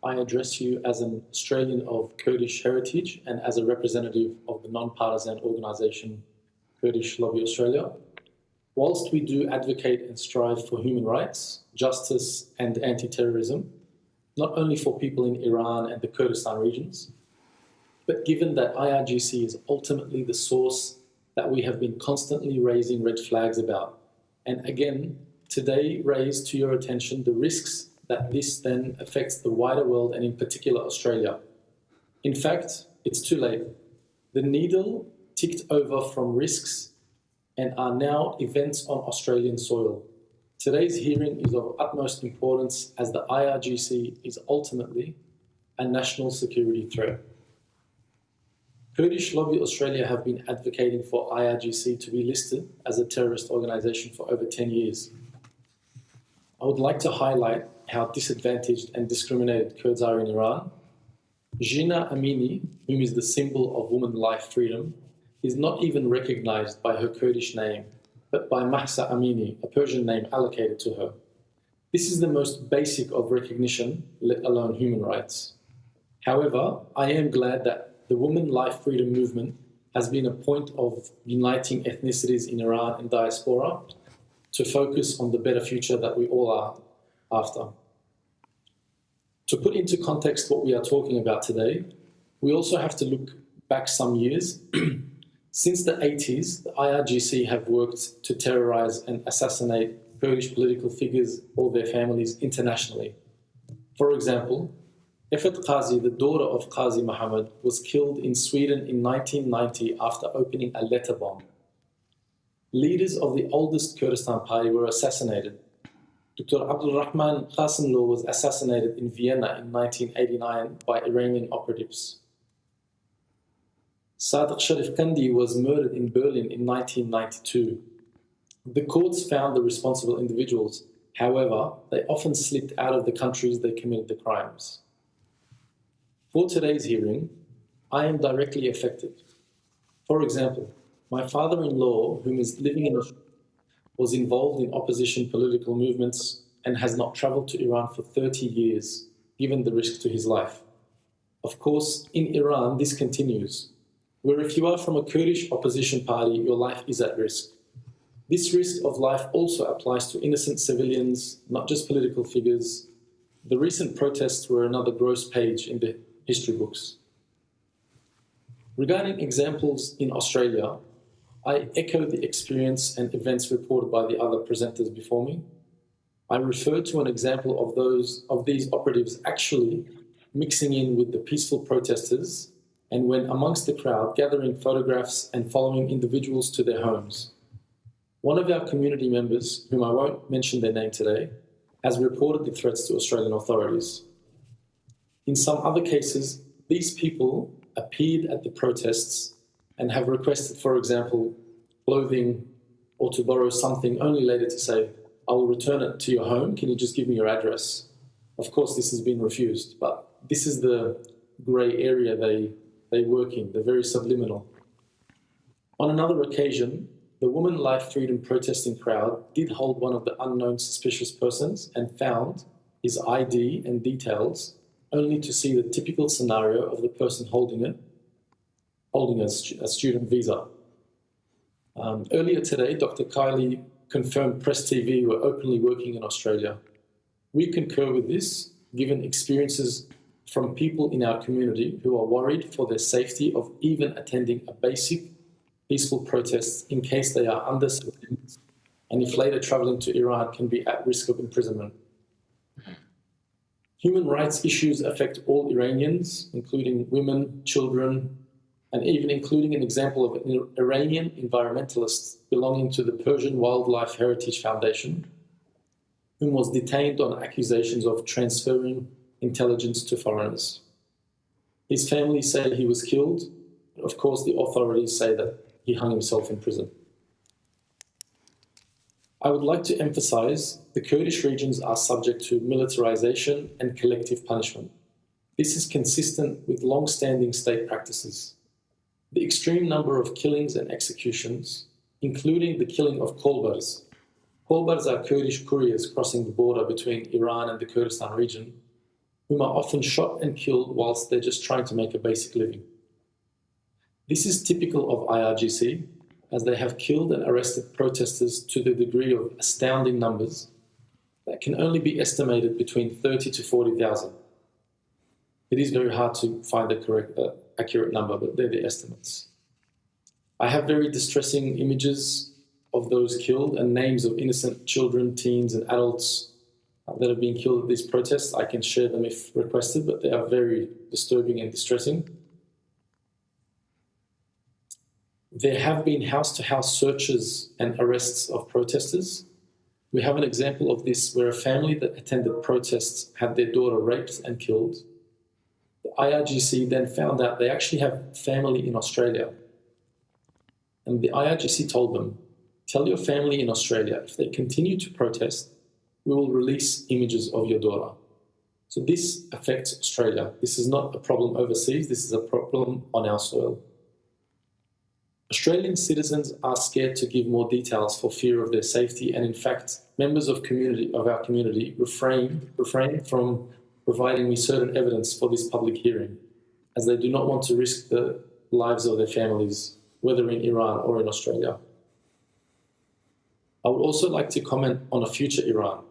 I address you as an Australian of Kurdish heritage and as a representative of the non-partisan organisation Kurdish Lobby Australia. Whilst we do advocate and strive for human rights, justice and anti-terrorism, not only for people in Iran and the Kurdistan regions, but given that IRGC is ultimately the source that we have been constantly raising red flags about, and again, today raise to your attention the risks that this then affects the wider world and in particular Australia. In fact, it's too late. The needle ticked over from risks and are now events on Australian soil. Today's hearing is of utmost importance as the IRGC is ultimately a national security threat. Kurdish Lobby Australia have been advocating for IRGC to be listed as a terrorist organisation for over 10 years. I would like to highlight how disadvantaged and discriminated Kurds are in Iran. Jina Amini, whom is the symbol of woman life freedom, is not even recognised by her Kurdish name, but by Mahsa Amini, a Persian name allocated to her. This is the most basic of recognition, let alone human rights. However, I am glad that the woman life freedom movement has been a point of uniting ethnicities in Iran and diaspora to focus on the better future that we all are after. To put into context what we are talking about today, we also have to look back some years. Since the 80s, the IRGC have worked to terrorise and assassinate Kurdish political figures or their families internationally. For example, Efet Qazi, the daughter of Qazi Muhammad, was killed in Sweden in 1990 after opening a letter bomb. Leaders of the oldest Kurdistan party were assassinated. Dr. Abdul Rahman Qasimlo was assassinated in Vienna in 1989 by Iranian operatives. Sadiq Sharif Kandi was murdered in Berlin in 1992. The courts found the responsible individuals. However, they often slipped out of the countries they committed the crimes. For today's hearing, I am directly affected. For example, my father-in-law, whom is living in Australia, was involved in opposition political movements and has not travelled to Iran for 30 years, given the risk to his life. Of course, in Iran, this continues, where if you are from a Kurdish opposition party, your life is at risk. This risk of life also applies to innocent civilians, not just political figures. The recent protests were another gross page in the history books. Regarding examples in Australia, I echo the experience and events reported by the other presenters before me. I refer to an example of these operatives actually mixing in with the peaceful protesters and when amongst the crowd, gathering photographs and following individuals to their homes. One of our community members, whom I won't mention their name today, has reported the threats to Australian authorities. In some other cases, these people appeared at the protests and have requested, for example, clothing or to borrow something, only later to say, I will return it to your home, can you just give me your address? Of course, this has been refused, but this is the grey area they work in, they're very subliminal. On another occasion, the Women Life Freedom protesting crowd did hold one of the unknown suspicious persons and found his ID and details, only to see the typical scenario of the person holding a student visa. Earlier today, Dr. Kylie confirmed Press TV were openly working in Australia. We concur with this, given experiences from people in our community who are worried for their safety of even attending a basic peaceful protest in case they are under surveillance and if later travelling to Iran, can be at risk of imprisonment. Human rights issues affect all Iranians, including women, children, and even including an example of an Iranian environmentalist belonging to the Persian Wildlife Heritage Foundation, who was detained on accusations of transferring intelligence to foreigners. His family say he was killed, but of course the authorities say that he hung himself in prison. I would like to emphasize the Kurdish regions are subject to militarization and collective punishment. This is consistent with long-standing state practices. The extreme number of killings and executions, including the killing of kolbars. Kolbars are Kurdish couriers crossing the border between Iran and the Kurdistan region, whom are often shot and killed whilst they're just trying to make a basic living. This is typical of IRGC, as they have killed and arrested protesters to the degree of astounding numbers that can only be estimated between 30 to 40,000. It is very hard to find a correct, accurate number, but they're the estimates. I have very distressing images of those killed and names of innocent children, teens, and adults that have been killed at these protests. I can share them if requested, but they are very disturbing and distressing. There have been house-to-house searches and arrests of protesters. We have an example of this where a family that attended protests had their daughter raped and killed. The IRGC then found out they actually have family in Australia. And the IRGC told them, tell your family in Australia, if they continue to protest, we will release images of your daughter. So this affects Australia. This is not a problem overseas, this is a problem on our soil. Australian citizens are scared to give more details for fear of their safety, and in fact, members of our community refrain from providing me certain evidence for this public hearing, as they do not want to risk the lives of their families, whether in Iran or in Australia. I would also like to comment on a future Iran.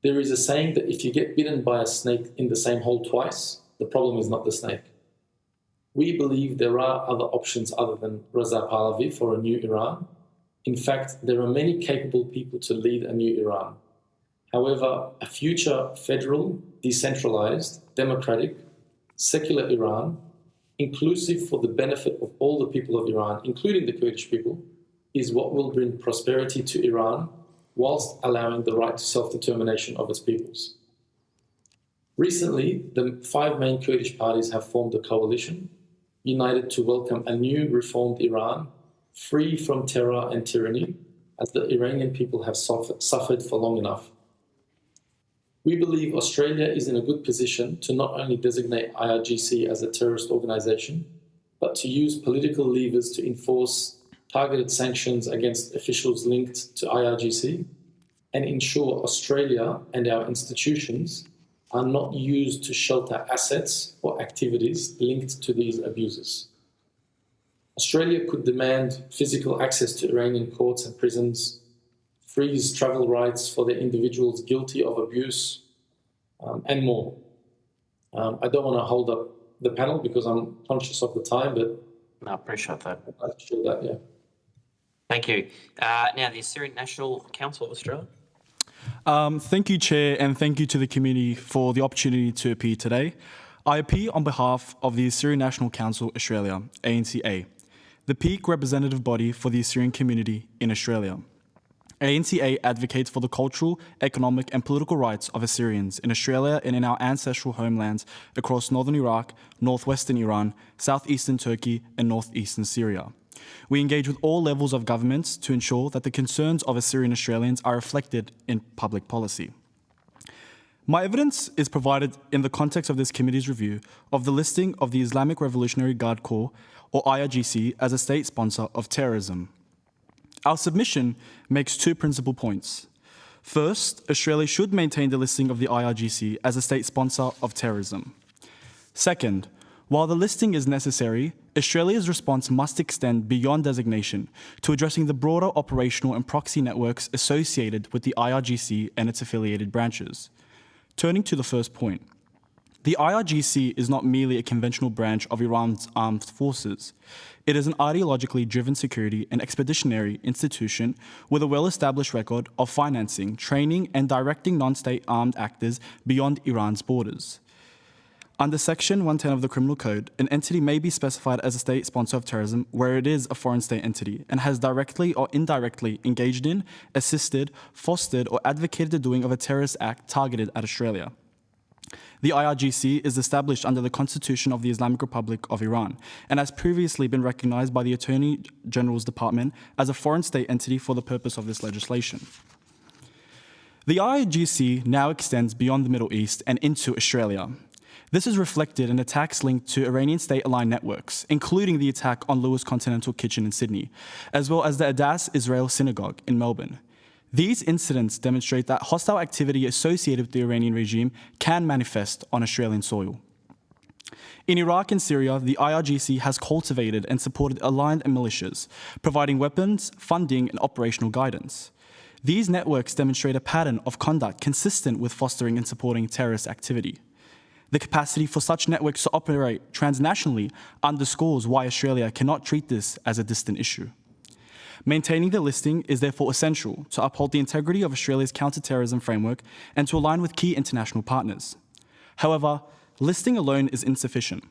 There is a saying that if you get bitten by a snake in the same hole twice, the problem is not the snake. We believe there are other options other than Reza Pahlavi for a new Iran. In fact, there are many capable people to lead a new Iran. However, a future federal, decentralized, democratic, secular Iran, inclusive for the benefit of all the people of Iran, including the Kurdish people, is what will bring prosperity to Iran whilst allowing the right to self-determination of its peoples. Recently, the 5 main Kurdish parties have formed a coalition united to welcome a new reformed Iran, free from terror and tyranny, as the Iranian people have suffered for long enough. We believe Australia is in a good position to not only designate IRGC as a terrorist organisation, but to use political levers to enforce targeted sanctions against officials linked to IRGC and ensure Australia and our institutions are not used to shelter assets or activities linked to these abuses. Australia could demand physical access to Iranian courts and prisons, freeze travel rights for the individuals guilty of abuse, and more. I don't want to hold up the panel because I'm conscious of the time, but I appreciate that. I'd like to share that, yeah. Thank you. Now, the Assyrian National Council of Australia. Thank you, Chair, and thank you to the committee for the opportunity to appear today. I appear on behalf of the Assyrian National Council Australia, ANCA, the peak representative body for the Assyrian community in Australia. ANCA advocates for the cultural, economic and political rights of Assyrians in Australia and in our ancestral homelands across northern Iraq, northwestern Iran, southeastern Turkey and northeastern Syria. We engage with all levels of governments to ensure that the concerns of Assyrian Australians are reflected in public policy. My evidence is provided in the context of this committee's review of the listing of the Islamic Revolutionary Guard Corps, or IRGC, as a state sponsor of terrorism. Our submission makes 2 principal points. First, Australia should maintain the listing of the IRGC as a state sponsor of terrorism. Second, while the listing is necessary, Australia's response must extend beyond designation to addressing the broader operational and proxy networks associated with the IRGC and its affiliated branches. Turning to the first point, The IRGC is not merely a conventional branch of Iran's armed forces. It is an ideologically driven security and expeditionary institution with a well-established record of financing, training, and directing non-state armed actors beyond Iran's borders. Under Section 110 of the Criminal Code, an entity may be specified as a state sponsor of terrorism where it is a foreign state entity and has directly or indirectly engaged in, assisted, fostered, or advocated the doing of a terrorist act targeted at Australia. The IRGC is established under the Constitution of the Islamic Republic of Iran and has previously been recognized by the Attorney General's Department as a foreign state entity for the purpose of this legislation. The IRGC now extends beyond the Middle East and into Australia. This is reflected in attacks linked to Iranian state-aligned networks, including the attack on Lewis Continental Kitchen in Sydney, as well as the Adass Israel Synagogue in Melbourne. These incidents demonstrate that hostile activity associated with the Iranian regime can manifest on Australian soil. In Iraq and Syria, the IRGC has cultivated and supported aligned militias, providing weapons, funding, and operational guidance. These networks demonstrate a pattern of conduct consistent with fostering and supporting terrorist activity. The capacity for such networks to operate transnationally underscores why Australia cannot treat this as a distant issue. Maintaining the listing is therefore essential to uphold the integrity of Australia's counter-terrorism framework and to align with key international partners. However, listing alone is insufficient.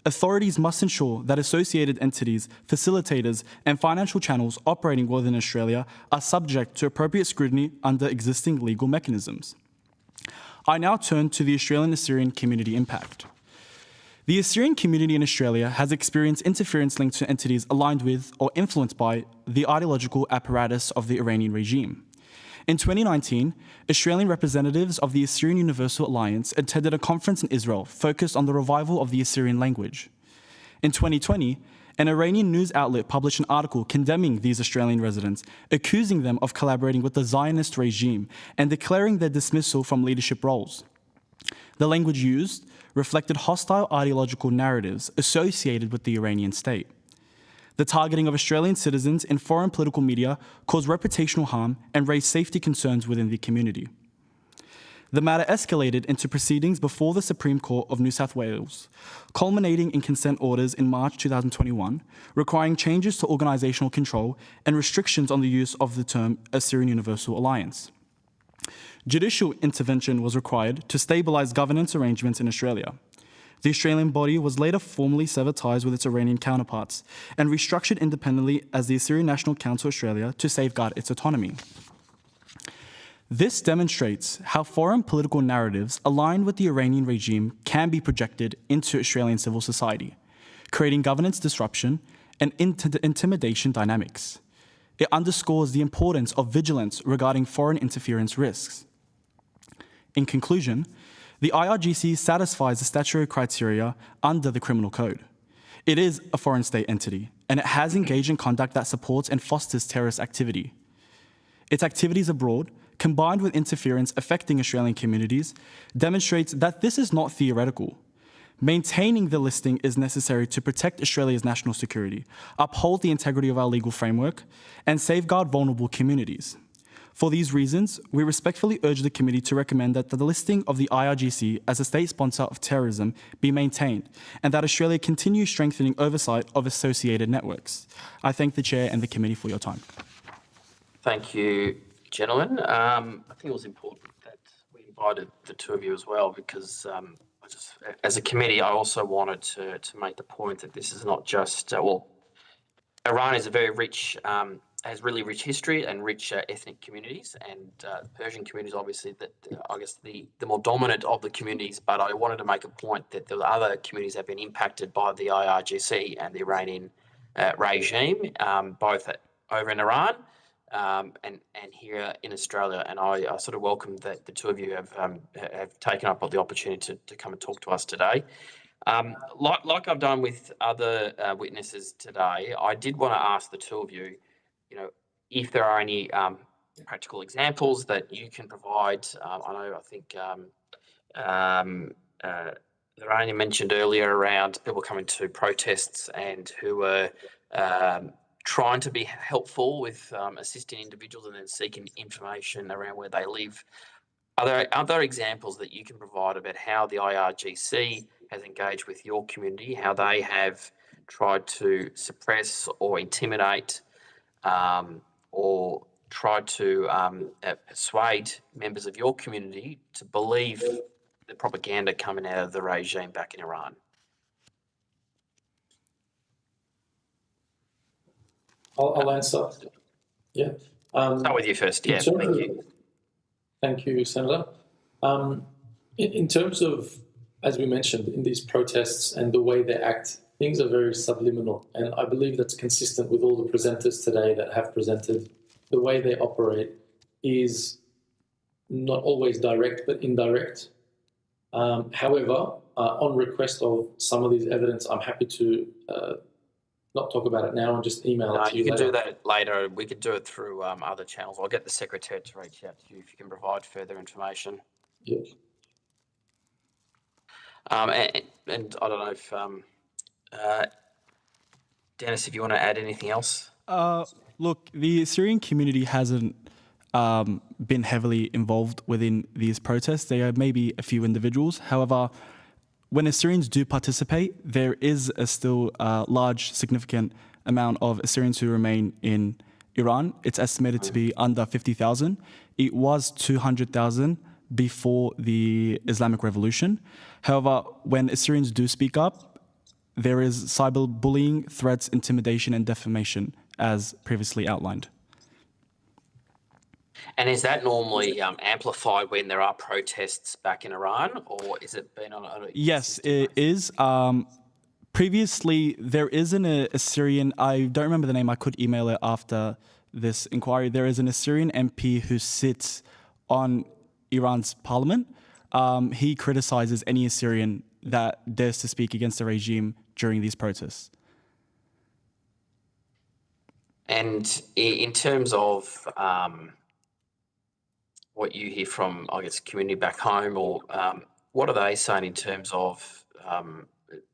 Authorities must ensure that associated entities, facilitators, and financial channels operating within Australia are subject to appropriate scrutiny under existing legal mechanisms. I now turn to the Australian Assyrian community impact. The Assyrian community in Australia has experienced interference linked to entities aligned with or influenced by the ideological apparatus of the Iranian regime. In 2019, Australian representatives of the Assyrian Universal Alliance attended a conference in Israel focused on the revival of the Assyrian language. In 2020, an Iranian news outlet published an article condemning these Australian residents, accusing them of collaborating with the Zionist regime and declaring their dismissal from leadership roles. The language used reflected hostile ideological narratives associated with the Iranian state. The targeting of Australian citizens in foreign political media caused reputational harm and raised safety concerns within the community. The matter escalated into proceedings before the Supreme Court of New South Wales, culminating in consent orders in March 2021, requiring changes to organisational control and restrictions on the use of the term Assyrian Universal Alliance. Judicial intervention was required to stabilise governance arrangements in Australia. The Australian body was later formally severed ties with its Iranian counterparts and restructured independently as the Assyrian National Council Australia to safeguard its autonomy. This demonstrates how foreign political narratives aligned with the Iranian regime can be projected into Australian civil society, creating governance disruption and intimidation dynamics. It underscores the importance of vigilance regarding foreign interference risks. In conclusion, the IRGC satisfies the statutory criteria under the Criminal Code. It is a foreign state entity, and it has engaged in conduct that supports and fosters terrorist activity. Its activities abroad, combined with interference affecting Australian communities, demonstrates that this is not theoretical. Maintaining the listing is necessary to protect Australia's national security, uphold the integrity of our legal framework, and safeguard vulnerable communities. For these reasons, we respectfully urge the committee to recommend that the listing of the IRGC as a state sponsor of terrorism be maintained, and that Australia continue strengthening oversight of associated networks. I thank the Chair and the committee for your time. Thank you, gentlemen. I think it was important that we invited the two of you as well, because as a committee, I also wanted to make the point that this is not just, Iran is a very rich, has really rich history and rich ethnic communities, and the Persian community is obviously the more dominant of the communities, but I wanted to make a point that the other communities have been impacted by the IRGC and the Iranian regime, both over in Iran and here in Australia, and I sort of welcome that the two of you have taken up the opportunity to come and talk to us today. Like I've done with other witnesses today, I did want to ask the two of you, if there are any practical examples that you can provide. I think Lorraine mentioned earlier around people coming to protests and who were trying to be helpful with assisting individuals and then seeking information around where they live. Are there other examples that you can provide about how the IRGC has engaged with your community, how they have tried to suppress or intimidate or tried to persuade members of your community to believe the propaganda coming out of the regime back in Iran? I'll answer. Yeah. Start with you first. Yeah, thank you. Thank you, Senator. In terms of, as we mentioned, in these protests and the way they act, things are very subliminal. And I believe that's consistent with all the presenters today that have presented. The way they operate is not always direct, but indirect. However, on request of some of these evidence, I'm happy to not talk about it now and just email it to you can later. do that later. We could do it through other channels. I'll get the Secretary to reach out to you if you can provide further information. Yes. And I don't know if, Dennis, if you want to add anything else? Look, the Assyrian community hasn't been heavily involved within these protests. There are maybe a few individuals. However, when Assyrians do participate, there is a still large, significant amount of Assyrians who remain in Iran. It's estimated to be under 50,000. It was 200,000 before the Islamic Revolution. However, when Assyrians do speak up, there is cyberbullying, threats, intimidation, and defamation, as previously outlined. And is that normally amplified when there are protests back in Iran, or is it been on a... Yes, it is. Previously, there is an Assyrian, I don't remember the name, I could email it after this inquiry. There is an Assyrian MP who sits on Iran's parliament. He criticizes any Assyrian that dares to speak against the regime during these protests. And in terms of what you hear from, I guess, community back home, or what are they saying in terms of,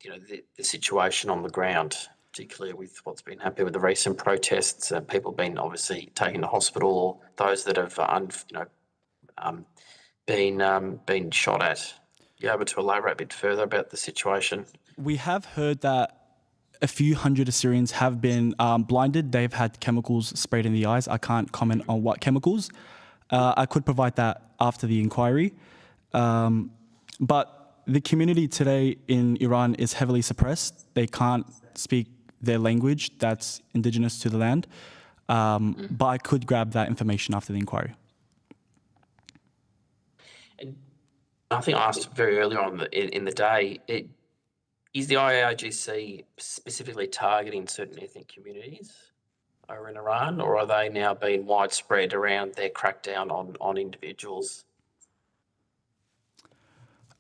the situation on the ground, particularly with what's been happening with the recent protests, people being obviously taken to hospital, or those that have, been shot at? You able to elaborate a bit further about the situation? We have heard that a few hundred Assyrians have been blinded. They've had chemicals sprayed in the eyes. I can't comment on what chemicals. I could provide that after the inquiry. But the community today in Iran is heavily suppressed. They can't speak their language that's indigenous to the land. But I could grab that information after the inquiry. And I think I asked very early on in the day, is the IRGC specifically targeting certain ethnic communities over in Iran, or are they now being widespread around their crackdown on individuals?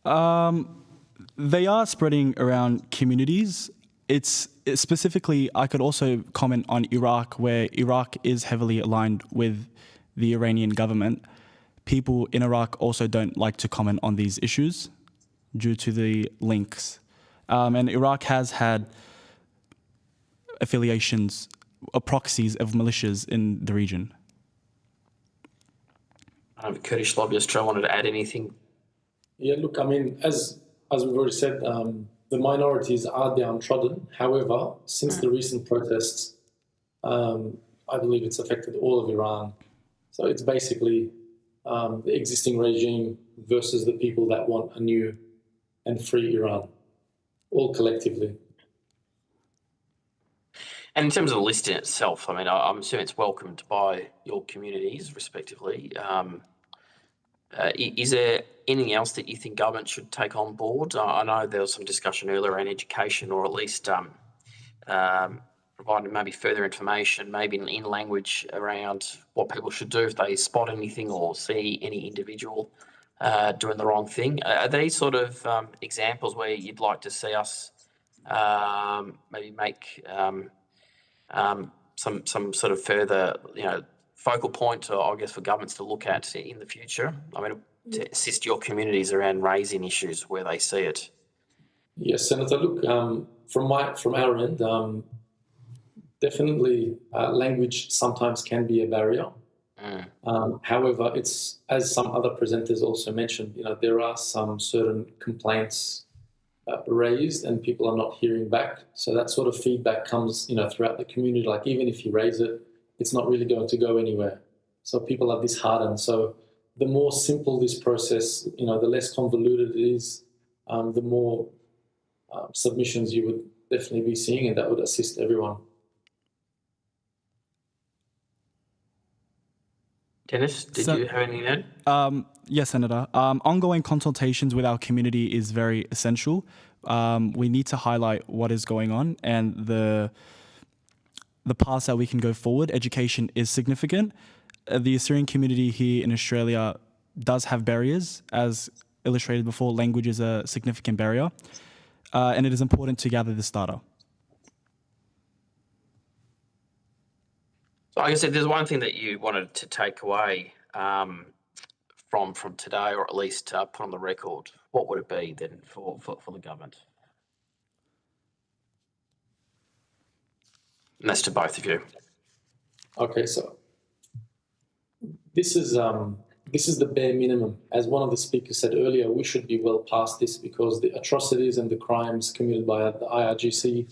They are spreading around communities. It's specifically, I could also comment on Iraq, where Iraq is heavily aligned with the Iranian government. People in Iraq also don't like to comment on these issues due to the links. And Iraq has had affiliations or proxies of militias in the region. Kurdish lobbyist Joe wanted to add anything? Yeah, look, I mean, as we've already said, the minorities are downtrodden. However, since the recent protests, I believe it's affected all of Iran. So it's basically the existing regime versus the people that want a new and free Iran, all collectively. And in terms of the listing itself, I mean, I'm assuming it's welcomed by your communities, respectively. Is there anything else that you think government should take on board? I know there was some discussion earlier around education, or at least providing maybe further information, maybe in language around what people should do if they spot anything or see any individual doing the wrong thing. Are these sort of examples where you'd like to see us maybe make some sort of further, focal point, I guess, for governments to look at in the future? I mean, to assist your communities around raising issues where they see it. Yes, Senator. Look, from our end, definitely language sometimes can be a barrier. However, it's, as some other presenters also mentioned, there are some certain complaints raised and people are not hearing back. So that sort of feedback comes, throughout the community. Like, even if you raise it, it's not really going to go anywhere. So people are disheartened. So the more simple this process, the less convoluted it is, the more submissions you would definitely be seeing, and that would assist everyone. Dennis, did you have anything to add? Yes, Senator. Ongoing consultations with our community is very essential. We need to highlight what is going on and the paths that we can go forward. Education is significant. The Assyrian community here in Australia does have barriers. As illustrated before, language is a significant barrier. And it is important to gather this data. So I guess if there's one thing that you wanted to take away from today, or at least put on the record, what would it be then for the government? And that's to both of you. Okay, so this is the bare minimum. As one of the speakers said earlier, we should be well past this, because the atrocities and the crimes committed by the IRGC,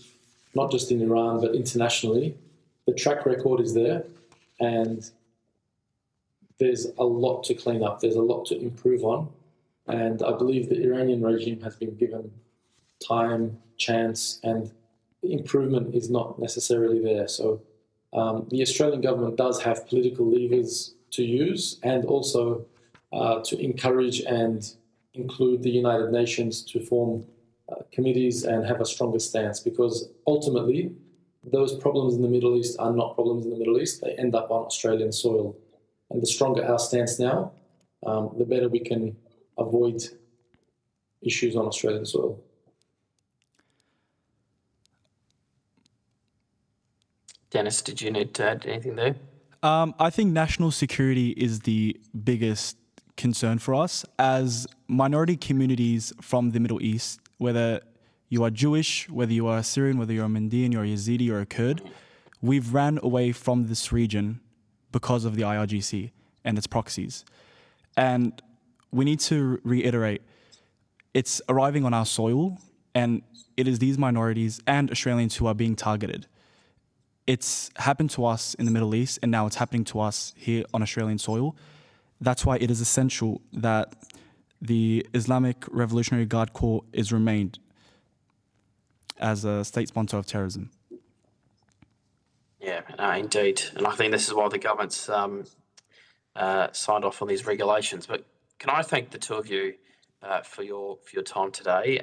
not just in Iran but internationally, the track record is there, and there's a lot to clean up. There's a lot to improve on, and I believe the Iranian regime has been given time, chance, and the improvement is not necessarily there. So the Australian government does have political levers to use, and also to encourage and include the United Nations to form committees and have a stronger stance, because ultimately those problems in the Middle East are not problems in the Middle East. They end up on Australian soil. And the stronger our stance now, the better we can avoid issues on Australian soil. Dennis, did you need to add anything there? I think national security is the biggest concern for us as minority communities from the Middle East, whether you are Jewish, whether you are Syrian, whether you're a Mandean, you're a Yazidi, or a Kurd. We've ran away from this region because of the IRGC and its proxies. And we need to reiterate, it's arriving on our soil, and it is these minorities and Australians who are being targeted. It's happened to us in the Middle East, and now it's happening to us here on Australian soil. That's why it is essential that the Islamic Revolutionary Guard Corps is remained as a state sponsor of terrorism. Yeah, indeed. And I think this is why the government's signed off on these regulations. But can I thank the two of you for your time today?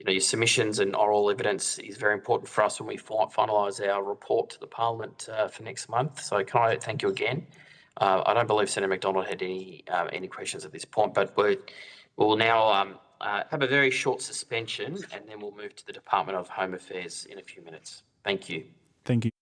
Your submissions and oral evidence is very important for us when we finalise our report to the Parliament for next month. So can I thank you again? I don't believe Senator McDonald had any questions at this point, but we'll now have a very short suspension, and then we'll move to the Department of Home Affairs in a few minutes. Thank you. Thank you.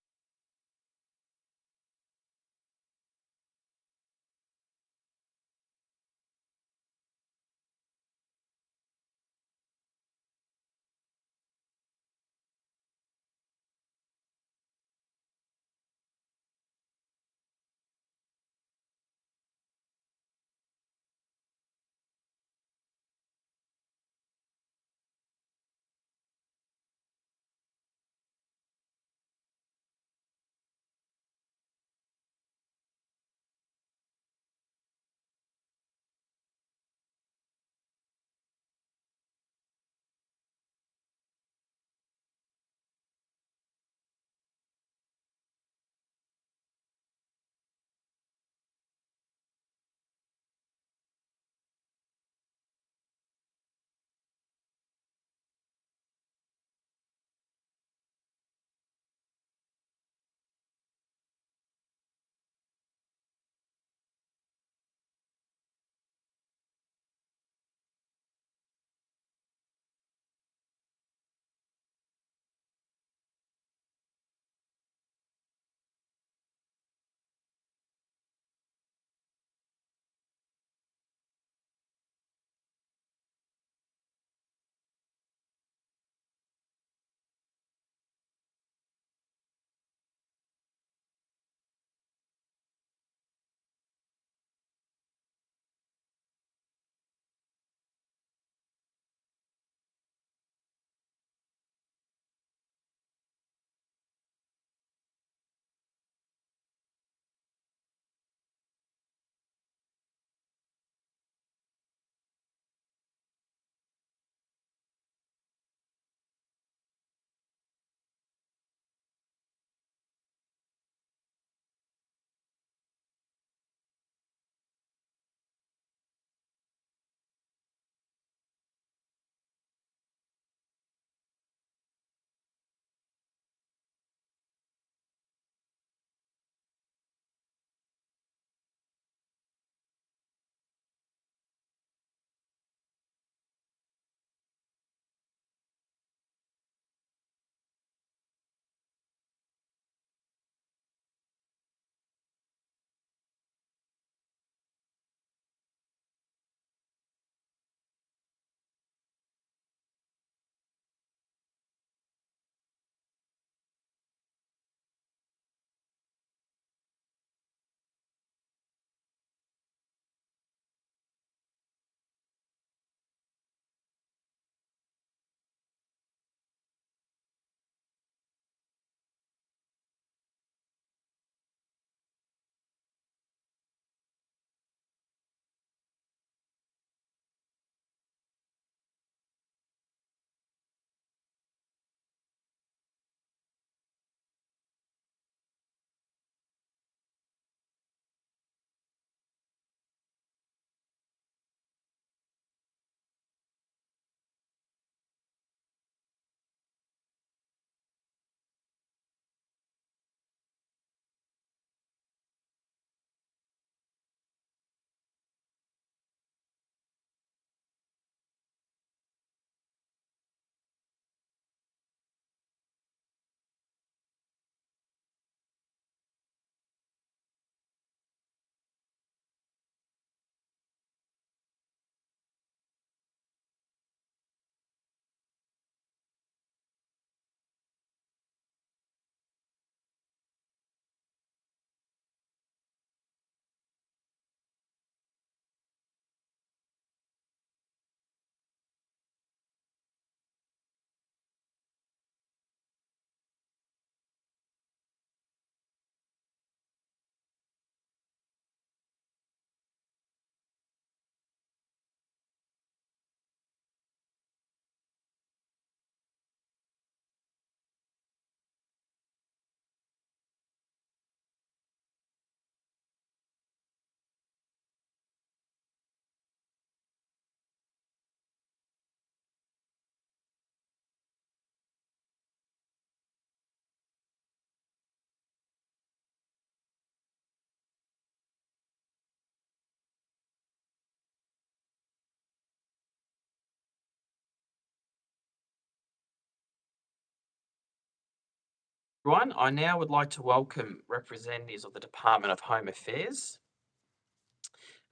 Everyone, I now would like to welcome representatives of the Department of Home Affairs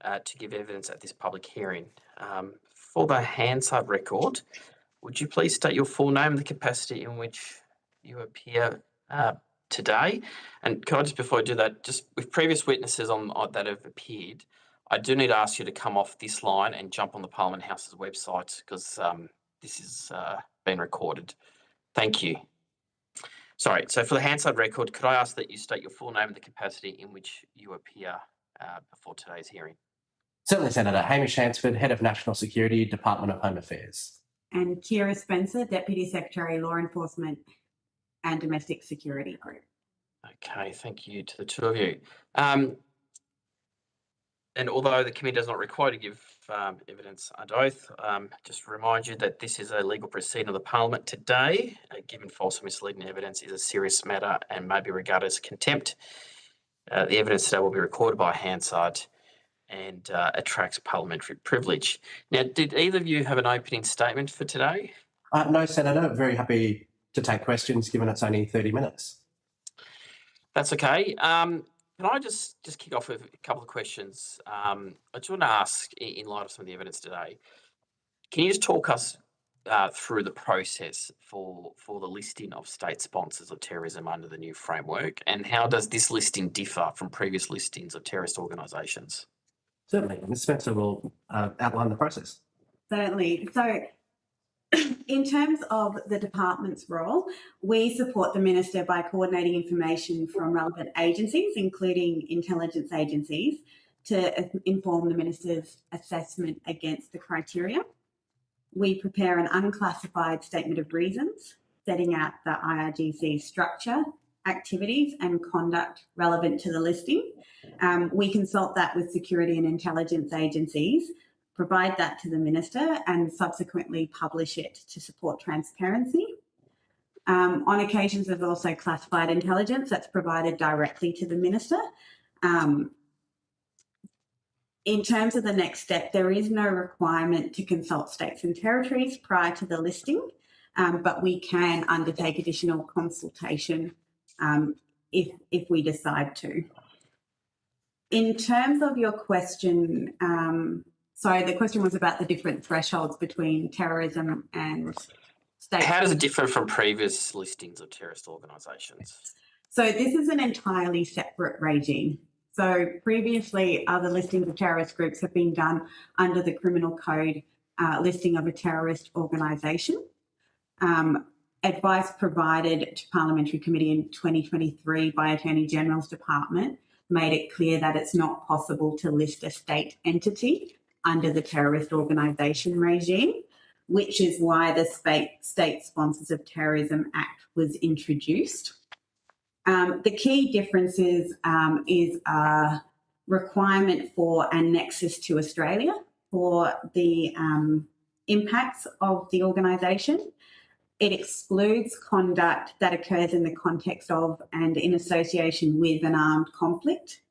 to give evidence at this public hearing. For the Hansard record, would you please state your full name and the capacity in which you appear today? And can I just, before I do that, just with previous witnesses that have appeared, I do need to ask you to come off this line and jump on the Parliament House's website because this is being recorded. Thank you. Sorry, so for the Hansard record, could I ask that you state your full name and the capacity in which you appear before today's hearing? Certainly, Senator. Hamish Hansford, Head of National Security, Department of Home Affairs. And Kira Spencer, Deputy Secretary, Law Enforcement and Domestic Security Group. Okay, thank you to the two of you. And although the committee does not require to give evidence under oath, just remind you that this is a legal proceeding of the Parliament today. Given false or misleading evidence is a serious matter and may be regarded as contempt. The evidence today will be recorded by Hansard and attracts parliamentary privilege. Now, did either of you have an opening statement for today? No, Senator. Very happy to take questions given it's only 30 minutes. That's okay. Can I just kick off with a couple of questions? I just want to ask, in light of some of the evidence today, can you just talk us through the process for the listing of state sponsors of terrorism under the new framework, and how does this listing differ from previous listings of terrorist organisations? Certainly. Ms Spencer will outline the process. Certainly. So in terms of the department's role, we support the Minister by coordinating information from relevant agencies, including intelligence agencies, to inform the Minister's assessment against the criteria. We prepare an unclassified statement of reasons, setting out the IRGC structure, activities and conduct relevant to the listing. We consult that with security and intelligence agencies, provide that to the Minister and subsequently publish it to support transparency. On occasions, there's also classified intelligence that's provided directly to the Minister. In terms of the next step, there is no requirement to consult states and territories prior to the listing, but we can undertake additional consultation if we decide to. In terms of your question, sorry, the question was about the different thresholds between terrorism and state. How does it differ from previous listings of terrorist organisations? So this is an entirely separate regime. So previously, other listings of terrorist groups have been done under the Criminal Code listing of a terrorist organisation. Advice provided to Parliamentary Committee in 2023 by Attorney General's Department made it clear that it's not possible to list a state entity under the Terrorist Organisation regime, which is why the State Sponsors of Terrorism Act was introduced. The key differences is a requirement for a nexus to Australia for the impacts of the organisation. It excludes conduct that occurs in the context of and in association with an armed conflict.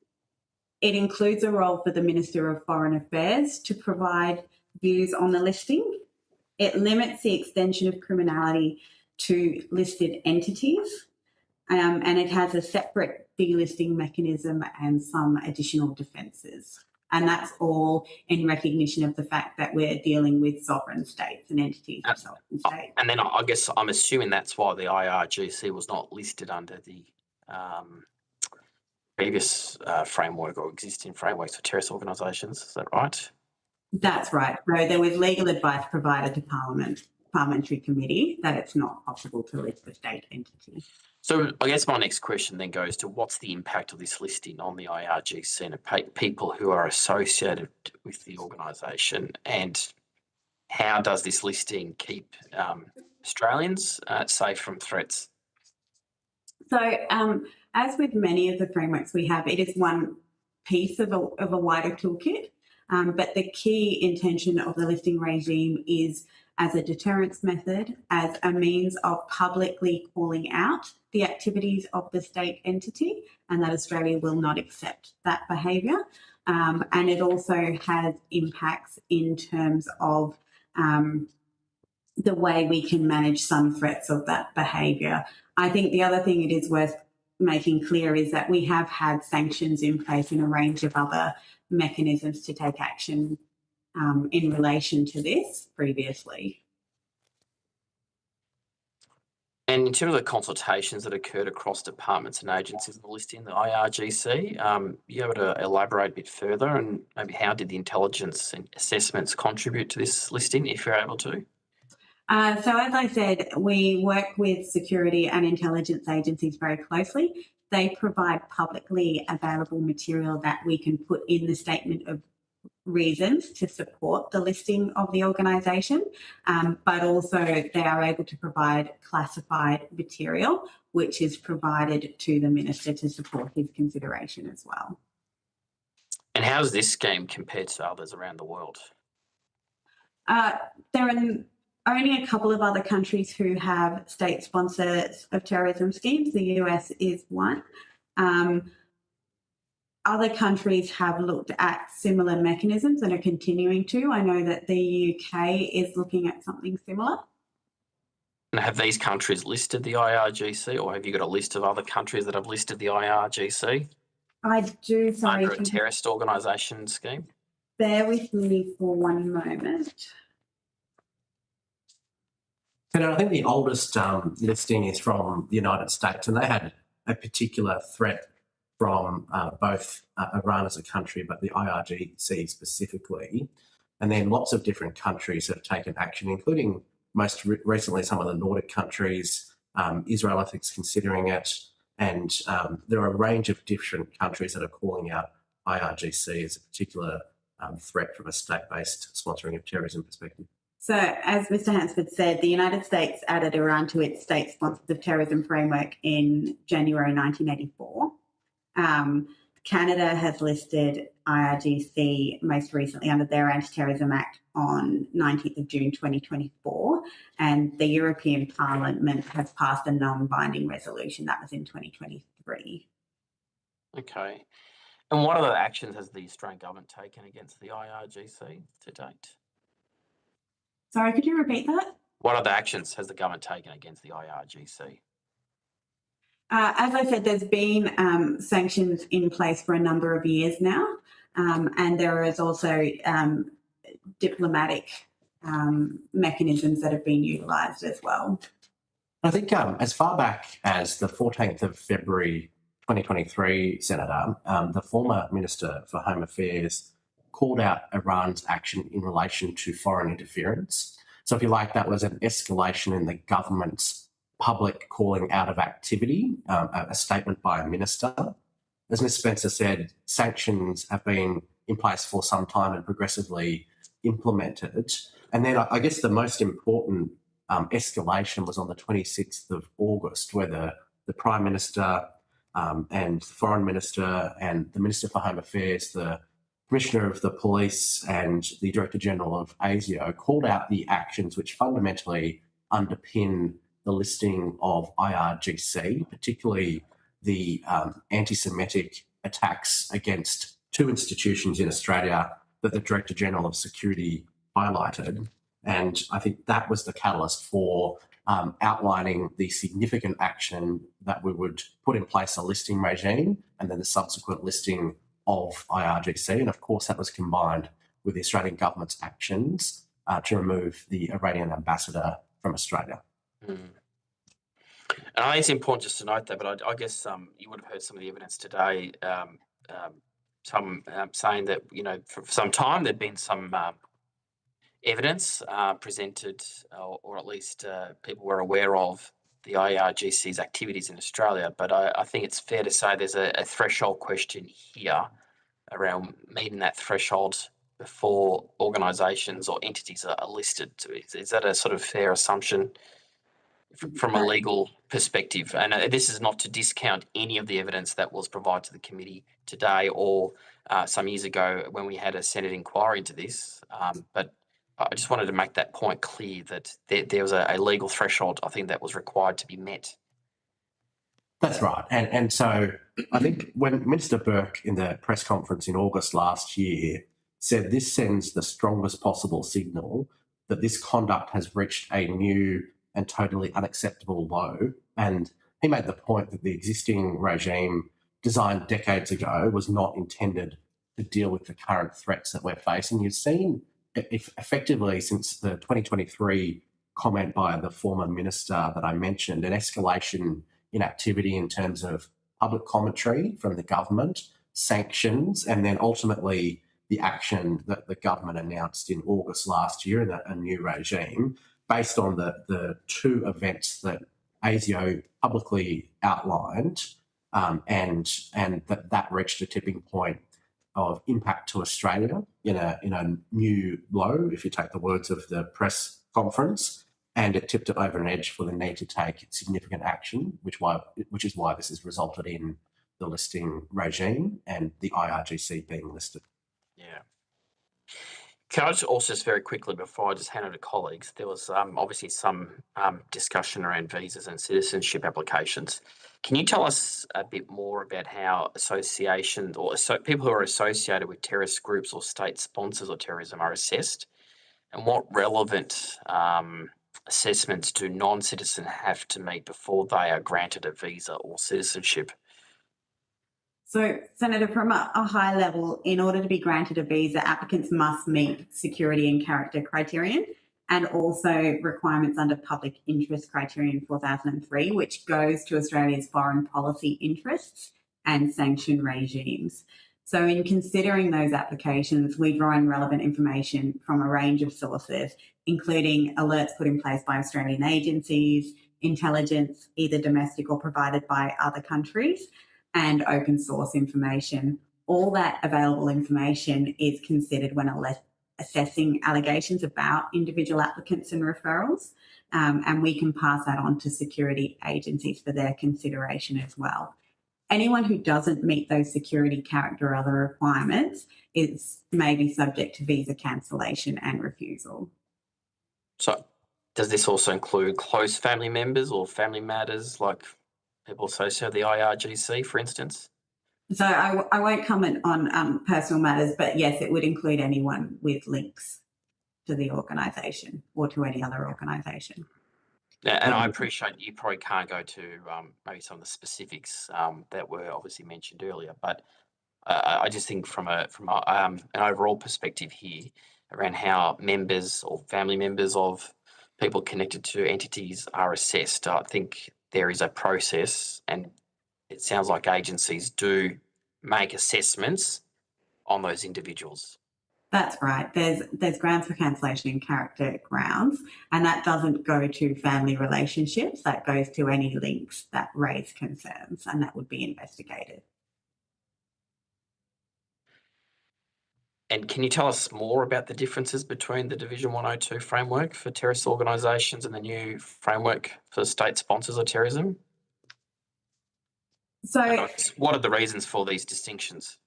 It includes a role for the Minister of Foreign Affairs to provide views on the listing. It limits the extension of criminality to listed entities, and it has a separate delisting mechanism and some additional defences. And that's all in recognition of the fact that we're dealing with sovereign states and entities of sovereign states. And then I guess I'm assuming that's why the IRGC was not listed under the previous framework or existing frameworks for terrorist organisations. Is that right? That's right. So there was legal advice provided to Parliamentary Committee that it's not possible to list a state entity. So I guess my next question then goes to what's the impact of this listing on the IRGC and people who are associated with the organisation, and how does this listing keep Australians safe from threats? So as with many of the frameworks we have, it is one piece of a wider toolkit, but the key intention of the listing regime is as a deterrence method, as a means of publicly calling out the activities of the state entity, and that Australia will not accept that behaviour. And it also has impacts in terms of the way we can manage some threats of that behaviour, I think the other thing it is worth making clear is that we have had sanctions in place in a range of other mechanisms to take action in relation to this previously. And in terms of the consultations that occurred across departments and agencies in the listing, the IRGC, you able to elaborate a bit further, and maybe how did the intelligence and assessments contribute to this listing, if you're able to? So as I said, we work with security and intelligence agencies very closely. They provide publicly available material that we can put in the statement of reasons to support the listing of the organisation, but also they are able to provide classified material which is provided to the Minister to support his consideration as well. And how does this scheme compare to others around the world? There are only a couple of other countries who have state sponsors of terrorism schemes. The US is one. Other countries have looked at similar mechanisms and are continuing to. I know that the UK is looking at something similar. And have these countries listed the IRGC, or have you got a list of other countries that have listed the IRGC? I do, sorry. Under a terrorist organisation scheme? Bear with me for one moment. Senator, I think the oldest listing is from the United States, and they had a particular threat from both Iran as a country, but the IRGC specifically. And then lots of different countries have taken action, including most recently some of the Nordic countries. Israel, I think, is considering it. And there are a range of different countries that are calling out IRGC as a particular threat from a state-based sponsoring of terrorism perspective. So, as Mr. Hansford said, the United States added Iran to its state sponsors of terrorism framework in January 1984. Canada has listed IRGC most recently under their Anti-Terrorism Act on 19th of June 2024, and the European Parliament has passed a non-binding resolution. That was in 2023. Okay. And what other actions has the Australian government taken against the IRGC to date? Sorry, could you repeat that? What other actions has the government taken against the IRGC? As I said, there's been sanctions in place for a number of years now, and there is also diplomatic mechanisms that have been utilised as well. I think as far back as the 14th of February 2023, Senator, the former Minister for Home Affairs called out Iran's action in relation to foreign interference. So if you like, that was an escalation in the government's public calling out of activity, a statement by a minister. As Ms Spencer said, sanctions have been in place for some time and progressively implemented. And then I guess the most important escalation was on the 26th of August, where the Prime Minister and the Foreign Minister and the Minister for Home Affairs, the Commissioner of the Police and the Director General of ASIO called out the actions which fundamentally underpin the listing of IRGC, particularly the anti-Semitic attacks against two institutions in Australia that the Director General of Security highlighted. And I think that was the catalyst for outlining the significant action that we would put in place a listing regime and then the subsequent listing of IRGC. And of course, that was combined with the Australian government's actions to remove the Iranian ambassador from Australia. And I think it's important just to note that, but I guess you would have heard some of the evidence today, some saying that, you know, for some time there'd been some evidence presented, or at least people were aware of the IRGC's activities in Australia. But I think it's fair to say there's a threshold question here around meeting that threshold before organisations or entities are listed. Is that a sort of fair assumption from a legal perspective? And this is not to discount any of the evidence that was provided to the committee today or some years ago when we had a Senate inquiry into this. But I just wanted to make that point clear that there was a legal threshold, I think, that was required to be met. That's right. And so I think when Minister Burke in the press conference in August last year said this sends the strongest possible signal that this conduct has reached a new and totally unacceptable low, and he made the point that the existing regime designed decades ago was not intended to deal with the current threats that we're facing. You've seen effectively since the 2023 comment by the former minister that I mentioned, an escalation in activity in terms of public commentary from the government, sanctions, and then ultimately the action that the government announced in August last year in a new regime based on the two events that ASIO publicly outlined and that reached a tipping point of impact to Australia in a new low, if you take the words of the press conference, and it tipped it over an edge for the need to take significant action, which is why this has resulted in the listing regime and the IRGC being listed. Yeah. Can I just very quickly, before I just hand over to colleagues, there was obviously some discussion around visas and citizenship applications. Can you tell us a bit more about how associations or people who are associated with terrorist groups or state sponsors of terrorism are assessed, and what relevant assessments do non-citizens have to meet before they are granted a visa or citizenship? So, Senator, from a high level, in order to be granted a visa, applicants must meet security and character criterion and also requirements under public interest criterion 4003, which goes to Australia's foreign policy interests and sanction regimes. So in considering those applications, we draw on relevant information from a range of sources, including alerts put in place by Australian agencies, intelligence, either domestic or provided by other countries, and open source information. All that available information is considered when assessing allegations about individual applicants and referrals, and we can pass that on to security agencies for their consideration as well. Anyone who doesn't meet those security, character, or other requirements may be subject to visa cancellation and refusal. So does this also include close family members or family matters like people associated with the IRGC, for instance? So I won't comment on personal matters, but yes, it would include anyone with links to the organisation or to any other organisation. Yeah, and I appreciate you probably can't go to maybe some of the specifics that were obviously mentioned earlier, but I just think from an overall perspective here around how members or family members of people connected to entities are assessed, I think there is a process, and it sounds like agencies do make assessments on those individuals. That's right. There's grounds for cancellation and character grounds, and that doesn't go to family relationships. That goes to any links that raise concerns, and that would be investigated. And can you tell us more about the differences between the Division 102 framework for terrorist organisations and the new framework for state sponsors of terrorism? So, what are the reasons for these distinctions?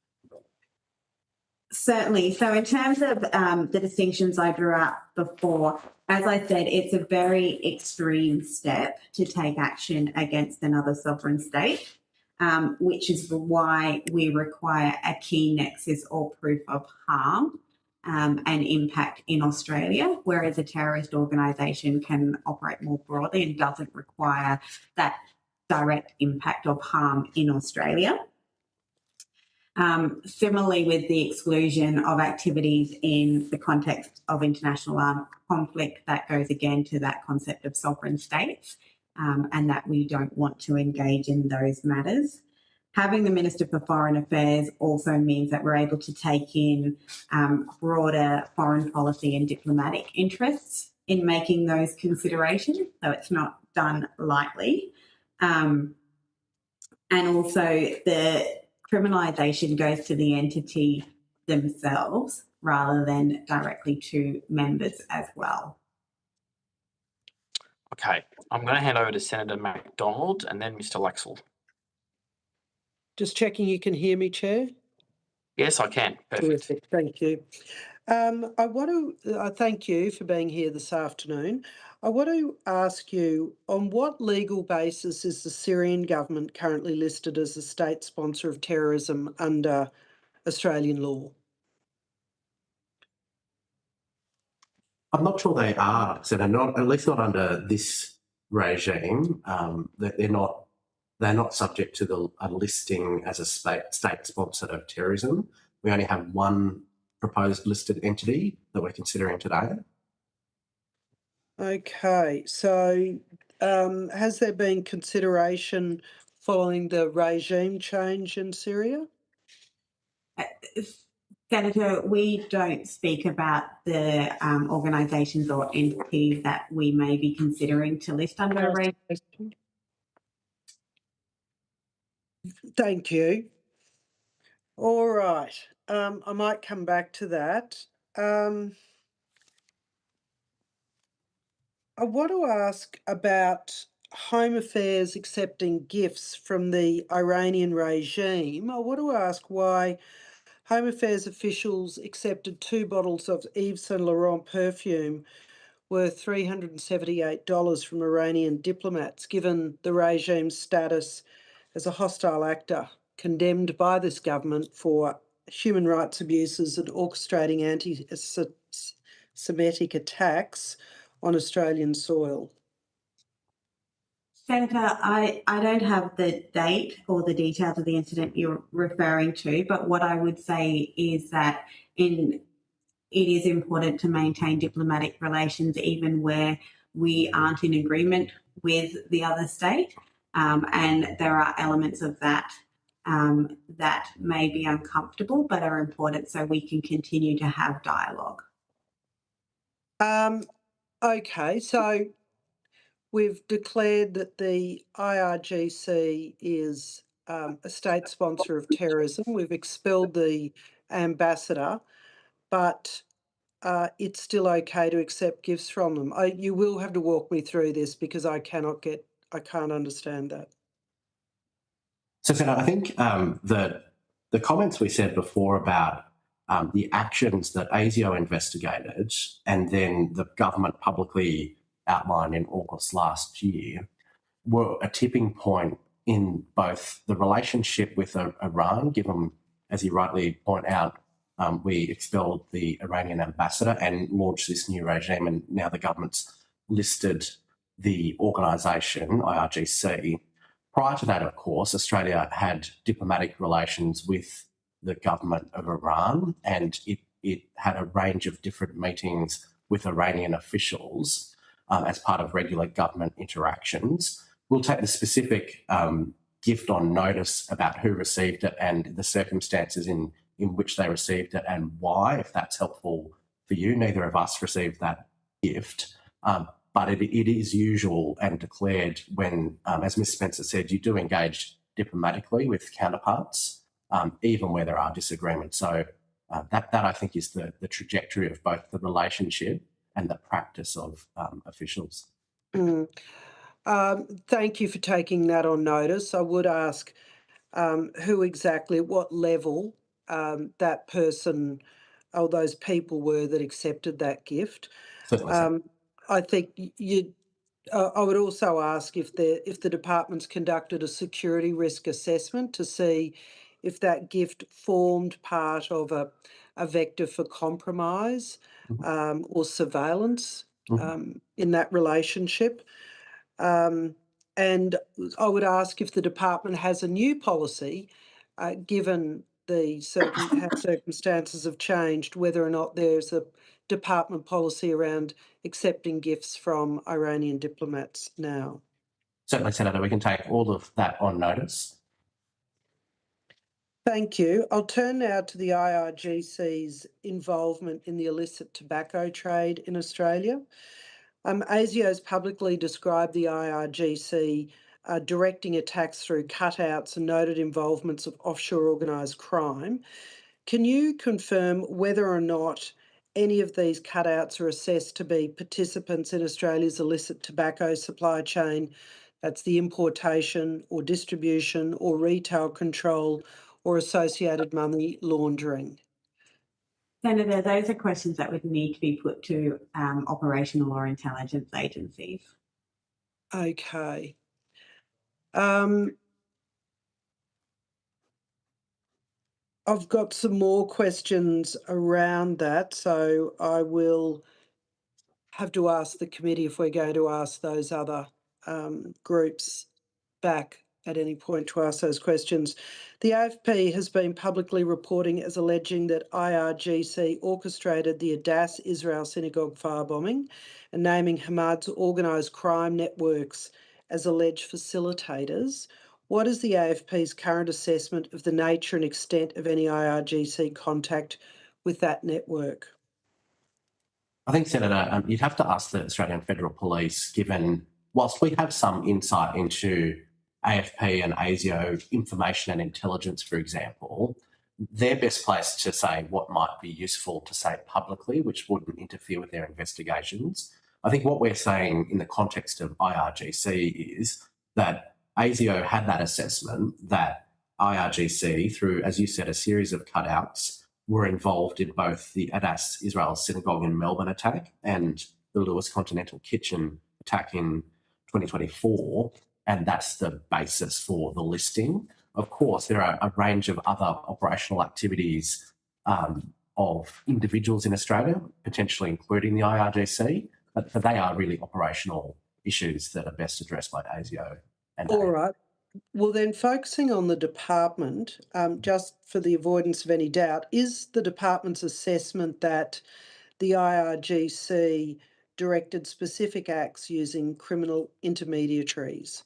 Certainly. So in terms of the distinctions I drew out before, as I said, it's a very extreme step to take action against another sovereign state, which is why we require a key nexus or proof of harm and impact in Australia, whereas a terrorist organisation can operate more broadly and doesn't require that direct impact of harm in Australia. Similarly, with the exclusion of activities in the context of international armed conflict, that goes again to that concept of sovereign states and that we don't want to engage in those matters. Having the Minister for Foreign Affairs also means that we're able to take in broader foreign policy and diplomatic interests in making those considerations, so it's not done lightly. And also the criminalisation goes to the entity themselves rather than directly to members as well. Okay, I'm going to hand over to Senator MacDonald and then Mr. Laxell. Just checking you can hear me, Chair? Yes, I can. Perfect. Terrific. Thank you. I want to thank you for being here this afternoon. I want to ask you, on what legal basis is the Syrian government currently listed as a state sponsor of terrorism under Australian law? I'm not sure they are, Senator, at least not under this regime. They're not they're not subject to a listing as a state sponsor of terrorism. We only have one proposed listed entity that we're considering today. Okay, so has there been consideration following the regime change in Syria? Senator, we don't speak about the organisations or entities that we may be considering to list under a regime. Thank you. All right, I might come back to that. I want to ask about Home Affairs accepting gifts from the Iranian regime. I want to ask why Home Affairs officials accepted 2 bottles of Yves Saint Laurent perfume worth $378 from Iranian diplomats, given the regime's status as a hostile actor condemned by this government for human rights abuses and orchestrating anti-Semitic attacks on Australian soil. Senator, I don't have the date or the details of the incident you're referring to, but what I would say is that it is important to maintain diplomatic relations even where we aren't in agreement with the other state, and there are elements of that that may be uncomfortable but are important so we can continue to have dialogue. Okay, so we've declared that the IRGC is a state sponsor of terrorism. We've expelled the ambassador, but it's still okay to accept gifts from them. You will have to walk me through this because I can't understand that. So, Senator, I think the comments we said before about the actions that ASIO investigated and then the government publicly outlined in August last year were a tipping point in both the relationship with Iran, given, as you rightly point out, we expelled the Iranian ambassador and launched this new regime, and now the government's listed the organisation, IRGC. Prior to that, of course, Australia had diplomatic relations with the government of Iran, and it had a range of different meetings with Iranian officials as part of regular government interactions. We'll take the specific gift on notice about who received it and the circumstances in which they received it and why, if that's helpful for you. Neither of us received that gift, but it is usual and declared when, as Ms Spencer said, you do engage diplomatically with counterparts, even where there are disagreements. So that I think is the trajectory of both the relationship and the practice of officials. Thank you for taking that on notice. I would ask who exactly, at what level that person or those people were that accepted that gift. I think I would also ask if the department's conducted a security risk assessment to see if that gift formed part of a vector for compromise or surveillance in that relationship. And I would ask if the department has a new policy, given the how circumstances have changed, whether or not there's a department policy around accepting gifts from Iranian diplomats now. Certainly, Senator, we can take all of that on notice. Thank you. I'll turn now to the IRGC's involvement in the illicit tobacco trade in Australia. ASIO's publicly described the IRGC directing attacks through cutouts and noted involvements of offshore organised crime. Can you confirm whether or not any of these cutouts are assessed to be participants in Australia's illicit tobacco supply chain? That's the importation or distribution or retail control or associated money laundering. Senator, those are questions that would need to be put to operational or intelligence agencies. Okay. I've got some more questions around that, so I will have to ask the committee if we're going to ask those other groups back at any point to ask those questions. The AFP has been publicly reporting as alleging that IRGC orchestrated the Adass Israel synagogue firebombing and naming Hamad's organised crime networks as alleged facilitators. What is the AFP's current assessment of the nature and extent of any IRGC contact with that network? I think, Senator, you'd have to ask the Australian Federal Police, given whilst we have some insight into AFP and ASIO information and intelligence, for example, they're best placed to say what might be useful to say publicly, which wouldn't interfere with their investigations. I think what we're saying in the context of IRGC is that ASIO had that assessment that IRGC, through, as you said, a series of cutouts, were involved in both the Adass Israel Synagogue in Melbourne attack and the Lewis Continental Kitchen attack in 2024, and that's the basis for the listing. Of course, there are a range of other operational activities of individuals in Australia, potentially including the IRGC, but they are really operational issues that are best addressed by ASIO. All right. Well, then, focusing on the department, just for the avoidance of any doubt, is the department's assessment that the IRGC directed specific acts using criminal intermediaries?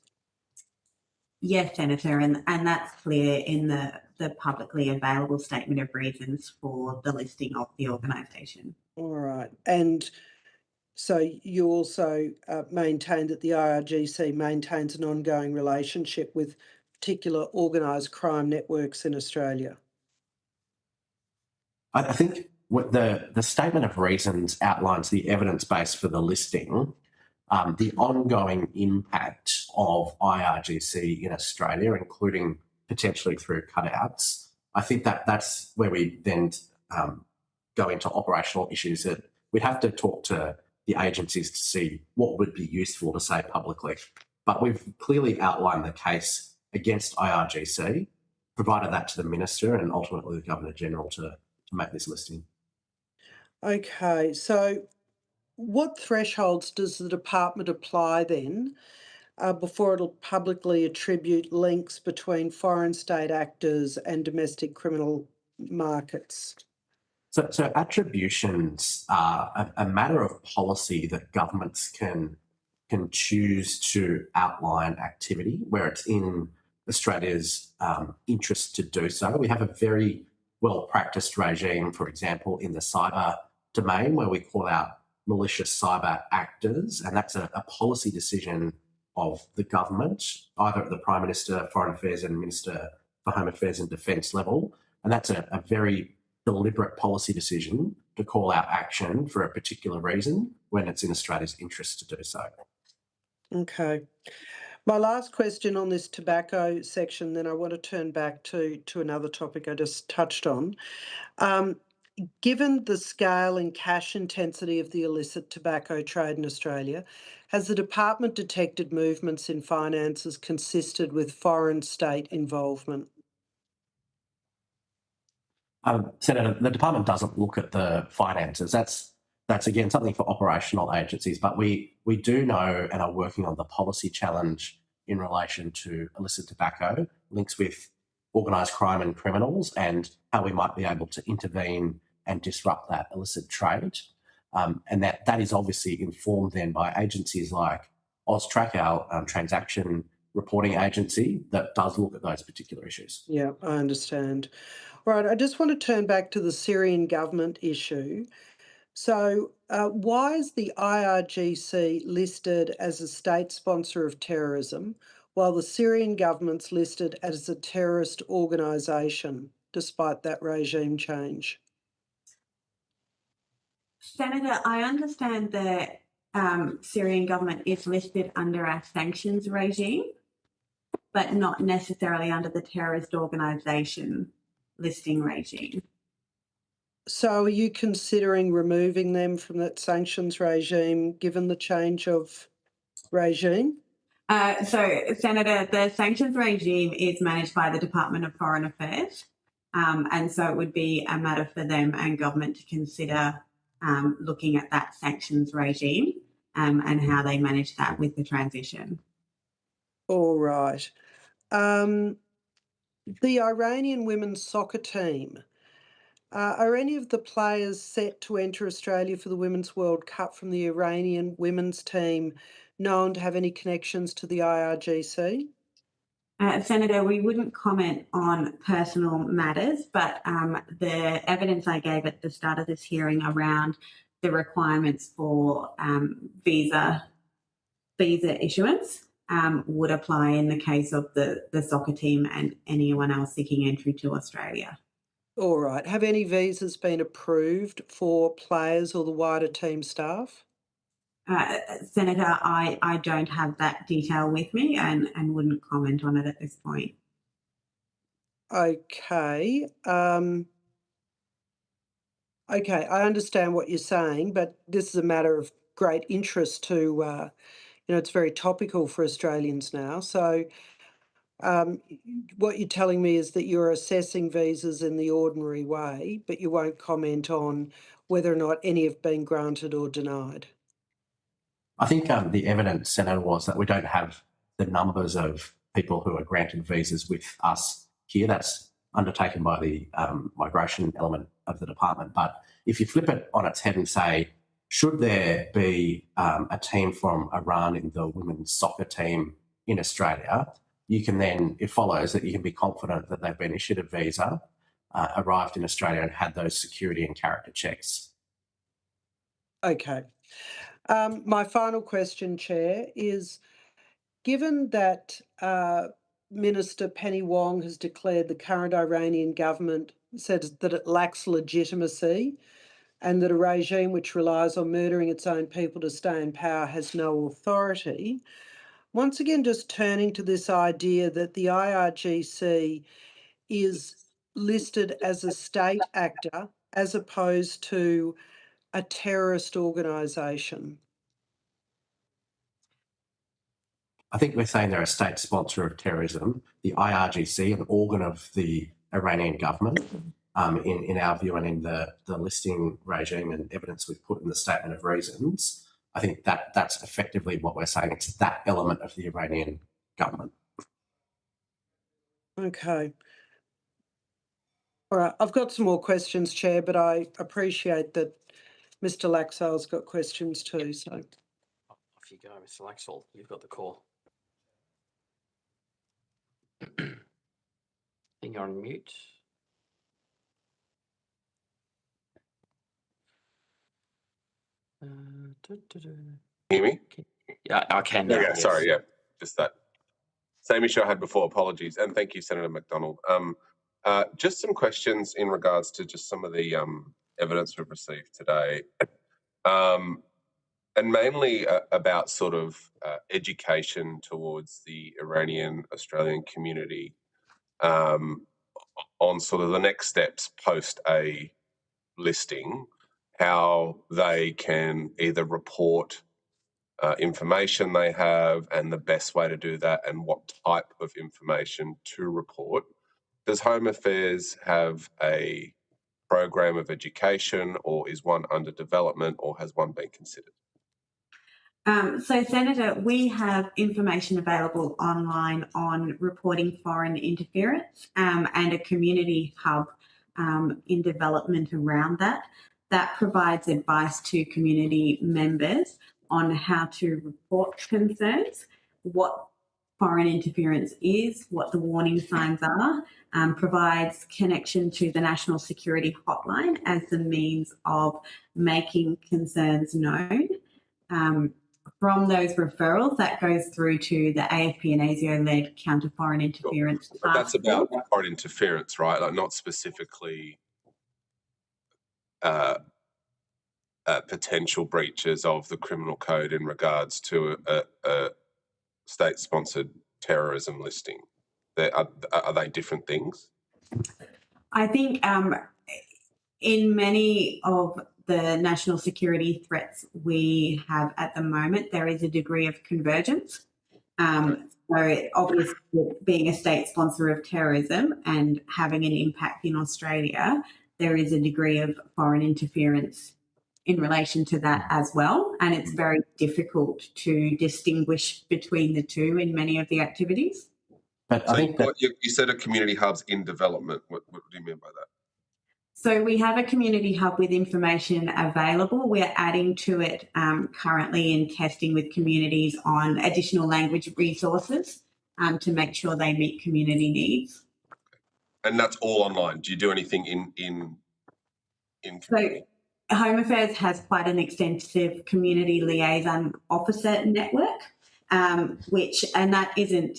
Yes, Senator, and that's clear in the publicly available statement of reasons for the listing of the organisation. All right. And so you also maintain that the IRGC maintains an ongoing relationship with particular organised crime networks in Australia? I think what the statement of reasons outlines the evidence base for the listing, the ongoing impact of IRGC in Australia, including potentially through cutouts. I think that's where we then go into operational issues that we'd have to talk to the agencies to see what would be useful to say publicly. But we've clearly outlined the case against IRGC, provided that to the Minister and ultimately the Governor-General to make this listing. Okay, so what thresholds does the department apply then before it'll publicly attribute links between foreign state actors and domestic criminal markets? So attributions are a matter of policy that governments can choose to outline activity where it's in Australia's interest to do so. We have a very well-practiced regime, for example, in the cyber domain where we call out malicious cyber actors, and that's a policy decision of the government, either at the Prime Minister, Foreign Affairs and Minister for Home Affairs and Defence level, and that's a very deliberate policy decision to call out action for a particular reason when it's in Australia's interest to do so. Okay. My last question on this tobacco section, then I want to turn back to another topic I just touched on. Given the scale and cash intensity of the illicit tobacco trade in Australia, has the department detected movements in finances consistent with foreign state involvement? Senator, the department doesn't look at the finances. That's again something for operational agencies, but we do know and are working on the policy challenge in relation to illicit tobacco, links with organised crime and criminals, and how we might be able to intervene and disrupt that illicit trade. And that is obviously informed then by agencies like AUSTRAC, our transaction reporting agency, that does look at those particular issues. Yeah, I understand. All right, I just want to turn back to the Syrian government issue. So why is the IRGC listed as a state sponsor of terrorism while the Syrian government's listed as a terrorist organisation, despite that regime change? Senator, I understand the Syrian government is listed under our sanctions regime, but not necessarily under the terrorist organisation listing regime. So are you considering removing them from that sanctions regime given the change of regime? So, Senator, the sanctions regime is managed by the Department of Foreign Affairs, and so it would be a matter for them and government to consider looking at that sanctions regime and how they manage that with the transition. All right. The Iranian women's soccer team, are any of the players set to enter Australia for the Women's World Cup from the Iranian women's team known to have any connections to the IRGC? Senator, we wouldn't comment on personal matters, but the evidence I gave at the start of this hearing around the requirements for visa issuance would apply in the case of the soccer team and anyone else seeking entry to Australia. All right. Have any visas been approved for players or the wider team staff? Senator, I don't have that detail with me and wouldn't comment on it at this point. Okay. Okay, I understand what you're saying, but this is a matter of great interest to, it's very topical for Australians now. So what you're telling me is that you're assessing visas in the ordinary way, but you won't comment on whether or not any have been granted or denied. I think the evidence, Senator, was that we don't have the numbers of people who are granted visas with us here. That's undertaken by the migration element of the department. But if you flip it on its head and say, should there be a team from Iran in the women's soccer team in Australia, you can then, it follows that you can be confident that they've been issued a visa, arrived in Australia and had those security and character checks. Okay. My final question, Chair, is given that Minister Penny Wong has declared the current Iranian government says that it lacks legitimacy and that a regime which relies on murdering its own people to stay in power has no authority, once again just turning to this idea that the IRGC is listed as a state actor as opposed to a terrorist organisation. I think we're saying they're a state sponsor of terrorism. The IRGC, an organ of the Iranian government, in our view and in the listing regime and evidence we've put in the statement of reasons, I think that's effectively what we're saying. It's that element of the Iranian government. Okay. All right, I've got some more questions, Chair, but I appreciate that Mr. Laxal's got questions too. So off you go, Mr. Laxall. You've got the call. I think you're on mute. Hear me? Yeah, I can now. Okay, Yes. sorry, yeah, just that same issue I had before. Apologies, and thank you, Senator McDonald. Just some questions in regards to just some of the evidence we've received today, and mainly about sort of education towards the Iranian Australian community on sort of the next steps post a listing, how they can either report information they have and the best way to do that and what type of information to report. Does Home Affairs have a program of education, or is one under development, or has one been considered? So, Senator, we have information available online on reporting foreign interference and a community hub in development around that. That provides advice to community members on how to report concerns, what foreign interference is, what the warning signs are, provides connection to the National Security Hotline as the means of making concerns known. From those referrals, that goes through to the AFP and ASIO-led counter foreign interference. But that's about foreign interference, right? Like not specifically potential breaches of the criminal code in regards to a state-sponsored terrorism listing. Are they different things? I think in many of the national security threats we have at the moment, there is a degree of convergence. So obviously being a state sponsor of terrorism and having an impact in Australia, there is a degree of foreign interference in relation to that as well. And it's very difficult to distinguish between the two in many of the activities. But So I think that you said a community hub's in development. What do you mean by that? So we have a community hub with information available. We're adding to it currently in testing with communities on additional language resources to make sure they meet community needs. And that's all online. Do you do anything in community? So Home Affairs has quite an extensive community liaison officer network, and that isn't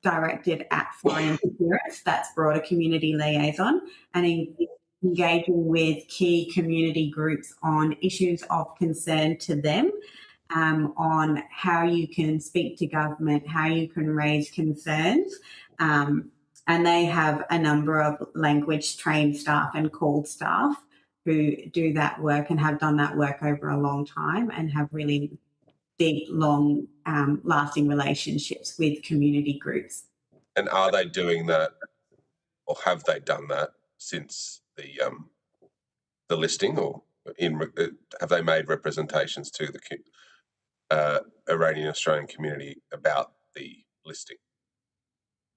directed at foreign interference. That's broader community liaison and engaging with key community groups on issues of concern to them, on how you can speak to government, how you can raise concerns. And they have a number of language trained staff and called staff who do that work and have done that work over a long time and have really deep, long, lasting relationships with community groups. And are they doing that, or have they done that since the listing, or have they made representations to the Iranian Australian community about the listing?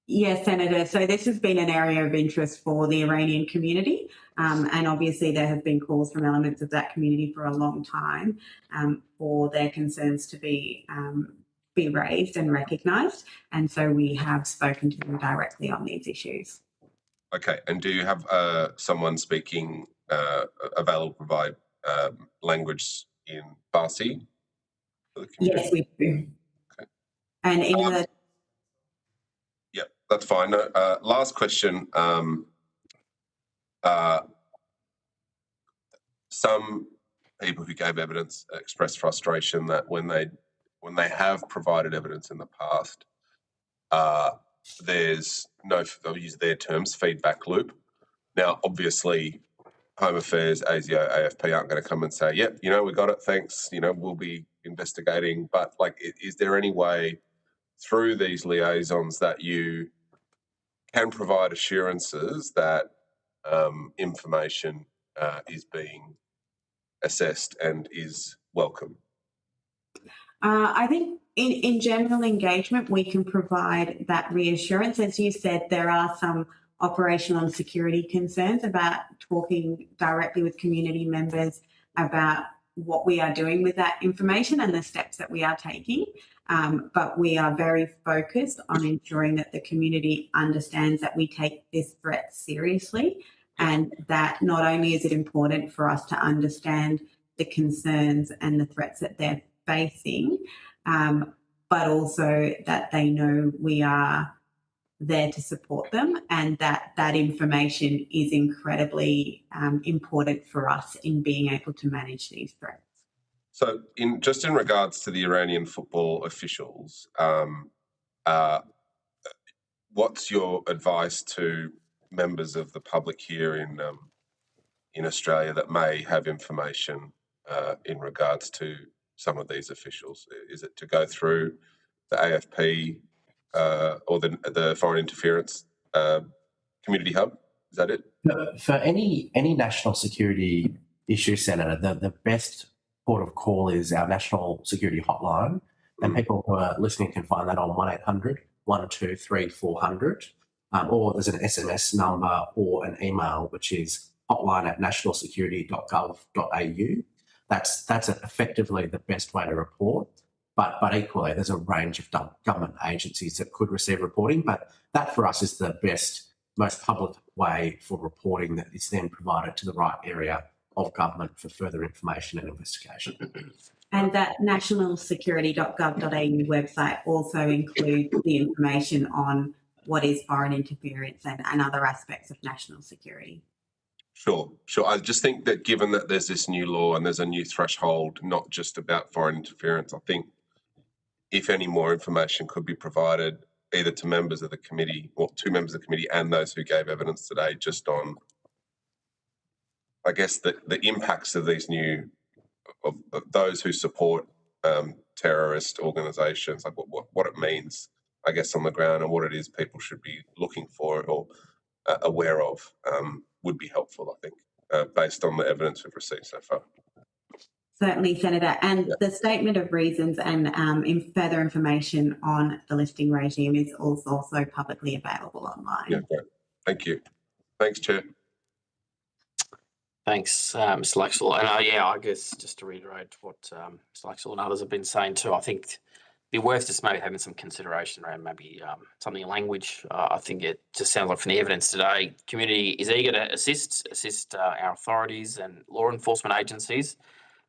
Yes, Senator. So this has been an area of interest for the Iranian community, and obviously there have been calls from elements of that community for a long time for their concerns to be raised and recognised, and so we have spoken to them directly on these issues. Okay, and do you have someone speaking available to provide language in Farsi for the community? Yes, we do. Okay. And in Yep, that's fine. Last question. Some people who gave evidence expressed frustration that when they have provided evidence in the past, there's no, they'll use their terms, feedback loop. Now, obviously, Home Affairs, ASIO, AFP aren't going to come and say, yep, we got it, thanks, we'll be investigating. But is there any way through these liaisons that you can provide assurances that information is being assessed and is welcome? I think in general engagement, we can provide that reassurance. As you said, there are some operational and security concerns about talking directly with community members about what we are doing with that information and the steps that we are taking. But we are very focused on ensuring that the community understands that we take this threat seriously, and that not only is it important for us to understand the concerns and the threats that they're facing, but also that they know we are there to support them, and that information is incredibly important for us in being able to manage these threats. So, in regards to the Iranian football officials, what's your advice to members of the public here in Australia that may have information in regards to some of these officials? Is it to go through the AFP or the Foreign Interference Community Hub? Is that it? For any national security issue, Senator, the best port of call is our National Security Hotline, and people who are listening can find that on 1-800 123 400, or there's an SMS number or an email, which is hotline@nationalsecurity.gov.au. That's effectively the best way to report. But equally, there's a range of government agencies that could receive reporting, but that for us is the best, most public way for reporting that is then provided to the right area of government for further information and investigation. And that nationalsecurity.gov.au website also includes the information on what is foreign interference and other aspects of national security. Sure. I just think that given that there's this new law and there's a new threshold, not just about foreign interference, I think if any more information could be provided either to members of the committee or to members of the committee and those who gave evidence today, just on, I guess, the impacts of these new, of those who support terrorist organisations, like what it means, I guess, on the ground, and what it is people should be looking for or aware of, would be helpful, I think, based on the evidence we've received so far. Certainly, Senator. And the statement of reasons and further information on the listing regime is also publicly available online. Yeah, great. Thank you. Thanks, Chair. Thanks, Mr. Laxall. And I guess just to reiterate what Mr. Laxall and others have been saying too, I think it'd be worth just maybe having some consideration around maybe something in language. I think it just sounds like from the evidence today, community is eager to assist our authorities and law enforcement agencies.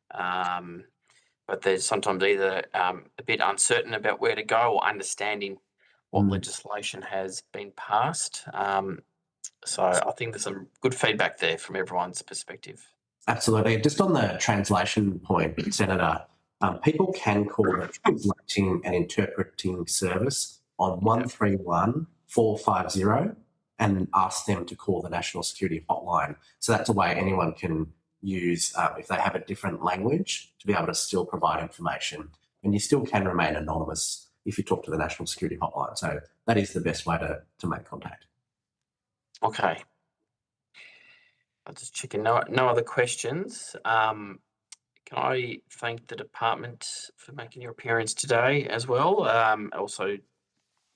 But there's sometimes either a bit uncertain about where to go or understanding what legislation has been passed. So I think there's some good feedback there from everyone's perspective. Absolutely. Just on the translation point, Senator, people can call the translating and interpreting service on 131 450 and ask them to call the National Security Hotline. So that's a way anyone can use, if they have a different language, to be able to still provide information. And you still can remain anonymous if you talk to the National Security Hotline. So that is the best way to make contact. Okay. I'll just check in. No other questions. Can I thank the department for making your appearance today as well? Also,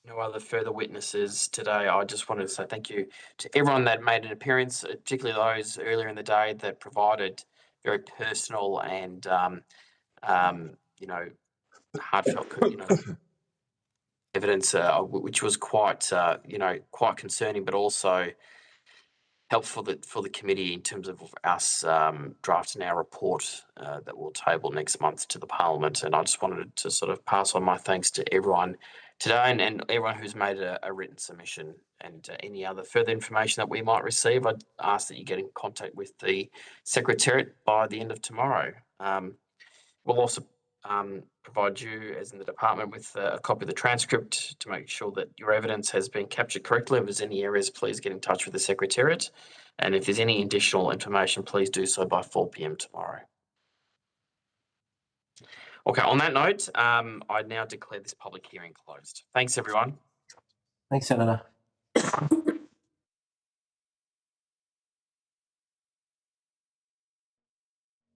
no other further witnesses today. I just wanted to say thank you to everyone that made an appearance, particularly those earlier in the day that provided very personal and, heartfelt, evidence, which was quite concerning, but also helpful for the committee in terms of us drafting our report that we'll table next month to the Parliament. And I just wanted to sort of pass on my thanks to everyone today and everyone who's made a written submission. And any other further information that we might receive, I'd ask that you get in contact with the Secretariat by the end of tomorrow. We'll also provide you, as in the department, with a copy of the transcript to make sure that your evidence has been captured correctly. If there's any errors, please get in touch with the Secretariat. And if there's any additional information, please do so by 4 p.m. tomorrow. Okay, on that note, I now declare this public hearing closed. Thanks, everyone. Thanks, Senator.